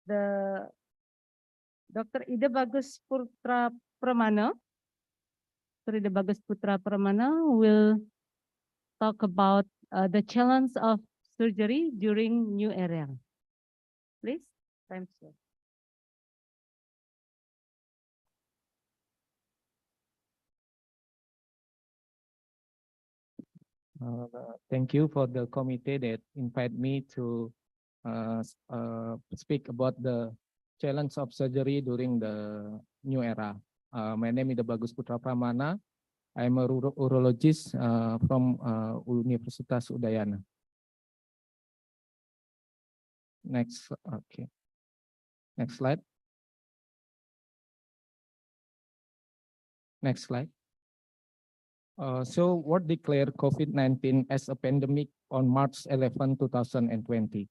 the Dr. Ida Bagus Putra Pramana. Dr. Ida Bagus Putra Pramana will talk about the challenge of surgery during new era. Please, thank you. Thank you for the committee that invite me to speak about the challenge of surgery during the new era. My name is Bagus Putra Pramana. I'm a urologist from Universitas Udayana. Next, okay. Next slide. Next slide. So what declared COVID-19 as a pandemic on March 11, 2020.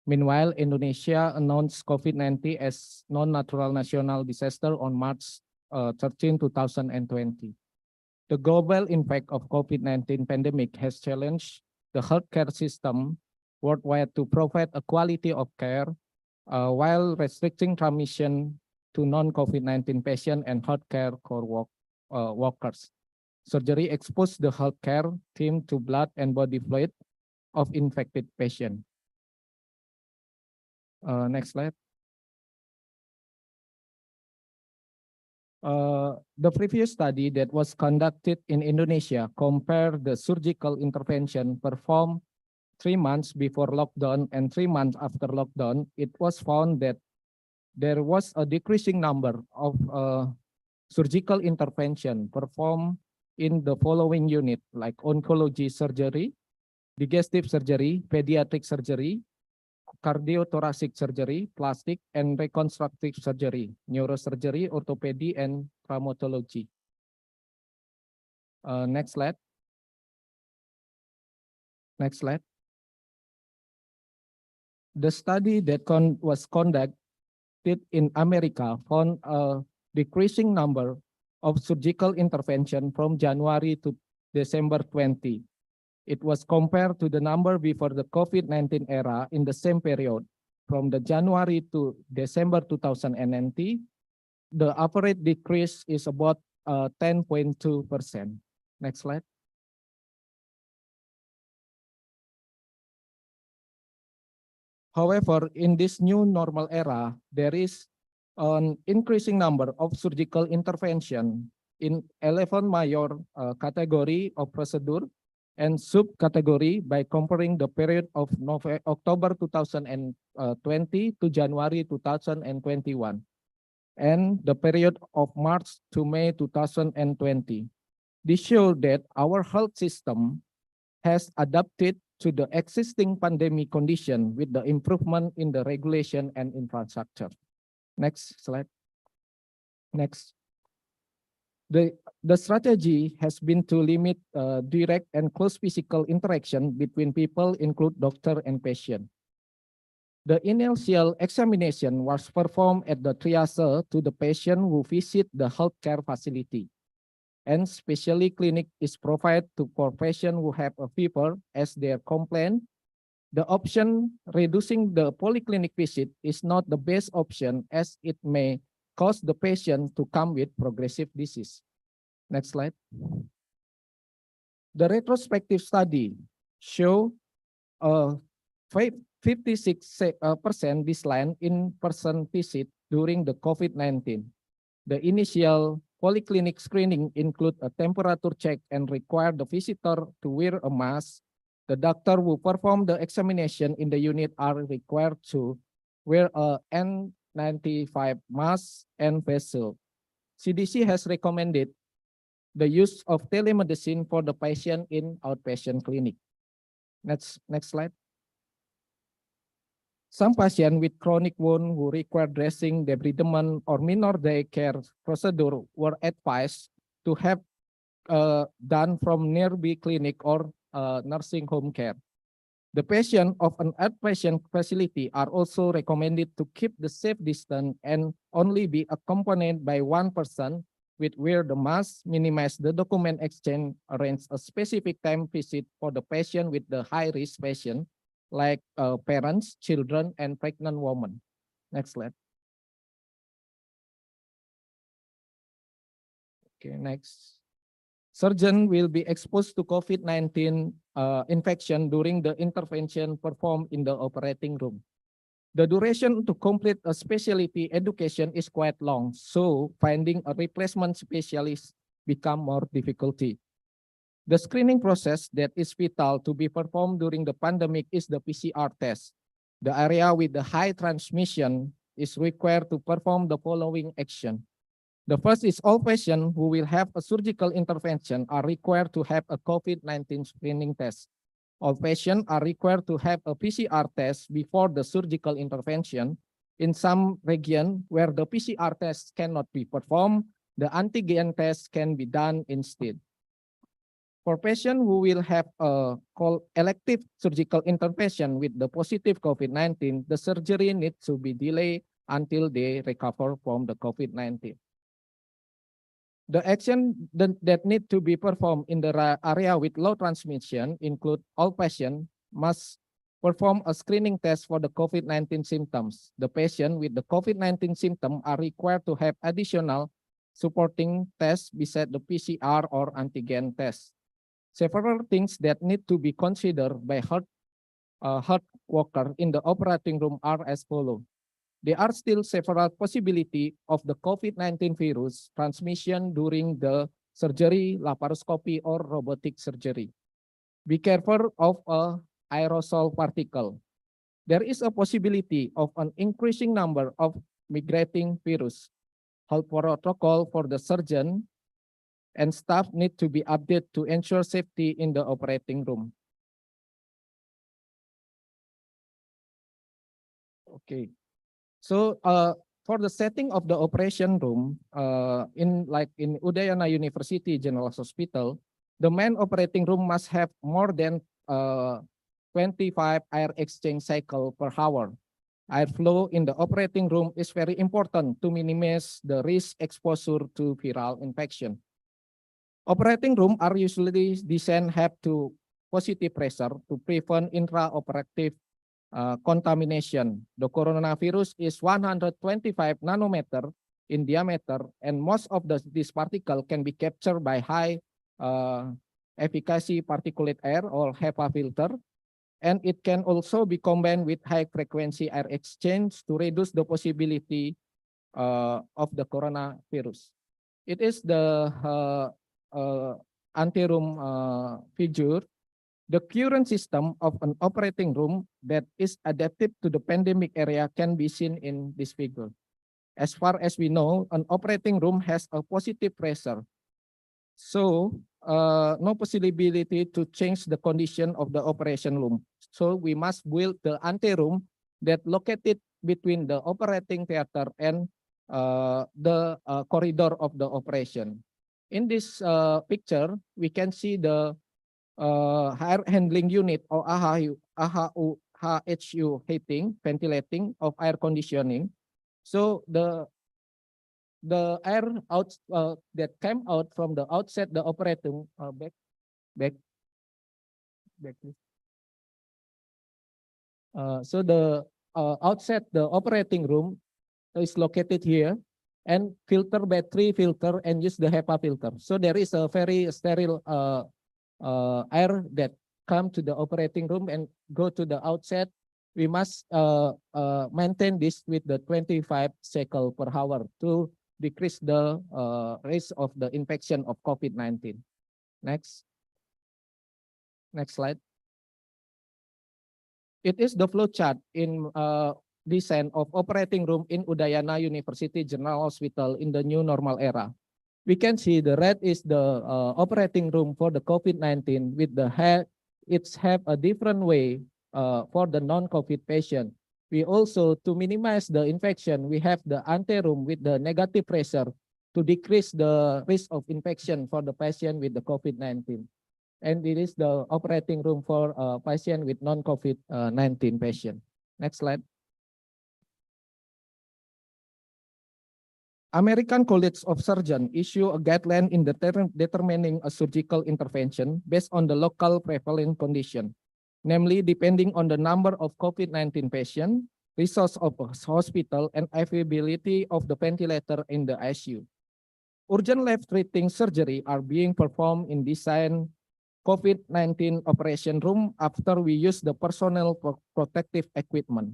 Meanwhile, Indonesia announced COVID-19 as non-natural national disaster on March 13, 2020. The global impact of COVID-19 pandemic has challenged the healthcare system worldwide to provide a quality of care while restricting transmission to non-COVID-19 patients and healthcare workers. Surgery exposed the healthcare team to blood and body fluid of infected patients. Next slide. The previous study that was conducted in Indonesia compared the surgical intervention performed 3 months before lockdown and 3 months after lockdown. It was found that there was a decreasing number of surgical intervention performed in the following unit, like oncology surgery, digestive surgery, pediatric surgery, cardiothoracic surgery, plastic and reconstructive surgery, neurosurgery, orthopedy, and traumatology. Next slide. Next slide. The study that was conducted in America found a decreasing number of surgical intervention from January to December 20. It was compared to the number before the COVID-19 era in the same period. From the January to December 2020, the average decrease is about 10.2%. Next slide. However, in this new normal era, there is an increasing number of surgical intervention in 11 major category of procedure and subcategory by comparing the period of October 2020 to January 2021 and the period of March to May 2020. This shows that our health system has adapted to the existing pandemic condition with the improvement in the regulation and infrastructure. Next slide. Next. The strategy has been to limit direct and close physical interaction between people, include doctor and patient. The initial examination was performed at the triage to the patient who visit the healthcare facility. And specially clinic is provided for patients who have a fever as their complaint. The option reducing the polyclinic visit is not the best option as it may cause the patient to come with progressive disease. Next slide. The retrospective study show a 56% decline in person visit during the COVID-19. The initial polyclinic screening include a temperature check and require the visitor to wear a mask. The doctor who perform the examination in the unit are required to wear a N95 mask and face shield. CDC has recommended the use of telemedicine for the patient in outpatient clinic. Next slide. Some patients with chronic wound who require dressing, debridement, or minor daycare procedure were advised to have done from nearby clinic or nursing home care. The patient of an outpatient facility are also recommended to keep the safe distance and only be accompanied by one person with wear the mask, minimize the document exchange, arrange a specific time visit for the patient with the high-risk patient, like parents, children, and pregnant women. Next slide. Okay, next. Surgeon will be exposed to COVID-19 infection during the intervention performed in the operating room. The duration to complete a specialty education is quite long, so finding a replacement specialist become more difficulty. The screening process that is vital to be performed during the pandemic is the PCR test. The area with the high transmission is required to perform the following action. The first is all patients who will have a surgical intervention are required to have a COVID-19 screening test. All patients are required to have a PCR test before the surgical intervention. In some region where the PCR test cannot be performed, the antigen test can be done instead. For patients who will have a called elective surgical intervention with the positive COVID-19, the surgery needs to be delayed until they recover from the COVID-19. The action that need to be performed in the area with low transmission include all patients must perform a screening test for the COVID-19 symptoms. The patient with the COVID-19 symptom are required to have additional supporting tests besides the PCR or antigen test. Several things that need to be considered by health worker in the operating room are as follows. There are still several possibilities of the COVID-19 virus transmission during the surgery, laparoscopy, or robotic surgery. Be careful of a aerosol particle. There is a possibility of an increasing number of migrating virus. Health protocol for the surgeon and staff need to be updated to ensure safety in the operating room. Okay. So for the setting of the operation room, in Udayana University General Hospital, the main operating room must have more than 25 air exchange cycle per hour. Airflow in the operating room is very important to minimize the risk exposure to viral infection. Operating room are usually designed have to positive pressure to prevent intraoperative contamination. The coronavirus is 125 nanometer in diameter, and most of this particle can be captured by high efficacy particulate air or HEPA filter, and it can also be combined with high frequency air exchange to reduce the possibility of the coronavirus. It is the anteroom figure. The current system of an operating room that is adapted to the pandemic area can be seen in this figure. As far as we know, an operating room has a positive pressure. So no possibility to change the condition of the operation room. So we must build the anteroom that located between the operating theater and the corridor of the operation. In this picture, we can see the air handling unit or HU heating, ventilating of air conditioning. So the air out that came out from the outset the operating back please. So the outset the operating room is located here and filter battery filter and use the HEPA filter. So there is a very sterile air that come to the operating room and go to the outset. We must maintain this with the 25 cycle per hour to decrease the risk of the infection of COVID-19. Next slide. It is the flow chart in design of operating room in Udayana University General Hospital in the new normal era. We can see the red is the operating room for the COVID-19 with the it's have a different way for the non-COVID patient. We also, to minimize the infection, we have the anteroom with the negative pressure to decrease the risk of infection for the patient with the COVID-19. And it is the operating room for patient with non-COVID-19 patient. Next slide. American College of Surgeons issue a guideline in determining a surgical intervention based on the local prevalent condition, namely depending on the number of COVID-19 patients, resource of a hospital, and availability of the ventilator in the ICU. Urgent life-threatening surgery are being performed in design COVID-19 operation room after we use the personal protective equipment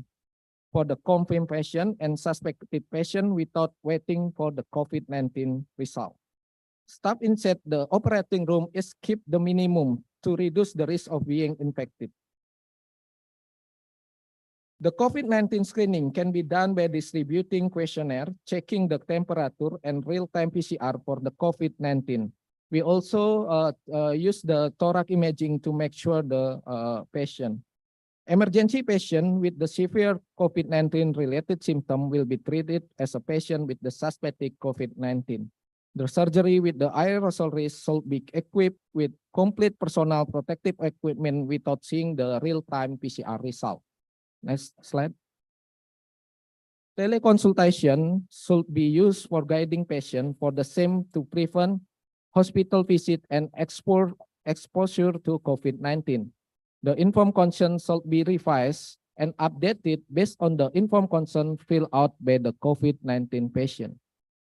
for the confirmed patient and suspected patient without waiting for the COVID-19 result. Staff inside the operating room is keep the minimum to reduce the risk of being infected. The COVID-19 screening can be done by distributing questionnaire, checking the temperature, and real-time PCR for the COVID-19. We also use the thorax imaging to make sure the patient. Emergency patient with the severe COVID-19 related symptom will be treated as a patient with the suspected COVID-19. The surgery with the aerosol risk should be equipped with complete personal protective equipment without seeing the real-time PCR result. Next slide. Teleconsultation should be used for guiding patients for the same to prevent hospital visit and exposure to COVID-19. The informed consent should be revised and updated based on the informed consent filled out by the COVID-19 patient.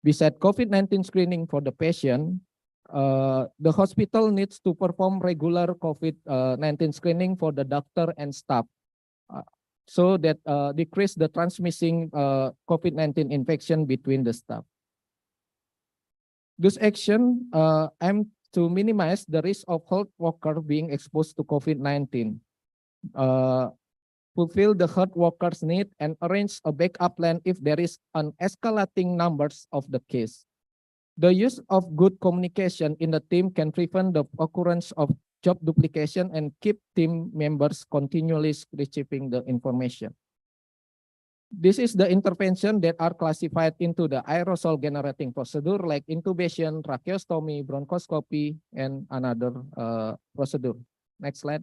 Besides COVID-19 screening for the patient, the hospital needs to perform regular COVID-19 screening for the doctor and staff so that decrease the transmitting COVID-19 infection between the staff. This action aim to minimize the risk of health worker being exposed to COVID-19, fulfill the health workers' need, and arrange a backup plan if there is an escalating numbers of the case. The use of good communication in the team can prevent the occurrence of job duplication and keep team members continually receiving the information. This is the intervention that are classified into the aerosol generating procedure like intubation, tracheostomy, bronchoscopy, and another procedure. Next slide.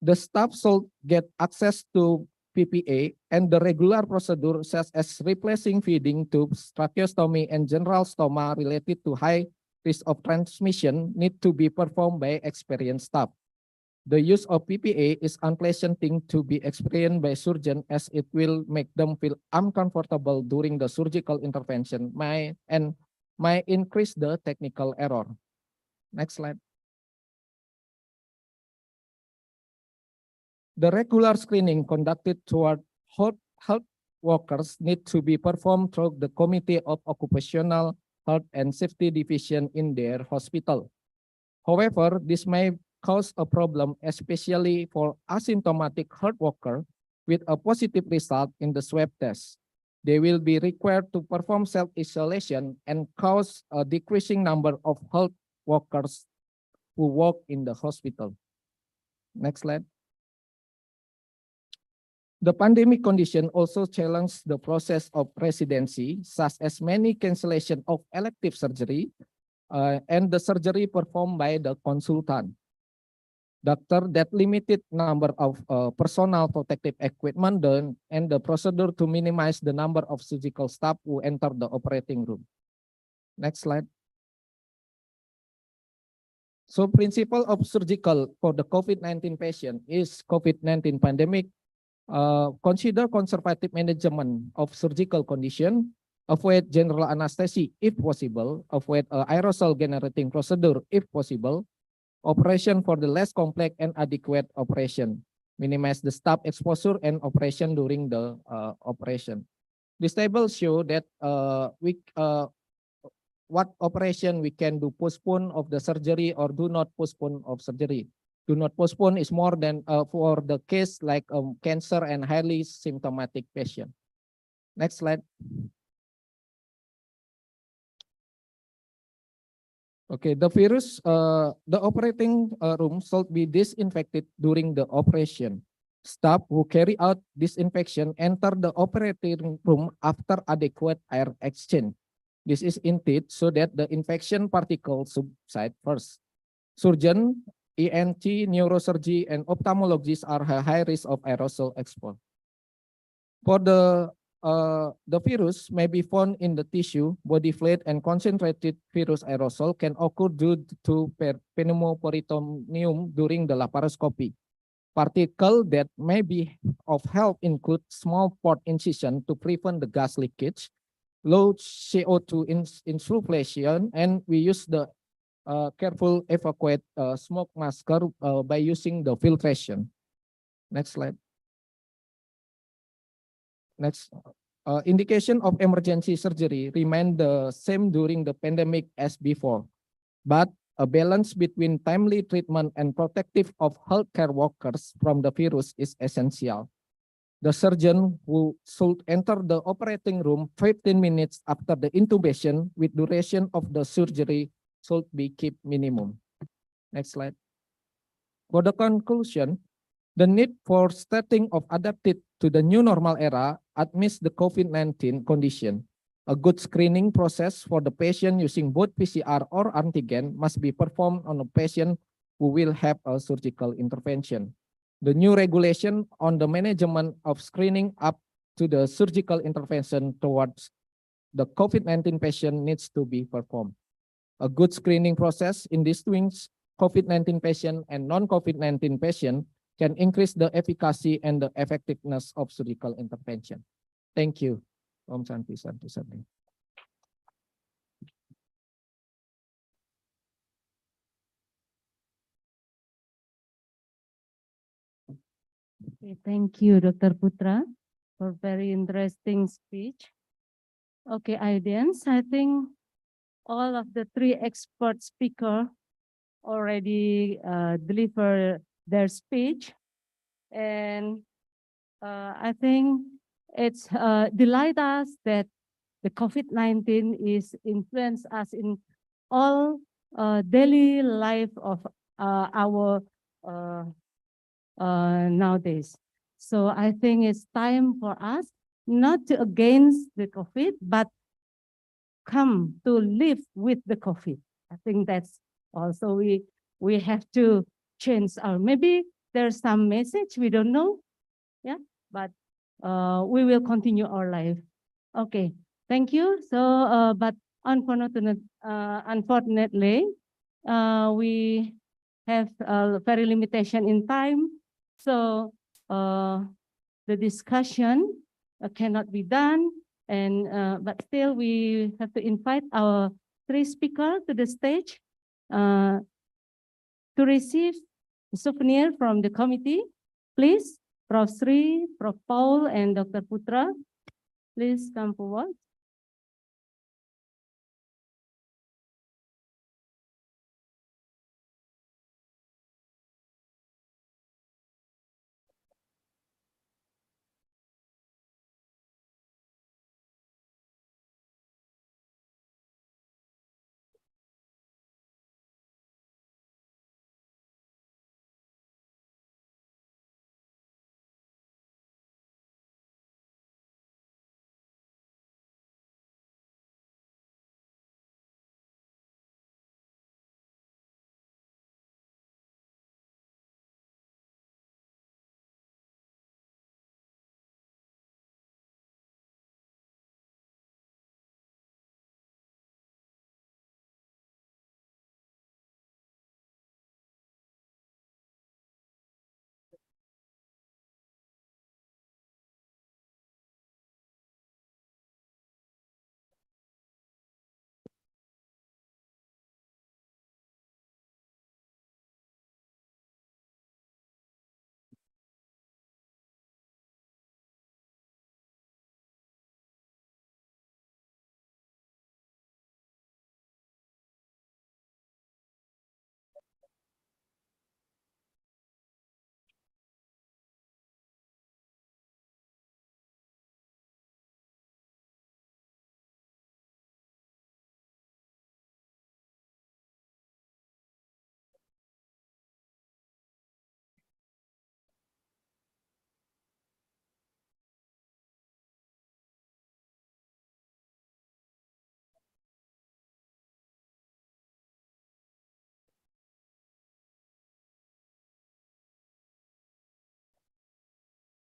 The staff should get access to PPA and the regular procedure such as replacing feeding tubes, tracheostomy, and general stoma related to high risk of transmission need to be performed by experienced staff. The use of PPA is unpleasant thing to be experienced by surgeon as it will make them feel uncomfortable during the surgical intervention might increase the technical error. Next slide. The regular screening conducted toward health workers need to be performed through the Committee of Occupational Health and Safety Division in their hospital. However, this may cause a problem, especially for asymptomatic health worker with a positive result in the swab test. They will be required to perform self-isolation and cause a decreasing number of health workers who work in the hospital. Next slide. The pandemic condition also challenged the process of residency, such as many cancellation of elective surgery and the surgery performed by the consultant. Doctor that limited number of personal protective equipment done and the procedure to minimize the number of surgical staff who enter the operating room. Next slide. So principle of surgical for the COVID-19 patient is COVID-19 pandemic. Consider conservative management of surgical condition, avoid general anesthesia if possible, avoid aerosol generating procedure if possible, operation for the less complex and adequate operation, minimize the staff exposure and operation during the operation. This table show that what operation we can do postpone of the surgery or do not postpone of surgery. Do not postpone is more than for the case like cancer and highly symptomatic patient. Next slide. Okay, the virus, the operating room should be disinfected during the operation. Staff who carry out disinfection enter the operating room after adequate air exchange. This is indeed so that the infection particles subside first. Surgeon, ENT, neurosurgery, and ophthalmologists are high risk of aerosol exposure. For the the virus may be found in the tissue, body fluid, and concentrated virus aerosol can occur due to pneumoperitoneum during the laparoscopy. Particles that may be of help include small port incision to prevent the gas leakage, low CO2 insufflation, and we use the careful evacuate smoke masker by using the filtration. Next slide. Next. Indication of emergency surgery remain the same during the pandemic as before, but a balance between timely treatment and protective of healthcare workers from the virus is essential. The surgeon who should enter the operating room 15 minutes after the intubation with duration of the surgery should be kept minimum. Next slide. For the conclusion, the need for starting of adapted to the new normal era amidst the COVID-19 condition. A good screening process for the patient using both PCR or antigen must be performed on a patient who will have a surgical intervention. The new regulation on the management of screening up to the surgical intervention towards the COVID-19 patient needs to be performed. A good screening process in distinguish COVID-19 patient and non-COVID-19 patient can increase the efficacy and the effectiveness of surgical intervention. Thank you. Om Santi Santi Santi. Okay, thank you, Dr. Putra, for very interesting speech. Okay, audience, I think all of the three expert speakers already delivered their speech. And I think it's delight us that the COVID-19 is influence us in all daily life of our nowadays. So I think it's time for us not to against the COVID, but come to live with the COVID. I think that's also we have to change our, maybe there's some message we don't know, yeah, but we will continue our life. Okay, thank you. So, but unfortunately, we have a very limitation in time. So the discussion cannot be done, and but still we have to invite our three speakers to the stage to receive a souvenir from the committee. Please, Prof. Sri, Prof. Paul, and Dr. Putra, please come forward.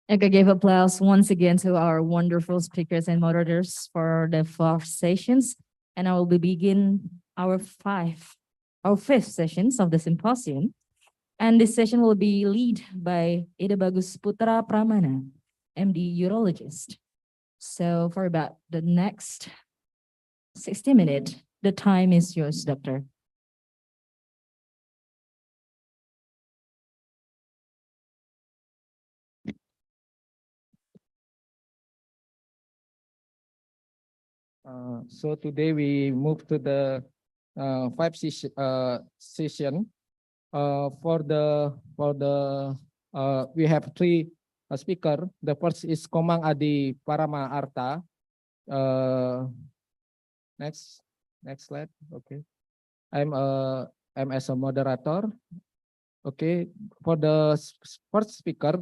Okay, give applause once again to our wonderful speakers and moderators for the 4 sessions. And I will be begin our fifth sessions of the symposium. And this session will be led by Ida Bagus Putra Pramana, MD Urologist. So for about the next 60 minutes, the time is yours, Doctor. So today we move to the session. We have three speaker. The first is Komang Adi Parama Arta. Next slide. Okay, I'm as a moderator. Okay, for the first speaker,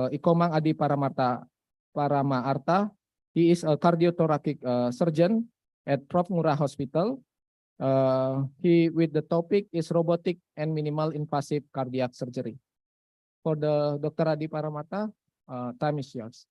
Ikomang Adi Parama Arta. He is a cardiothoracic surgeon at Prof. Ngurah Hospital. He with the topic is robotic and minimal invasive cardiac surgery. For the Dr. Adi Paramata, time is yours.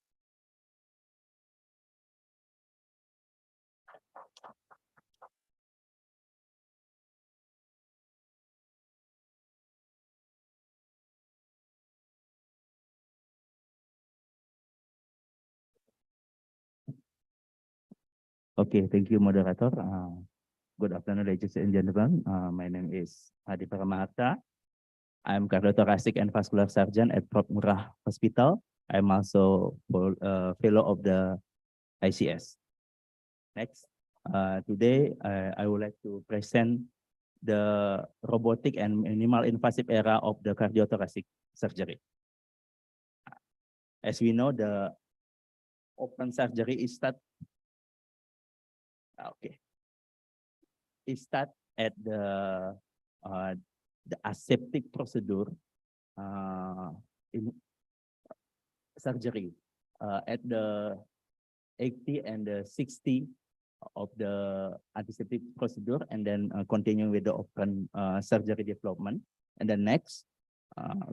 Okay, thank you, moderator. Good afternoon, ladies and gentlemen. My name is Adi Paramahata. I'm cardiothoracic and vascular surgeon at Prof. Ngurah Hospital. I'm also fellow of the ICS. Next, today I would like to present the robotic and minimal invasive era of the cardiothoracic surgery. As we know, the open surgery is start at the aseptic procedure in surgery at the 80 and the 60 of the antiseptic procedure, and then continue with the open surgery development. And then next,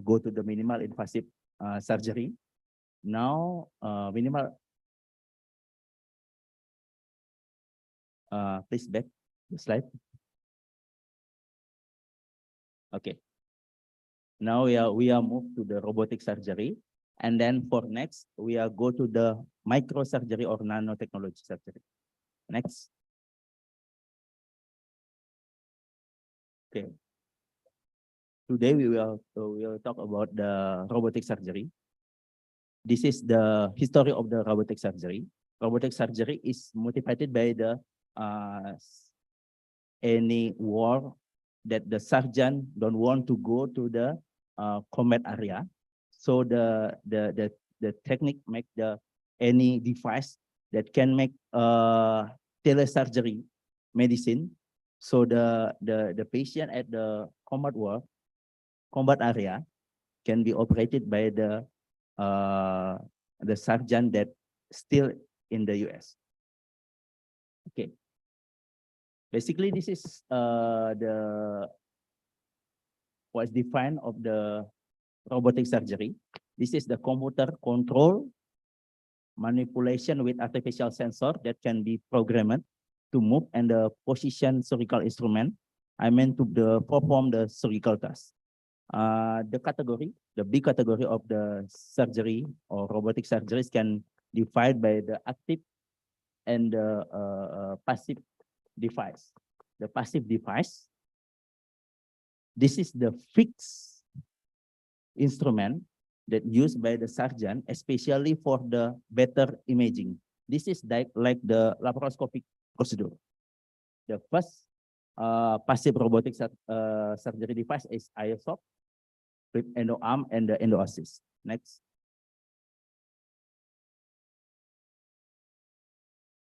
go to the minimal invasive surgery. Now, please back the slide. Okay. Now we are moved to the robotic surgery, and then for next we are go to the microsurgery or nanotechnology surgery. Next. Okay. Today we will talk about the robotic surgery. This is the history of the robotic surgery. Robotic surgery is motivated by the any war that the surgeon don't want to go to the combat area. So the technique make any device that can make telesurgery medicine. So the patient at the combat area can be operated by the surgeon that still in the US. Okay. Basically, this is what's defined of the robotic surgery. This is the computer control manipulation with artificial sensor that can be programmed to move and the position surgical instrument. I meant to perform the surgical task. The big category of the surgery or robotic surgeries can divide by the active and the passive device. The passive device, this is the fixed instrument that used by the surgeon, especially for the better imaging. This is like the laparoscopic procedure. The first passive robotic surgery device is ISOP with endoarm and the endoassist. Next.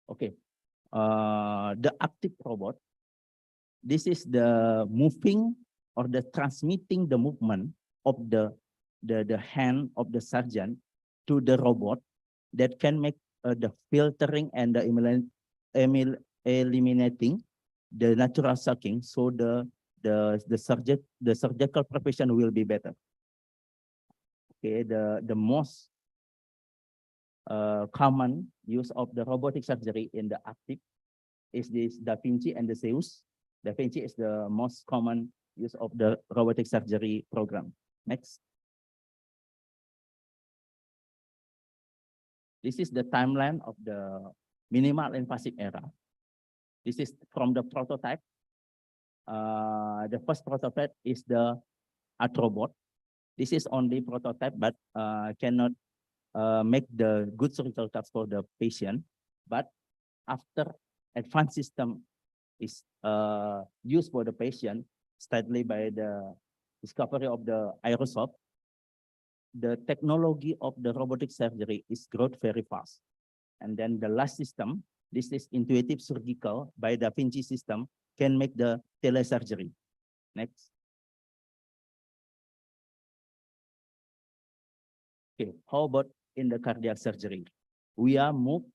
Okay. The active robot, this is the moving or the transmitting the movement of the hand of the surgeon to the robot that can make the filtering and the eliminating the natural sucking, so the surgical preparation will be better. Okay, the most common use of the robotic surgery in the active is this Da Vinci and the Zeus. Da Vinci is the most common use of the robotic surgery program. Next. This is the timeline of the minimal invasive era. This is from the prototype. The first prototype is the Astrobot. This is only prototype, but cannot make the good surgical cuts for the patient. But after advanced system is used for the patient, steadily by the discovery of the aerosol, the technology of the robotic surgery is growth very fast. And then the last system, this is intuitive surgical by Da Vinci system, can make the telesurgery. Next. Okay, how about in the cardiac surgery? We are moved,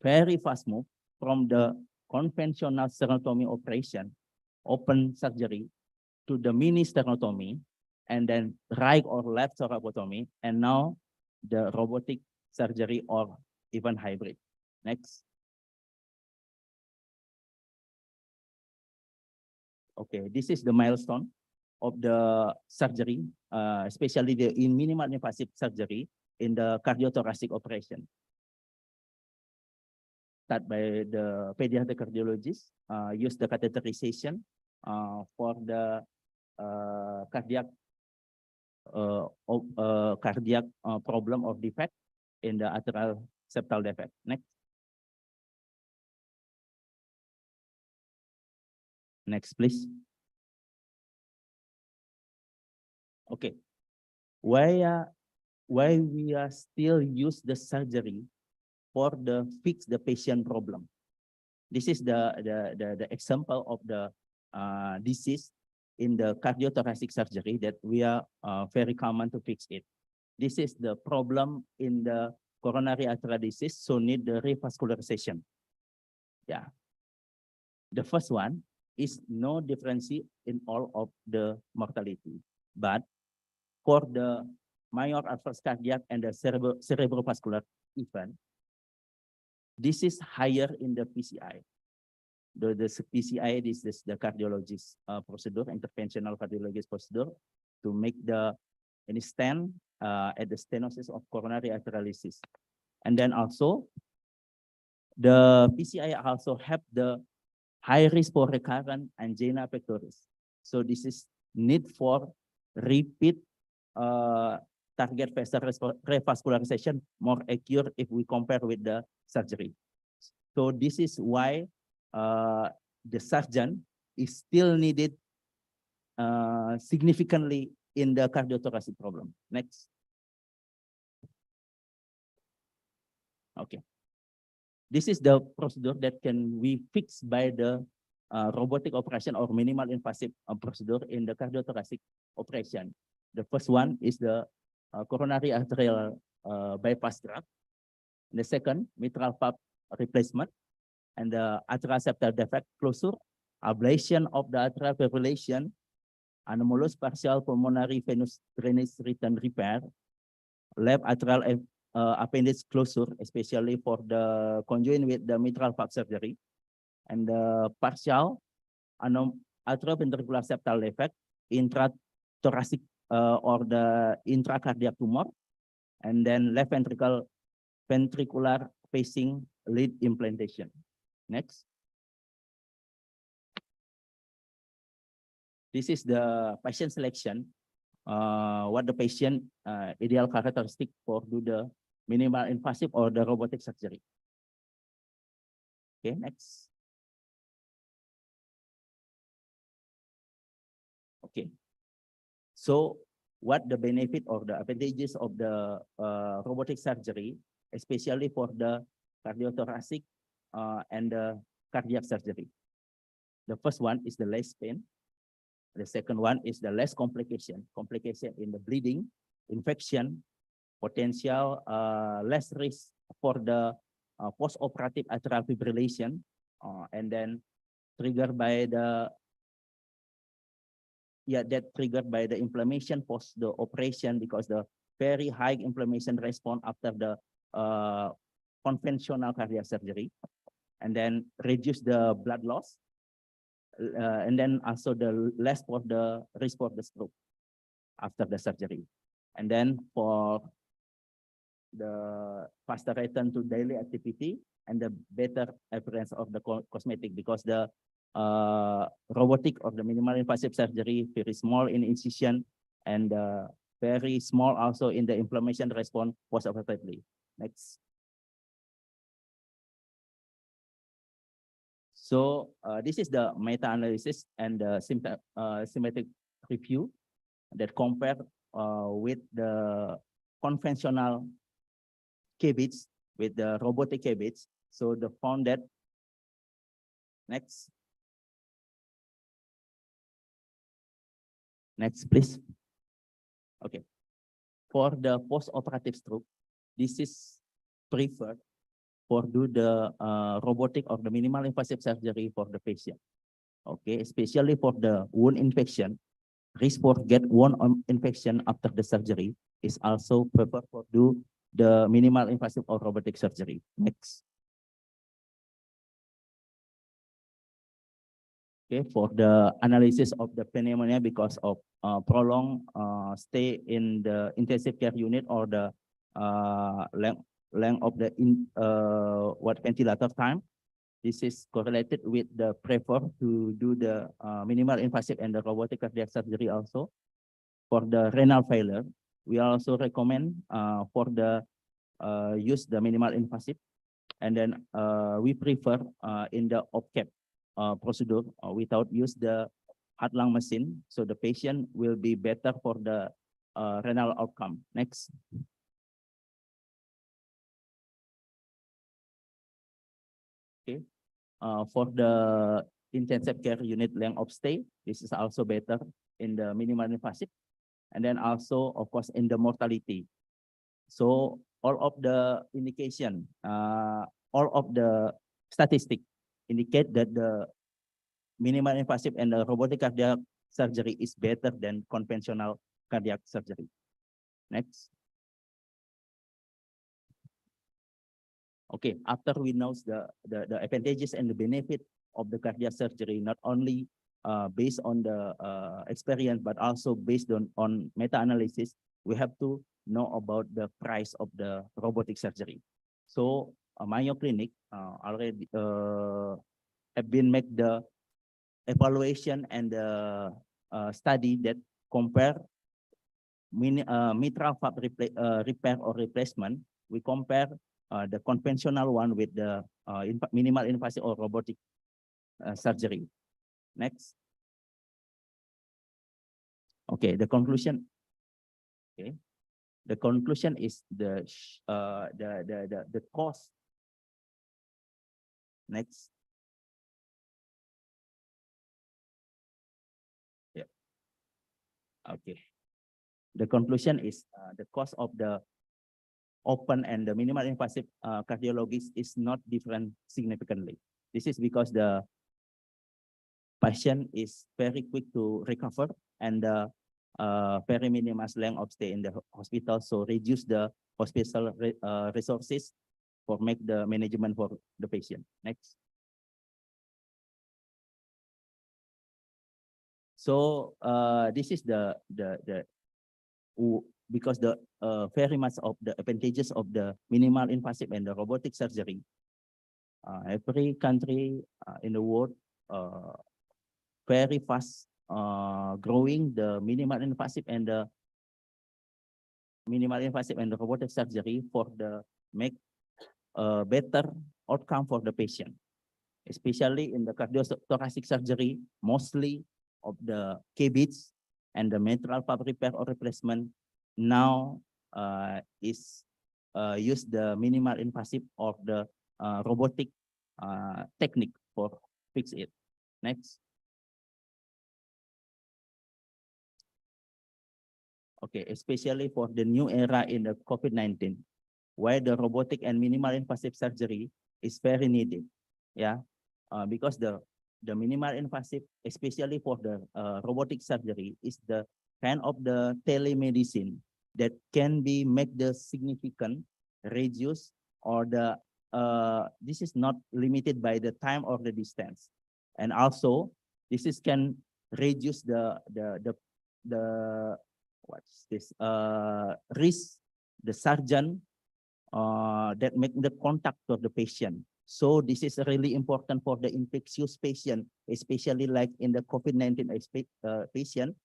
very fast move from the conventional sternotomy operation, open surgery, to the mini sternotomy, and then right or left thoracotomy, and now the robotic surgery or even hybrid. Next. Okay, this is the milestone of the surgery, especially in minimal invasive surgery in the cardiothoracic operation. Start by the pediatric cardiologist, use the catheterization for the cardiac problem or defect in the atrial septal defect. Next. Next, please. Okay. Why we are still use the surgery for the fix the patient problem? This is the example of the disease in the cardiothoracic surgery that we are very common to fix it. This is the problem in the coronary artery disease, so need the revascularization. Yeah. The first one is no difference in all of the mortality, but for the minor adverse cardiac and the cerebrovascular event, this is higher in the PCI. The PCI, this is the cardiologist procedure, interventional cardiologist procedure to make the stent at the stenosis of coronary arteriolysis. And then also, the PCI also have the high risk for recurrent angina pectoris. So this is need for repeat target vessel revascularization more accurate if we compare with the surgery. So this is why the surgeon is still needed significantly in the cardiothoracic problem. Next. Okay. This is the procedure that can be fixed by the robotic operation or minimal invasive procedure in the cardiothoracic operation. The first one is the coronary arterial bypass graft. The second, mitral valve replacement, and the atrial septal defect closure, ablation of the atrial fibrillation, anomalous partial pulmonary venous drainage return repair, left atrial appendage closure, especially for the conjoined with the mitral valve surgery, and the partial atrioventricular septal defect, intrathoracic or the intracardiac tumor, and then left ventricular pacing lead implantation. Next. This is the patient selection. What the patient ideal characteristic for do the minimal invasive or the robotic surgery. Okay, next. Okay. So what the benefit or the advantages of the robotic surgery, especially for the cardiothoracic and the cardiac surgery? The first one is the less pain. The second one is the less complication in the bleeding, infection, potential less risk for the post-operative atrial fibrillation, and then triggered by the inflammation post the operation, because the very high inflammation response after the conventional cardiac surgery, and then reduce the blood loss, and then also the less for the risk for the stroke after the surgery. And then for the faster return to daily activity and the better appearance of the cosmetic, because the robotic or the minimal invasive surgery very small in incision and very small also in the inflammation response postoperatively. Next. So this is the meta-analysis and the symmetric review that compare with the conventional cabbage with the robotic cabbage. So the found that, next. Next, please. Okay. For the post-operative stroke, this is preferred for do the robotic or the minimal invasive surgery for the patient. Okay, especially for the wound infection, risk for get wound infection after the surgery is also preferred for do the minimal invasive or robotic surgery. Next. Okay, for the analysis of the pneumonia because of prolonged stay in the intensive care unit or the length of the ventilator time, this is correlated with the prefer to do the minimal invasive and the robotic cardiac surgery also. For the renal failure, we also recommend for the use the minimal invasive, and then we prefer in the OPCAP procedure without use the heart lung machine, so the patient will be better for the renal outcome. Next. Okay, for the intensive care unit length of stay, this is also better in the minimal invasive, and then also of course in the mortality. So all of the indication, all of the statistics indicate that the minimal invasive and the robotic cardiac surgery is better than conventional cardiac surgery. Next. Okay, after we know the advantages and the benefit of the cardiac surgery, not only based on the experience, but also based on meta-analysis, we have to know about the price of the robotic surgery. So Mayo Clinic already have been make the evaluation and the study that compare mitral valve repair or replacement. We compare the conventional one with the minimal invasive or robotic surgery. Next. Okay, the conclusion. Okay, the conclusion is the cost. Next. Yeah. Okay. The conclusion is the cost of the open and the minimal invasive cardiologists is not different significantly. This is because the patient is very quick to recover and very minimum length of stay in the hospital, so reduce the hospital resources for make the management for the patient. Next. So this is because the very much of the advantages of the minimal invasive and the robotic surgery. Every country in the world very fast growing the minimal invasive and the robotic surgery for the make better outcome for the patient, especially in the cardiothoracic surgery. Mostly of the cabbage and the mitral valve repair or replacement now is use the minimal invasive or the robotic technique for fix it. Next. Okay, especially for the new era in the COVID-19, where the robotic and minimal invasive surgery is very needed. Yeah, because the minimal invasive, especially for the robotic surgery, is the kind of the telemedicine that can be make the significant reduce or this is not limited by the time or the distance. And also this is can reduce the what's this risk the surgeon that make the contact of the patient. So this is really important for the infectious patient, especially like in the COVID-19 patient.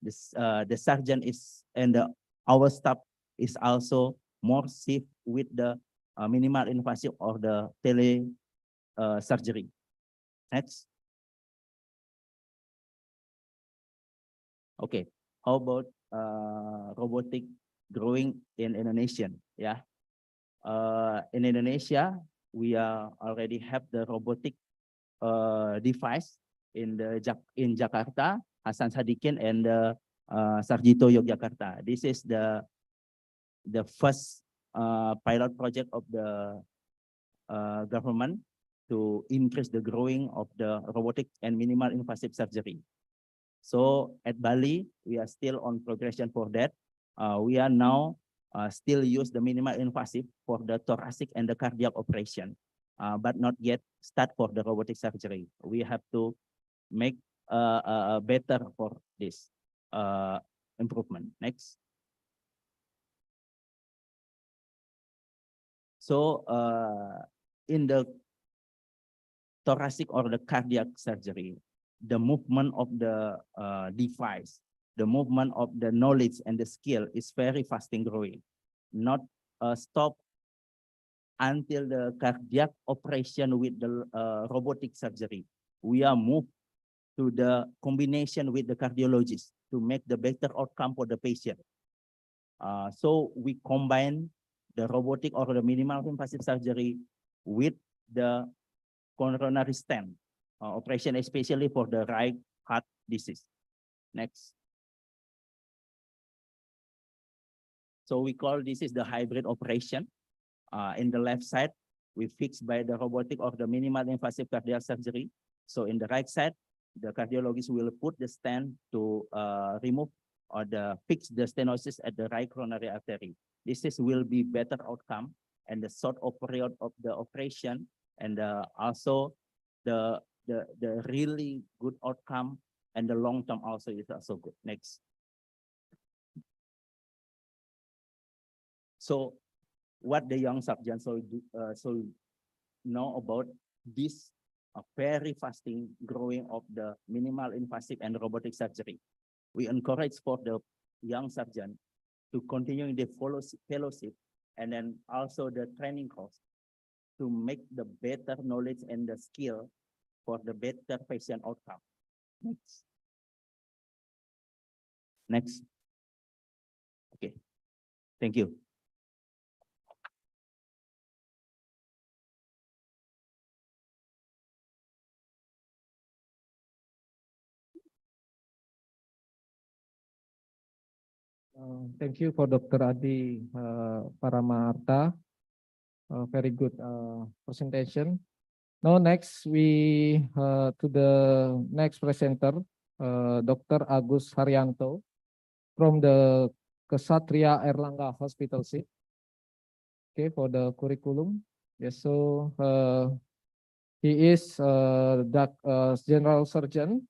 The surgeon is and our staff is also more safe with the minimal invasive or the tele surgery. Next. Okay, how about robotic growing in Indonesia? Yeah, in Indonesia, we already have the robotic device in Jakarta, Hasan Sadikin and Sarjito Yogyakarta. This is the first pilot project of the government to increase the growing of the robotic and minimal invasive surgery. So at Bali, we are still on progression for that. We are now still use the minimal invasive for the thoracic and the cardiac operation, but not yet start for the robotic surgery. We have to make better for this improvement. Next. So in the thoracic or the cardiac surgery, the movement of the device, the movement of the knowledge and the skill is very fast and growing, not stop until the cardiac operation with the robotic surgery. We are moved to the combination with the cardiologist to make the better outcome for the patient. So we combine the robotic or the minimal invasive surgery with the coronary stent operation, especially for the right heart disease. Next. So we call this is the hybrid operation. In the left side, we fix by the robotic or the minimal invasive cardiac surgery. So in the right side, the cardiologist will put the stent to remove or fix the stenosis at the right coronary artery. This will be better outcome and the short period of the operation, and also the really good outcome and the long term also is also good. Next. So what the young surgeons so know about this very fasting growing of the minimal invasive and robotic surgery. We encourage for the young surgeon to continue the fellowship and then also the training course to make the better knowledge and the skill for the better patient outcome. Next. Next. Okay. Thank you. Thank you for Dr. Adi Paramarta. Very good presentation. Now next we to the next presenter, Dr. Agus Haryanto from the Kesatria Erlangga Hospital SIP. Okay, for the curriculum. Yes, so he is general surgeon,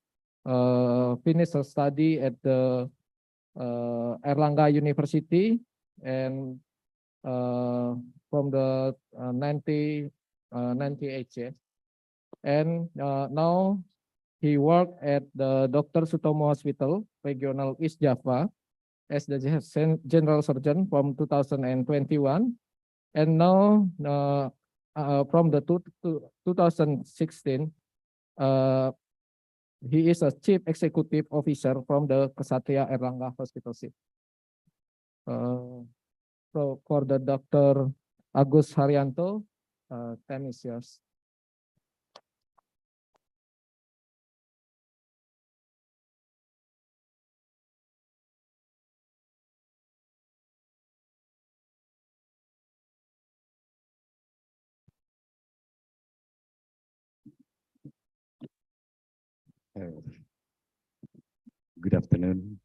finished a study at the Erlangga University and from the 98, yes. And now he worked at the Dr. Sutomo Hospital, Regional East Java, as the general surgeon from 2021. And now from the 2016, he is a chief executive officer from the Kesatria Erlangga Hospital SIP. So for the Dr. Agus Haryanto, time is yours. Good afternoon.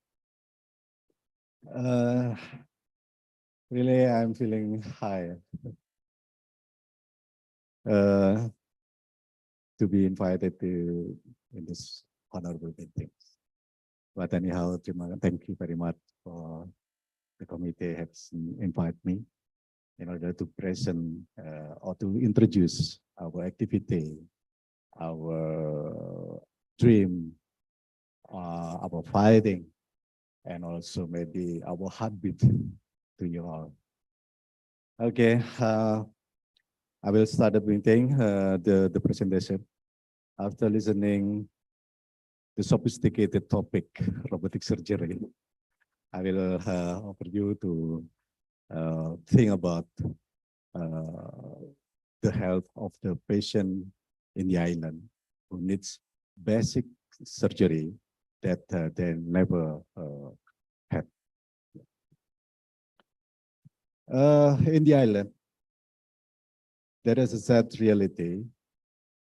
Really, I'm feeling high. Uh, to be invited to in this honorable meeting. But anyhow, thank you very much for the committee has invited me in order to present or to introduce our activity, our dream, our fighting, and also maybe our heartbeat to you all. Okay, I will start the meeting, the presentation. After listening the sophisticated topic, robotic surgery, I will offer you to think about the health of the patient in the island who needs basic surgery that they never had. In the island, there is a sad reality.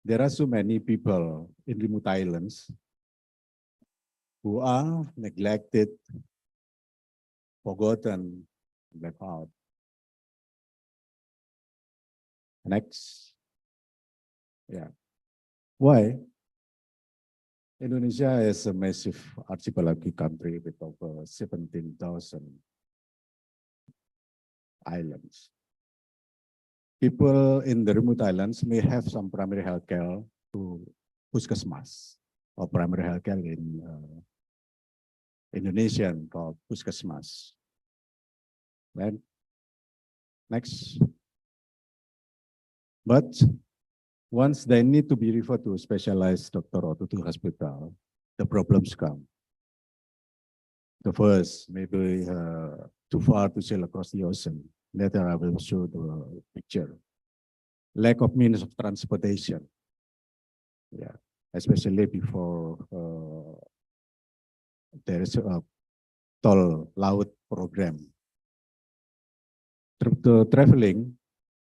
There are so many people in remote islands who are neglected, forgotten, left out. Next. Yeah. Why? Indonesia is a massive archipelago country with over 17,000 islands. People in the remote islands may have some primary health care to puskesmas or primary health care in Indonesian called puskesmas. Then next. But once they need to be referred to a specialized doctor or to hospital, the problems come. The first, maybe too far to sail across the ocean. Later, I will show the picture. Lack of means of transportation. Yeah, especially before there is a toll laut program. The traveling,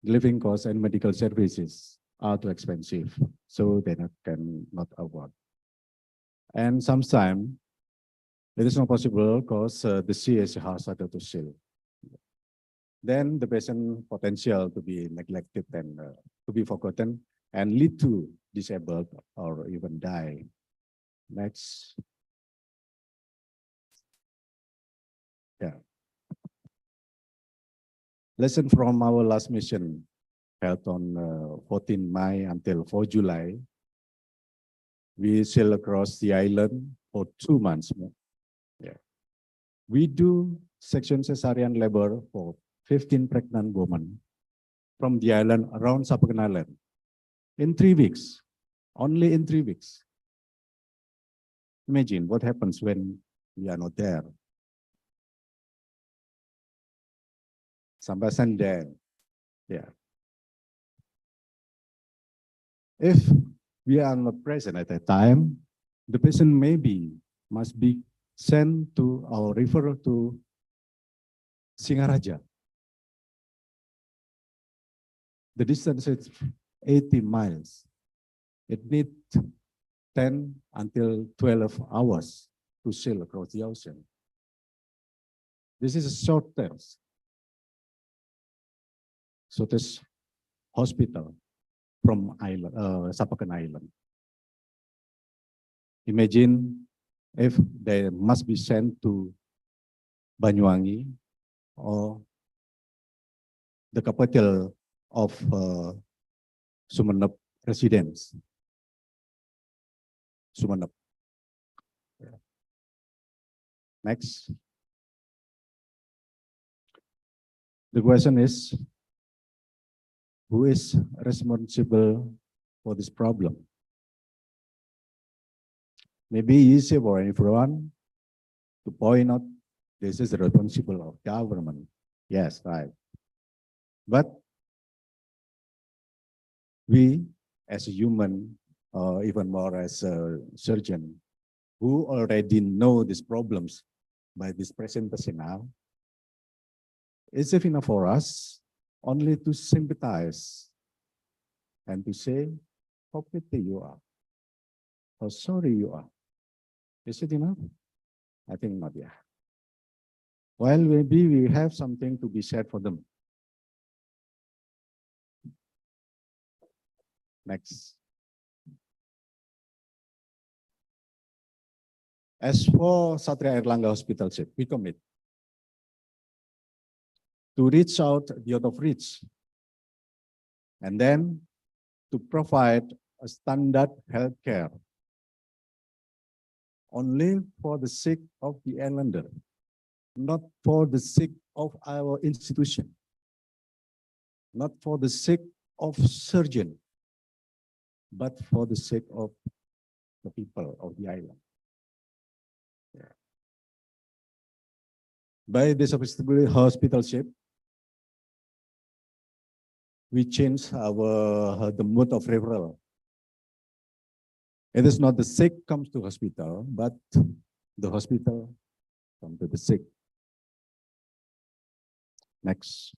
living costs, and medical services are too expensive, so they cannot afford. And sometimes it is not possible because the sea is hazardous to sail. Then the patient potential to be neglected and to be forgotten and lead to disabled or even die. Next. Yeah. Lesson from our last mission held on 14 May until 4 July. We sail across the island for 2 months more. Yeah. We do section cesarean labor for 15 pregnant women from the island around Sapakan Island in 3 weeks, only in 3 weeks. Imagine what happens when we are not there. Sampai Sunday, yeah. If we are not present at that time, the patient must be sent to or referred to Singaraja. The distance is 80 miles. It needs 10 until 12 hours to sail across the ocean. This is a shortest hospital from island, Sapakan Island. Imagine if they must be sent to Banyuwangi or the capital of Sumeneb residence. Sumeneb. Yeah. Next. The question is, who is responsible for this problem? Maybe easy for everyone to point out this is the responsibility of government. Yes, right. But we as a human, or even more as a surgeon, who already know these problems by this presentation now, is it enough for us only to sympathize and to say how pity you are, how sorry you are? Is it enough? I think not, yeah. Well, maybe we have something to be said for them. Next. As for Satria Airlangga Hospital, we commit to reach out the out of reach, and then to provide a standard healthcare only for the sake of the islander, not for the sake of our institution, not for the sake of surgeon, but for the sake of the people of the island. By this hospitalship, we change the mode of referral. It is not the sick comes to hospital, but the hospital comes to the sick. Next.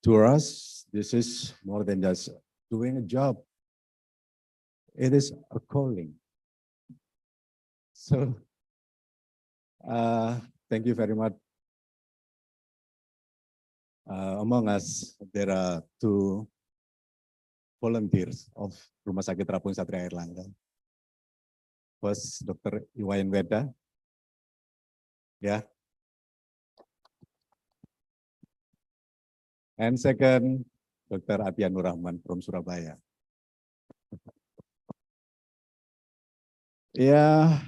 To us, this is more than just doing a job. It is a calling. So, thank you very much. Among us, there are two volunteers of Rumah Sakit Terapung Satria Airlangga. First, Dr. Iwayan Weda. Yeah. And second, Dr. Atianur Rahman from Surabaya. Yeah,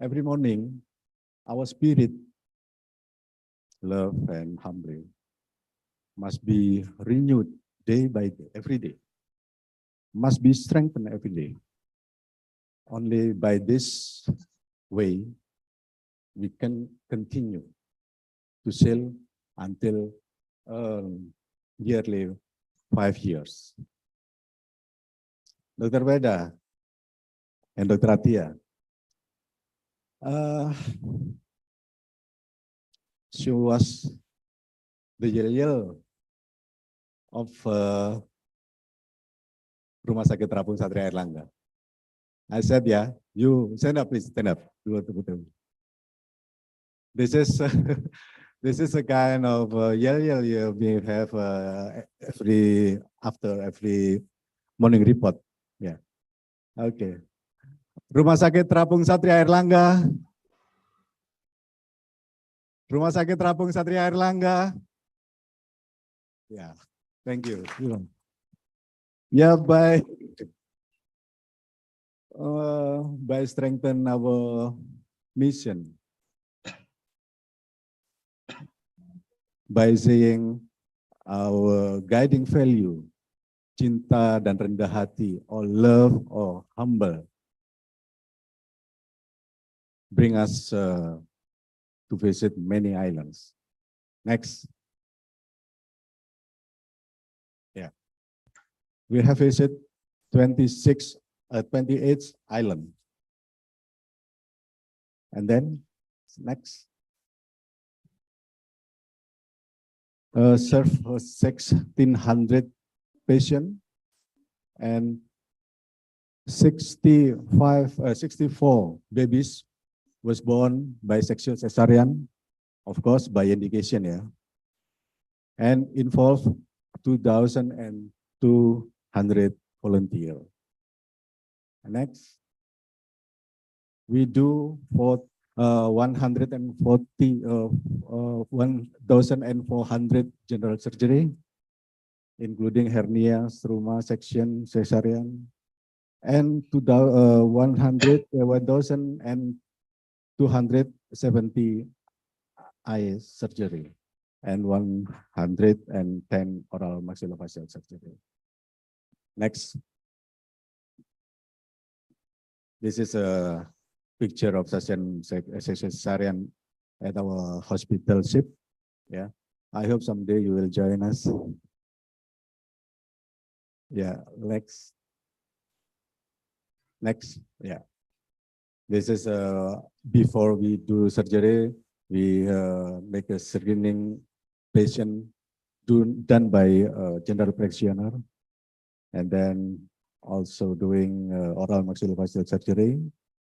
every morning, our spirit, love and humbly, must be renewed day by day, every day, must be strengthened every day. Only by this way, we can continue to sail until yearly 5 years. Dr. Weda and Dr. Atia, she was the yell of Rumah Sakit Terapung Satria Airlangga. I said, yeah, you stand up, please, stand up. This is this is a kind of yell we have after every morning report. Yeah. Okay. Rumah Sakit Terapung Satria Airlangga. Rumah Sakit Terapung Satria Airlangga. Yeah. Thank you. Yeah, by strengthen our mission, by saying our guiding value, cinta dan rendah hati, or love or humble, bring us to visit many islands. Next. Yeah. We have visited 28 islands. And then, next. Serve 1,600 patients and 64 babies was born by sexual cesarean, of course, by indication, yeah, and involve 2,200 volunteers. Next, we do for 1,400 general surgery, including hernia, struma, section, cesarean, and 1,270 eye surgery, and 110 oral maxillofacial surgery. Next. This is a picture of session cesarean at our hospital ship. Yeah, I hope someday you will join us. Yeah, next. Next, yeah. This is before we do surgery, we make a screening patient done by general practitioner, and then also doing oral maxillofacial surgery,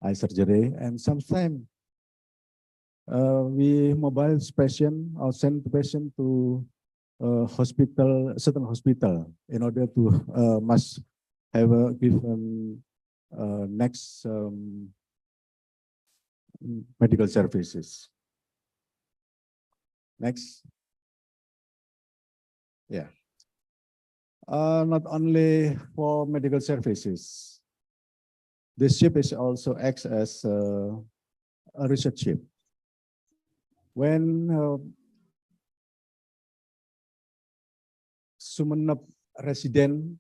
eye surgery, and sometimes we mobile patient or send the patient to hospital, certain hospital, in order to must have a given next medical services. Next. Yeah. Not only for medical services, this ship is also acts as a research ship. When Sumeneb resident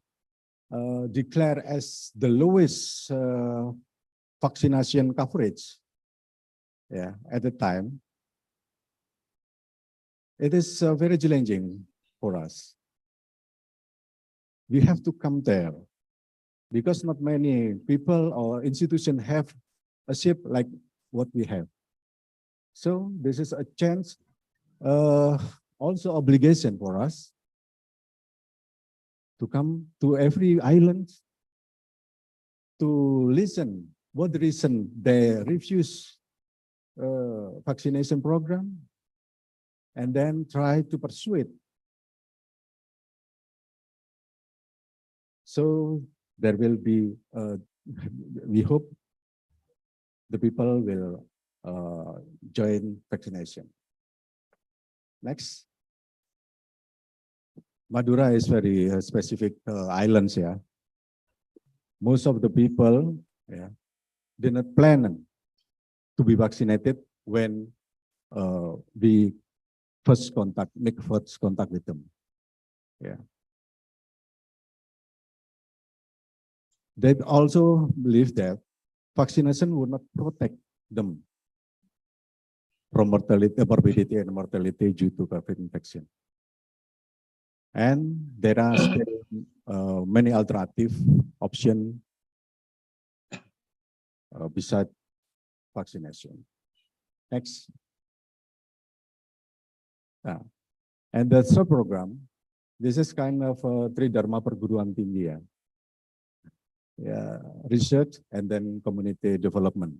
declared as the lowest vaccination coverage, yeah, at the time, it is very challenging for us. We have to come there because not many people or institutions have a ship like what we have. So this is a chance, also obligation for us to come to every island to listen what the reason they refuse vaccination program, and then try to persuade. So there will be, we hope the people will join vaccination. Next. Madura is very specific islands, yeah. Most of the people, yeah, did not plan to be vaccinated when we make first contact with them. Yeah. They also believe that vaccination would not protect them from mortality, morbidity and mortality due to COVID infection. And there are still many alternative options besides vaccination. Next. And the third program, this is kind of Tridharma perguruan tinggi, ya. Yeah, research and then community development.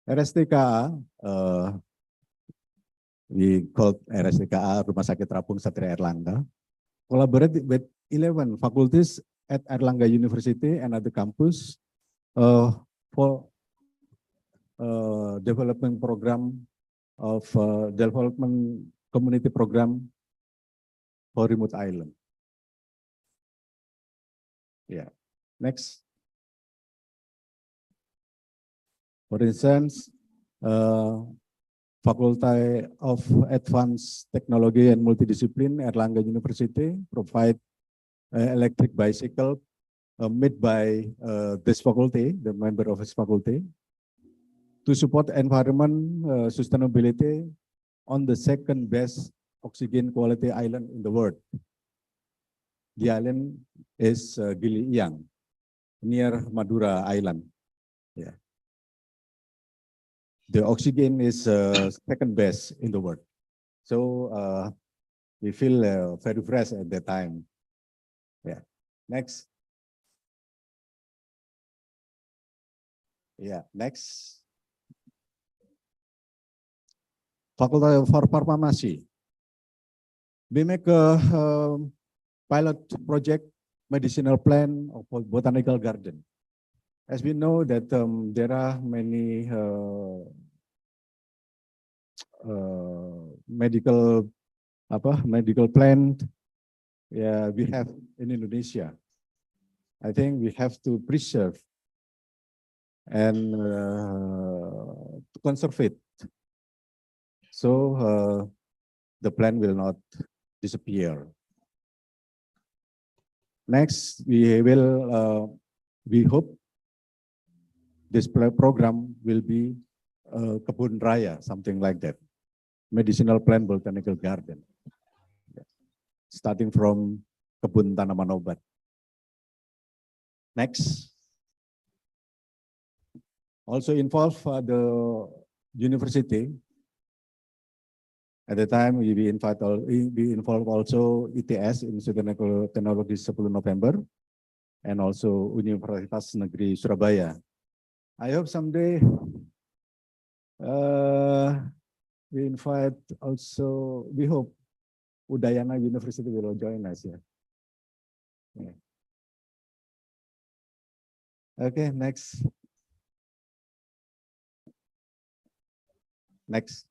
RSTKA, we called RSTKA Rumah Sakit Terapung Satria Erlangga, collaborate with 11 faculties at Erlangga University and other campus for development program of development community program for remote island. Yeah, next. For instance, Faculty of Advanced Technology and Multidiscipline Erlangga University provide electric bicycle made by this faculty, the member of this faculty, to support environment sustainability on the second best oxygen quality island in the world. The island is Gili Iang, near Madura Island. Yeah. The oxygen is second best in the world. So we feel very fresh at that time. Yeah. Next. Yeah, next. Faculty for Pharmacy. We make a pilot project medicinal plan of botanical garden. As we know that there are many medical plant, yeah, we have in Indonesia. I think we have to preserve and to conserve it, so the plant will not disappear. Next, we hope this program will be Kebun Raya, something like that. Medicinal plant botanical garden. Starting from kebun tanaman obat. Next. Also involve the university. At the time we involve also ITS, Institut Teknologi 10 November, and also Universitas Negeri Surabaya I hope someday we invite also, we hope Udayana University will join us here. Yeah. Okay, next. Next.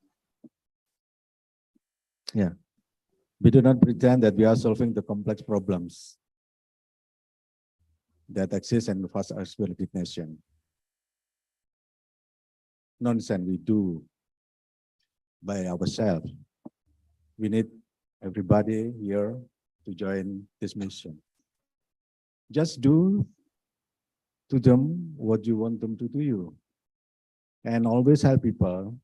Yeah. We do not pretend that we are solving the complex problems that exist in the fast accessibility nation. Nonsense we do by ourselves. We need everybody here to join this mission. Just do to them what you want them to do you. And always help people,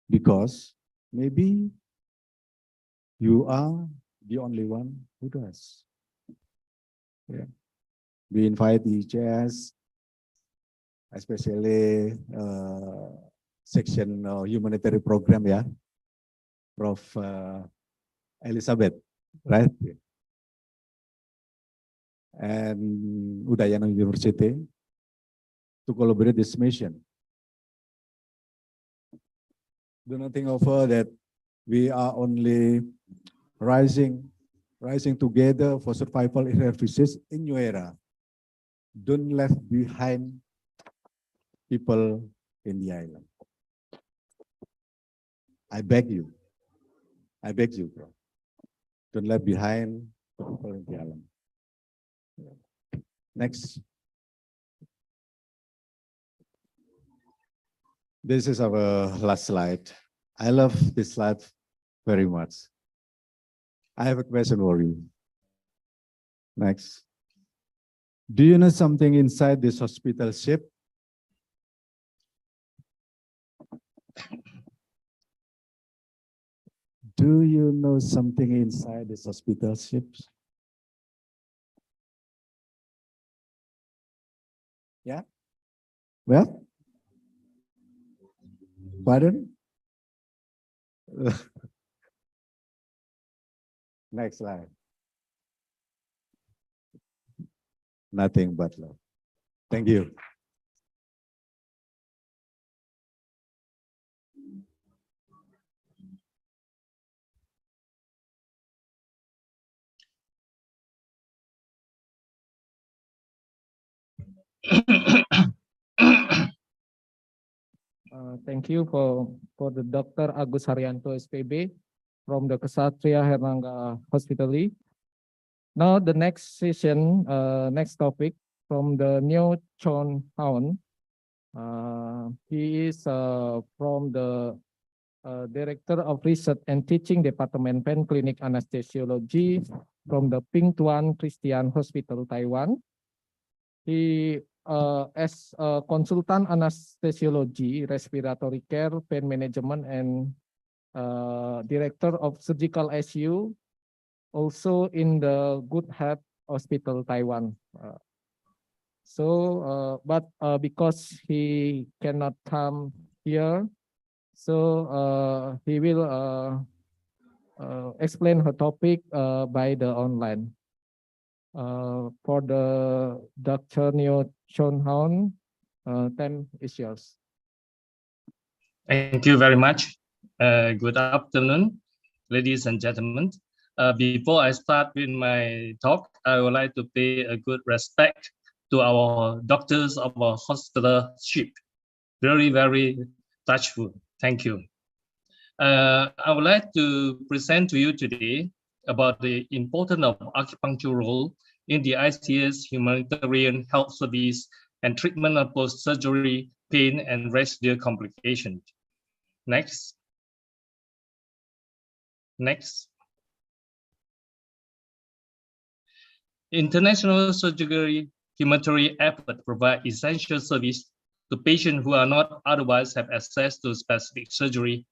because maybe you are the only one who does. Yeah. We invite the ICS, especially section humanitarian program, yeah, Prof. Elizabeth, right? And Udayana University to collaborate this mission. Do not think of that we are only rising together for survival in refugees in new era. Don't left behind people in the island. I beg you, bro. Don't left behind people in the island. Next. This is our last slide. I love this slide very much. I have a question for you. Next. Do you know something inside this hospital ship? Do you know something inside this hospital ship? Yeah? Well? Pardon? Next slide. Nothing but love. Thank you. Thank you for the Dr. Agus Haryanto SPB from the Ksatria Hernanga Hospitali. Now the next session, next topic from the Neo Chon Haon. He is from the Director of Research and Teaching Department Pen Clinic Anesthesiology from the Ping Tuan Christian Hospital, Taiwan. He as a consultant anesthesiology, respiratory care, pain management, and Director of Surgical ICU, also in the Good Health Hospital, Taiwan. But because he cannot come here, so he will explain her topic by the online. For the Dr. Neo Chon Haon, 10 is yours. Thank you very much. Good afternoon, ladies and gentlemen. Before I start with my talk, I would like to pay a good respect to our doctors of our hospital ship. Very, very touchful. Thank you. I would like to present to you today about the importance of acupuncture role in the ICS humanitarian health service and treatment of post-surgery pain and residual complications. Next. Next. International surgery humanitarian effort provide essential service to patients who are not otherwise have access to specific surgery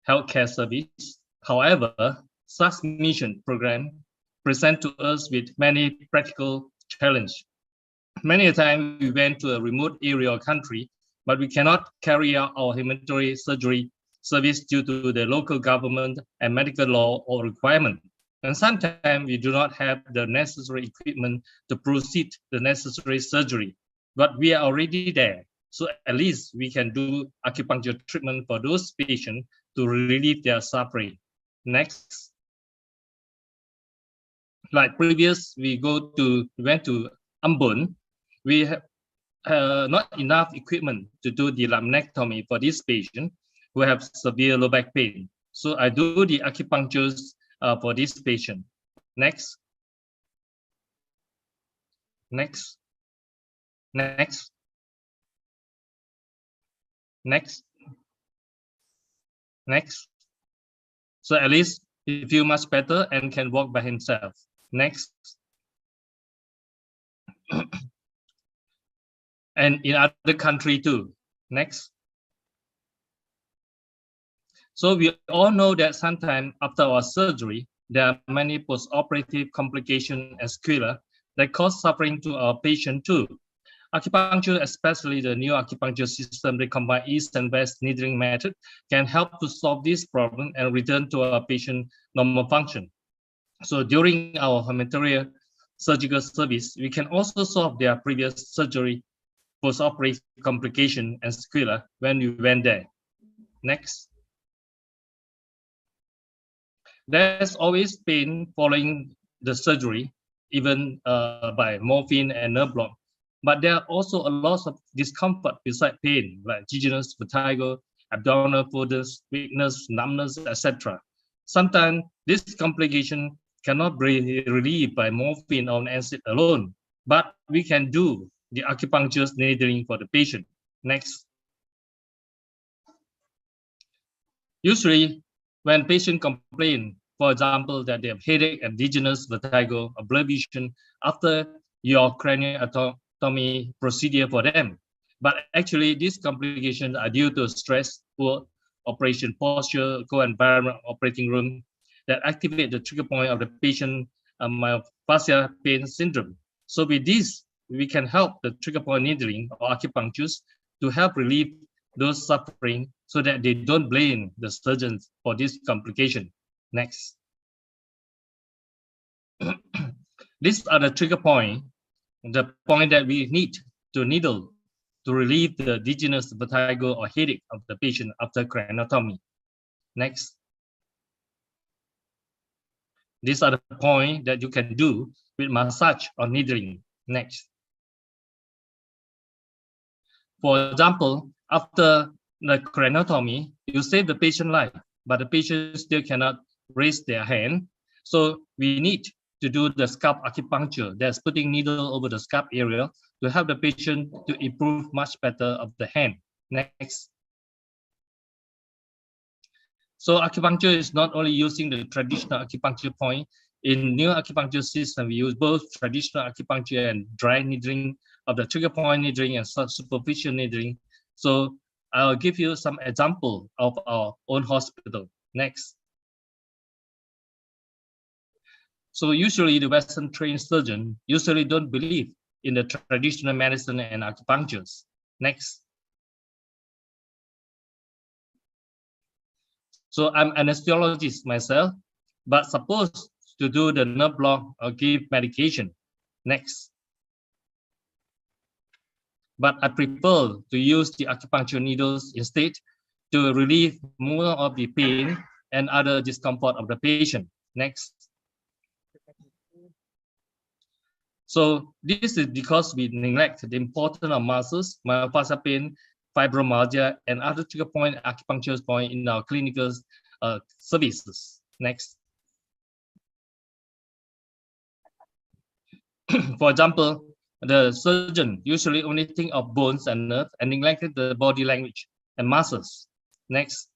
healthcare service. However, such mission program present to us with many practical challenges. Many a time we went to a remote area or country, but we cannot carry out our humanitarian surgery service due to the local government and medical law or requirement. And sometimes we do not have the necessary equipment to proceed the necessary surgery. but we are already there. So at least we can do acupuncture treatment for those patients to relieve their suffering. Next. Like previous, we went to Ambon. We have not enough equipment to do the laminectomy for this patient who have severe low back pain. So I do the acupunctures for this patient. Next. Next. Next. Next. Next. So at least he feels much better and can walk by himself. Next. And in other country too. Next. So we all know that sometimes after our surgery, there are many post-operative complications and sequelae that cause suffering to our patient too. Acupuncture, especially the new acupuncture system that combine East and West needling method, can help to solve this problem and return to our patient normal function. So during our humanitarian surgical service, we can also solve their previous surgery, post-operative complication and sequelae when we went there. Next. There's always pain following the surgery, even by morphine and nerve block. But there are also a lot of discomfort beside pain, like jejunum, vertigo, abdominal fullness, weakness, numbness, etc. Sometimes this complication cannot be relieved by morphine or NSAID alone, but we can do the acupuncture needling for the patient. Next. Usually, when patient complain, for example, that they have headache and dizziness, vertigo, or blurred vision after your craniotomy procedure for them. But actually, these complications are due to stress, poor operation posture, co-environment operating room that activate the trigger point of the patient myofascial pain syndrome. So with this, we can help the trigger point needling or acupunctures to help relieve those suffering so that they don't blame the surgeons for this complication. Next. These are the trigger point, the point that we need to needle to relieve the dizziness, vertigo, or headache of the patient after craniotomy. Next. These are the points that you can do with massage or needling. Next. For example, after the craniotomy, you save the patient life, but the patient still cannot raise their hand. So we need to do the scalp acupuncture. That's putting needle over the scalp area to help the patient to improve much better of the hand. Next. So acupuncture is not only using the traditional acupuncture point. In new acupuncture system, we use both traditional acupuncture and dry needling of the trigger point needling and superficial needling. So I'll give you some example of our own hospital. Next. So usually the Western trained surgeon usually don't believe in the traditional medicine and acupunctures. Next. So I'm an anesthesiologist myself, but supposed to do the nerve block or give medication. Next. But I prefer to use the acupuncture needles instead to relieve more of the pain and other discomfort of the patient. Next. So this is because we neglect the importance of muscles, myofascial pain, fibromyalgia, and other trigger point acupuncture point in our clinical services. Next. For example, the surgeon usually only think of bones and nerve and neglected the body language and muscles. Next.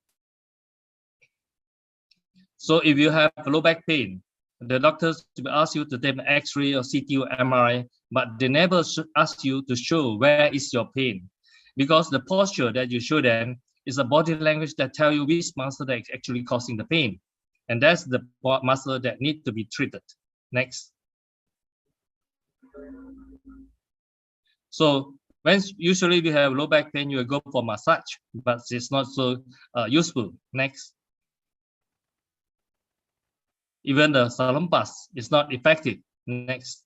So if you have low back pain, the doctors will ask you to take an X-ray or CT or MRI, but they never ask you to show where is your pain, because the posture that you show them is a body language that tell you which muscle that is actually causing the pain, and that's the muscle that need to be treated. Next. So when usually we have low back pain, you will go for massage, but it's not so useful. Next. Even the salumpas is not effective. Next.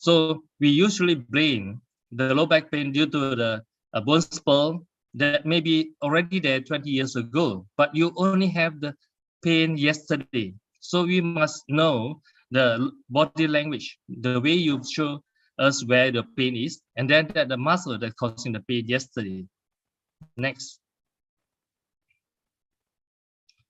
So we usually blame the low back pain due to the bone spur that may be already there 20 years ago, but you only have the pain yesterday. So we must know the body language, the way you show us where the pain is, and then that the muscle that causing the pain yesterday. Next.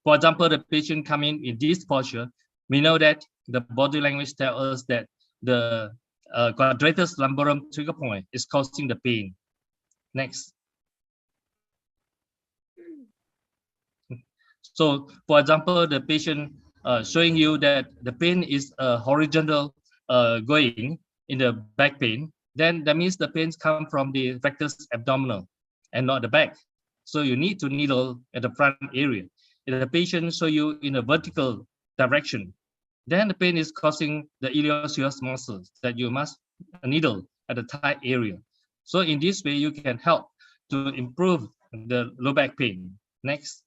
For example, the patient coming in this posture, we know that the body language tells us that the quadratus lumborum trigger point is causing the pain. Next. So, for example, the patient showing you that the pain is horizontal going in the back pain, then that means the pains come from the rectus abdominal and not the back. So you need to needle at the front area. If the patient show you in a vertical direction, then the pain is causing the iliopsoas muscles that you must needle at the thigh area. So in this way, you can help to improve the low back pain. Next.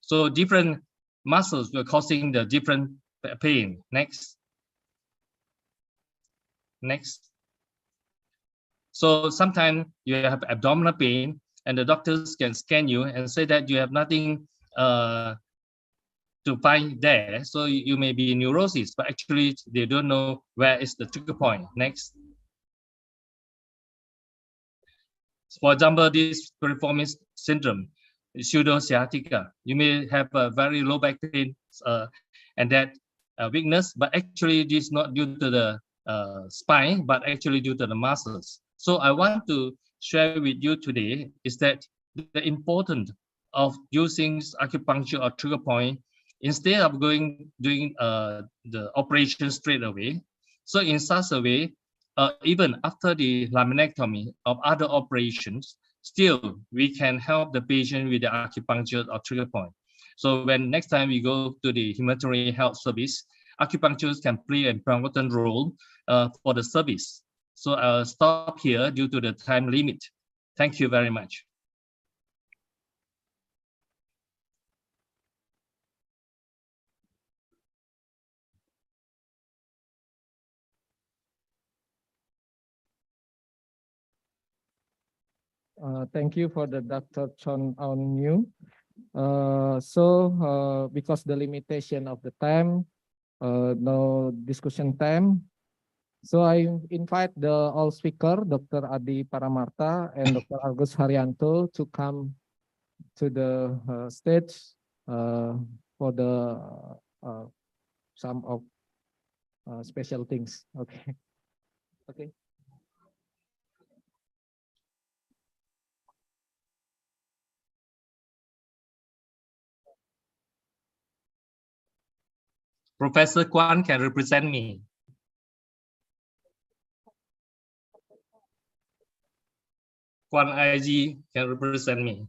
So different muscles were causing the different pain. Next. Next. So sometimes you have abdominal pain and the doctors can scan you and say that you have nothing to find there. So you may be neurosis, but actually they don't know where is the trigger point. Next. For example, this piriformis syndrome, pseudosciatica. You may have a very low back pain and that weakness, but actually this is not due to the spine, but actually due to the muscles. So I want to share with you today is that the importance of using acupuncture or trigger point instead of doing the operation straight away. So in such a way, even after the laminectomy of other operations, still we can help the patient with the acupuncture or trigger point. So when next time we go to the humanitarian health service, acupuncture can play an important role for the service. So I'll stop here due to the time limit. Thank you very much. Thank you for the Dr. Chon On New. Because the limitation of the time, no discussion time, so I invite the all speaker, Dr. Adi Paramarta and Dr. Agus Haryanto to come to the stage for the some of special things. Okay. Okay. Professor Kwan can represent me. Kwan IG can represent me.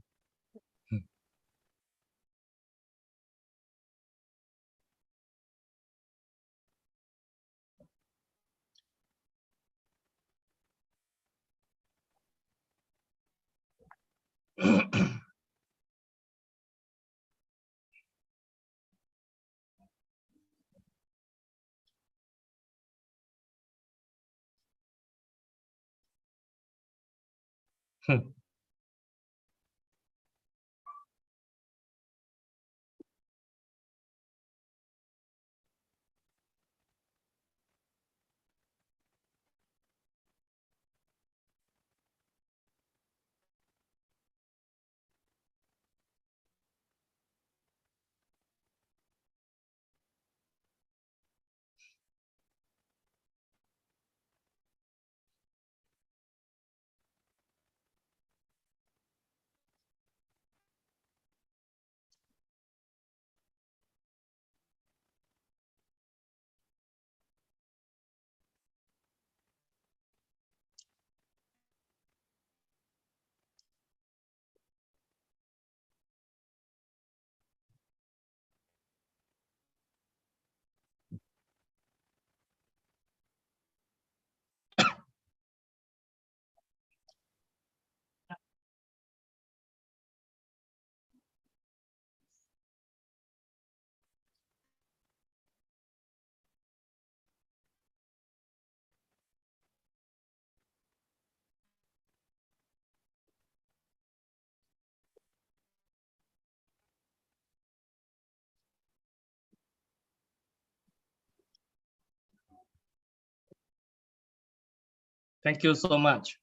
Thank you so much.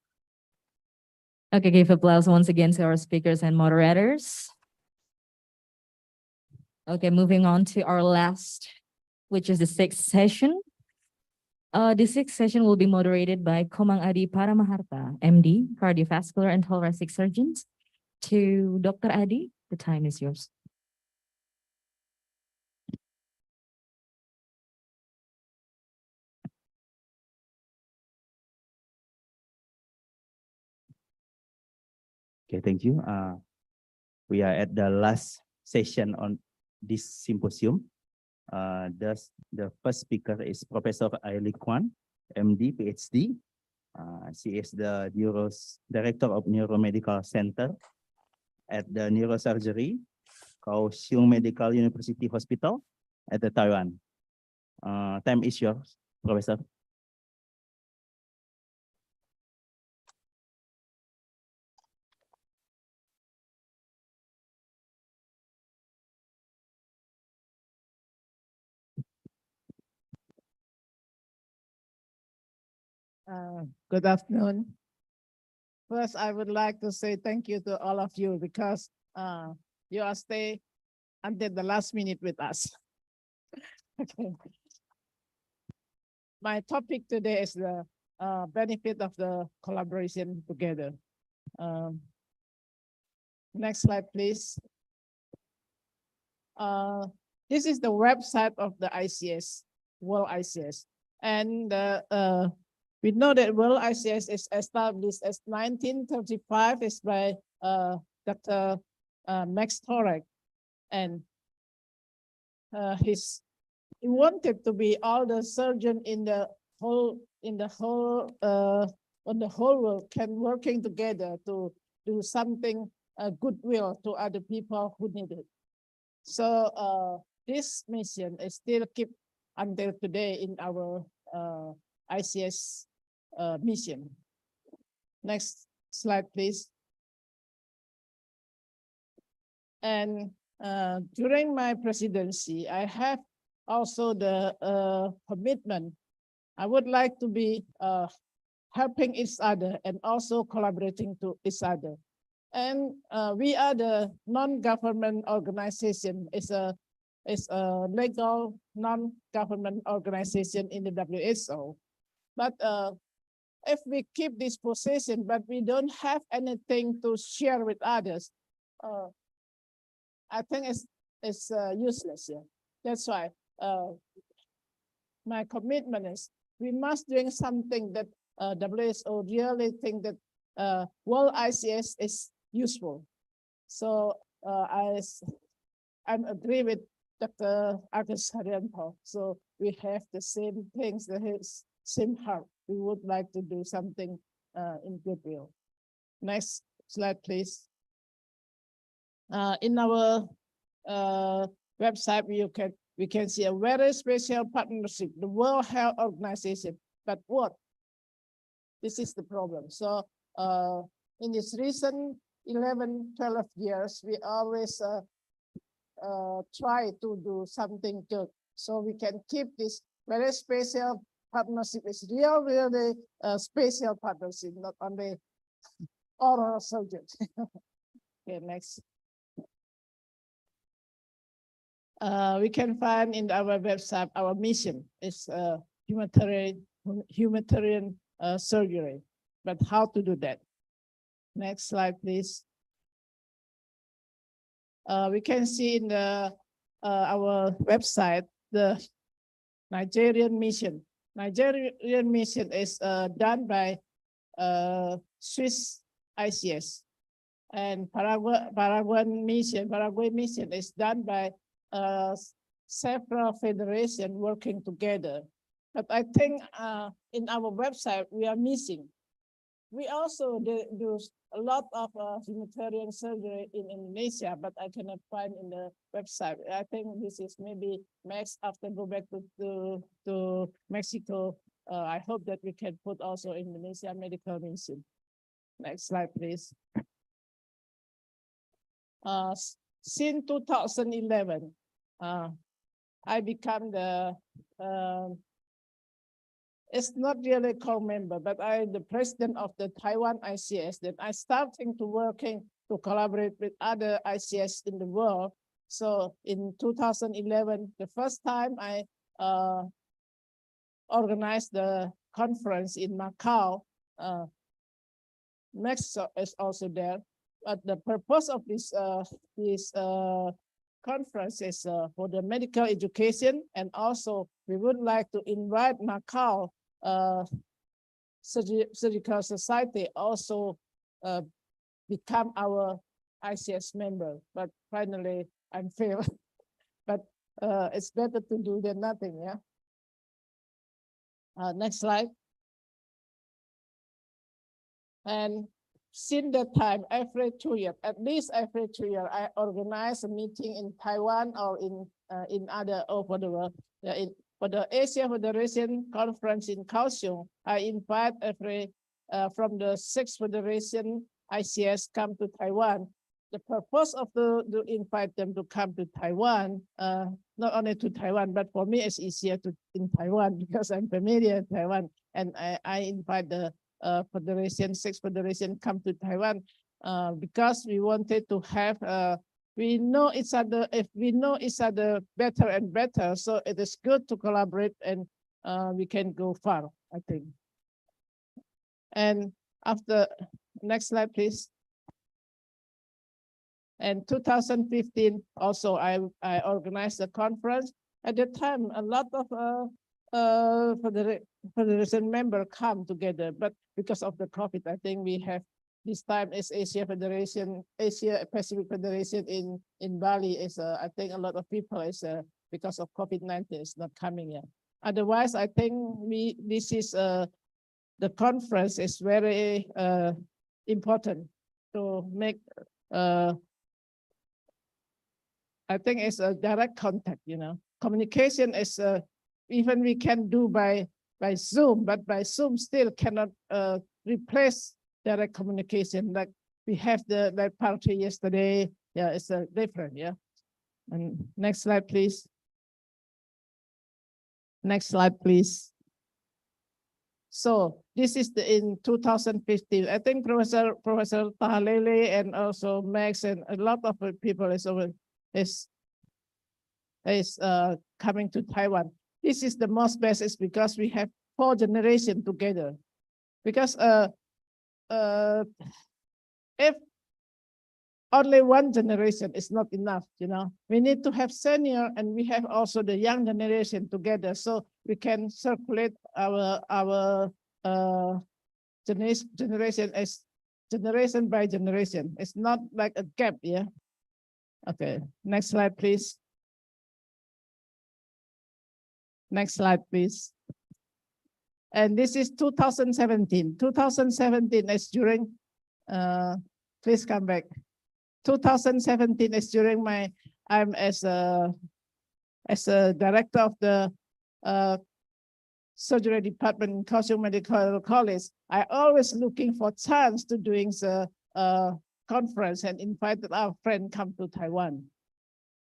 Okay, give applause once again to our speakers and moderators. Okay, moving on to our last, which is the sixth session. The sixth session will be moderated by Komang Adi Paramaharta, MD, Cardiovascular and Thoracic Surgeons. To Dr. Adi, the time is yours. Okay, thank you. We are at the last session on this symposium. The first speaker is Professor Aili Kwan, MD, PhD. She is the Director of Neuromedical Center at the Neurosurgery, Kaohsiung Medical University Hospital at the Taiwan. Time is yours, Professor. Good afternoon. First, I would like to say thank you to all of you because you are stay until the last minute with us. Okay. My topic today is the benefit of the collaboration together. Next slide, please. This is the website of the ICS, World ICS. And we know that World ICS is established as 1935 is by Dr. Max Torek. And he wanted to be all the surgeon on the whole world can working together to do something goodwill to other people who need it. So this mission is still keep until today in our ICS mission. Next slide, please. And during my presidency, I have also the commitment. I would like to be helping each other and also collaborating to each other. And we are the non-government organization. It's a legal non-government organization in the WHO. But if we keep this position, but we don't have anything to share with others, I think it's useless. Yeah. That's why my commitment is we must doing something that WHO really think that World ICS is useful. So I'm agree with Dr. Agus Haryanto. So we have the same things, the same heart. We would like to do something in goodwill. Next slide, please. In our website, we can see a very special partnership, the World Health Organization. But what? This is the problem. So in this recent 11, 12 years, we always try to do something good. So we can keep this very special partnership. It's really special partnership, not only oral subject. Okay, next. We can find in our website, our mission is humanitarian surgery, but how to do that? Next slide, please. We can see in our website, the Nigerian mission. Nigerian mission is done by Swiss ICS, and Paraguay mission is done by several federations working together. But I think in our website, we are missing. We also do a lot of humanitarian surgery in Indonesia, but I cannot find in the website. I think this is maybe Max after go back to Mexico. I hope that we can put also Indonesia medical mission. Next slide, please. Since 2011, I become the it's not really a core member, but I'm the president of the Taiwan ICS. Then I starting to working to collaborate with other ICS in the world. So in 2011, the first time I organized the conference in Macau. Mexico is also there. But the purpose of this conference is for the medical education, and also we would like to invite Macau Surgical Society also become our ICS member. But finally, I'm failed. But it's better to do than nothing. Yeah. Next slide. And since that time, every 2 years, at least every 2 years, I organize a meeting in Taiwan or in other over the world. For the Asia Federation conference in Kaohsiung, I invite every from the 6th Federation ICS come to Taiwan. The purpose of to invite them to come to Taiwan, not only to Taiwan, but for me it's easier to in Taiwan because I'm familiar in Taiwan, and I invite the Federation, 6th Federation come to Taiwan because we wanted to have, we know each other, if we know each other better and better, so it is good to collaborate and we can go far, I think. And after, next slide, please. And 2015, also I organized a conference. At that time, a lot of Federation member come together, but because of the COVID, I think we have this time is Asia Federation, Asia Pacific Federation in Bali is I think a lot of people is because of COVID-19 is not coming yet. Otherwise, I think this is the conference is very important to make. I think it's a direct contact. You know, communication is even we can do by Zoom, but by Zoom still cannot replace direct communication. Like we have the party yesterday. Yeah, it's different. Yeah. And next slide, please. Next slide, please. So this is in 2015. I think Professor Tahalele and also Max and a lot of people is coming to Taiwan. This is the most best is because we have 4 generations together. Because if only one generation is not enough, you know, we need to have senior and we have also the young generation together, so we can circulate our generation as generation by generation. It's not like a gap, yeah. Okay, next slide, please. Next slide, please. And this is 2017. 2017 is during, please come back. 2017 is during I'm as a director of the surgery department in Kaohsiung Medical College. I always looking for chance to doing the conference and invited our friend come to Taiwan.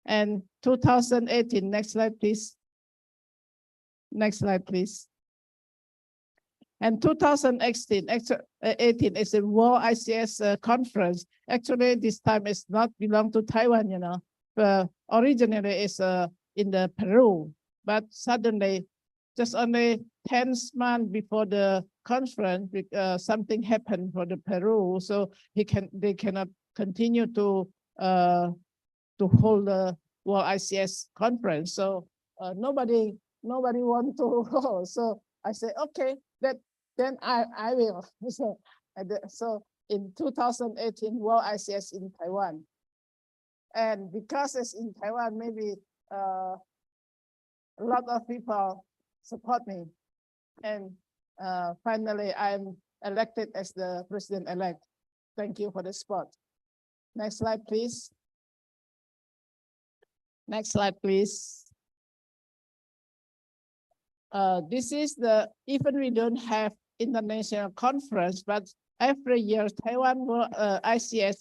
And 2018, next slide, please. Next slide, please. And 2018 is a World ICS conference. Actually, this time it's not belong to Taiwan, you know. Originally it's in the Peru, but suddenly, just only 10 months before the conference, something happened for the Peru, so they cannot continue to hold the World ICS conference. So nobody want to go. So I say, okay, then I will. So in 2018, World ICS in Taiwan. And because it's in Taiwan, maybe a lot of people support me. And finally, I'm elected as the president-elect. Thank you for the support. Next slide, please. Next slide, please. This is even we don't have international conference, but every year Taiwan ICS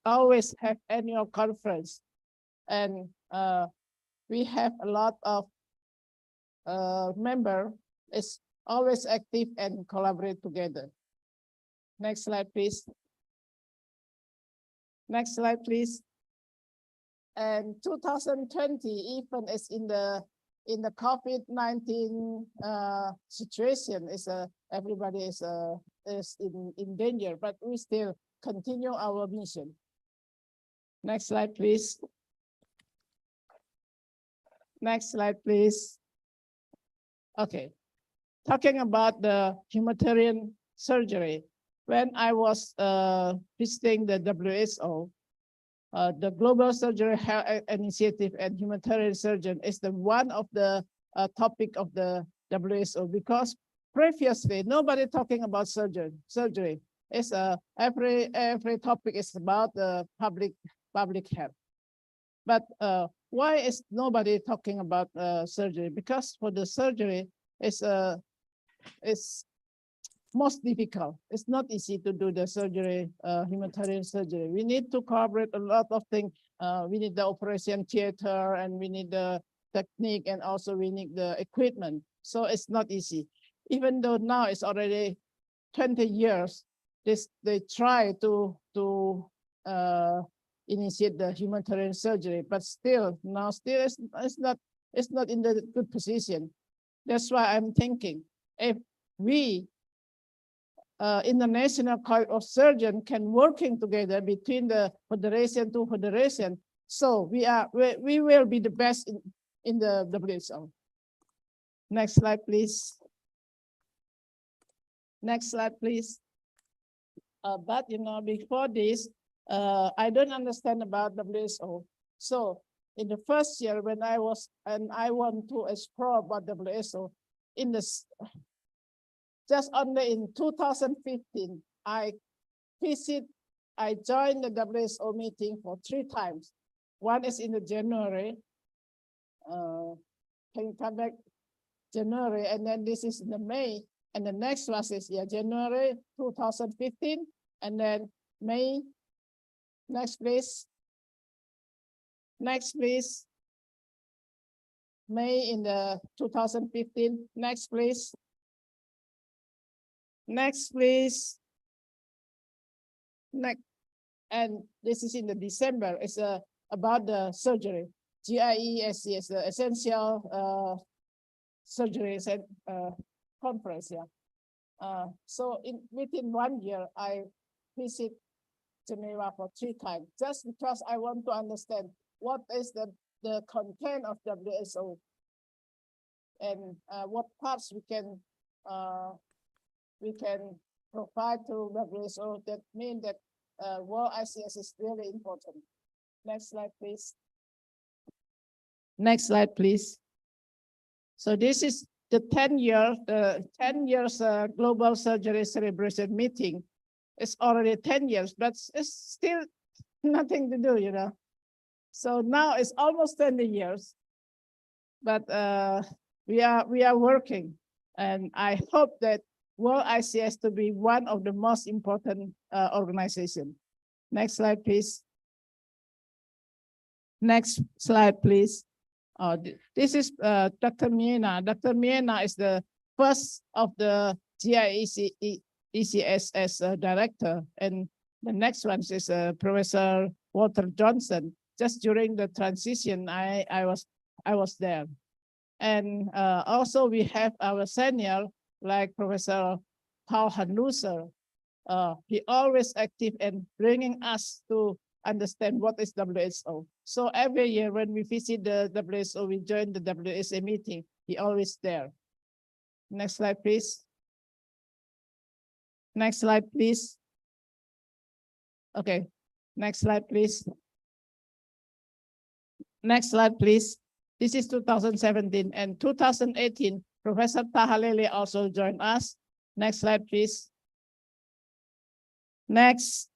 always have annual conference, and we have a lot of member. It's always active and collaborate together. Next slide, please. Next slide, please. And 2020, even as in the COVID-19 situation, everybody is in danger, but we still continue our mission. Next slide, please. Next slide, please. Okay, talking about the humanitarian surgery. When I was visiting the WHO, the Global Surgery Health Initiative and humanitarian surgeon is the one of the topic of the WHO, because previously nobody talking about surgery. It's every topic is about the public health. But why is nobody talking about surgery? Because for the surgery is most difficult. It's not easy to do the surgery, humanitarian surgery. We need to collaborate a lot of things. We need the operation theater, and we need the technique, and also we need the equipment. So it's not easy. Even though now it's already 20 years, they try to initiate the humanitarian surgery, but still it's not in the good position. That's why I'm thinking, if we International College of Surgeons can working together between the federation to federation, so we will be the best in the WHO. Next slide, please. Next slide, please. But before this, I don't understand about WHO. So in the first year when I want to explore about WHO, just only in 2015, I joined the WHO meeting for 3 times. One is in the January. Can you come back? January, and then this is in the May, and the next one is January 2015, and then May. Next, please. Next, please. May in the 2015. Next, please. Next, please. Next, and this is in the December. It's about the surgery. GIES is the essential surgery conference. Yeah. So within 1 year, I visit Geneva for 3 times, just because I want to understand what is the content of WHO, and what parts we can provide to WHO. That means that World ICS is really important. Next slide, please. Next slide, please. So this is the 10 years Global Surgery Celebration meeting. It's already 10 years, but it's still nothing to do, So now it's almost 20 years, but we are working, and I hope that World ICS to be one of the most important organization. Next slide, please. Next slide, please. This is Dr. Miena. Dr. Miena is the first of the GIES as a director, and the next one is Professor Walter Johnson. Just during the transition, I was there, and also we have our senior like Professor Paul Hanluser. He always active and bringing us to understand what is WHO. So every year when we visit the WHO, we join the WSA meeting. He always there. Next slide, please. Next slide, please. Okay, next slide, please. Next slide, please. This is 2017, and 2018, Professor Tahalele also joined us. Next slide, please. Next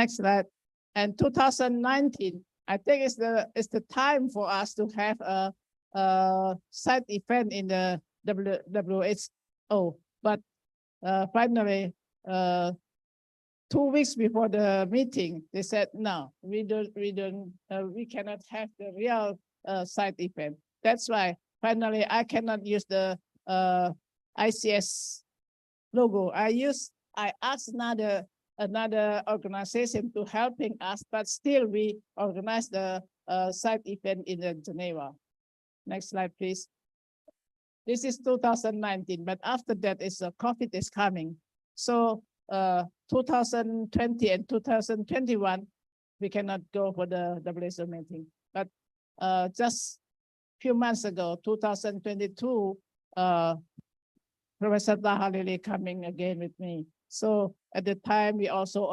slide. And 2019, I think it's the time for us to have a side event in the WHO. But finally, 2 weeks before the meeting, they said no, we cannot have the real side event. That's why finally I cannot use the ICS logo. I asked another organization to helping us, but still we organize the side event in Geneva. Next slide, please. This is 2019, but after that is COVID is coming. So 2020 and 2021, we cannot go for the WHO meeting. But just few months ago, 2022, Professor Tahalili coming again with me. So at the time, we also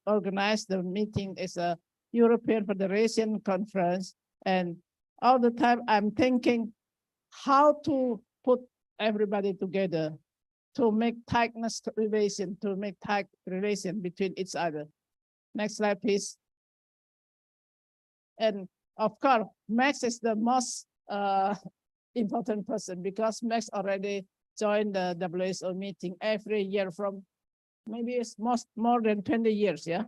organized the meeting as a European Federation conference. And all the time I'm thinking how to put everybody together to make tight relation between each other. Next slide, please. And of course, Max is the most important person because Max already joined the WHO meeting every year from maybe it's more than 20 years, yeah?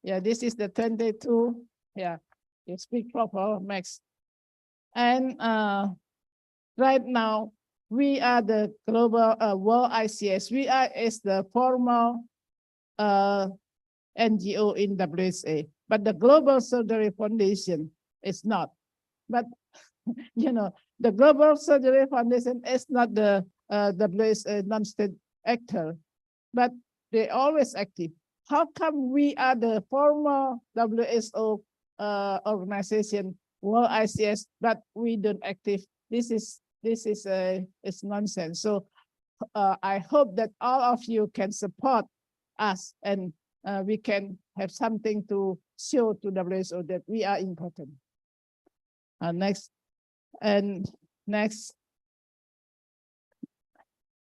Yeah, this is the 22, yeah, you speak proper, Max. And right now, we are the global World ICS. We are is the formal NGO in WSA, but the Global Surgery Foundation is not. But you know, the Global Surgery Foundation is not the WSA non-state actor, but they always active. How come we are the formal WHO organization, World ICS, but we don't active? This is it's nonsense. So I hope that all of you can support us and we can have something to show to WHO that we are important. Next.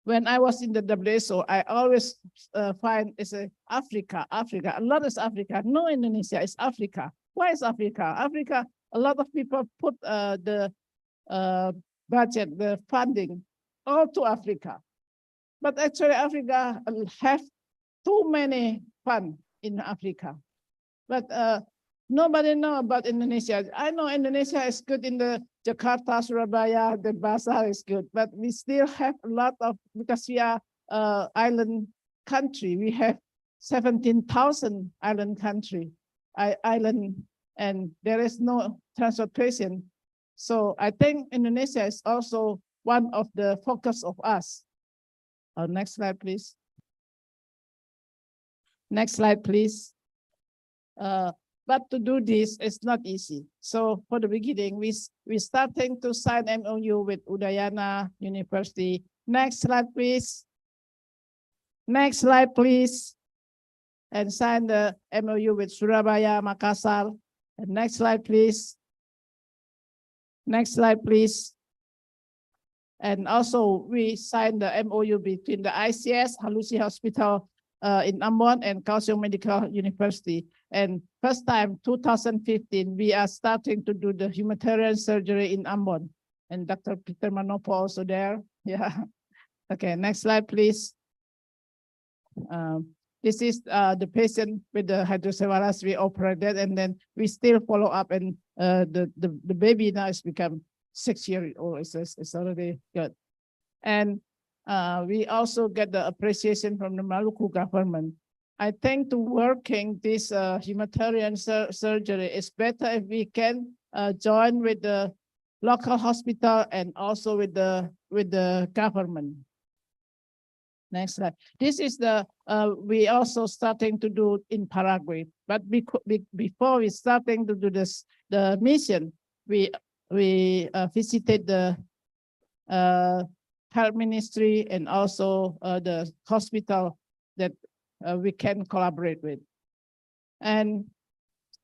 When I was in the WHO, I always find it's Africa. A lot is Africa. No Indonesia, it's Africa. Why is Africa? Africa, a lot of people put the budget, the funding, all to Africa. But actually, Africa have too many funds in Africa. But nobody know about Indonesia. I know Indonesia is good in the Jakarta, Surabaya, the Basar is good, but we still have a lot of, because we are island country. We have 17,000 island country, and there is no transportation. So I think Indonesia is also one of the focus of us. Next slide, please. Next slide, please. But to do this, it's not easy. So for the beginning, we're starting to sign MOU with Udayana University. Next slide, please. Next slide, please. And sign the MOU with Surabaya, Makassar. And next slide, please. Next slide, please. And also we signed the MOU between the ICS, Halusi Hospital in Ambon and Kaohsiung Medical University. And first time, 2015, we are starting to do the humanitarian surgery in Ambon. And Dr. Peter Manopo also there. Yeah. Okay, next slide, please. This is the patient with the hydrocephalus we operated, and then we still follow up, and the baby now has become 6 years old. It's already good. And we also get the appreciation from the Maluku government. I think to working this humanitarian surgery is better if we can join with the local hospital and also with the government. Next slide. This is the we also starting to do in Paraguay. But before we starting to do this, the mission, we visited the health ministry and also the hospital that we can collaborate with. And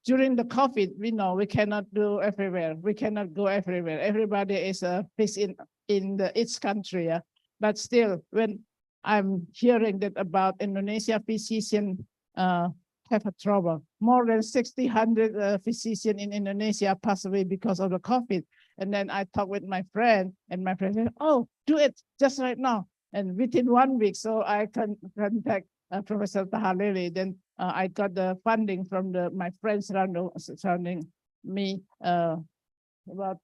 during the COVID, we know we cannot do everywhere. We cannot go everywhere. Everybody is fixed in each country. Yeah? But still, when I'm hearing that about Indonesia physician have a trouble. More than 600 physicians in Indonesia passed away because of the COVID. And then I talked with my friend, and my friend said, "Oh, do it just right now." And within 1 week, so I can contact Professor Tahalili. Then I got the funding from my friends surrounding me, about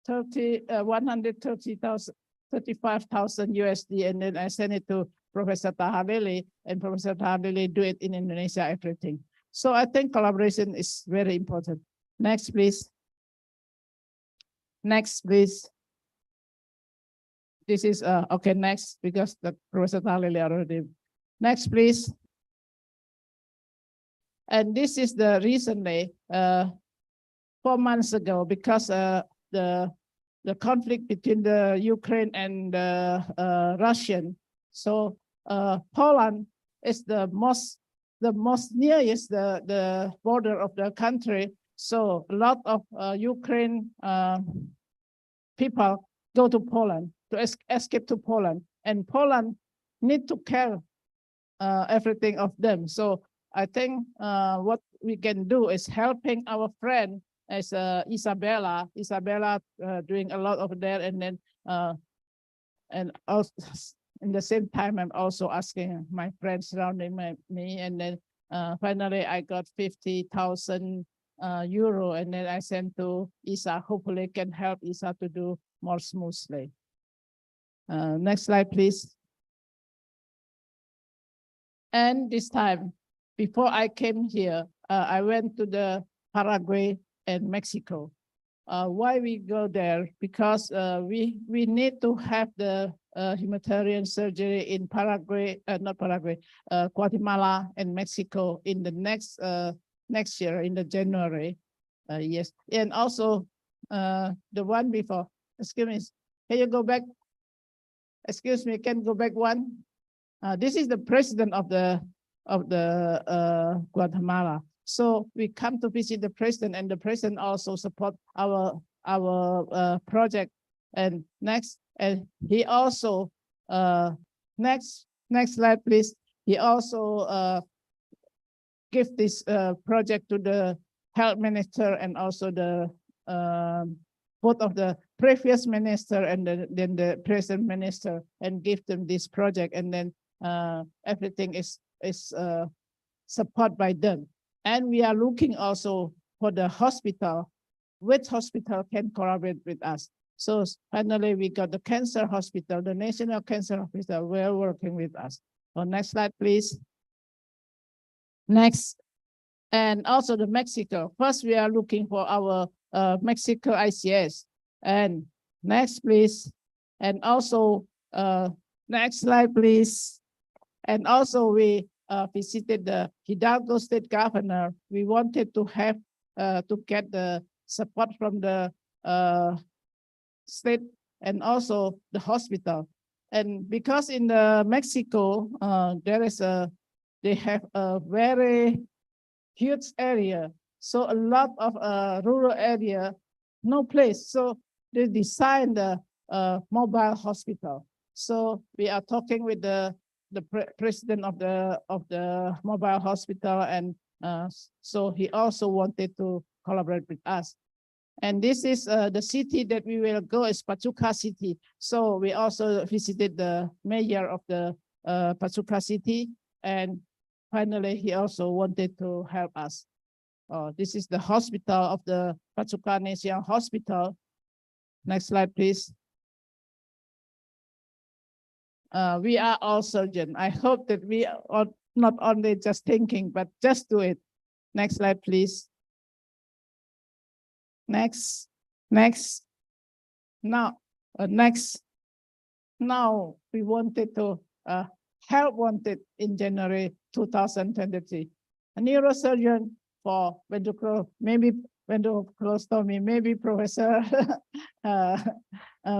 35,000 USD, and then I send it to Professor Tahalili, and Professor Tahalili do it in Indonesia, everything. So I think collaboration is very important. Next, please. Next, please. This is, okay, next, because the Professor Tahalili already. Next, please. And this is the recently, 4 months ago, because the conflict between the Ukraine and the Russian. So Poland is the most nearest the border of the country. So a lot of Ukraine people go to Poland to escape to Poland, and Poland need to care everything of them. So I think what we can do is helping our friend as Isabella doing a lot over there, and then and also in the same time I'm also asking my friends surrounding me, and then finally I got 50,000 euro, and then I sent to Isa. Hopefully can help Isa to do more smoothly. Next slide, please. And this time, before I came here, I went to the Paraguay and Mexico. Why we go there? Because we need to have the humanitarian surgery in Paraguay, not Paraguay, Guatemala and Mexico in the next year, in the January. Yes, and also the one before. Excuse me, can you go back? Excuse me, can you go back one? This is the president of the Guatemala. So we come to visit the president, and the president also support our project. And next, and he also next slide, please. He also give this project to the health minister, and also the both of the previous minister and then the present minister, and give them this project, and then everything is supported by them. And we are looking also for the hospital, which hospital can collaborate with us. So finally, we got the cancer hospital, the National Cancer Hospital, we're working with us. So next slide, please. Next. And also the Mexico. First, we are looking for our Mexico ICS. And next, please. And also, next slide, please. And also we visited the Hidalgo state governor. We wanted to have to get the support from the state and also the hospital. And because in Mexico, they have a very huge area. So a lot of rural area, no place. So they designed the mobile hospital. So we are talking with the president of the mobile hospital, and so he also wanted to collaborate with us. And this is the city that we will go is Pachuca City. So we also visited the mayor of the Pachuca City, and finally he also wanted to help us. This is the hospital of the Pachuca Nation Hospital. Next slide, please. We are all surgeons. I hope that we are not only just thinking, but just do it. Next slide, please. Next. Now, next. Now we wanted to help wanted in January 2023. A neurosurgeon for maybe ventriculostomy, maybe Professor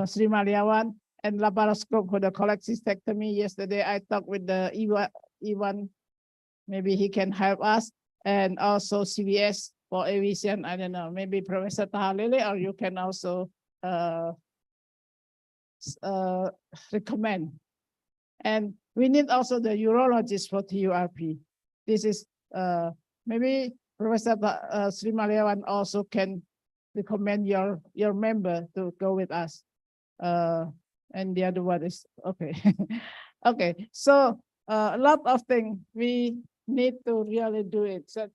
Sri Maliawan, and laparoscope for the cholecystectomy. Yesterday, I talked with the Iwan, maybe he can help us, and also CVS for aviation. I don't know, maybe Professor Tahalili, or you can also recommend. And we need also the urologist for TURP. This is maybe Professor Sri Maliawan also can recommend your member to go with us. And the other one is okay. Okay, so a lot of things we need to really do it. So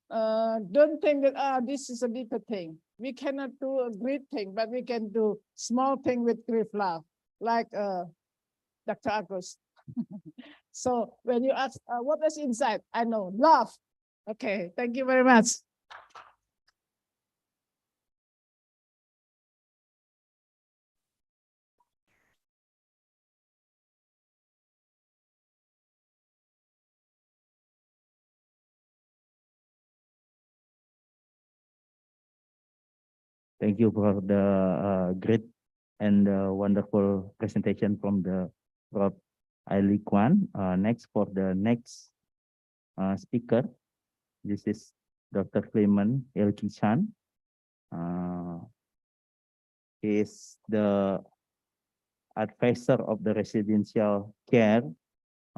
don't think that this is a little thing. we cannot do a great thing, but we can do small thing with great love, like Dr. Agus. So when you ask what is inside, I know love. Okay, thank you very much. Thank you for the great and wonderful presentation from the Prof. Ali Kwan. Next, for the next speaker, this is Dr. Clement Elkichan. He is the advisor of the residential care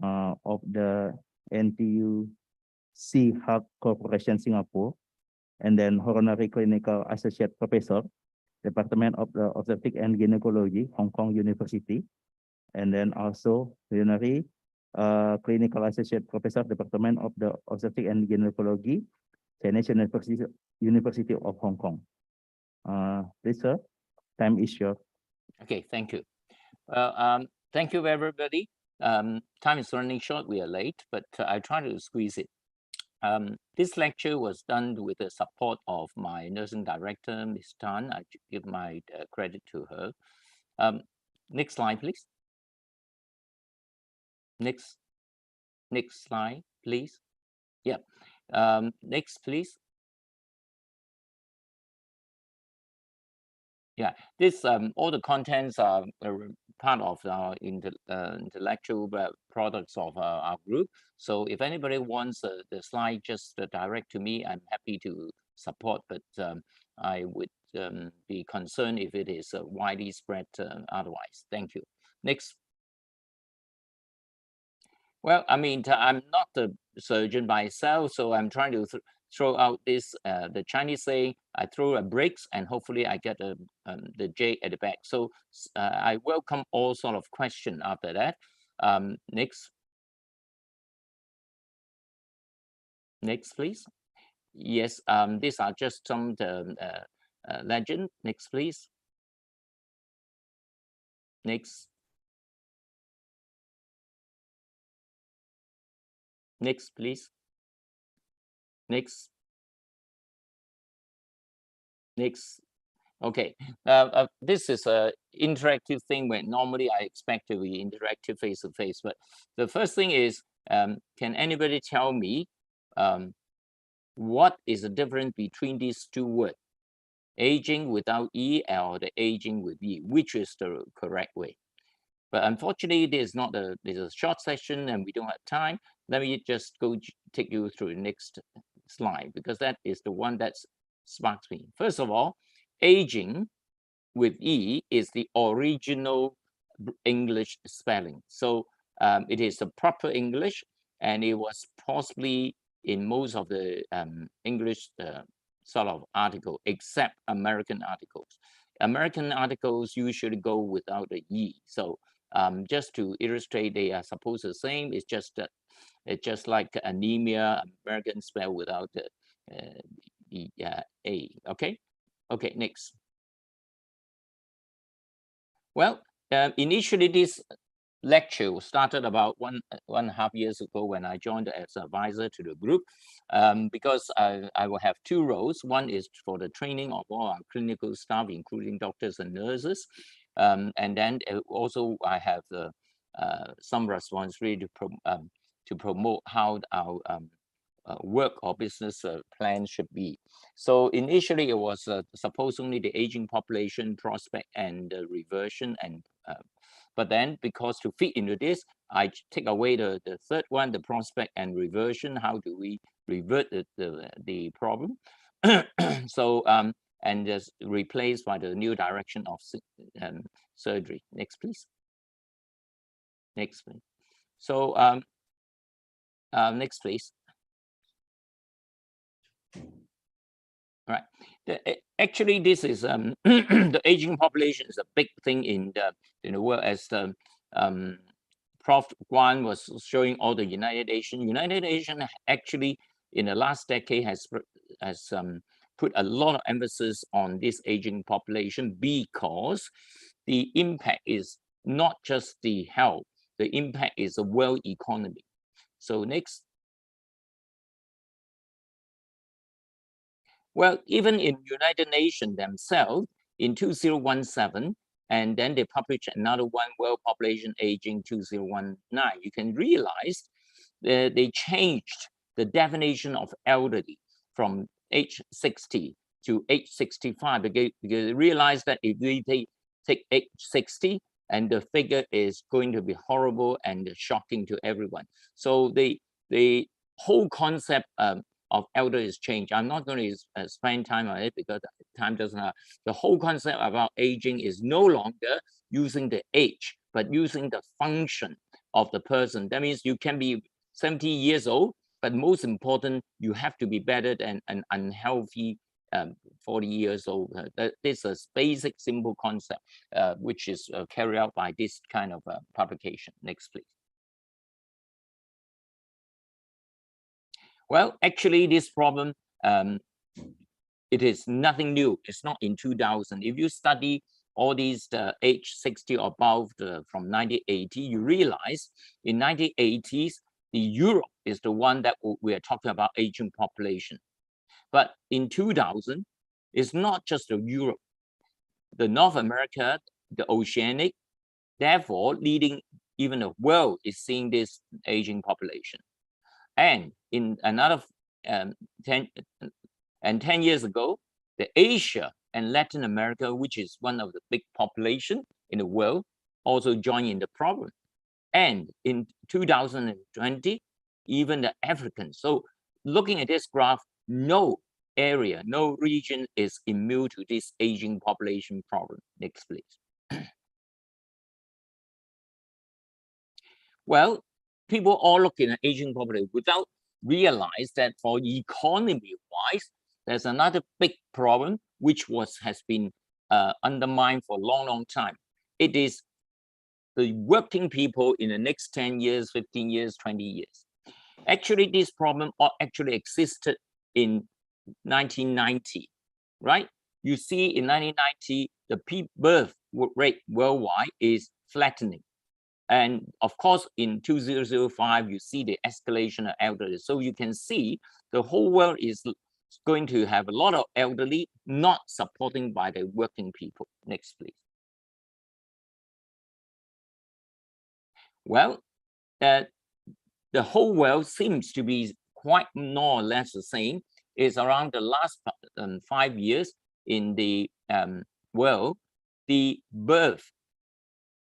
of the NTUC Health Corporation Singapore, and then honorary clinical associate professor, Department of the Obstetric and Gynecology, Hong Kong University, and then also honorary clinical associate professor, Department of the Obstetric and Gynecology, Chinese University of Hong Kong. Please, sir, time is yours. Okay, thank you. Well, thank you, everybody. Time is running short. We are late, but I try to squeeze it. This lecture was done with the support of my nursing director, Ms. Tan. I give my credit to her. Next slide, please. Next slide, please. Yeah. Next, please. Yeah, this all the contents are part of our intellectual products of our group. So if anybody wants the slide, just direct to me. I'm happy to support, but I would be concerned if it is widely spread otherwise. Thank you. Next. Well, I mean, I'm not a surgeon myself, so I'm trying to throw out this, the Chinese say, I throw a bricks and hopefully I get the J at the back. So I welcome all sort of question after that. Next. Next, please. Yes, these are just some legend. Next, please. Next. Next, please. Next. Next. Okay. This is a interactive thing where normally I expect to be interactive face to face. But the first thing is, can anybody tell me what is the difference between these two words? Aging without E or the aging with E, which is the correct way? But unfortunately, there's a short session and we don't have time. Let me just take you through the next slide, because that is the one that sparks me. First of all, aging with E is the original English spelling. So it is the proper English, and it was possibly in most of the English sort of article, except American articles. American articles usually go without the E. So just to illustrate, they are supposed the same. It's just that it's just like anemia, American spell without the A. Okay. Okay. Next. Well, initially this lecture started about one and a half years ago when I joined as advisor to the group, because I will have two roles. One is for the training of all our clinical staff, including doctors and nurses. And then also I have some responsibility to promote how our work or business plan should be. So initially it was supposed only the aging population, prospect, and reversion, and but then because to fit into this, I take away the third one, the prospect and reversion. How do we revert the problem? So and just replaced by the new direction of surgery. Next, please. Next, please. So next, please. All right. Actually, this is the aging population is a big thing in the world, as the Prof. Guan was showing all the United Nations. United Nations actually in the last decade has put a lot of emphasis on this aging population because the impact is not just the health, the impact is the world economy. So next. Well, even in United Nations themselves, in 2017, and then they published another one, World Population Aging 2019, you can realize that they changed the definition of elderly from age 60 to age 65, because they realized that if we take age 60, and the figure is going to be horrible and shocking to everyone. So the whole concept of elder is changed. I'm not going to spend time on it because time doesn't have. The whole concept about aging is no longer using the age, but using the function of the person. That means you can be 70 years old, but most important, you have to be better than an unhealthy 40 years old. This is a basic, simple concept, which is carried out by this kind of publication. Next, please. Well, actually, this problem, it is nothing new. It's not in 2000. If you study all these age 60 or above from 1980, you realize in 1980s, the Europe is the one that we are talking about aging population. But in 2000, it's not just the Europe, the North America, the Oceanic, therefore leading even the world is seeing this aging population. And in another 10 years ago, the Asia and Latin America, which is one of the big population in the world, also joined in the problem. And in 2020, even the Africans. So looking at this graph, no area, no region is immune to this aging population problem. Next, please. Well, people all looking at aging population without realize that for economy-wise, there's another big problem which has been undermined for a long time. It is the working people in the next 10 years, 15 years, 20 years. Actually, this problem actually existed in 1990, right? You see in 1990, the birth rate worldwide is flattening. And of course, in 2005, you see the escalation of elderly. So you can see the whole world is going to have a lot of elderly not supported by the working people. Next, please. Well, the whole world seems to be quite more or less the same. It's around the last 5 years in the world, the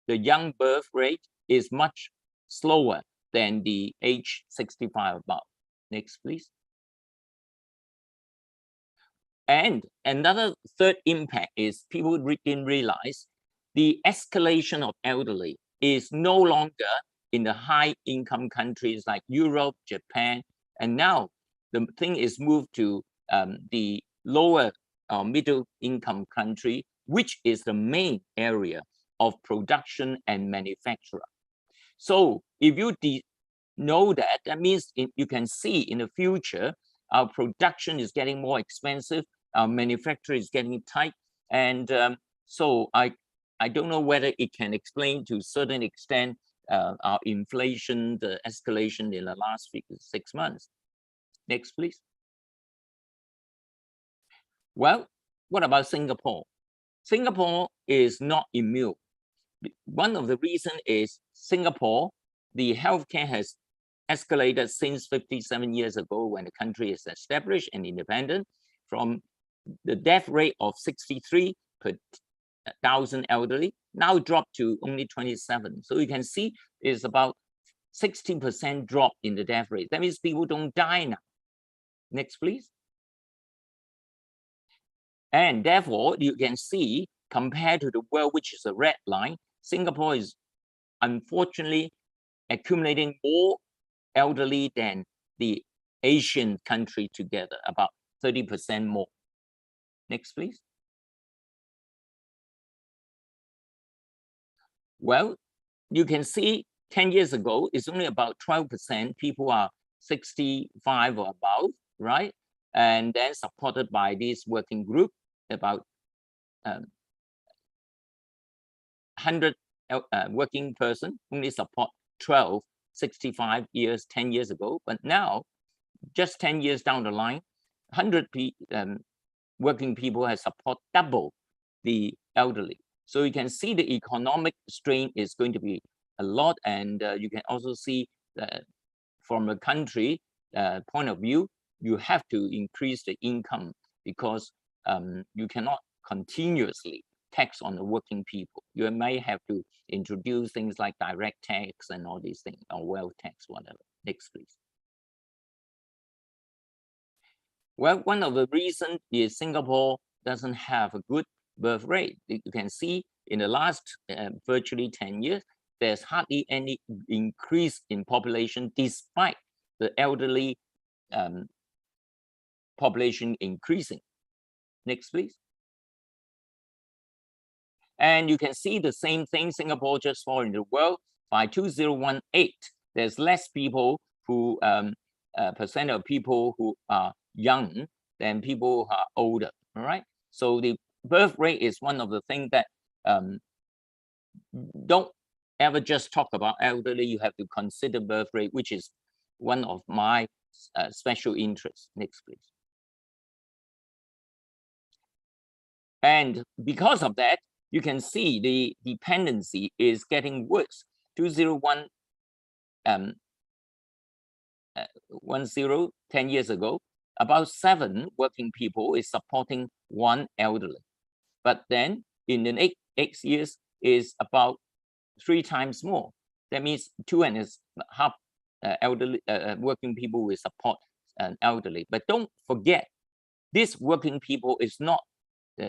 young birth rate is much slower than the age 65 above. Next, please. And another third impact is people didn't realize the escalation of elderly is no longer in the high income countries like Europe, Japan, and now the thing is moved to the lower middle income country, which is the main area of production and manufacturer. So if you know that, that means you can see in the future, our production is getting more expensive, our manufacturing is getting tight. And so I don't know whether it can explain to a certain extent our inflation, the escalation in the last 6 months. Next, please. Well, what about Singapore? Singapore is not immune. One of the reasons is Singapore, the healthcare has escalated since 57 years ago when the country is established and independent, from the death rate of 63 per 1,000 elderly, now dropped to only 27. So you can see it's about 16% drop in the death rate. That means people don't die now. Next, please. And therefore, you can see, compared to the world, which is a red line, Singapore is unfortunately accumulating more elderly than the Asian country together, about 30% more. Next, please. Well, you can see 10 years ago, it's only about 12% people are 65 or above, right? and then supported by this working group, about 100 working person only support 12, 65 years, 10 years ago. But now, just 10 years down the line, 100 working people have support double the elderly. So you can see the economic strain is going to be a lot. And you can also see that from a country point of view, you have to increase the income, because you cannot continuously tax on the working people. You may have to introduce things like direct tax and all these things, or wealth tax, whatever. Next, please. Well, one of the reasons is Singapore doesn't have a good birth rate. You can see in the last virtually 10 years, there's hardly any increase in population despite the elderly population increasing. Next, please. And you can see the same thing, Singapore just fall in the world. By 2018, there's less people who, percent of people who are young than people who are older, all right? So the birth rate is one of the things that don't ever just talk about elderly, you have to consider birth rate, which is one of my special interests. Next, please. And because of that, you can see the dependency is getting worse. 2010, 10 years ago, about 7 working people is supporting 1 elderly. But then in the 8 years is about 3 times more. That means 2.5 elderly working people will support an elderly. But don't forget, this working people is not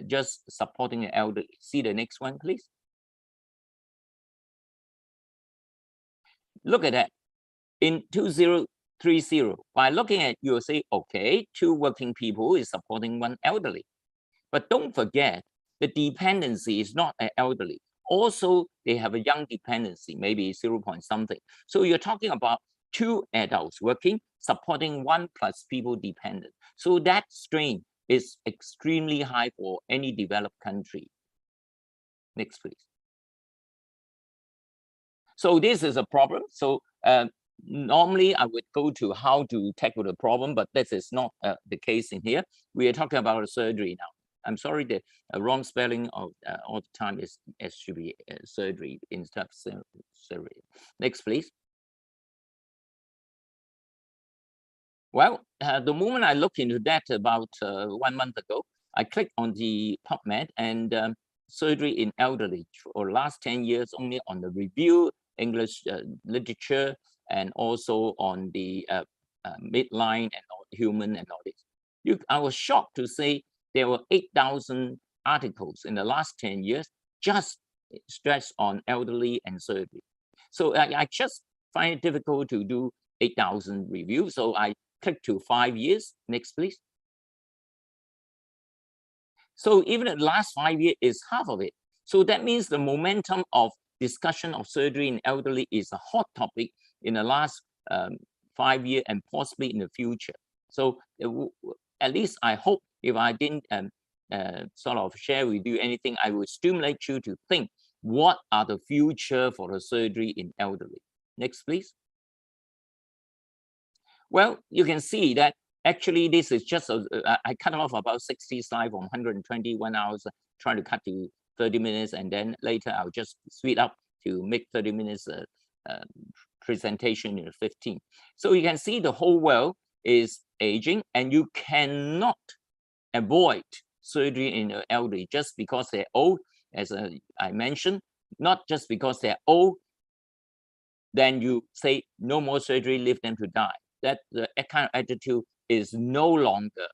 just supporting an elderly. See the next one, please. Look at that. In 2030, by looking at, you'll say, okay, 2 working people is supporting 1 elderly. But don't forget, the dependency is not an elderly. Also, they have a young dependency, maybe 0 point something. So you're talking about 2 adults working, supporting 1 plus people dependent. So that strain is extremely high for any developed country. Next, please. So this is a problem. So normally I would go to how to tackle the problem, but this is not the case in here. We are talking about surgery now. I'm sorry, the wrong spelling of all the time is should be surgery instead of surgery. Next, please. Well, the moment I looked into that about 1 month ago, I clicked on the PubMed, and surgery in elderly for the last 10 years only on the review English literature, and also on the midline and human and all this. I was shocked to say there were 8,000 articles in the last 10 years just stressed on elderly and surgery. So I just find it difficult to do 8,000 reviews. So I click to 5 years. Next, please. So even the last 5 years is half of it. So that means the momentum of discussion of surgery in elderly is a hot topic in the last 5 years and possibly in the future. So at least I hope, if I didn't sort of share with you anything, I would stimulate you to think, what are the future for the surgery in elderly? Next, please. Well, you can see that actually this is just, I cut off about 60 slides from 121 hours, trying to cut to 30 minutes, and then later I'll just speed up to make 30 minutes presentation in 15. So you can see the whole world is aging, and you cannot avoid surgery in the elderly just because they're old. As I mentioned, not just because they're old, then you say no more surgery, leave them to die. That kind of attitude is no longer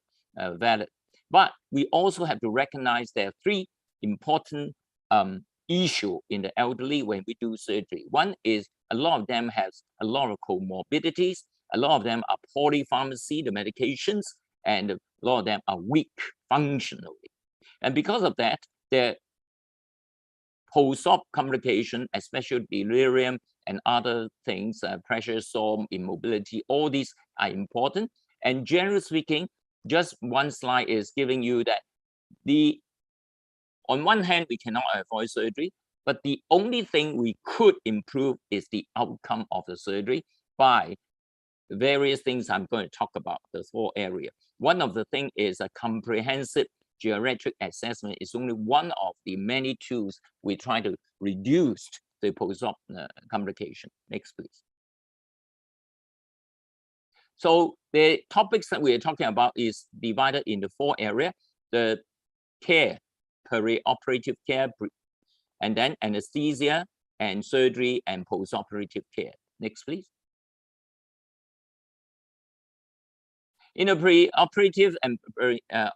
valid. But we also have to recognize there are 3 important issues in the elderly when we do surgery. One is a lot of them has a lot of comorbidities. A lot of them are polypharmacy, the medications, and a lot of them are weak functionally. And because of that, their post-op complication, especially delirium and other things, pressure, sore, immobility, all these are important. And generally speaking, just one slide is giving you that on one hand, we cannot avoid surgery, but the only thing we could improve is the outcome of the surgery by various things I'm going to talk about, the 4 areas. One of the things is a comprehensive geriatric assessment is only one of the many tools we try to reduce the post-op complication. Next, please. So the topics that we are talking about is divided into 4 areas: the care, perioperative care, and then anesthesia and surgery and post-operative care. Next, please. In a pre-operative and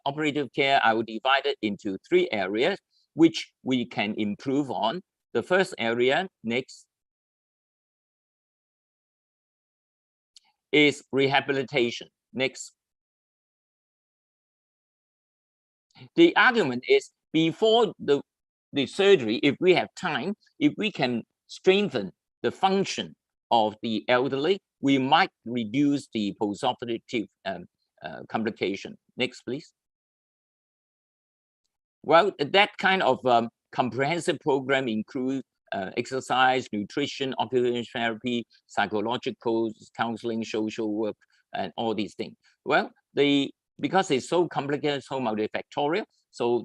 operative care, I will divide it into 3 areas, which we can improve on. The first area, next, is rehabilitation. Next. The argument is before the surgery, if we have time, if we can strengthen the function of the elderly, we might reduce the post-operative complication. Next, please. Well, that kind of comprehensive program includes exercise, nutrition, occupational therapy, psychological counseling, social work, and all these things. Well, because it's so complicated, so multifactorial, so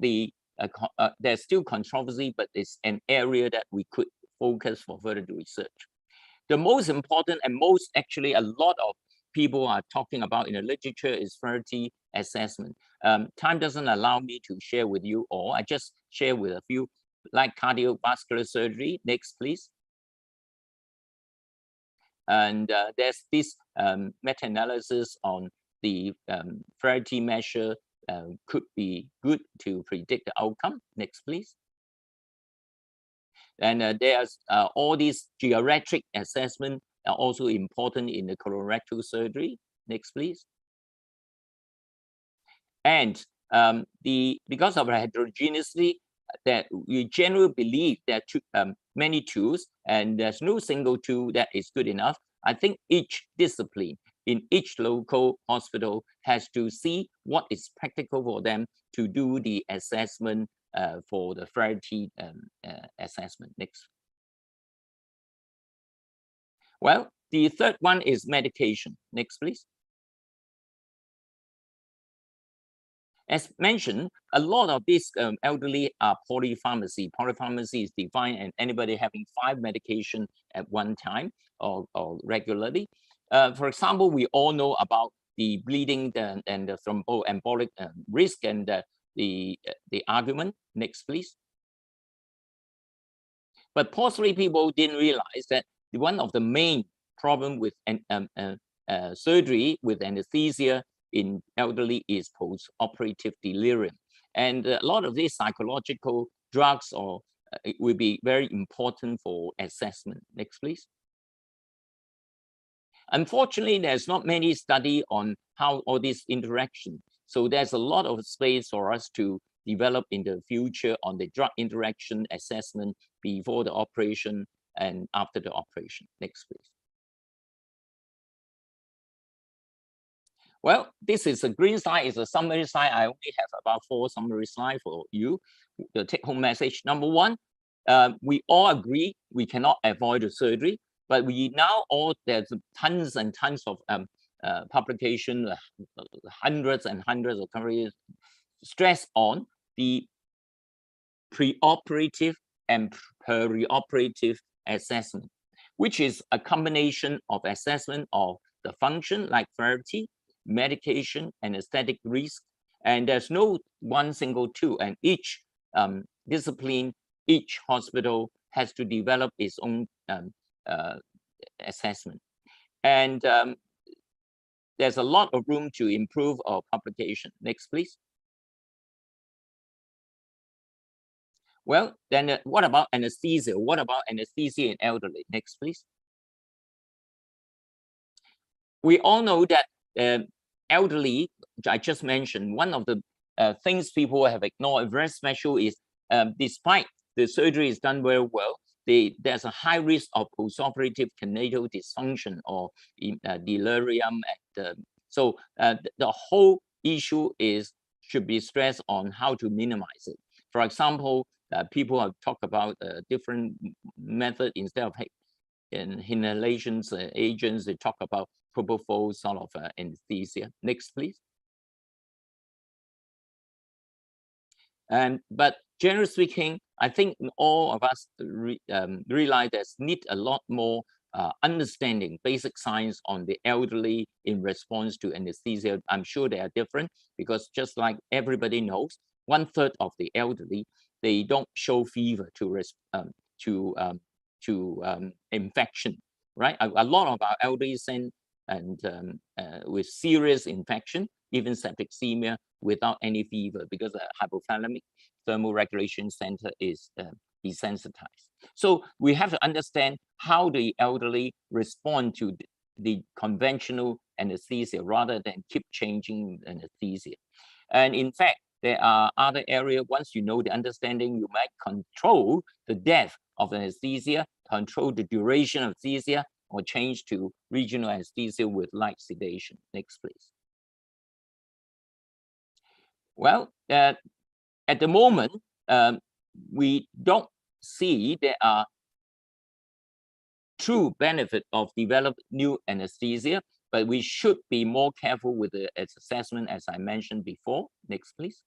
there's still controversy, but it's an area that we could focus for further research. The most important and actually a lot of people are talking about in the literature is frailty assessment. Time doesn't allow me to share with you all. I just share with a few, like cardiovascular surgery. Next, please. And there's this meta-analysis on the frailty measure could be good to predict the outcome. Next, please. And there's all these geriatric assessment are also important in the colorectal surgery. Next, please. And because of the heterogeneity, that we generally believe that many tools, and there's no single tool that is good enough. I think each discipline in each local hospital has to see what is practical for them to do the assessment for the frailty assessment. Next. Well, the third one is medication. Next, please. As mentioned, a lot of these elderly are polypharmacy. Polypharmacy is defined as anybody having 5 medications at one time or regularly. For example, we all know about the bleeding and the thromboembolic risk and the argument. Next, please. But possibly people didn't realize that one of the main problem with surgery with anesthesia in elderly is post-operative delirium. And a lot of these psychological drugs will be very important for assessment. Next, please. Unfortunately, there's not many study on how all these interactions. So there's a lot of space for us to develop in the future on the drug interaction assessment before the operation and after the operation. Next, please. Well, this is a green slide, it's a summary slide. I only have about 4 summary slides for you. The take-home message. Number 1, we all agree we cannot avoid the surgery, but we now there's tons and tons of publication, hundreds and hundreds of countries stress on the preoperative and perioperative assessment, which is a combination of assessment of the function like frailty, medication, and aesthetic risk. And there's no one single tool, and each discipline, each hospital has to develop its own assessment. And there's a lot of room to improve our publication. Next, please. Well, then what about anesthesia? What about anesthesia in elderly? Next, please. We all know that elderly, I just mentioned, one of the things people have ignored very special is despite the surgery is done very well, there's a high risk of postoperative congenital dysfunction or delirium. So the whole issue should be stressed on how to minimize it. For example, people have talked about a different method instead of inhalation agents. They talk about propofol sort of anesthesia. Next, please. But generally speaking, I think all of us realize there's need a lot more understanding basic science on the elderly in response to anesthesia. I'm sure they are different because just like everybody knows, 1/3 of the elderly, they don't show fever to infection, right? A lot of our elderly with serious infection, even septicemia, without any fever because the hypothalamic thermoregulation center is desensitized. So we have to understand how the elderly respond to the conventional anesthesia rather than keep changing anesthesia. And in fact, there are other areas, once you know the understanding, you might control the depth of anesthesia, control the duration of anesthesia, or change to regional anesthesia with light sedation. Next, please. Well, at the moment, we don't see there are true benefit of develop new anesthesia, but we should be more careful with the assessment, as I mentioned before. Next, please.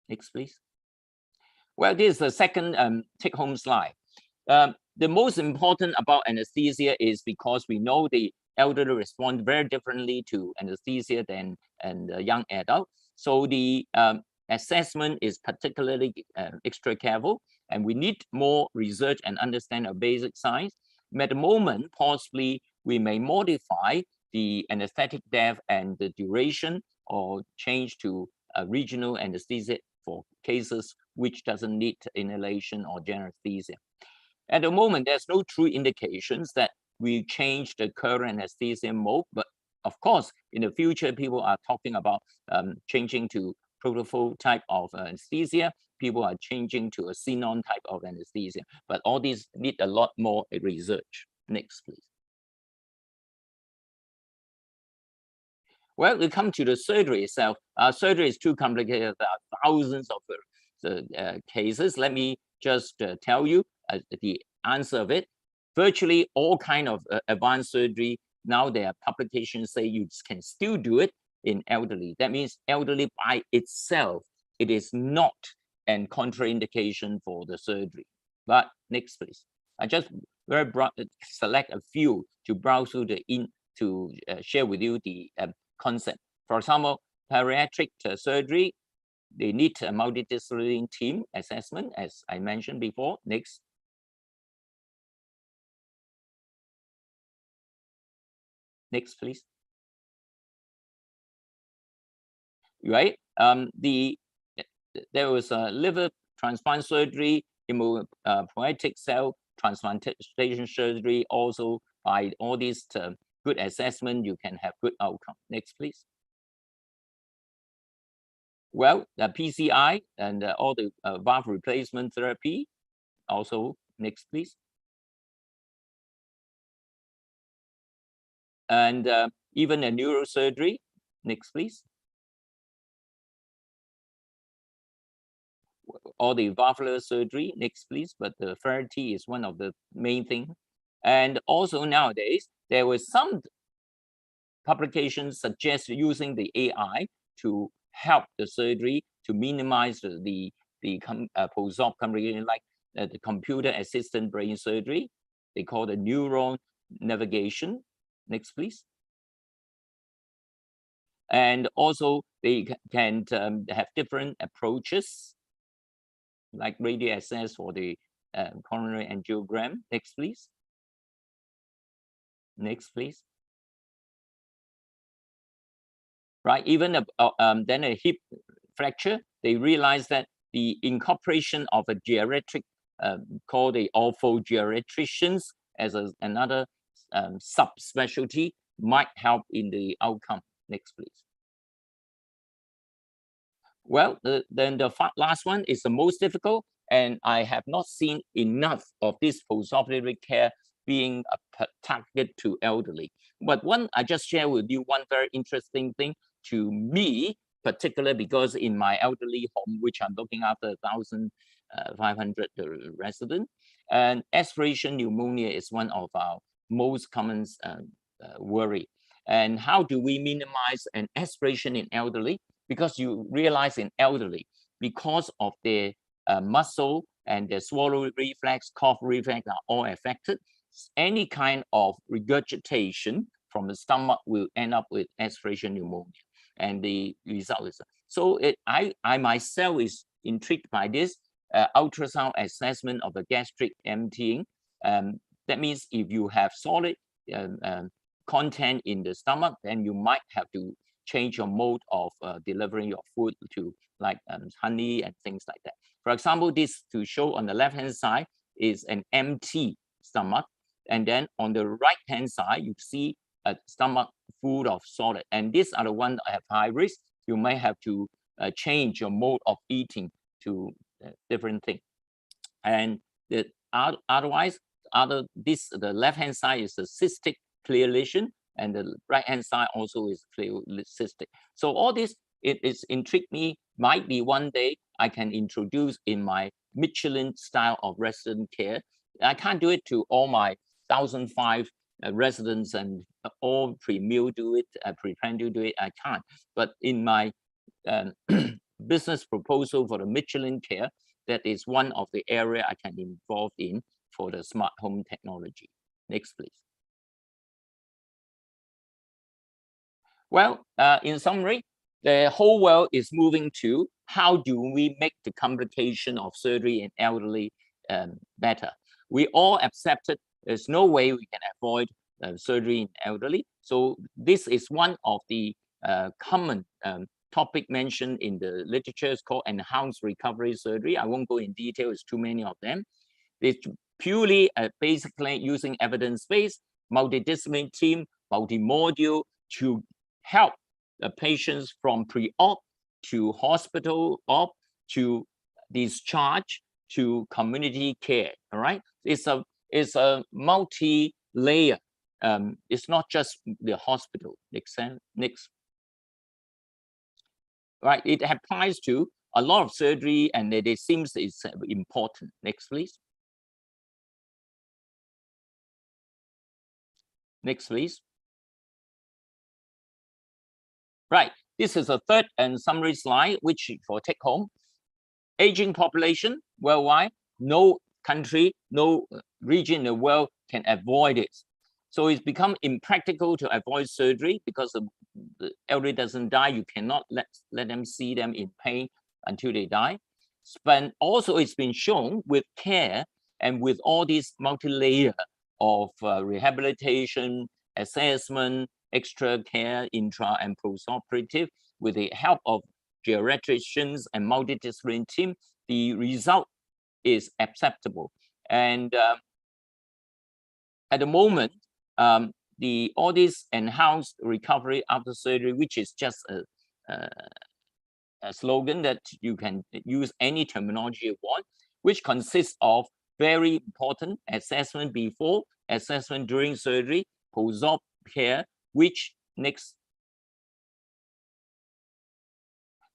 Next, please. Well, this is the second take-home slide. The most important about anesthesia is because we know the elderly respond very differently to anesthesia than a young adult. So the assessment is particularly extra careful, and we need more research and understand of basic science. At the moment, possibly we may modify the anesthetic depth and the duration, or change to a regional anesthesia for cases which doesn't need inhalation or general anesthesia. At the moment, there's no true indications that we change the current anesthesia mode, but of course, in the future, people are talking about changing to propofol type of anesthesia. People are changing to a xenon type of anesthesia, but all these need a lot more research. Next, please. Well, we come to the surgery itself. Surgery is too complicated. There are thousands of cases. Let me just tell you the answer of it. Virtually all kind of advanced surgery, now there are publications say you can still do it in elderly. That means elderly by itself, it is not a contraindication for the surgery. But next, please. I just very broad select a few to browse through to share with you the concept. For example, bariatric surgery, they need a multidisciplinary team assessment, as I mentioned before. Next. Next, please. Right. There was a liver transplant surgery, hematopoietic cell transplantation surgery. Also, by all these good assessment, you can have good outcome. Next, please. Well, the PCI and all the valve replacement therapy. Also, next, please. And even a neurosurgery. Next, please. Or the valvular surgery. Next, please. But the therapy is one of the main things. And also nowadays, there was some publications suggest using the AI to help the surgery to minimize the post-op complication, like the computer assisted brain surgery. They call the neuron navigation. Next, please. And also they can have different approaches, like radio access for the coronary angiogram. Next, please. Next, please. Right, even then a hip fracture, they realized that the incorporation of a geriatric called the orthogeriatricians as another subspecialty might help in the outcome. Next, please. Well, then the last one is the most difficult, and I have not seen enough of this postoperative care being a target to elderly. But I just share with you one very interesting thing to me, particularly because in my elderly home, which I'm looking after 1,500 residents, and aspiration pneumonia is one of our most common worry. And how do we minimize an aspiration in elderly? Because you realize in elderly, because of their muscle and their swallow reflex, cough reflex are all affected, any kind of regurgitation from the stomach will end up with aspiration pneumonia. And the result is, so I myself is intrigued by this ultrasound assessment of the gastric emptying. That means if you have solid content in the stomach, then you might have to change your mode of delivering your food to like honey and things like that. For example, this to show on the left-hand side is an empty stomach. And then on the right-hand side, you see a stomach full of solid. And these are the ones that have high risk. You may have to change your mode of eating to different things. And otherwise, the left-hand side is a cystic clear lesion, and the right-hand side also is clear cystic. So all this, it is intrigued me. Might be one day I can introduce in my Michelin style of resident care. I can't do it to all my 1,005 residents and all pre-meal do it, pre-prandial do it. I can't. But in my business proposal for the Michelin care, that is one of the area I can involve in for the smart home technology. Next, please. Well, in summary, the whole world is moving to how do we make the complication of surgery in elderly better. We all accepted there's no way we can avoid surgery in elderly. So this is one of the common topic mentioned in the literature. It's called enhanced recovery surgery. I won't go in detail, it's too many of them. It's purely basically using evidence-based, multidisciplinary team, multi-module to help the patients from pre-op to hospital op to discharge to community care. All right, it's a multi-layer. It's not just the hospital. Next. Right, it applies to a lot of surgery, and it seems it's important. Next, please. Next, please. Right, this is a third and summary slide, which for take home. Aging population worldwide, no country, no region in the world can avoid it. So it's become impractical to avoid surgery because the elderly doesn't die. You cannot let them see them in pain until they die. But also it's been shown with care and with all these multi-layer of rehabilitation, assessment, extra care, intra and postoperative, with the help of geriatricians and multidisciplinary team, the result is acceptable. And at the moment, all this enhanced recovery after surgery, which is just a slogan that you can use any terminology you want, which consists of very important assessment before, assessment during surgery, post-op care, which next.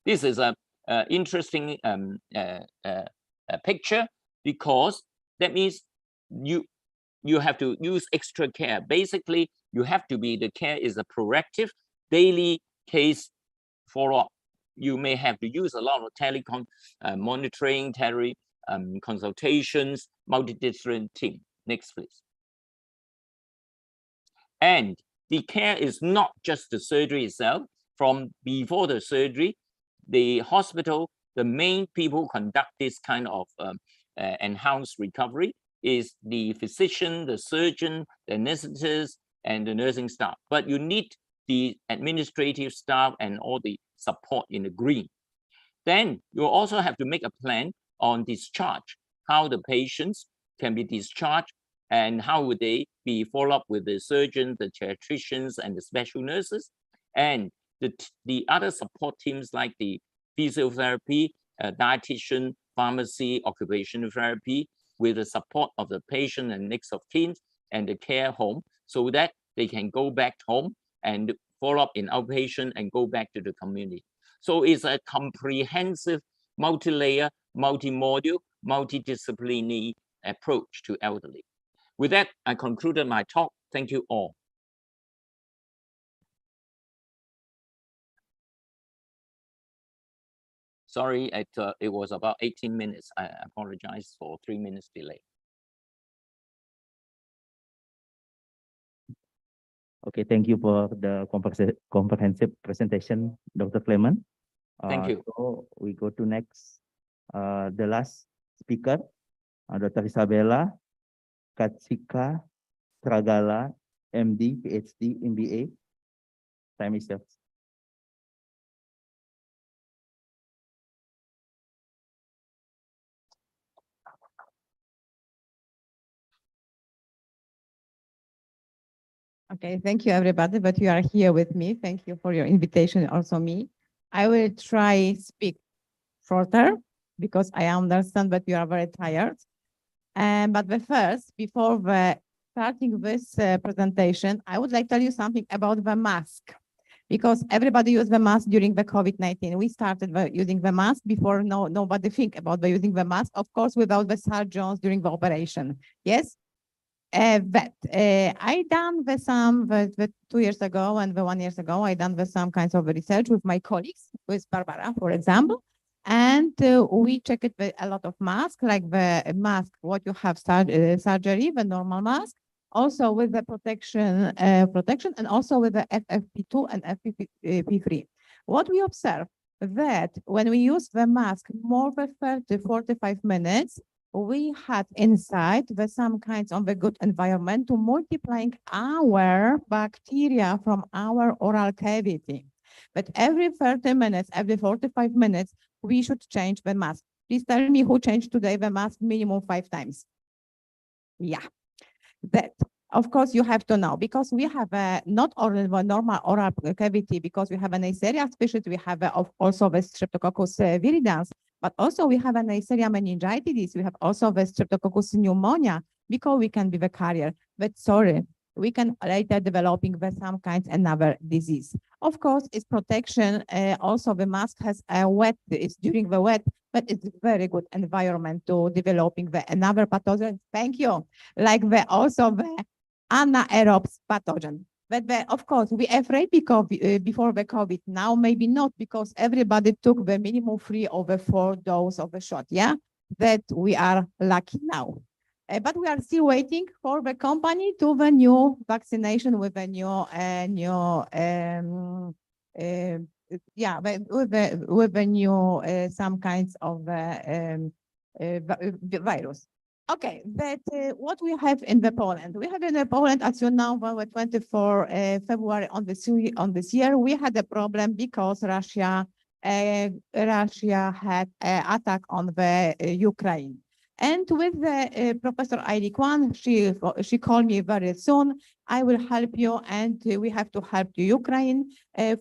This is a interesting picture, because that means you have to use extra care. Basically, you have to be, the care is a proactive daily case follow-up. You may have to use a lot of telecom monitoring, consultations, multidisciplinary team. Next, please. And the care is not just the surgery itself. From before the surgery, the hospital, the main people who conduct this kind of enhanced recovery is the physician, the surgeon, the anesthetists, and the nursing staff. But you need the administrative staff and all the support in the green. Then you also have to make a plan on discharge, how the patients can be discharged and how would they be followed up with the surgeons, the geriatricians, and the special nurses, and the other support teams like the physiotherapy, dietitian, pharmacy, occupational therapy, with the support of the patient and next of kin, and the care home so that they can go back home and follow up in outpatient and go back to the community. So it's a comprehensive, multi-layer, multi-module, multidisciplinary approach to elderly. With that, I concluded my talk. Thank you all. Sorry, it was about 18 minutes. I apologize for 3 minutes delay. Okay, thank you for the comprehensive presentation, Dr. Clement. Thank you. So we go to next, the last speaker, Dr. Isabella Katsika Tragala, MD, PhD, MBA. Time is yours. Okay, thank you everybody, but you are here with me. Thank you for your invitation, also me. I will try speak shorter because I understand that you are very tired. But the first, before starting this presentation, I would like to tell you something about the mask, because everybody used the mask during the COVID-19. We started using the mask before nobody think about using the mask, of course, without the surgeons during the operation. Yes? I done the 2 years ago and the 1 year ago, I done some kinds of research with my colleagues, with Barbara, for example. And we checked a lot of masks, like the mask, what you have surgery, the normal mask, also with the protection, and also with the FFP2 and FFP3. What we observe that when we use the mask more than 30, 45 minutes, we had inside some kinds of a good environment to multiplying our bacteria from our oral cavity. But every 30 minutes, every 45 minutes, we should change the mask. Please tell me who changed today the mask minimum 5 times. Yeah, that. Of course, you have to know, because we have not only the normal oral cavity, because we have a Neisseria species, we have also the Streptococcus viridans, but also we have a Neisseria meningitis, we have also the Streptococcus pneumonia, because we can be the carrier. But sorry, we can later developing some kinds another disease. Of course, it's protection. Also, the mask has a wet, it's during the wet, but it's very good environment to developing another pathogen. Thank you. Like also the anaerobe pathogen. But of course, we afraid because before the COVID. Now maybe not, because everybody took the minimum 3 over 4 doses of the shot. Yeah, that we are lucky now. But we are still waiting for the company to the new vaccination with the new with the new some kinds of virus. Okay, but what we have in the Poland? We have in the Poland, as you know, on the 24 February on this year, we had a problem because Russia had an attack on the Ukraine. And with the Professor Heidi Kwan, she called me very soon. I will help you, and we have to help the Ukraine.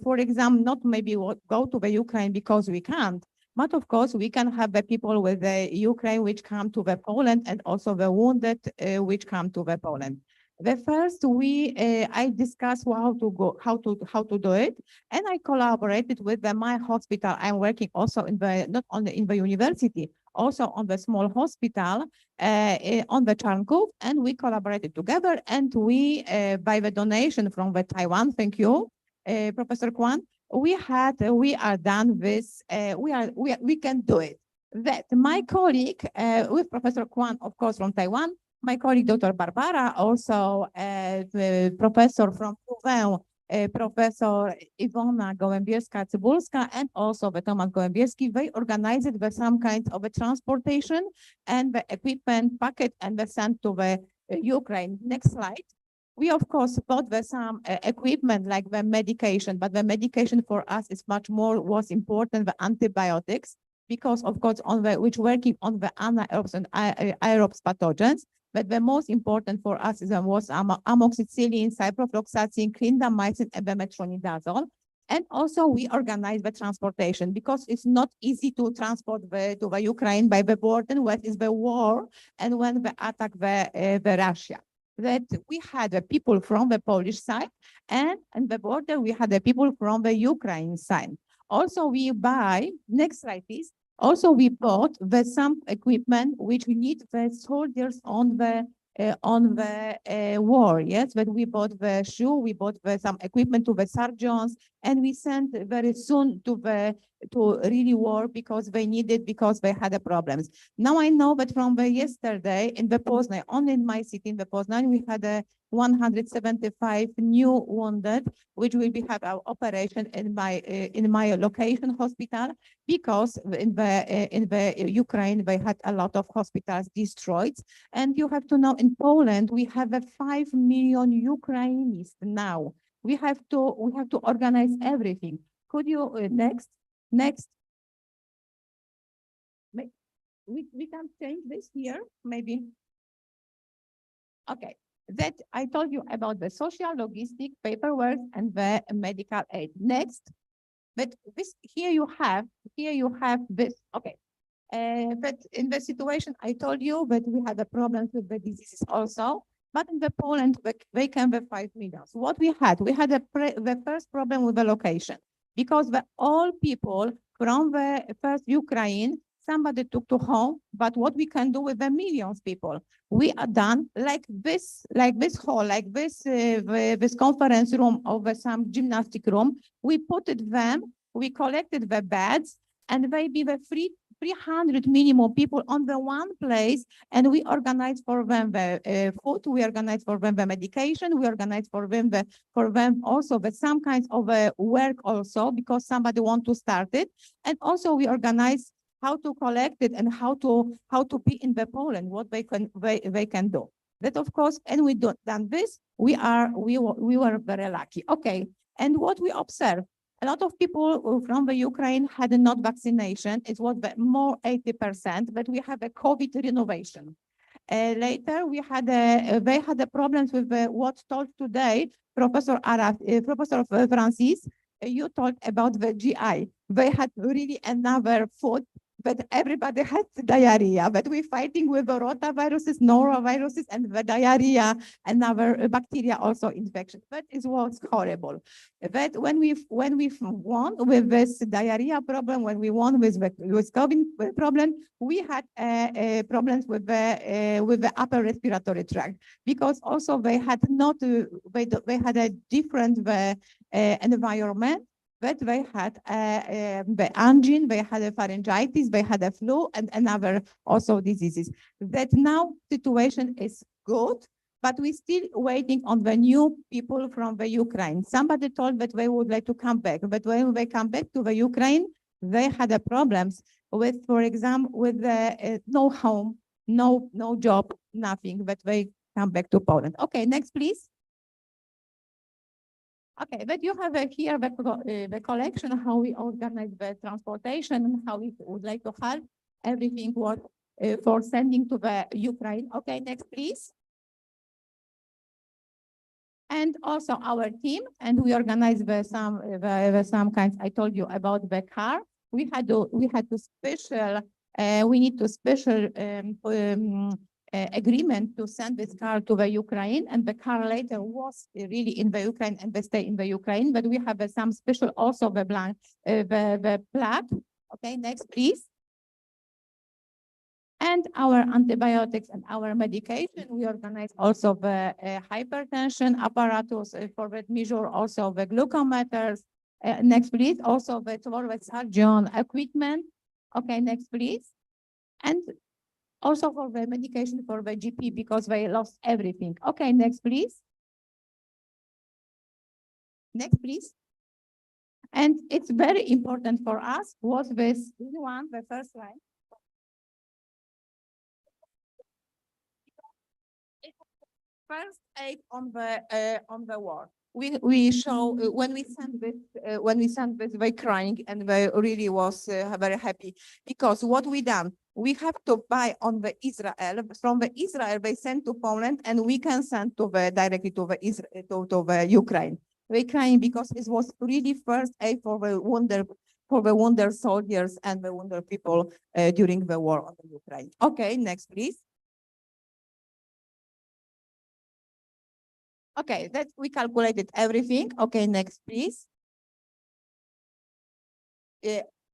For example, not maybe go to the Ukraine because we can't, but of course we can have the people with the Ukraine which come to the Poland, and also the wounded which come to the Poland. The first I discussed how to do it, and I collaborated with my hospital. I'm working also in not only in the university, also on the small hospital on the Charnkov, and we collaborated together, and we by the donation from the Taiwan, thank you, Professor Kwan, we are done with, we can do it. That my colleague with Professor Kwan, of course, from Taiwan, my colleague, Dr. Barbara, also the professor from Louvain, Professor Iwona Gołębierska-Cybulska, and also the Tomasz Gołębierski, they organized some kind of a transportation and the equipment packet and they sent to the Ukraine. Next slide. We, of course, bought some equipment like the medication, but the medication for us is much more was important, the antibiotics, because, of course, which working on the anaerobes and aerobes pathogens. But the most important for us was amoxicillin, ciprofloxacin, clindamycin, and the metronidazole. And also we organize the transportation because it's not easy to transport to the Ukraine by the border when is the war and when the attack the Russia. that we had the people from the Polish side, and on the border, we had the people from the Ukraine side. Also, we buy, next slide, please. Also, we bought some equipment which we need the soldiers on the war. Yes, but we bought the shoe, we bought some equipment to the sergeants, and we sent very soon to really war because they needed, because they had the problems. Now I know that from the yesterday in the Poznan, only in my city in the Poznan, we had a 175 new wounded, which will be have our operation in my location hospital, because in the Ukraine they had a lot of hospitals destroyed. And you have to know, in Poland we have a 5 million Ukrainians now. We have to organize everything. Could you next? We can change this here, maybe. Okay, that I told you about the social, logistic, paperwork, and the medical aid. Next, but this here you have this. Okay, but in the situation I told you that we had the problems with the diseases also. But in the Poland, they came with 5 million. So what we had the first problem with the location, because all people from the first Ukraine, somebody took to home. But what we can do with the millions people, we are done like this hall, like this conference room over some gymnastic room. We put it them, we collected the beds, and maybe the 300 minimum people on the one place, and we organize for them the food, we organize for them the medication, we organize for them also some kinds of work also, because somebody want to start it, and also we organize how to collect it and how to be in the Poland, what they can do. That of course, and we done this, we were very lucky. Okay, and what we observed, a lot of people from the Ukraine had not vaccination. It was more 80%, but we have a COVID renovation. Later, they had the problems with what told today, Professor Francis, you talked about the GI. They had really another food, but everybody had diarrhea. But we're fighting with the rotaviruses, noroviruses, and the diarrhea, another bacteria also infection. But it was horrible. But when we won with this diarrhea problem, when we won with COVID problem, we had problems with the upper respiratory tract, because also they had they had a different environment. But they had the angine, they had a pharyngitis, they had a flu, and another also diseases. That now situation is good, but we're still waiting on the new people from the Ukraine. Somebody told that they would like to come back, but when they come back to the Ukraine, they had a problems with, for example, with no home, no job, nothing, but they come back to Poland. Okay, next, please. Okay, but you have here the collection, how we organize the transportation and how we would like to have everything what for sending to the Ukraine. Okay, next, please. And also our team, and we organize some kinds. I told you about the car. We need to special agreement to send this car to the Ukraine, and the car later was really in the Ukraine and they stay in the Ukraine. But we have some special also the plaque. Okay, next, please. And our antibiotics and our medication, we organize also the hypertension apparatus for the measure, also the glucometers. Next, please. Also the surgeon equipment. Okay, next, please. And also for the medication for the GP, because they lost everything. Okay, next, please. Next, please. And it's very important for us was this one, the first line. First aid on the war. We show when we send this, they crying, and they really was very happy, because what we done, we have to buy on the Israel, from the Israel they send to Poland, and we can send to directly to the Ukraine. They crying because it was really first aid for the wounded soldiers and the wounded people during the war on the Ukraine. Okay, next, please. Okay, that we calculated everything. Okay, next, please.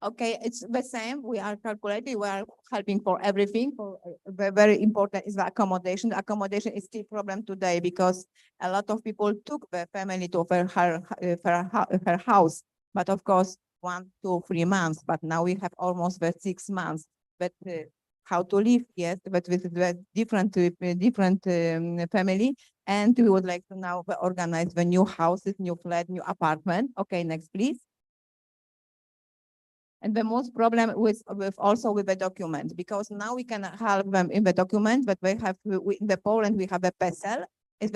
Okay, it's the same. We are calculating, we are helping for everything. For very important is the accommodation. The accommodation is still problem today because a lot of people took the family to her house. But of course, 1 to 3 months. But now we have almost the 6 months. But how to live? Yes, but with the different family. And we would like to now organize the new houses, new flat, new apartment. Okay, next, please. And the most problem with also with the document, because now we can help them in the document, but we have in the Poland we have a PESEL. It's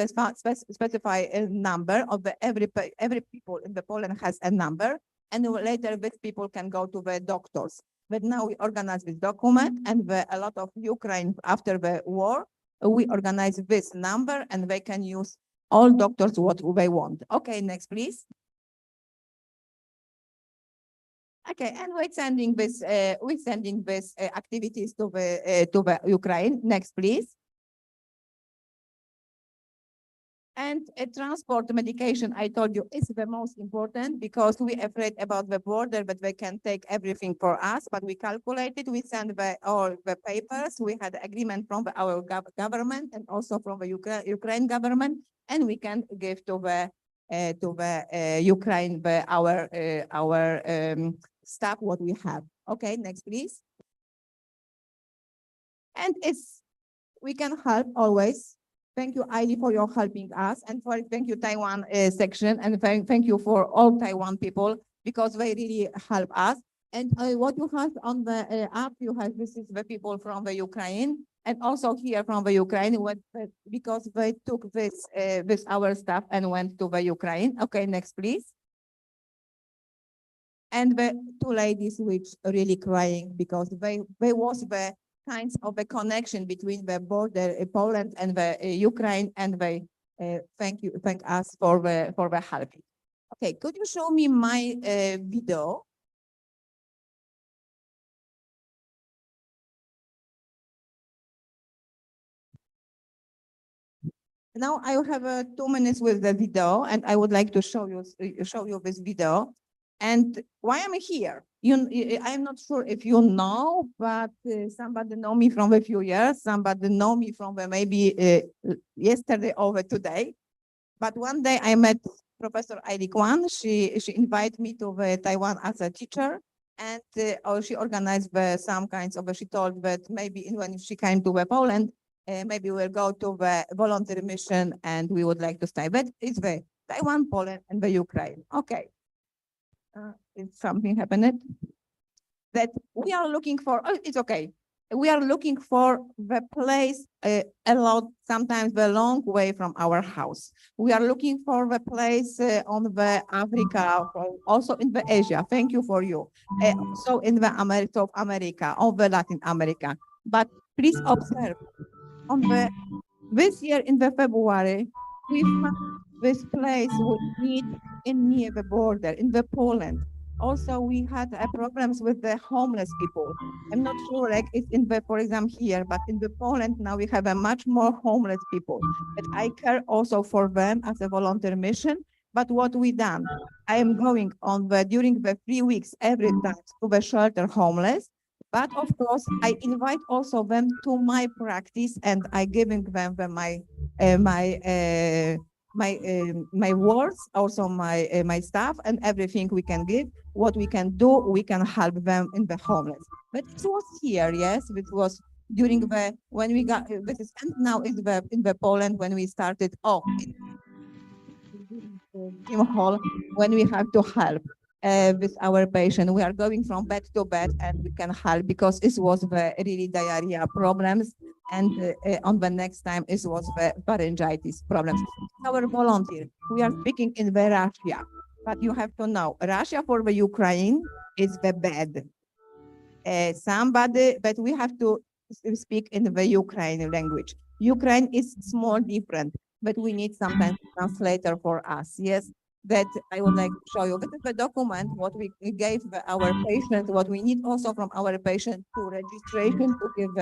specify a number of the every people in the Poland has a number, and later these people can go to the doctors. But now we organize this document, and a lot of Ukraine after the war, we organize this number, and they can use all doctors what they want. Okay, next, please. Okay, and we're sending this activities to the Ukraine. Next, please. And transport medication, I told you, is the most important because we're afraid about the border, but they can take everything for us. But we calculated, we send all the papers. We had agreement from our government and also from the Ukraine government, and we can give to the Ukraine our stuff what we have. Okay, next, please. And we can help always. Thank you, Heidi, for your helping us, and thank you, Taiwan section, and thank you for all Taiwan people because they really help us. And what you have on the app, you have this is the people from the Ukraine, and also here from the Ukraine, because they took this our stuff and went to the Ukraine. Okay, next, please. And the 2 ladies which really crying because they was the kinds of a connection between the border Poland and the Ukraine, and they thank us for the help. Okay, could you show me my video? Now I have 2 minutes with the video, and I would like to show you this video. And why I'm here? I'm not sure if you know, but somebody know me from a few years. Somebody know me from maybe yesterday or today. But one day I met Professor Heidi Kwan. She invited me to Taiwan as a teacher, and she organized some kinds of. She told that maybe when she came to Poland, maybe we'll go to the voluntary mission, and we would like to stay. But it's the Taiwan, Poland, and the Ukraine. Okay. If something happened, that we are looking for, it's okay. We are looking for the place a lot, sometimes the long way from our house. We are looking for the place on the Africa, also in the Asia. Thank you for you. So in the America, or the Latin America. But please observe, this year in the February, we found this place we need near the border, in the Poland. Also, we had problems with the homeless people. I'm not sure, like it's in the, for example, here, but in the Poland now we have a much more homeless people. But I care also for them as a volunteer mission. But what we done, I am going on during the 3 weeks every time to the shelter homeless. But of course, I invite also them to my practice, and I giving them my words, also my staff, and everything we can give. What we can do, we can help them in the homeless. But it was here, yes, it was during when we got this is, and now is in the Poland when we started. In hall when we have to help with our patient. We are going from bed to bed, and we can help because it was the really diarrhea problems, and on the next time it was the pharyngitis problems. Our volunteer, we are speaking in the Russia, but you have to know Russia for the Ukraine is the bad. But we have to speak in the Ukrainian language. Ukraine is small different, but we need sometimes translator for us. Yes, that I would like to show you. This is the document, what we gave our patient, what we need also from our patient to registration, to give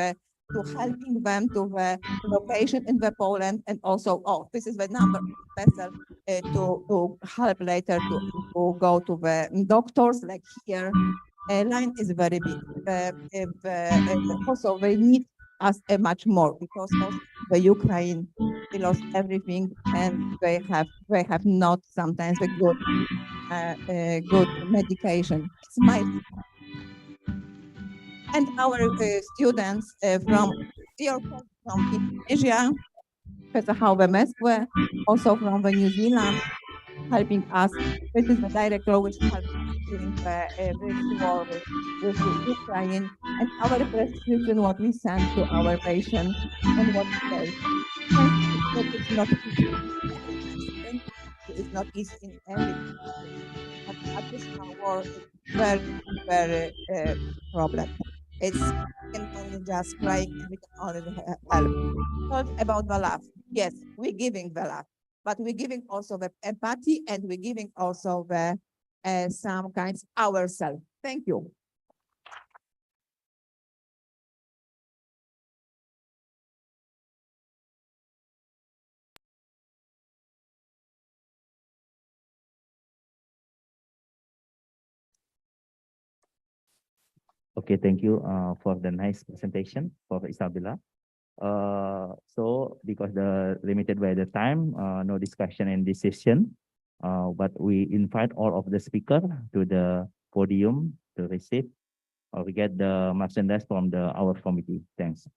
to helping them to the location in the Poland, and also, oh, this is the number of vessel to help later to go to the doctors, like here. Line is very big. Also, they need us much more, because also the Ukraine, they lost everything, and they have not sometimes a good good medication. It's my and our students from Indonesia, Professor Mesque, also from the New Zealand, helping us. This is the director which helped us during this war with the Ukraine, and our prescription, what we send to our patient, and what they. That it's not easy in every accident. It's not easy in every. But at this war, it's very problem. It's can only just crying, and we can only help. Talk about the love. Yes, we're giving the love, but we're giving also the empathy, and we're giving also the some kinds ourselves. Thank you. Okay, thank you for the nice presentation for Isabella. So because the limited by the time, no discussion in this session, but we invite all of the speaker to the podium to receive or we get the merchandise from our committee. Thanks.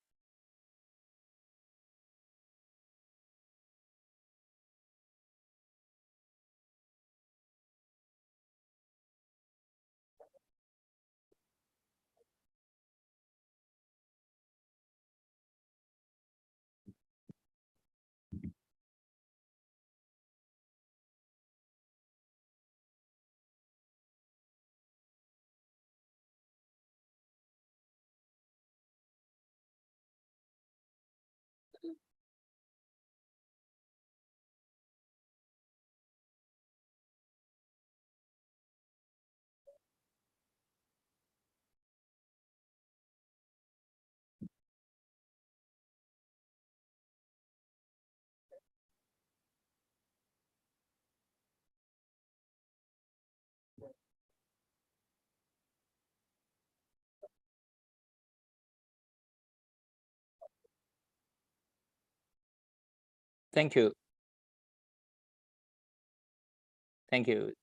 Thank you. Thank you.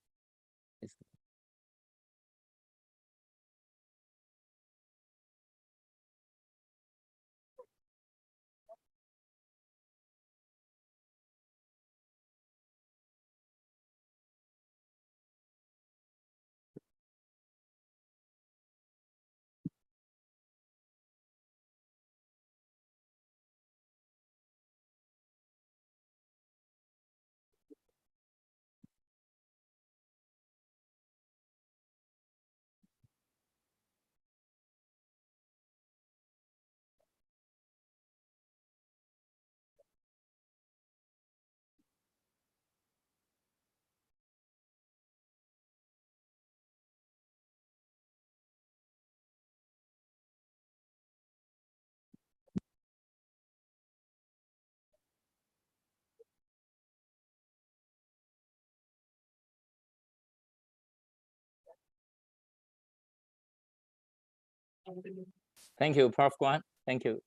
Thank you, Prof. Guan. Thank you.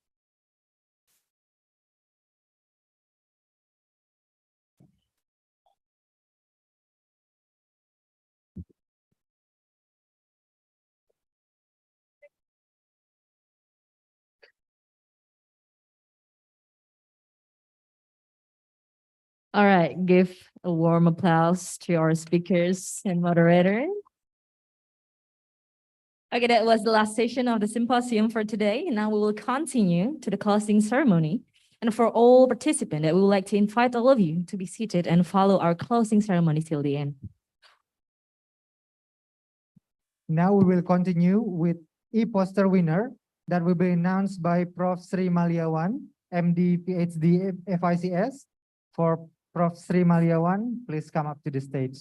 All right, give a warm applause to our speakers and moderator. Okay, that was the last session of the symposium for today. Now we will continue to the closing ceremony. And for all participants, we would like to invite all of you to be seated and follow our closing ceremony till the end. Now we will continue with e-poster winner that will be announced by Prof. Sri Maliawan, MD, PhD, FICS. For Prof. Sri Maliawan, please come up to the stage.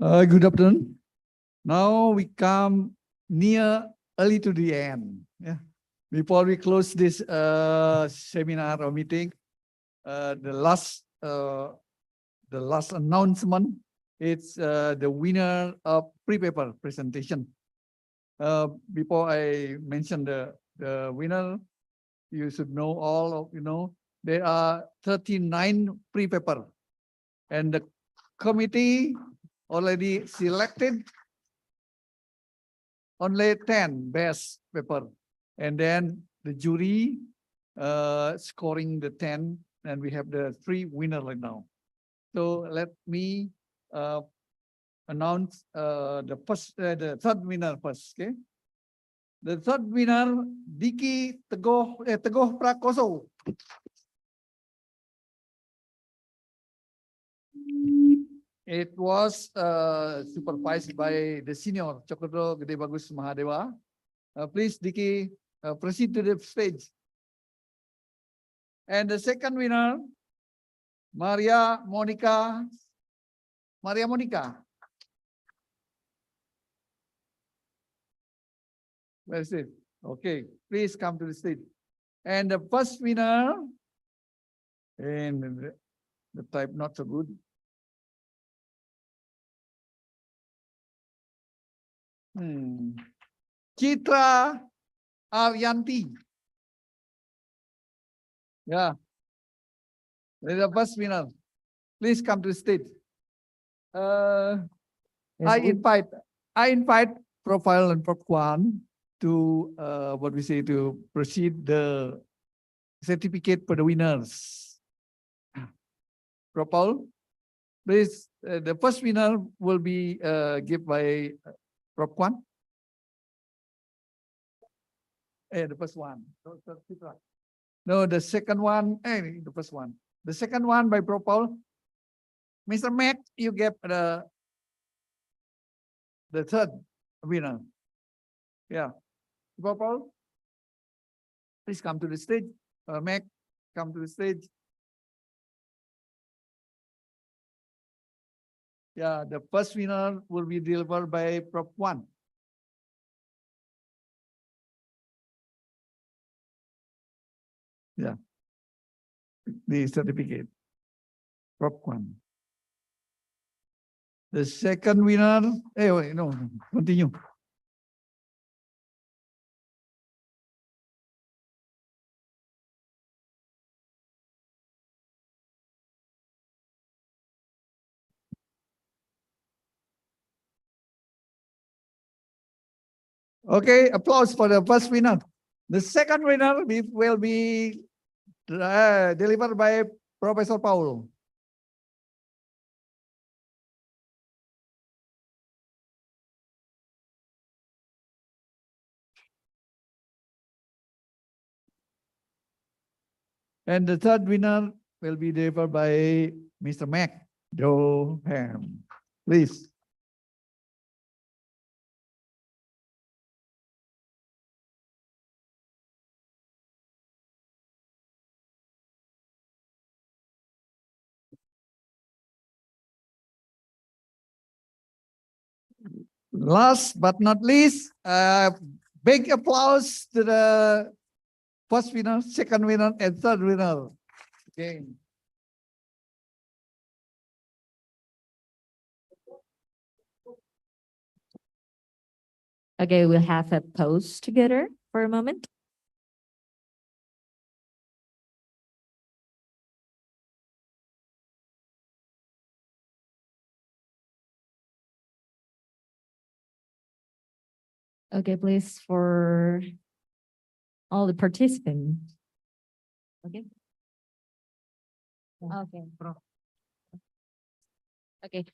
Good afternoon. Now we come near early to the end. Yeah. Before we close this seminar or meeting, the last announcement, it's the winner of pre-paper presentation. Before I mention the winner, you should know all of there are 39 pre-paper, and the committee already selected only 10 best paper, and then the jury scoring the 10, and we have the 3 winner right now. So let me announce the third winner first. Okay, the third winner, Diki Teguh Prakoso. It was supervised by the senior Cokro Gede Bagus Mahadewa. Please, Diki, proceed to the stage. And the second winner, Maria Monica. Where is it? Okay, please come to the stage. And the first winner, and the type not so good. Citra Aryanti. Yeah. The first winner. Please come to the stage. I invite Profile and Prop One to to proceed the certificate for the winners. Propal, please, the first winner will be given by Prop One. The first one. No, the second one, the first one. The second one by Propal. Mr. Mac, you get the third winner. Yeah. Propal, please come to the stage. Mac, come to the stage. Yeah, the first winner will be delivered by Prop One. Yeah, the certificate. Prop One. The second winner, no, continue. Okay, applause for the first winner. The second winner will be delivered by Professor Paulo. And the third winner will be delivered by Mr. Mac Doham. Please. Last but not least, big applause to the first winner, second winner, and third winner. Okay. Okay, we'll have a pause together for a moment. Okay, please, for all the participants. Okay. Okay. Okay.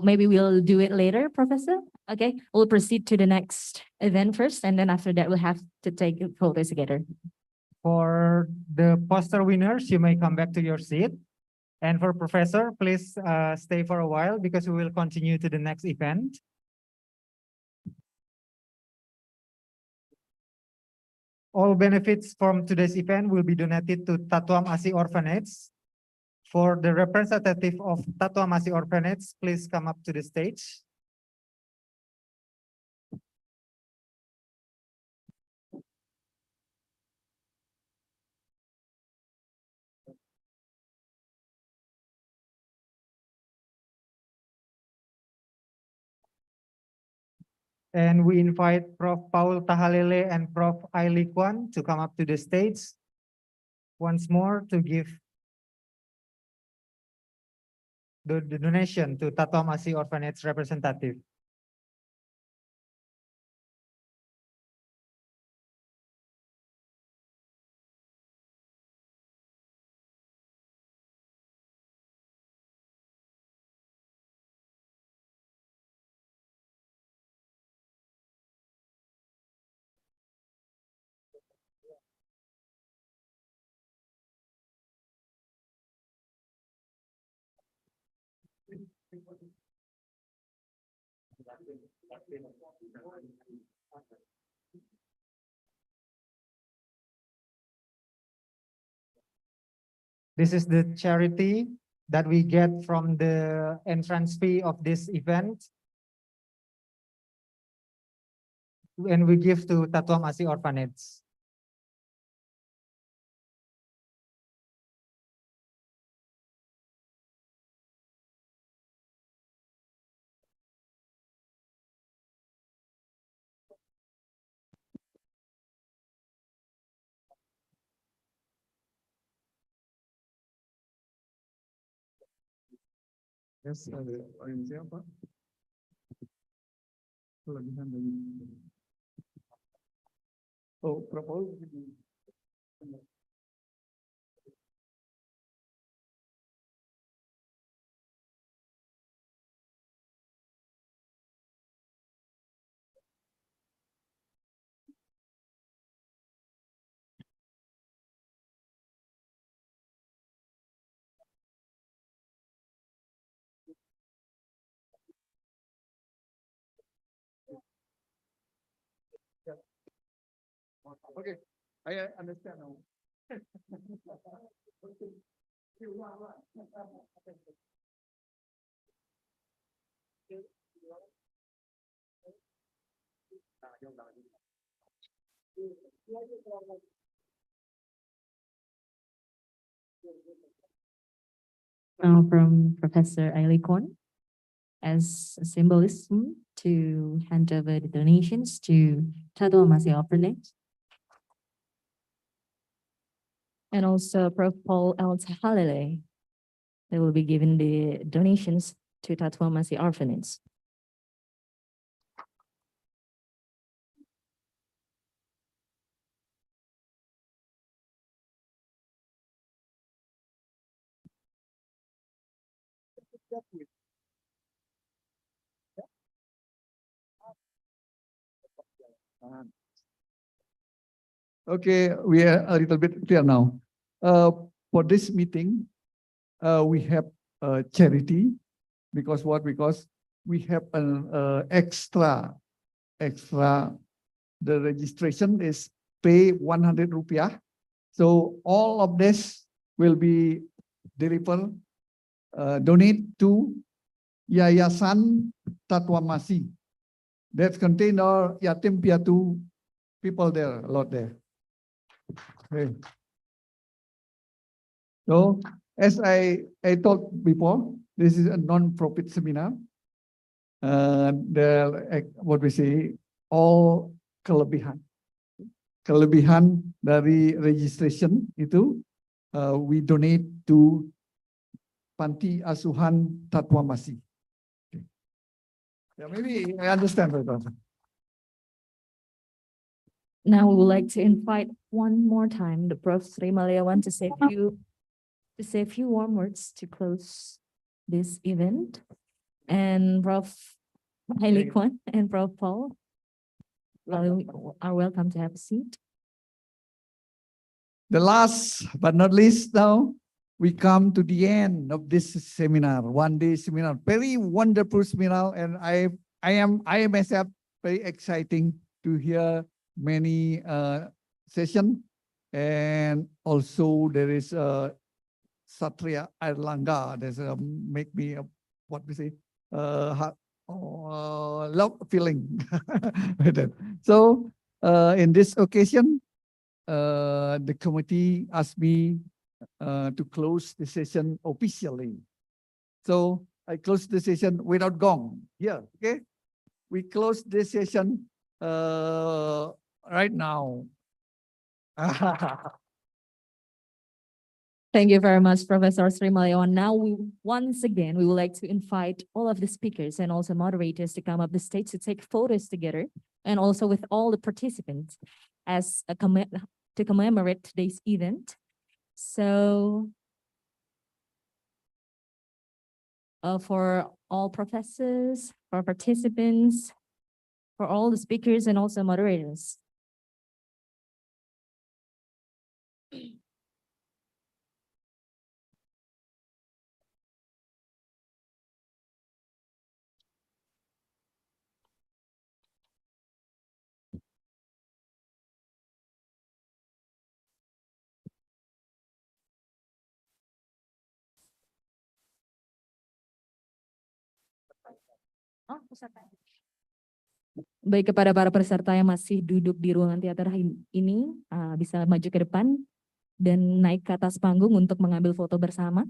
Maybe we'll do it later, Professor. Okay, we'll proceed to the next event first, and then after that, we'll have to take photos together. For the poster winners, you may come back to your seat. And for Professor, please stay for a while because we will continue to the next event. All benefits from today's event will be donated to Tatuam Asi Orphanage. For the representative of Tatuam Asi Orphanage, please come up to the stage. And we invite Prof. Paul Tahalele and Prof. Aili Kwan to come up to the stage once more to give the donation to Tatuam Asi Orphanage representative. This is the charity that we get from the entrance fee of this event. And we give to Tatuam Asi Orphanage. Yes, orang siapa? Kelebihan dari Propol. Okay, I understand now. Now from Professor Aili Kwan as a symbolism to hand over the donations to Tatuam Asi Orphanage. And also Prof. Paul L. Tahalele. They will be giving the donations to Tatuam Asi Orphanage. Okay, we are a little bit clear now. For this meeting, we have a charity because what? Because we have an extra. The registration is pay 100 rupiah. So all of this will be delivered, donate to Yayasan Tatuam Asi. That contain our yatim piatu people there, a lot there. Okay. So as I told before, this is a non-profit seminar. What we say, all kelebihan dari registration itu we donate to Panti Asuhan Tatuam Asi. Okay. Yeah, maybe I understand that. Now we would like to invite one more time the Prof. Sri Maliawan to say a few warm words to close this event. And Prof. Aili Kwan and Prof. Paul are welcome to have a seat. The last but not least, now we come to the end of this seminar, one-day seminar, very wonderful seminar, and I am myself very exciting to hear many session. And also there is Satria Airlangga. There's make me what we say love feeling with it. So in this occasion, the committee asked me to close the session officially. So I close the session without gong. Here, okay? We close this session right now. Thank you very much, Professor Sri Malayawan. Now, once again, we would like to invite all of the speakers and also moderators to come up the stage to take photos together, and also with all the participants as a to commemorate today's event. So, for all professors, for participants, for all the speakers and also moderators. Baik, kepada para peserta yang masih duduk di ruangan teater ini, bisa maju ke depan dan naik ke atas panggung untuk mengambil foto bersama.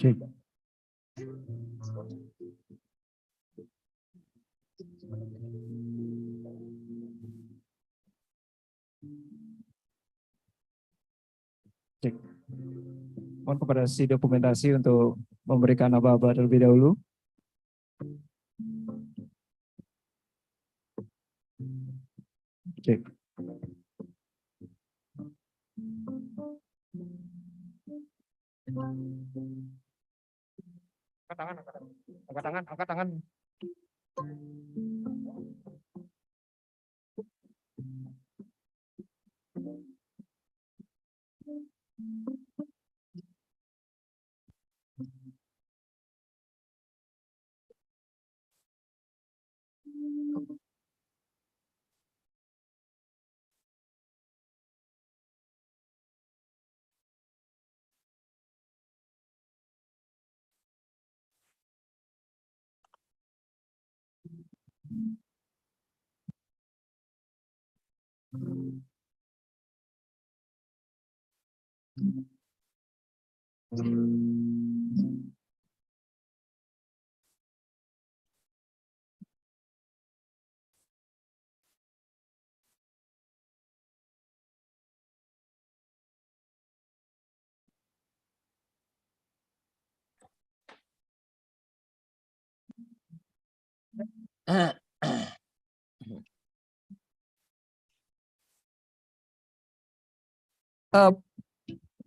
Cek. Cek. Mohon kepada si dokumentasi untuk memberikan aba-aba terlebih dahulu. Cek. Angkat tangan, angkat tangan, angkat tangan, angkat tangan.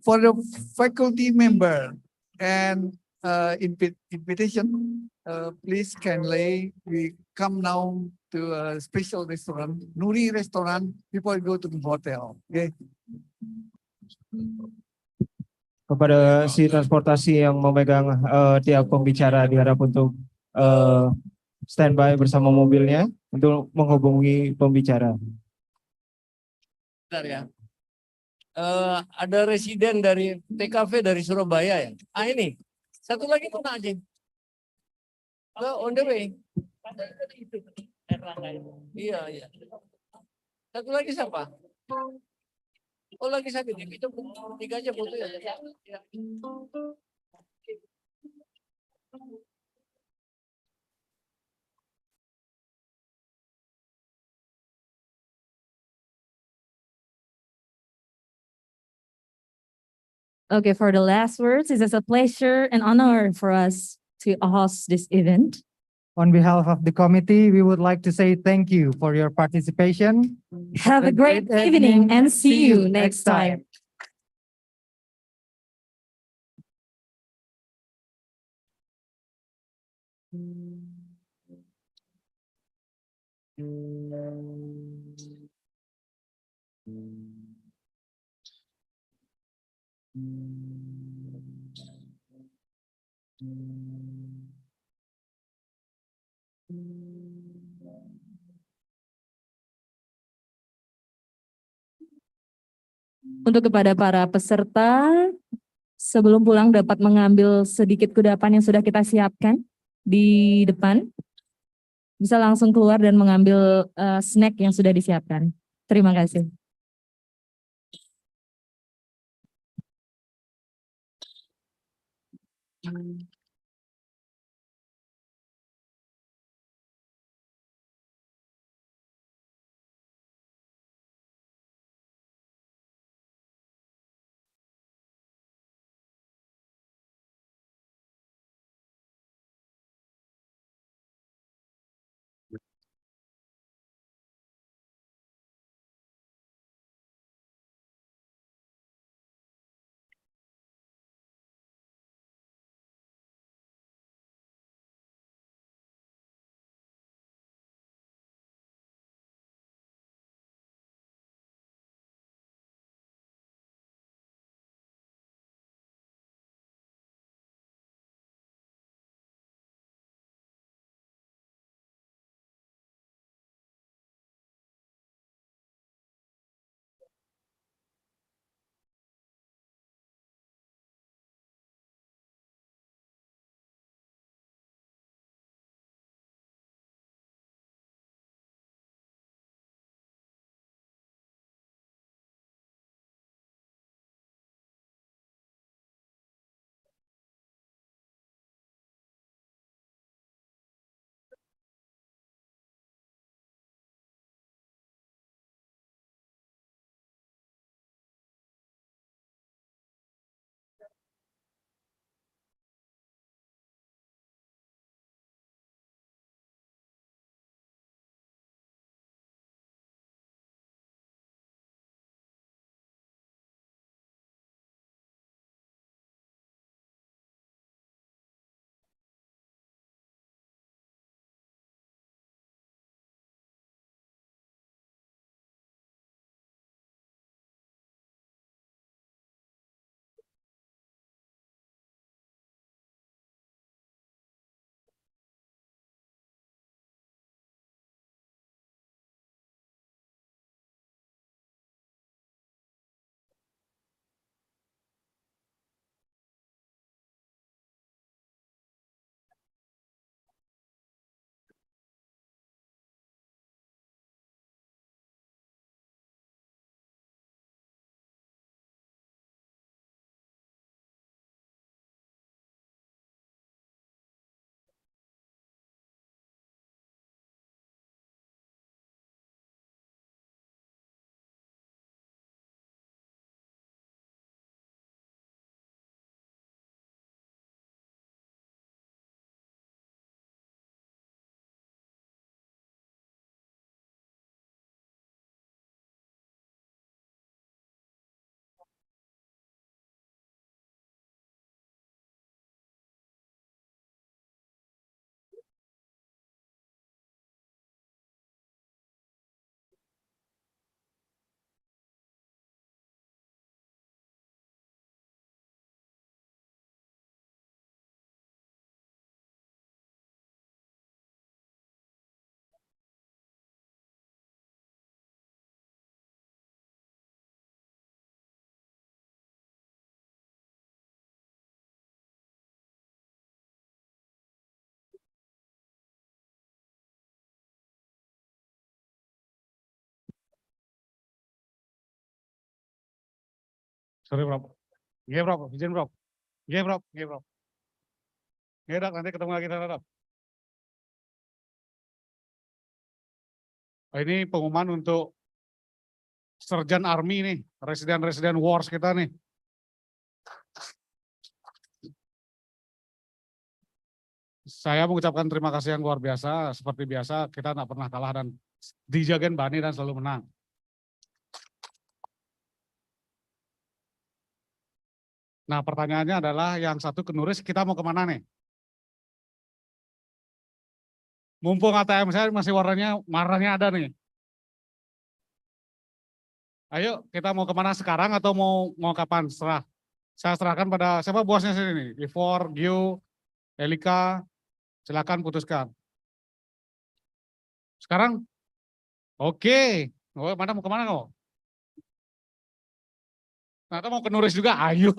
For the faculty member and invitation, please kindly we come now to a special restaurant, Nuri restaurant, before go to the hotel. Okay. Kepada si transportasi yang memegang tiap pembicara diharap untuk standby bersama mobilnya untuk menghubungi pembicara. Bentar ya. Ada residen dari TKV dari Surabaya ya. Ah ini, satu lagi mana aja? On the way. Iya, iya. Satu lagi siapa? Oh lagi sakit, itu tiga aja foto ya. Okay, for the last words, it is a pleasure and honor for us to host this event. On behalf of the committee, we would like to say thank you for your participation. Have a great evening and see you next time. Untuk kepada para peserta, sebelum pulang dapat mengambil sedikit kudapan yang sudah kita siapkan di depan. Bisa langsung keluar dan mengambil snack yang sudah disiapkan. Terima kasih. Sorry, Bro. Iya, Bro. Izin, Bro. Iya, Bro. Iya, Bro. Iya, Dok. Nanti ketemu lagi, Dok. Ini pengumuman untuk Sergeant Army nih, residen wars kita nih. Saya mengucapkan terima kasih yang luar biasa. Seperti biasa, kita tidak pernah kalah dan dijagain Bani dan selalu menang. Nah, pertanyaannya adalah yang satu ke Nuris, kita mau kemana nih? Mumpung ATM saya masih warnanya ada nih. Ayo, kita mau kemana sekarang atau mau kapan? Saya serahkan pada siapa bosnya sini nih? Ivor, Gio, Elika, silakan putuskan. Sekarang? Oke. Oh, mana mau kemana kok? Nah, mau ke Nuris juga? Ayo.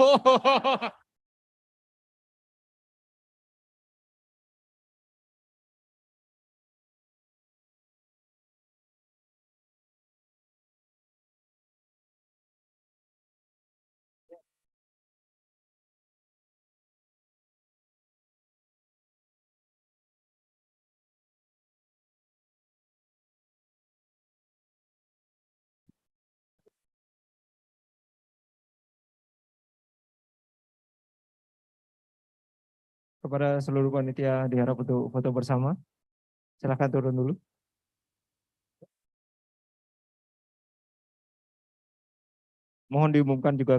Kepada seluruh panitia diharap untuk foto bersama. Silakan turun dulu. Mohon diumumkan juga